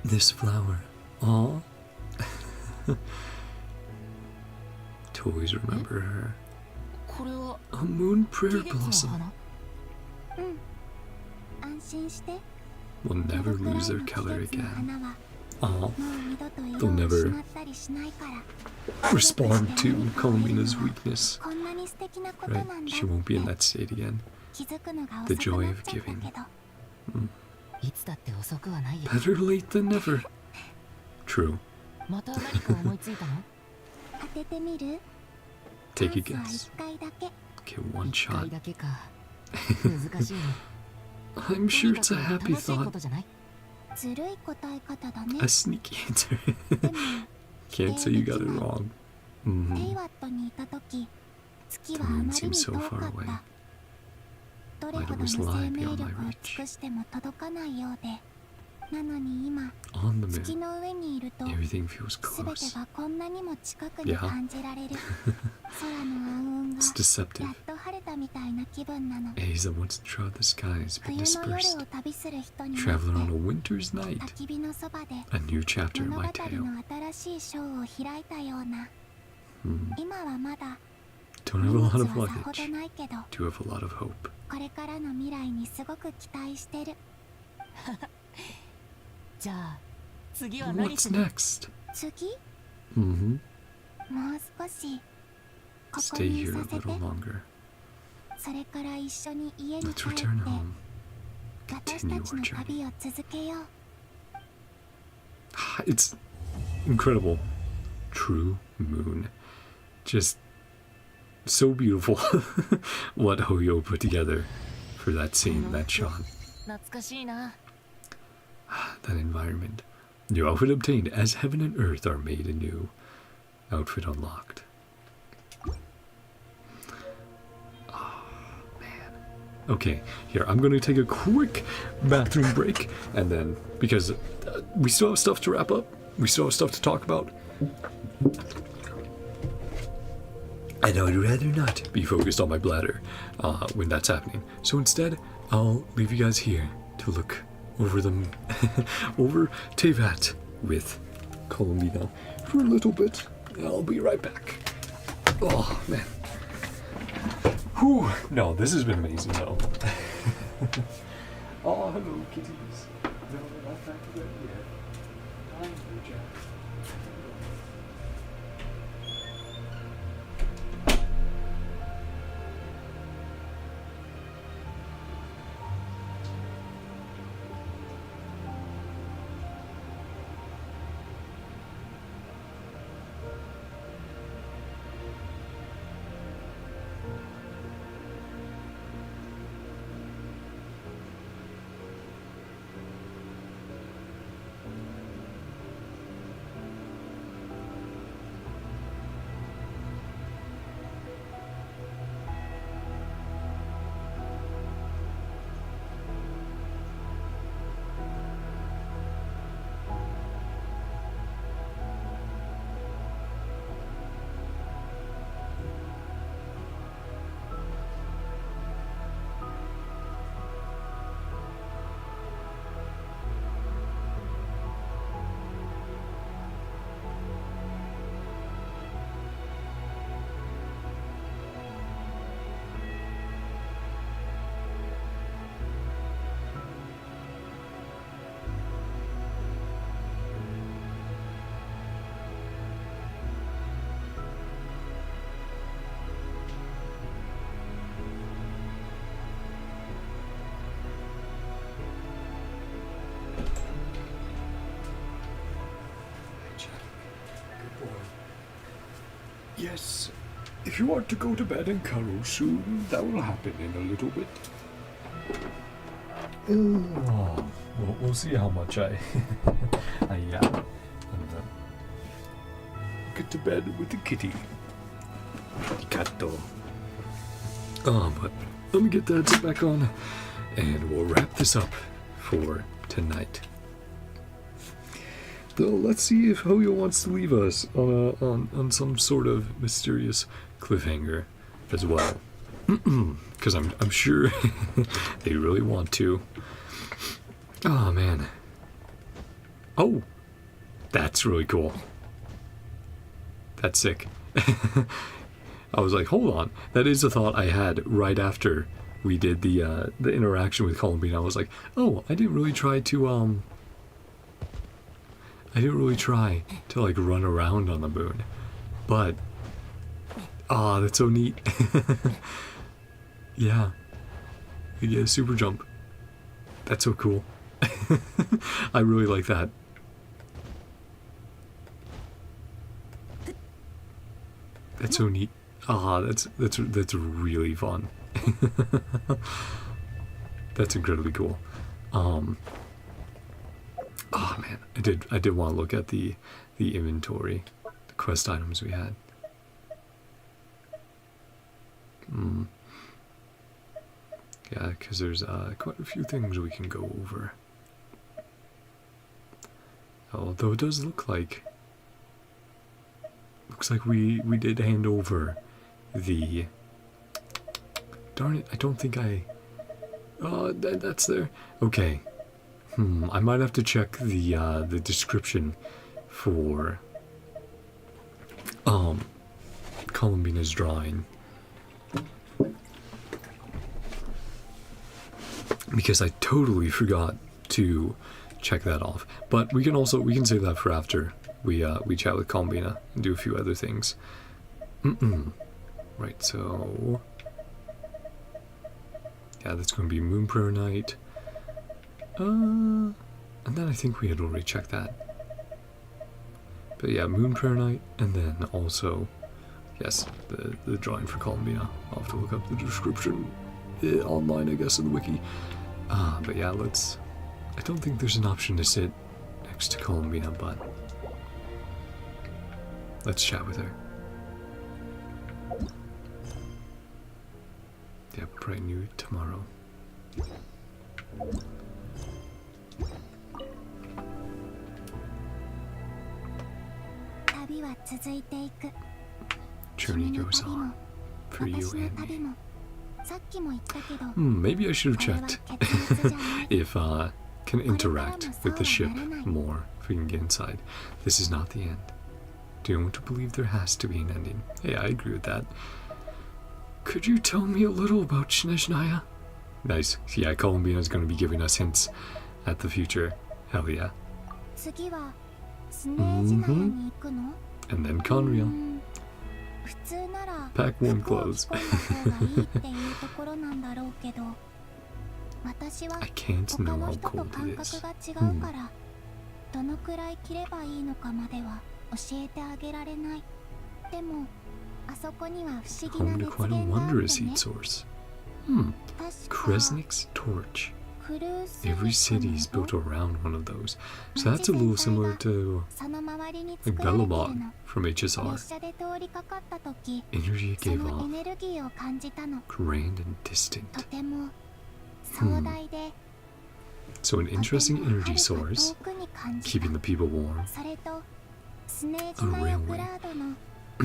This flower. Aw. To always remember her. A moon prayer blossom. Will never lose their color again. Aw. They'll never respond to Columbina's weakness. Right? She won't be in that state again. The joy of giving. Better late than never. True. Take a guess. Okay, one shot. I'm sure it's a happy thought. A sneaky answer. Can't say you got it wrong. The moon seems so far away. Might always lie beyond my reach. On the moon, everything feels close. Yeah. It's deceptive. Haze that once trod the skies but dispersed. Traveler on a winter's night. A new chapter in my tale. Don't have a lot of luggage. Do have a lot of hope. What's next? Stay here a little longer. Let's return home. Continue our journey. It's incredible. True moon. Just so beautiful what Hoyo put together for that scene, that shot. That environment. New outfit obtained as heaven and earth are made anew. Outfit unlocked. Oh, man. Okay, here, I'm going to take a quick bathroom break, and then, because we still have stuff to wrap up, we still have stuff to talk about, and I would rather not be focused on my bladder when that's happening. So instead, I'll leave you guys here to look over them, over Tevat with Columbina for a little bit. I'll be right back. Oh, man. Whew. No, this has been amazing, though. Oh, hello, kitties. not back to bed yet. Time for Jack. Yes, if you want to go to bed and cuddle soon, that will happen in a little bit. Oh, we'll see how much I get to bed with the kitty. Gatto. But let me get that set back on, and we'll wrap this up for tonight. Though, let's see if Hoyo wants to leave us on some sort of mysterious cliffhanger as well, because I'm sure they really want to. Oh man! Oh, that's really cool. That's sick. I was like, hold on, that is a thought I had right after we did the interaction with Columbina. I was like, oh, I didn't really try to like run around on the moon, but that's so neat. Yeah, you get a super jump. That's so cool. I really like that. That's so neat. That's really fun. That's incredibly cool. Oh man, I did want to look at the inventory, the quest items we had. Yeah, because there's quite a few things we can go over. Although it does looks like we did hand over the. Darn it! I don't think I. That's there. Okay. I might have to check the description for Columbina's drawing, because I totally forgot to check that off. But we can save that for after we chat with Columbina and do a few other things. Right, so yeah, that's going to be Moon Prayer Night. And then I think we had already checked that. But yeah, Moon Prayer Night, and then also, yes, the drawing for Columbina. I'll have to look up the description online, I guess, in the wiki. But yeah, I don't think there's an option to sit next to Columbina, but let's chat with her. Yeah, bright new tomorrow. Journey goes on for you and me. Maybe I should have checked if can interact with the ship more if we can get inside. This is not the end. Do you want to believe there has to be an ending? Hey, I agree with that. Could you tell me a little about Snežnaya? Nice. Yeah, Columbina is going to be giving us hints at the future. Hell yeah. 次はスネージナヤに行くの？ And then Conria. 普通なら Pack warm 服を clothes. 着込んだ方がいいっていうところなんだろうけど、私は I can't 他 know の how 人と cold 感 it 覚 is. が違うから、どのくらい着ればいいのかまでは教えてあげられない。でもあそこには不思議な Home to 熱 quite a 源があって wondrous ね。 heat source. 確か Kresnik's torch. クルース Every city is built around one of those. So that's a little similar to その周りに like 作られている Belobog の。 from 列 HSR. 車で通りかかった時、 Energy it そ gave のエ off, ネルギーを感じたの。 grand and distant. とても壮大で、 So an とて interesting も energy 遥か source, 遠くに感じた。 keeping the people warm. それとスネージナヤクラードの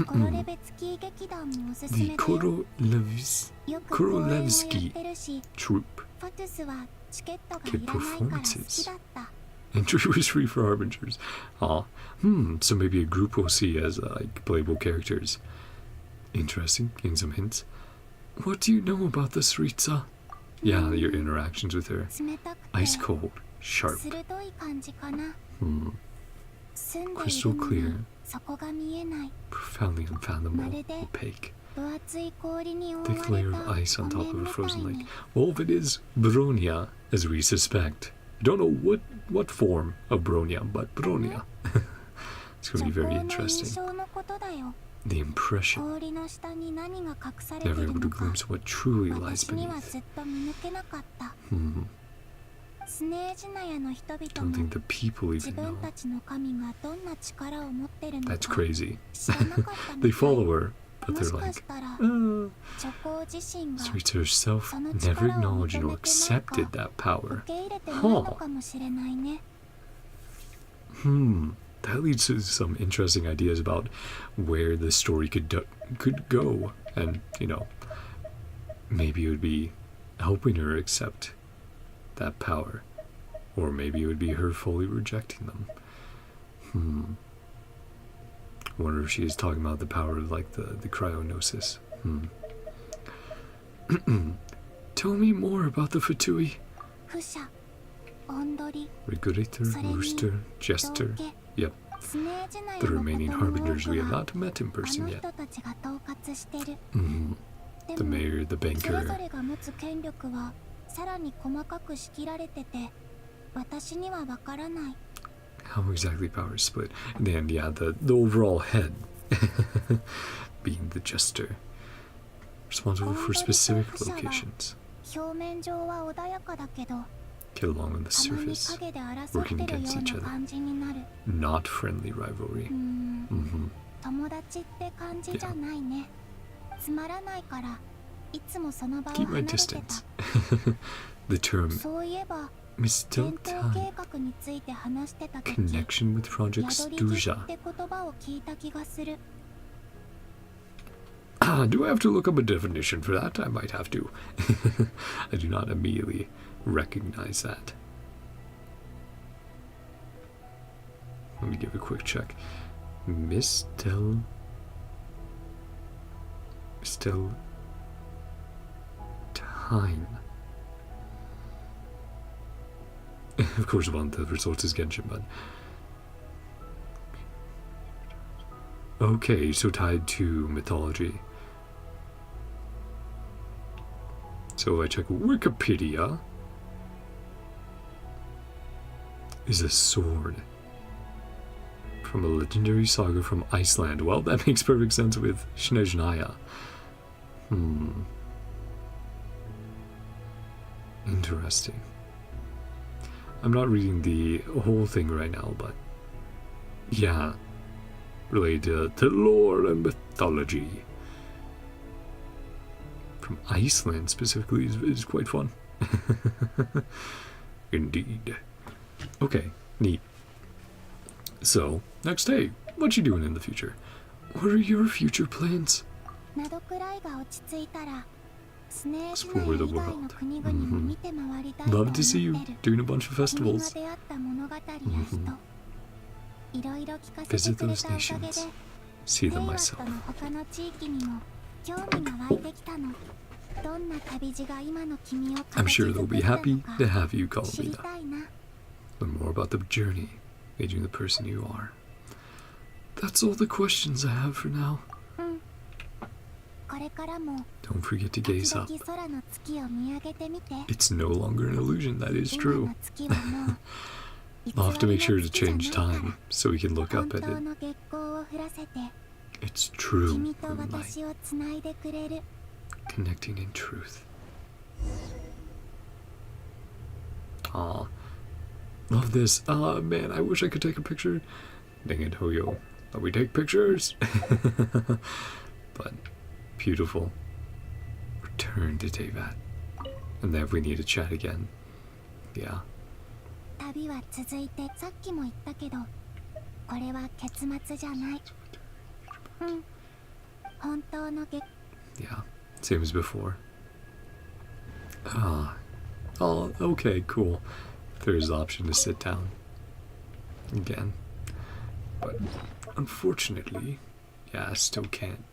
コロレベツキー劇団もおすす The めだよ。 Korolevsky よく公演をやってるし、 troop. フォトゥスはチケットがいらないから好きだった。 Entry was free for Harbingers. So maybe a group we'll see as like playable characters. Interesting, getting some hints. What do you know about the Sritsa? Yeah, your interactions with her. 冷たくて Ice cold, sharp. 鋭い感じかな。 Hmm, 住んでい crystal るの clear, にそこが見えない。 profoundly unfathomable, まるで opaque. 分厚い氷に覆われ Thick た layer of ice on 湖 top of 面 a みた frozen い lake. に。 Well, if it is Bronia, as we suspect. I don't know what form of Bronia, but Bronia. It's going to be very 初行の印 interesting. 象のことだよ。 The impression, 氷の下に何が隠されてい never る able to のか、 glimpse what truly lies 私には beneath. ずっと見抜けなかった。 Hmm. スネージナヤの人々 Don't も think the people 自 even 分 know. たちの神がどんな力を持ってるの That's か crazy. 知らなかったみ They た follow い。 her, but も they're しか like, したら uh, チョコ自身が Srita herself その never 力を acknowledged 認 or めてないか accepted that 受 power. け入れてないのかもしれないね。 That leads to some interesting ideas about where the story could go, and maybe it would be helping her accept that power, or maybe it would be her fully rejecting them. Wonder if she is talking about the power of like the cryonosis. Tell me more about the Fatui. 不捨、音取り、 Regulator, Rooster, Jester. 道化、 Yep, スネージナヤ the の remaining ことの多 harbingers we く have は not met in あ person の yet. 人たちが統括してる。 で The も mayor, the それぞ banker. れが持つ権力はさらに細かく仕切られてて、私にはわからない。 How exactly power is split? And then, yeah, the overall head being the jester, responsible for specific locations. 表面上は穏やかだけど、 Get along on the たまに surface, 影で争って working るよ against each う other. な感じになる。 Not friendly rivalry. 友達って感じじゃないね。つまらないからいつもその場を Keep 離 my れてた。 distance. The term そういえば Miss 戦闘 Delta 計画について話してた時、 connection with Project 宿り木 Stuja. って言葉を聞いた気がする。 Do I have to look up a definition for that? I might have to. I do not immediately recognize that. Let me give a quick check. Miss Del Time. Of course, one of the results is Genshin, but okay, so tied to mythology. So I check Wikipedia. Is a sword from a legendary saga from Iceland. Well, that makes perfect sense with Snezhnaya. Interesting. I'm not reading the whole thing right now, but yeah, related to lore and mythology. From Iceland specifically is quite fun. Indeed. Okay, neat. So, next day, what you doing in the future? What are your future plans? ナドクライが落ち着いたら、スネージナヤ Explore 以 the 外の world. 国々も見て回りたいと思 Love っ to see you てる。 doing a bunch of 君が festivals. 出会った物語や人、いろいろ聞かせ Visit てくれ those たおかげで、 nations. See レ them イワッ myself. トの他の地域にも興味が湧いてきたの。どんな旅路が今の君を I'm 形 sure 作 they'll った be の happy か to have you, 知り Columbina. たいな。Learn more about the journey, made you the person you are. That's all the questions I have for now. Don't forget to gaze up. It's no longer an illusion, that is true. I'll have to make sure to change time so we can look up at it. It's true moonlight. Connecting in truth. Aw. Love this. Ah, man, I wish I could take a picture. Dang it, Hoyo. Let me take pictures. But, beautiful. Return to Tevat. And then we need to chat again. Yeah. Yeah, same as before. Oh, okay, cool. There's the option to sit down again. But unfortunately, yeah, I still can't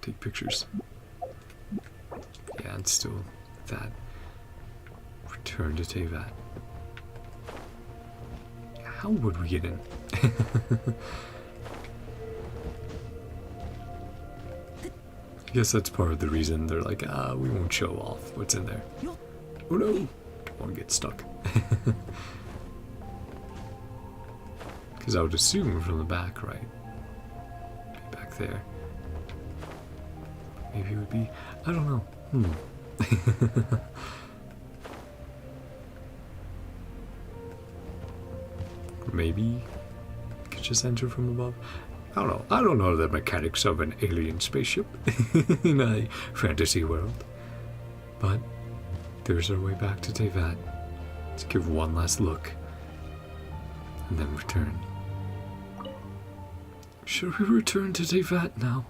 take pictures. Yeah, and still that. Return to Tevat. How would we get in? I guess that's part of the reason they're like, we won't show off what's in there. Oh no! Don't want to get stuck. Because I would assume from the back, right? Be back there. Maybe it would be, I don't know. Maybe you could just enter from above. I don't know. I don't know the mechanics of an alien spaceship in a fantasy world. But there's our way back to Tevat. Let's give one last look. And then return. Should we return to Tevat now?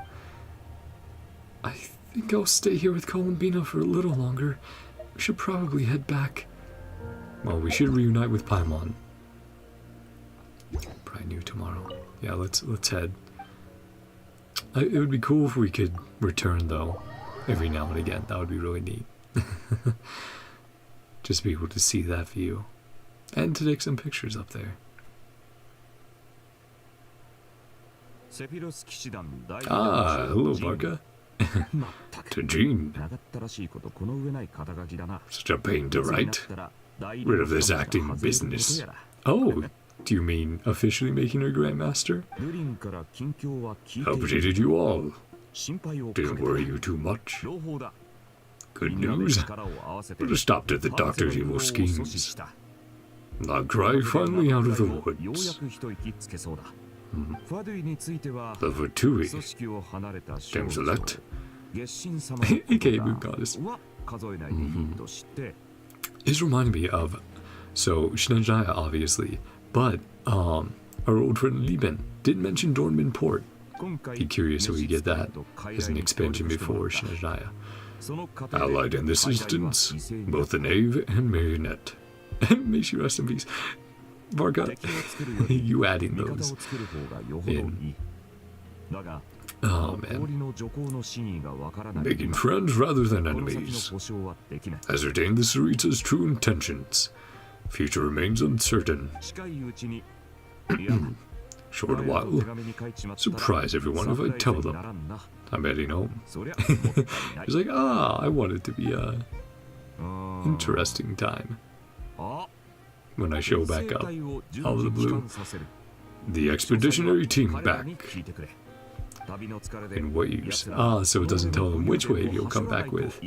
I think I'll stay here with Columbina for a little longer. We should probably head back. Well, we should reunite with Paimon. Probably new tomorrow. Yeah, let's head. It would be cool if we could return though, every now and again. That would be really neat. Just be able to see that view, and to take some pictures up there. Ah, hello, Barca. To Jean. Such a pain to write. Rid of this acting business. Oh. Do you mean officially making her Grandmaster? Updated you all. Didn't worry you too much. Good news. Put a stop to the Doctor's evil schemes. NodKrai finally out of the woods. The Vertui. Damselette. aka Moon Goddess. It's reminding me of, so Shinajaya obviously, but our old friend Lieben didn't mention Dornman Port. Be curious how we get that as an expansion before Shinajaya. Allied in this instance, both the knave and marionette. May she rest in peace. Varga, you adding those in. Oh man. Making friends rather than enemies. Ascertain the Sarita's true intentions. Future remains uncertain. Short while. Surprise everyone if I tell them. I'm heading home. He's like, I want it to be a interesting time. When I show back up, out of the blue. The expeditionary team back. In waves. So it doesn't tell them which wave you'll come back with.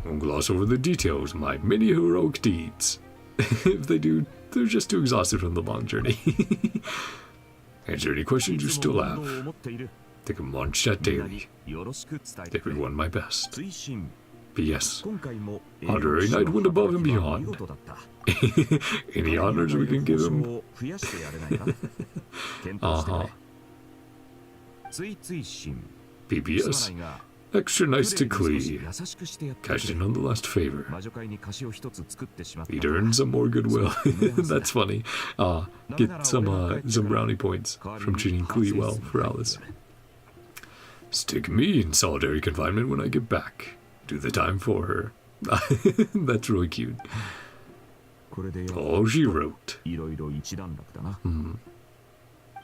Won't gloss over the details of my many heroic deeds. If they do, they're just too exhausted from the long journey. Answer any questions you still have. Think of Mon Chat daily. Everyone my best. P.S. Honorary Knight went above and beyond. Any honors we can give him? P.P.S. Extra nice to Klee. Cashed in on the last favor. He'd earned some more goodwill. That's funny. Get some brownie points from treating Klee well for Alice. Stick me in solitary confinement when I get back. Do the time for her. That's really cute. All she wrote. いろいろ一段落だな。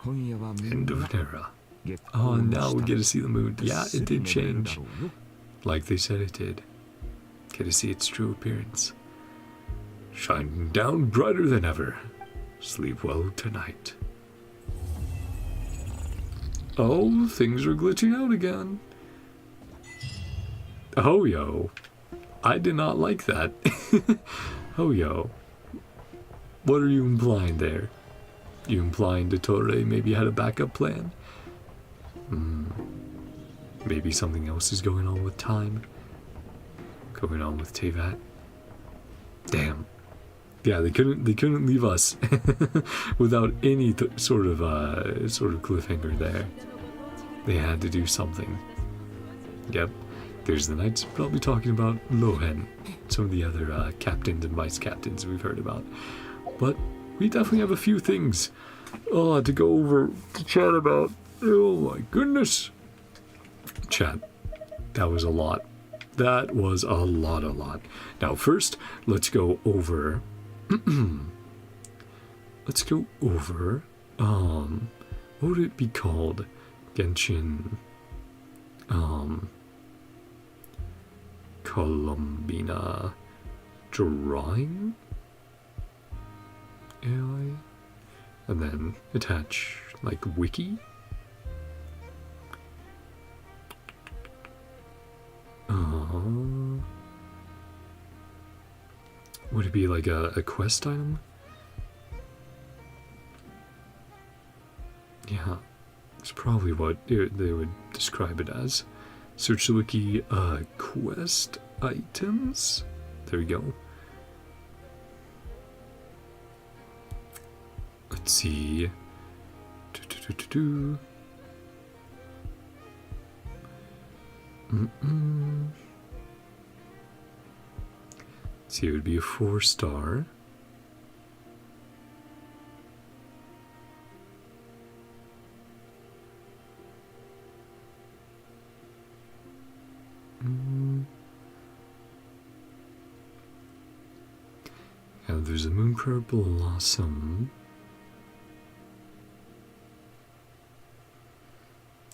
今夜はみん End な of an era. Oh, now we get to see the moon. Yeah, it did change. Like they said it did. Get to see its true appearance. Shining down brighter than ever. Sleep well tonight. Oh, things are glitching out again. Oh, yo. I did not like that. Oh, yo. What are you implying there? You implying dottore maybe had a backup plan? Maybe something else is going on with time? Going on with Tevat? Damn. Yeah, they couldn't leave us without any sort of cliffhanger there. They had to do something. Yep. There's the knights probably talking about Lohen, some of the other captains and vice captains we've heard about. But we definitely have a few things to go over, to chat about. Oh my goodness. Chat. That was a lot. That was a lot. Now first, let's go over... let's go over... what would it be called? Genshin... columbina... drawing? AI? And then attach, like, wiki? Would it be like a quest item? Yeah, it's probably what they would describe it as. Search the wiki, quest items? There we go. Let's see. See, it would be a 4-star. And there's a NodKrai blossom.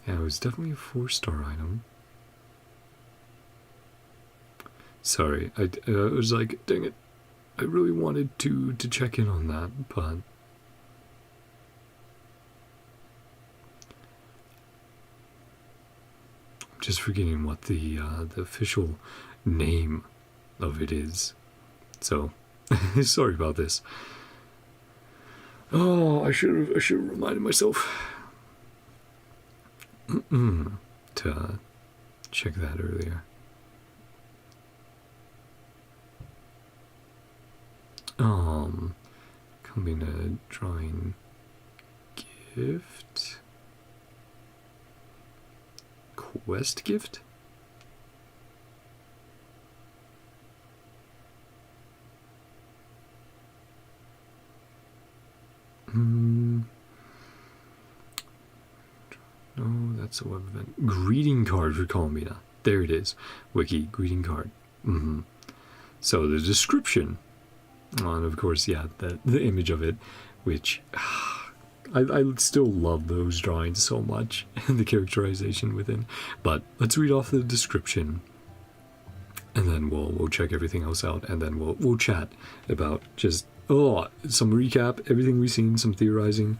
Yeah, it was definitely a 4-star item. Sorry, I was like, dang it, I really wanted to check in on that, but I'm just forgetting what the official name of it is. So, sorry about this. Oh, I should have reminded myself to check that earlier. Coming to drawing gift, quest gift. No, that's a web event. Greeting card for columbina. There it is. Wiki greeting card. So the description. And of course, yeah, the image of it, which I still love those drawings so much, and the characterization within. But let's read off the description, and then we'll check everything else out, and then we'll chat about just some recap, everything we've seen, some theorizing,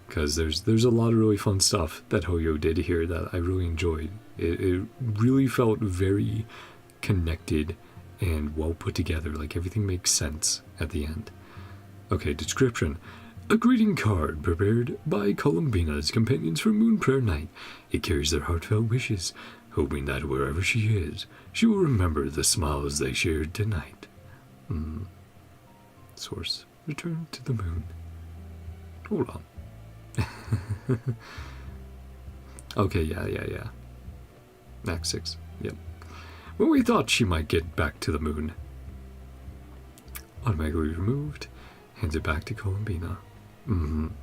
because there's a lot of really fun stuff that Hoyo did here that I really enjoyed. It really felt very connected and well put together, like everything makes sense at the end. Okay, description. A greeting card prepared by Columbina's companions for NodKrai night. It carries their heartfelt wishes, hoping that wherever she is, she will remember the smiles they shared tonight. Source. Return to the moon. Hold on. Okay, yeah. Act 6. Yep. When we thought she might get back to the moon. Automatically removed. Hands it back to Columbina. Moonlight.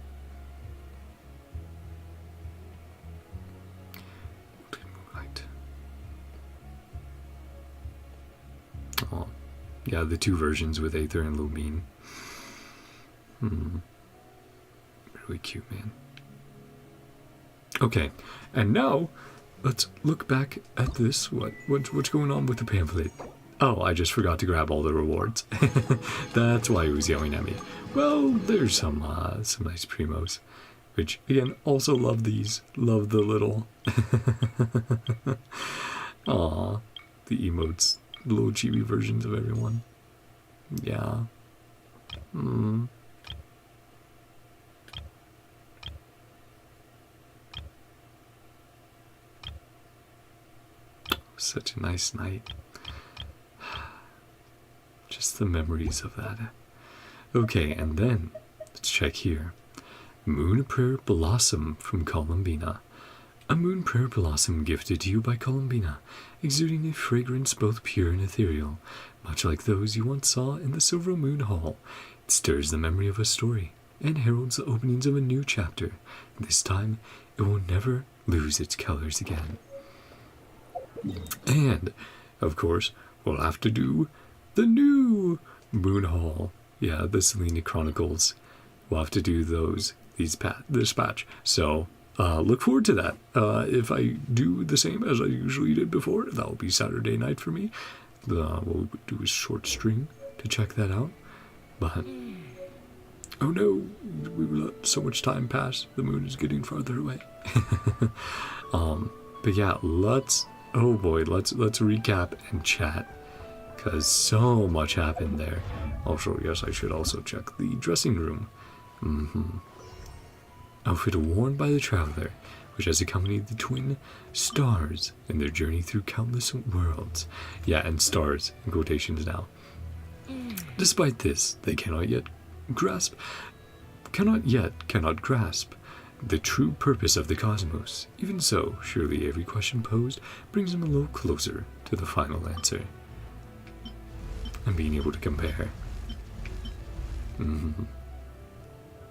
Oh, Yeah, the two versions with Aether and Lumine. Really cute, man. Okay, and now let's look back at this. What's going on with the pamphlet? Oh, I just forgot to grab all the rewards. That's why he was yelling at me. Well, there's some nice primos, which again also love these. Love the little, aw, the emotes, the little chibi versions of everyone. Yeah. Such a nice night. Just the memories of that. Okay, and then let's check here. Moon Prayer Blossom from Columbina. A moon prayer blossom gifted to you by Columbina, exuding a fragrance both pure and ethereal, much like those you once saw in the Silver Moon Hall. It stirs the memory of a story and heralds the openings of a new chapter. This time, it will never lose its colors again. And, of course, we'll have to do the new Moon Hall. Yeah, the Selena Chronicles. We'll have to do this patch. So, look forward to that. If I do the same as I usually did before, that will be Saturday night for me. We'll do a short stream to check that out. But, oh no, we let so much time pass. The moon is getting farther away. But yeah, let's recap and chat, because so much happened there. Also, yes, I should also check the dressing room. Outfit worn by the traveler, which has accompanied the twin stars in their journey through countless worlds. Yeah, and stars in quotations now. Despite this, they cannot yet grasp the true purpose of the cosmos. Even so, surely every question posed brings them a little closer to the final answer. And being able to compare.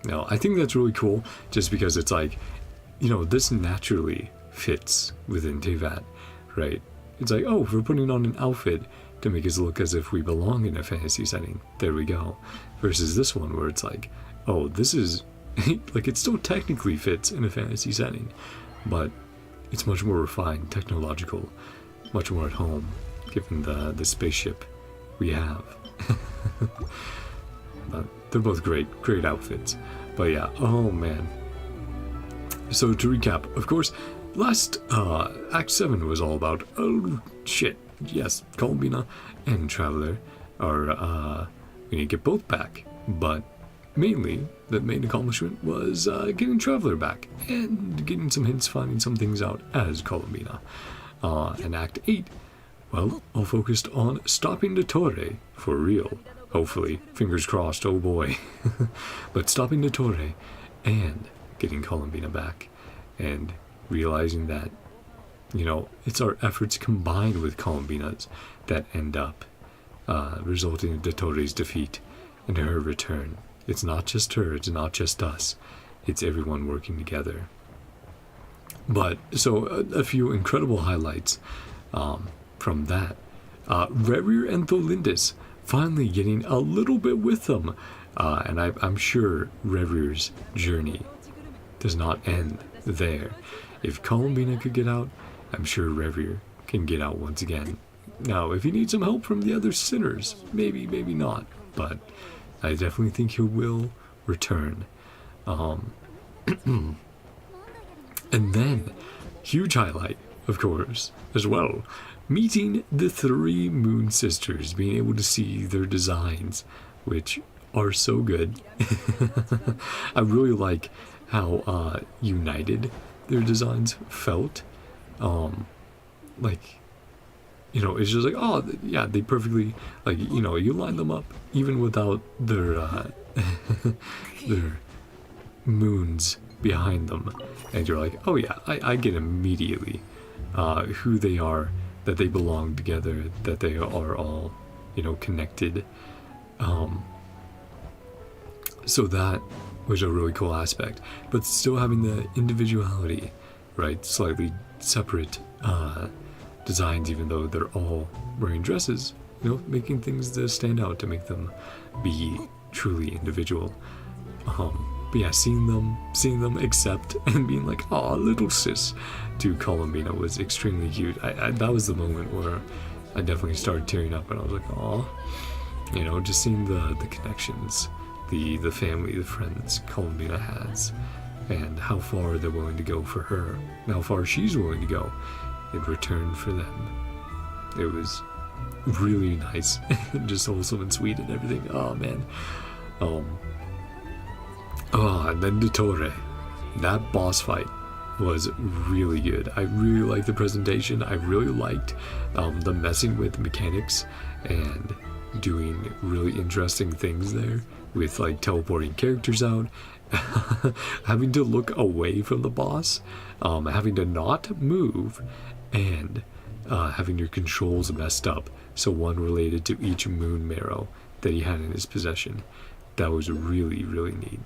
Now, I think that's really cool, just because it's like, you know, this naturally fits within Tevat, right? It's like, oh, we're putting on an outfit to make us look as if we belong in a fantasy setting. There we go. Versus this one where it's like, oh, this is, like, it still technically fits in a fantasy setting, but it's much more refined, technological, much more at home, given the spaceship we have. But they're both great outfits. But yeah, oh man. So to recap, of course, last Act 7 was all about, oh shit, yes, Columbina and Traveler are, we need to get both back. But mainly, the main accomplishment was getting Traveler back and getting some hints, finding some things out as Columbina. And Act 8, well, all focused on stopping dottore for real. Hopefully, fingers crossed, oh boy. But stopping dottore and getting Columbina back and realizing that, you know, it's our efforts combined with Columbina's that end up resulting in dottore's defeat and her return. It's not just her, it's not just us, it's everyone working together. But, so, a few incredible highlights from that. Rerir and Tholindis finally getting a little bit with them. And I'm sure Revir's journey does not end there. If Columbina could get out, I'm sure Revir can get out once again. Now, if he needs some help from the other sinners, maybe not. But I definitely think he will return. And then, huge highlight, of course, as well. Meeting the 3 Moon Sisters, being able to see their designs, which are so good. I really like how united their designs felt. Like, you know, it's just like, oh, yeah, they perfectly, like, you know, you line them up even without their their moons behind them, and you're like, oh yeah, I get immediately who they are, that they belong together, that they are all, you know, connected. So that was a really cool aspect, but still having the individuality, right? Slightly separate designs, even though they're all wearing dresses, you know, making things to stand out, to make them be truly individual. But yeah, seeing them accept and being like, "Aw, little sis," to Columbina was extremely cute. That was the moment where I definitely started tearing up, and I was like, "Aw," you know, just seeing the connections, the family, the friends Columbina has, and how far they're willing to go for her, and how far she's willing to go in return for them. It was really nice, just wholesome and sweet and everything. Oh man. And then dottore. That boss fight was really good. I really liked the presentation. I really liked the messing with mechanics and doing really interesting things there with like teleporting characters out, having to look away from the boss, having to not move, and having your controls messed up. So one related to each moon marrow that he had in his possession. That was really, really neat.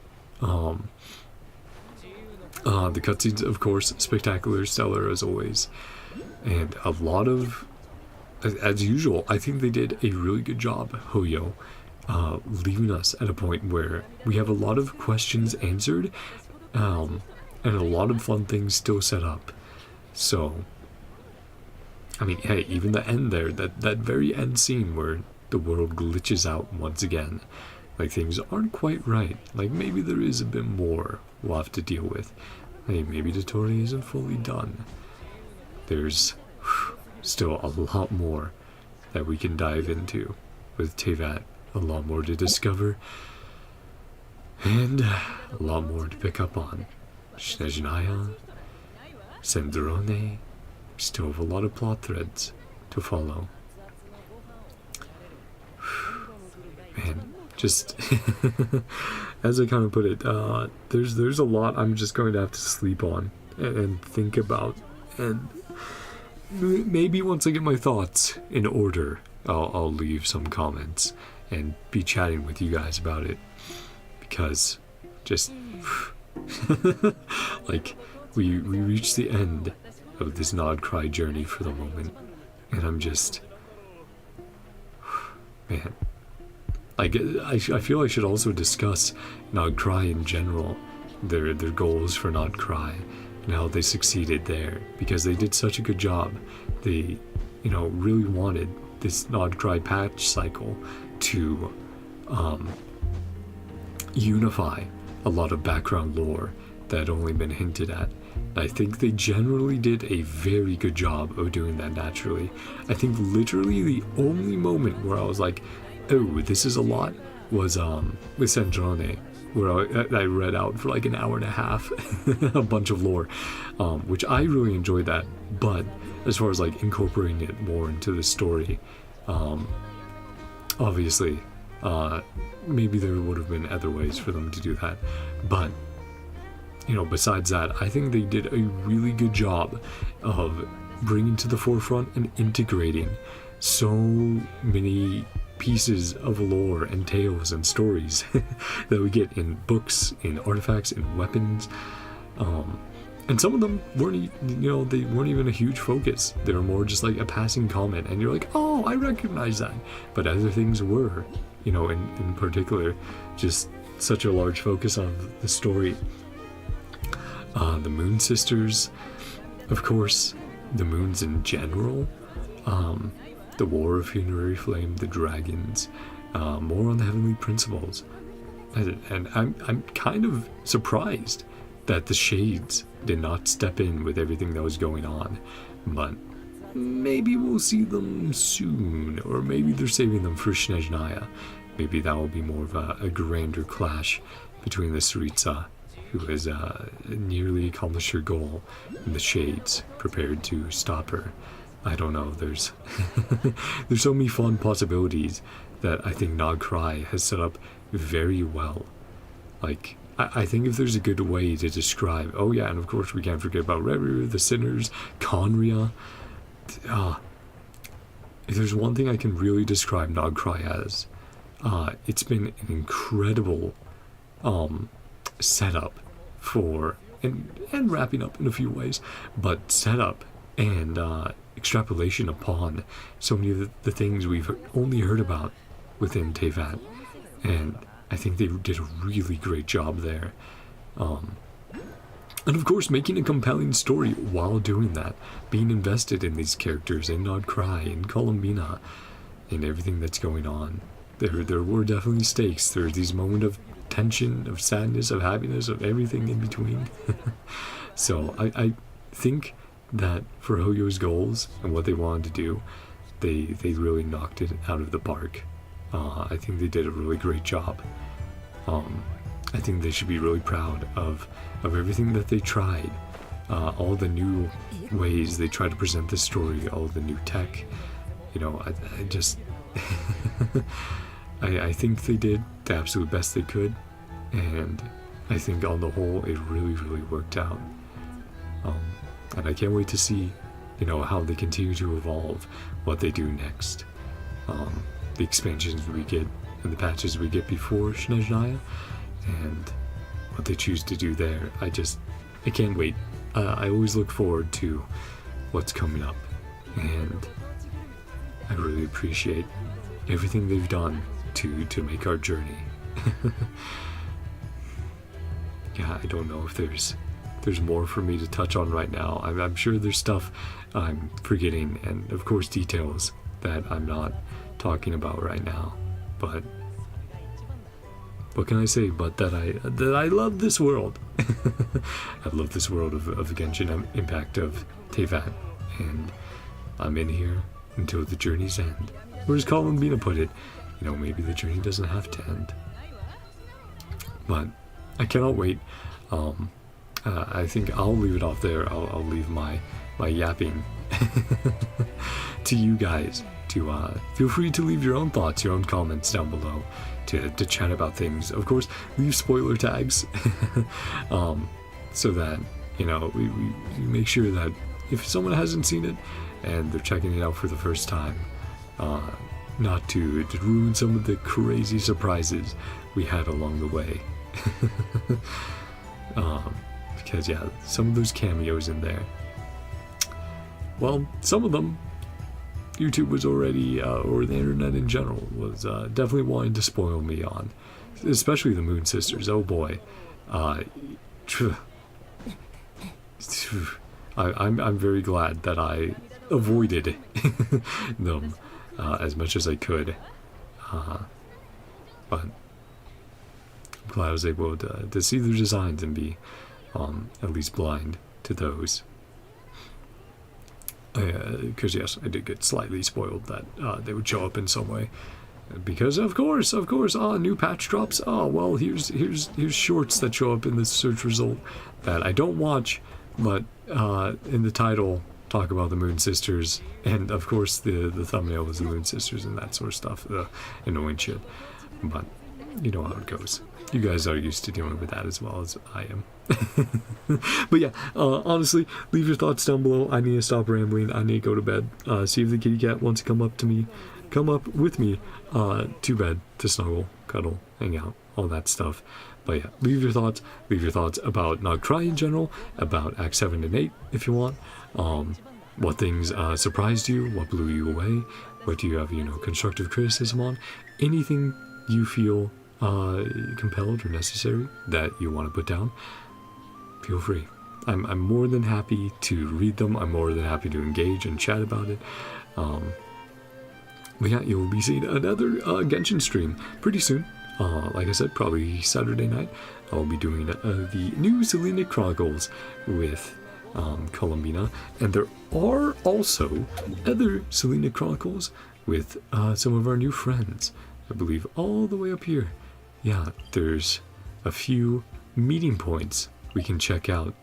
The cutscenes, of course, spectacular, stellar as always, and a lot of, as usual, I think they did a really good job, Hoyo, leaving us at a point where we have a lot of questions answered, and a lot of fun things still set up. So, I mean, hey, even the end there, that very end scene where the world glitches out once again, like things aren't quite right, like maybe there is a bit more we'll have to deal with. Hey, maybe dottore isn't fully done. There's still a lot more that we can dive into with Teyvat, a lot more to discover, and a lot more to pick up on. Snezhnaya, Sendrone, still have a lot of plot threads to follow. Man, just as I kind of put it, there's a lot I'm just going to have to sleep on and think about, and maybe once I get my thoughts in order, I'll leave some comments and be chatting with you guys about it, because just like we reached the end of this NodKrai journey for the moment, and I'm just, man, like I feel I should also discuss NodKrai in general, their goals for NodKrai and how they succeeded there, because they did such a good job. They, you know, really wanted this NodKrai patch cycle to unify a lot of background lore that had only been hinted at. I think they generally did a very good job of doing that naturally. I think literally the only moment where I was like, oh, this is a lot, was with Sendrone, where I read out for like an hour and a half a bunch of lore, which I really enjoyed that. But as far as like incorporating it more into the story, obviously maybe there would have been other ways for them to do that, but you know, besides that, I think they did a really good job of bringing to the forefront and integrating so many pieces of lore and tales and stories that we get in books, in artifacts, in weapons, and some of them weren't, you know, they weren't even a huge focus. They were more just like a passing comment, and you're like, oh, I recognize that. But other things were, you know, in particular, just such a large focus on the story. The Moon Sisters, of course, the moons in general, the War of Funerary Flame, the dragons, more on the heavenly principles, and I'm kind of surprised that the Shades did not step in with everything that was going on, but maybe we'll see them soon, or maybe they're saving them for Snezhnaya. Maybe that will be more of a grander clash between the Tsaritsa, who has nearly accomplished her goal, and the Shades prepared to stop her. I don't know, there's so many fun possibilities that I think NodKrai has set up very well. Like, I think if there's a good way to describe, oh yeah, and of course we can't forget about Reru, the Sinners, Conria. If there's one thing I can really describe NodKrai as, it's been an incredible setup for, and wrapping up in a few ways, but setup and extrapolation upon so many of the things we've only heard about within Teyvat, and I think they did a really great job there. And of course, making a compelling story while doing that, being invested in these characters, in NodKrai, in Columbina, in everything that's going on. There were definitely stakes. There were these moments of tension, of sadness, of happiness, of everything in between. So I think that for Hoyo's goals and what they wanted to do, they really knocked it out of the park. I think they did a really great job. I think they should be really proud of everything that they tried, all the new ways they tried to present the story, all the new tech. You know, I just I think they did the absolute best they could, and I think on the whole it really worked out. And I can't wait to see, you know, how they continue to evolve, what they do next, the expansions we get and the patches we get before Snezhnaya, and what they choose to do there. I can't wait. I always look forward to what's coming up, and I really appreciate everything they've done to make our journey. Yeah, I don't know if there's more for me to touch on right now. I'm sure there's stuff I'm forgetting, and of course details that I'm not talking about right now, but what can I say but that I love this world. I love this world of Genshin Impact, of Teyvat, and I'm in here until the journey's end. Or as Columbina put it, you know, maybe the journey doesn't have to end. But I cannot wait. I think I'll leave it off there. I'll leave my yapping to you guys. To feel free to leave your own thoughts, your own comments down below, to chat about things. Of course, leave spoiler tags, so that, you know, we make sure that if someone hasn't seen it and they're checking it out for the first time, not to ruin some of the crazy surprises we had along the way. Because yeah, some of those cameos in there, well, some of them YouTube was already, or the internet in general, was definitely wanting to spoil me on, especially the Moon Sisters. Oh boy, I'm very glad that I avoided them as much as I could, but I'm glad I was able to see their designs and be at least blind to those. Because yes, I did get slightly spoiled that they would show up in some way. Because of course, new patch drops. Oh well, here's shorts that show up in the search result that I don't watch, but in the title talk about the Moon Sisters, and of course the thumbnail was the Moon Sisters and that sort of stuff, annoying shit. But you know how it goes. You guys are used to dealing with that as well as I am. But yeah, honestly, leave your thoughts down below. I need to stop rambling. I need to go to bed. See if the kitty cat wants to come up with me to bed to snuggle, cuddle, hang out, all that stuff. But yeah, leave your thoughts about NodKrai in general, about Act 7 and 8 if you want. What things surprised you, what blew you away, what do you have, you know, constructive criticism on, anything you feel compelled or necessary that you want to put down, feel free. I'm more than happy to read them. I'm more than happy to engage and chat about it. But yeah, you'll be seeing another Genshin stream pretty soon. Like I said, probably Saturday night. I'll be doing the new Selena Chronicles with Columbina, and there are also other Selena Chronicles with some of our new friends. I believe all the way up here. Yeah, there's a few meeting points we can check out.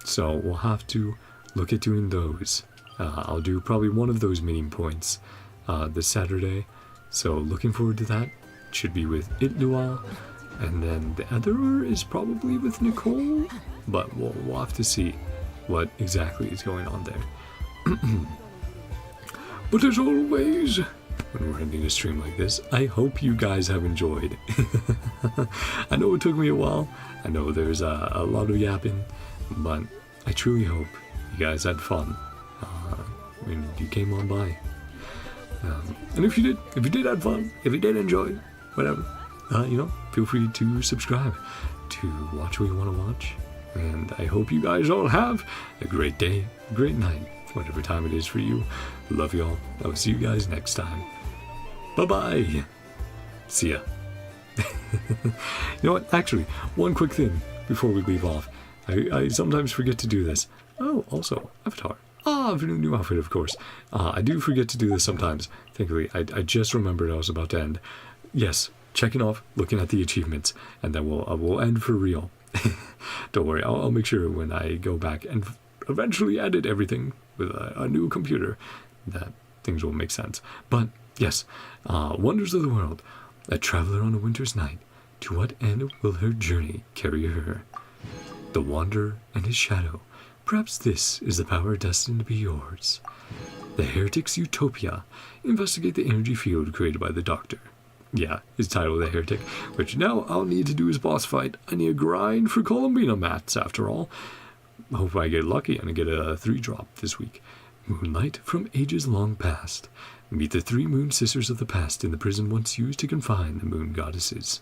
So we'll have to look at doing those. I'll do probably one of those meeting points this Saturday. So looking forward to that. It should be with Itlua, and then the other is probably with Nicole. But we'll have to see what exactly is going on there. But as always, when we're ending a stream like this, I hope you guys have enjoyed. I know it took me a while. I know there's a lot of yapping, but I truly hope you guys had fun. When you came on by. And if you did have fun, if you did enjoy, whatever, you know, feel free to subscribe to watch what you want to watch. And I hope you guys all have a great day, a great night, whatever time it is for you. Love y'all. I will see you guys next time. Bye-bye. See ya. You know what? Actually, one quick thing before we leave off. I sometimes forget to do this. Oh, also, Avatar. Ah, a new outfit, of course. I do forget to do this sometimes. Thankfully, I just remembered I was about to end. Yes, checking off, looking at the achievements, and then we'll end for real. Don't worry, I'll make sure when I go back and eventually edit everything with a new computer that things will make sense. But yes, wonders of the world. A traveler on a winter's night. To what end will her journey carry her? The wanderer and his shadow. Perhaps this is the power destined to be yours. The Heretic's Utopia. Investigate the energy field created by the Doctor. Yeah, his title, The Heretic, which now I'll need to do his boss fight. I need a grind for columbina mats, after all. Hope I get lucky and I get a 3-drop this week. Moonlight from ages long past. Meet the 3 moon sisters of the past in the prison once used to confine the moon goddesses.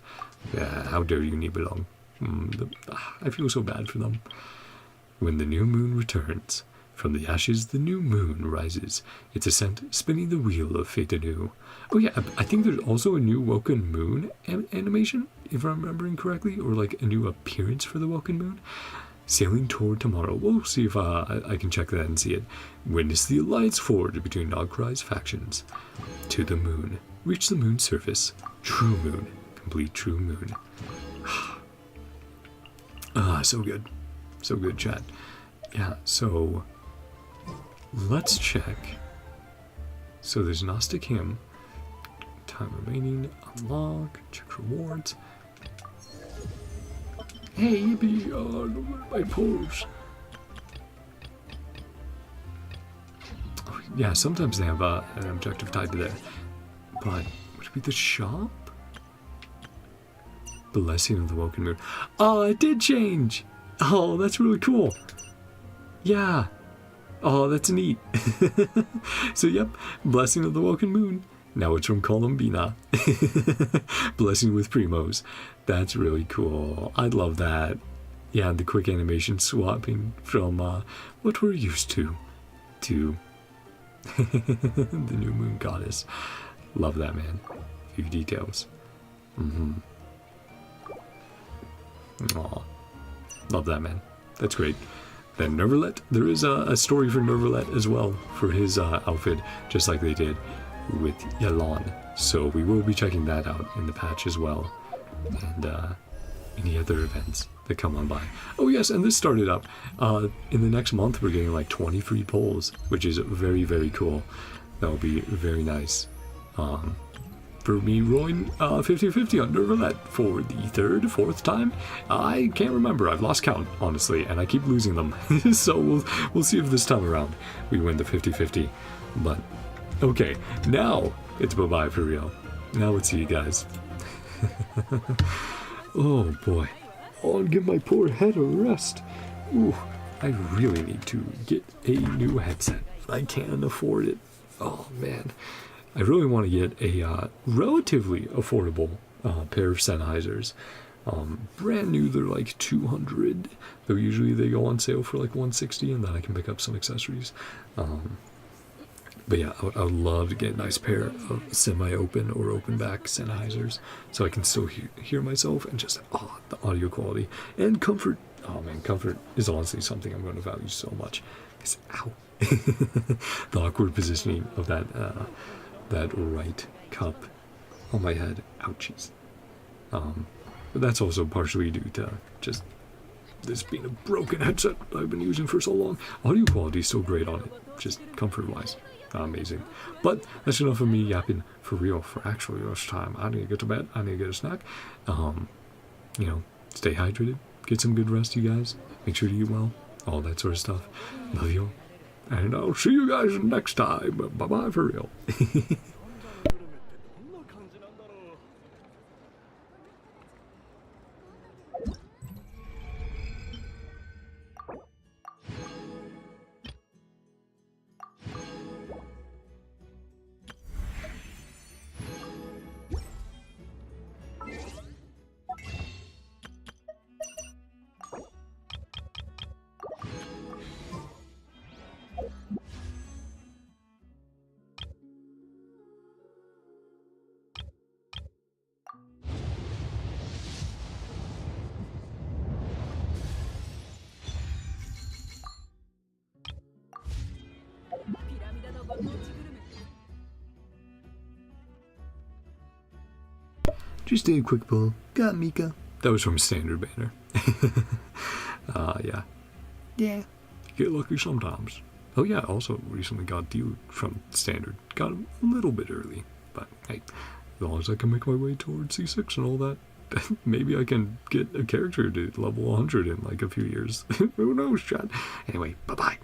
How dare you, Nibelung. I feel so bad for them. When the new moon returns, from the ashes the new moon rises, its ascent spinning the wheel of fate anew. Oh yeah, I think there's also a new Welkin moon animation, if I'm remembering correctly, or like a new appearance for the Welkin moon. Sailing toward tomorrow. We'll see if I can check that and see it. Witness the alliance forged between NodKrai's factions. To the moon. Reach the moon's surface. True moon. Complete true moon. So good. So good, chat. Yeah, so let's check. So there's Gnostic Hymn. Time remaining. Unlock. Check rewards. Hey, yippee! My pose. Oh, yeah, sometimes they have an objective tied to that. But would it be the shop? Blessing of the Welkin Moon. Oh, it did change! Oh, that's really cool. Yeah. Oh, that's neat. So, yep, Blessing of the Welkin Moon. Now it's from Columbina. Blessing with Primos. That's really cool. I love that. Yeah, the quick animation swapping from what we're used to the new moon goddess. Love that, man. A few details. Aw. Love that, man. That's great. Then Nervalet. There is a story for Nervalet as well for his outfit, just like they did with Yalan. So we will be checking that out in the patch as well. And any other events that come on by. Oh yes, and this started up. In the next month we're getting like 20 free polls, which is very, very cool. That will be very nice. For me rolling 50-50 on Nervalet for the 3rd, 4th time. I can't remember. I've lost count, honestly, and I keep losing them. So we'll see if this time around we win the 50-50. But okay, now it's bye-bye for real. Now let's see you guys. Oh boy. I'll give my poor head a rest. Ooh, I really need to get a new headset. I can't afford it. Oh man. I really want to get a relatively affordable pair of Sennheisers. Brand new, they're like 200. Though usually they go on sale for like 160, and then I can pick up some accessories. But yeah, I would love to get a nice pair of semi-open or open-back Sennheisers, so I can still hear myself and just, the audio quality. And comfort. Oh man, comfort is honestly something I'm going to value so much. Because, ow. The awkward positioning of that right cup on my head. Ouchies. But that's also partially due to just this being a broken headset I've been using for so long. Audio quality is still great on it, just comfort-wise. Amazing. But that's enough of me yapping for real for actually rush time. I need to get to bed. I need to get a snack. Stay hydrated. Get some good rest, you guys. Make sure to eat well. All that sort of stuff. Love you all. And I'll see you guys next time. Bye-bye for real. Just a quick pull. Got Mika. That was from Standard Banner. Yeah. Yeah. Get lucky sometimes. Oh yeah, also recently got Deal from Standard. Got him a little bit early. But hey, as long as I can make my way towards C6 and all that, maybe I can get a character to level 100 in like a few years. Who knows, chat? Anyway, bye-bye.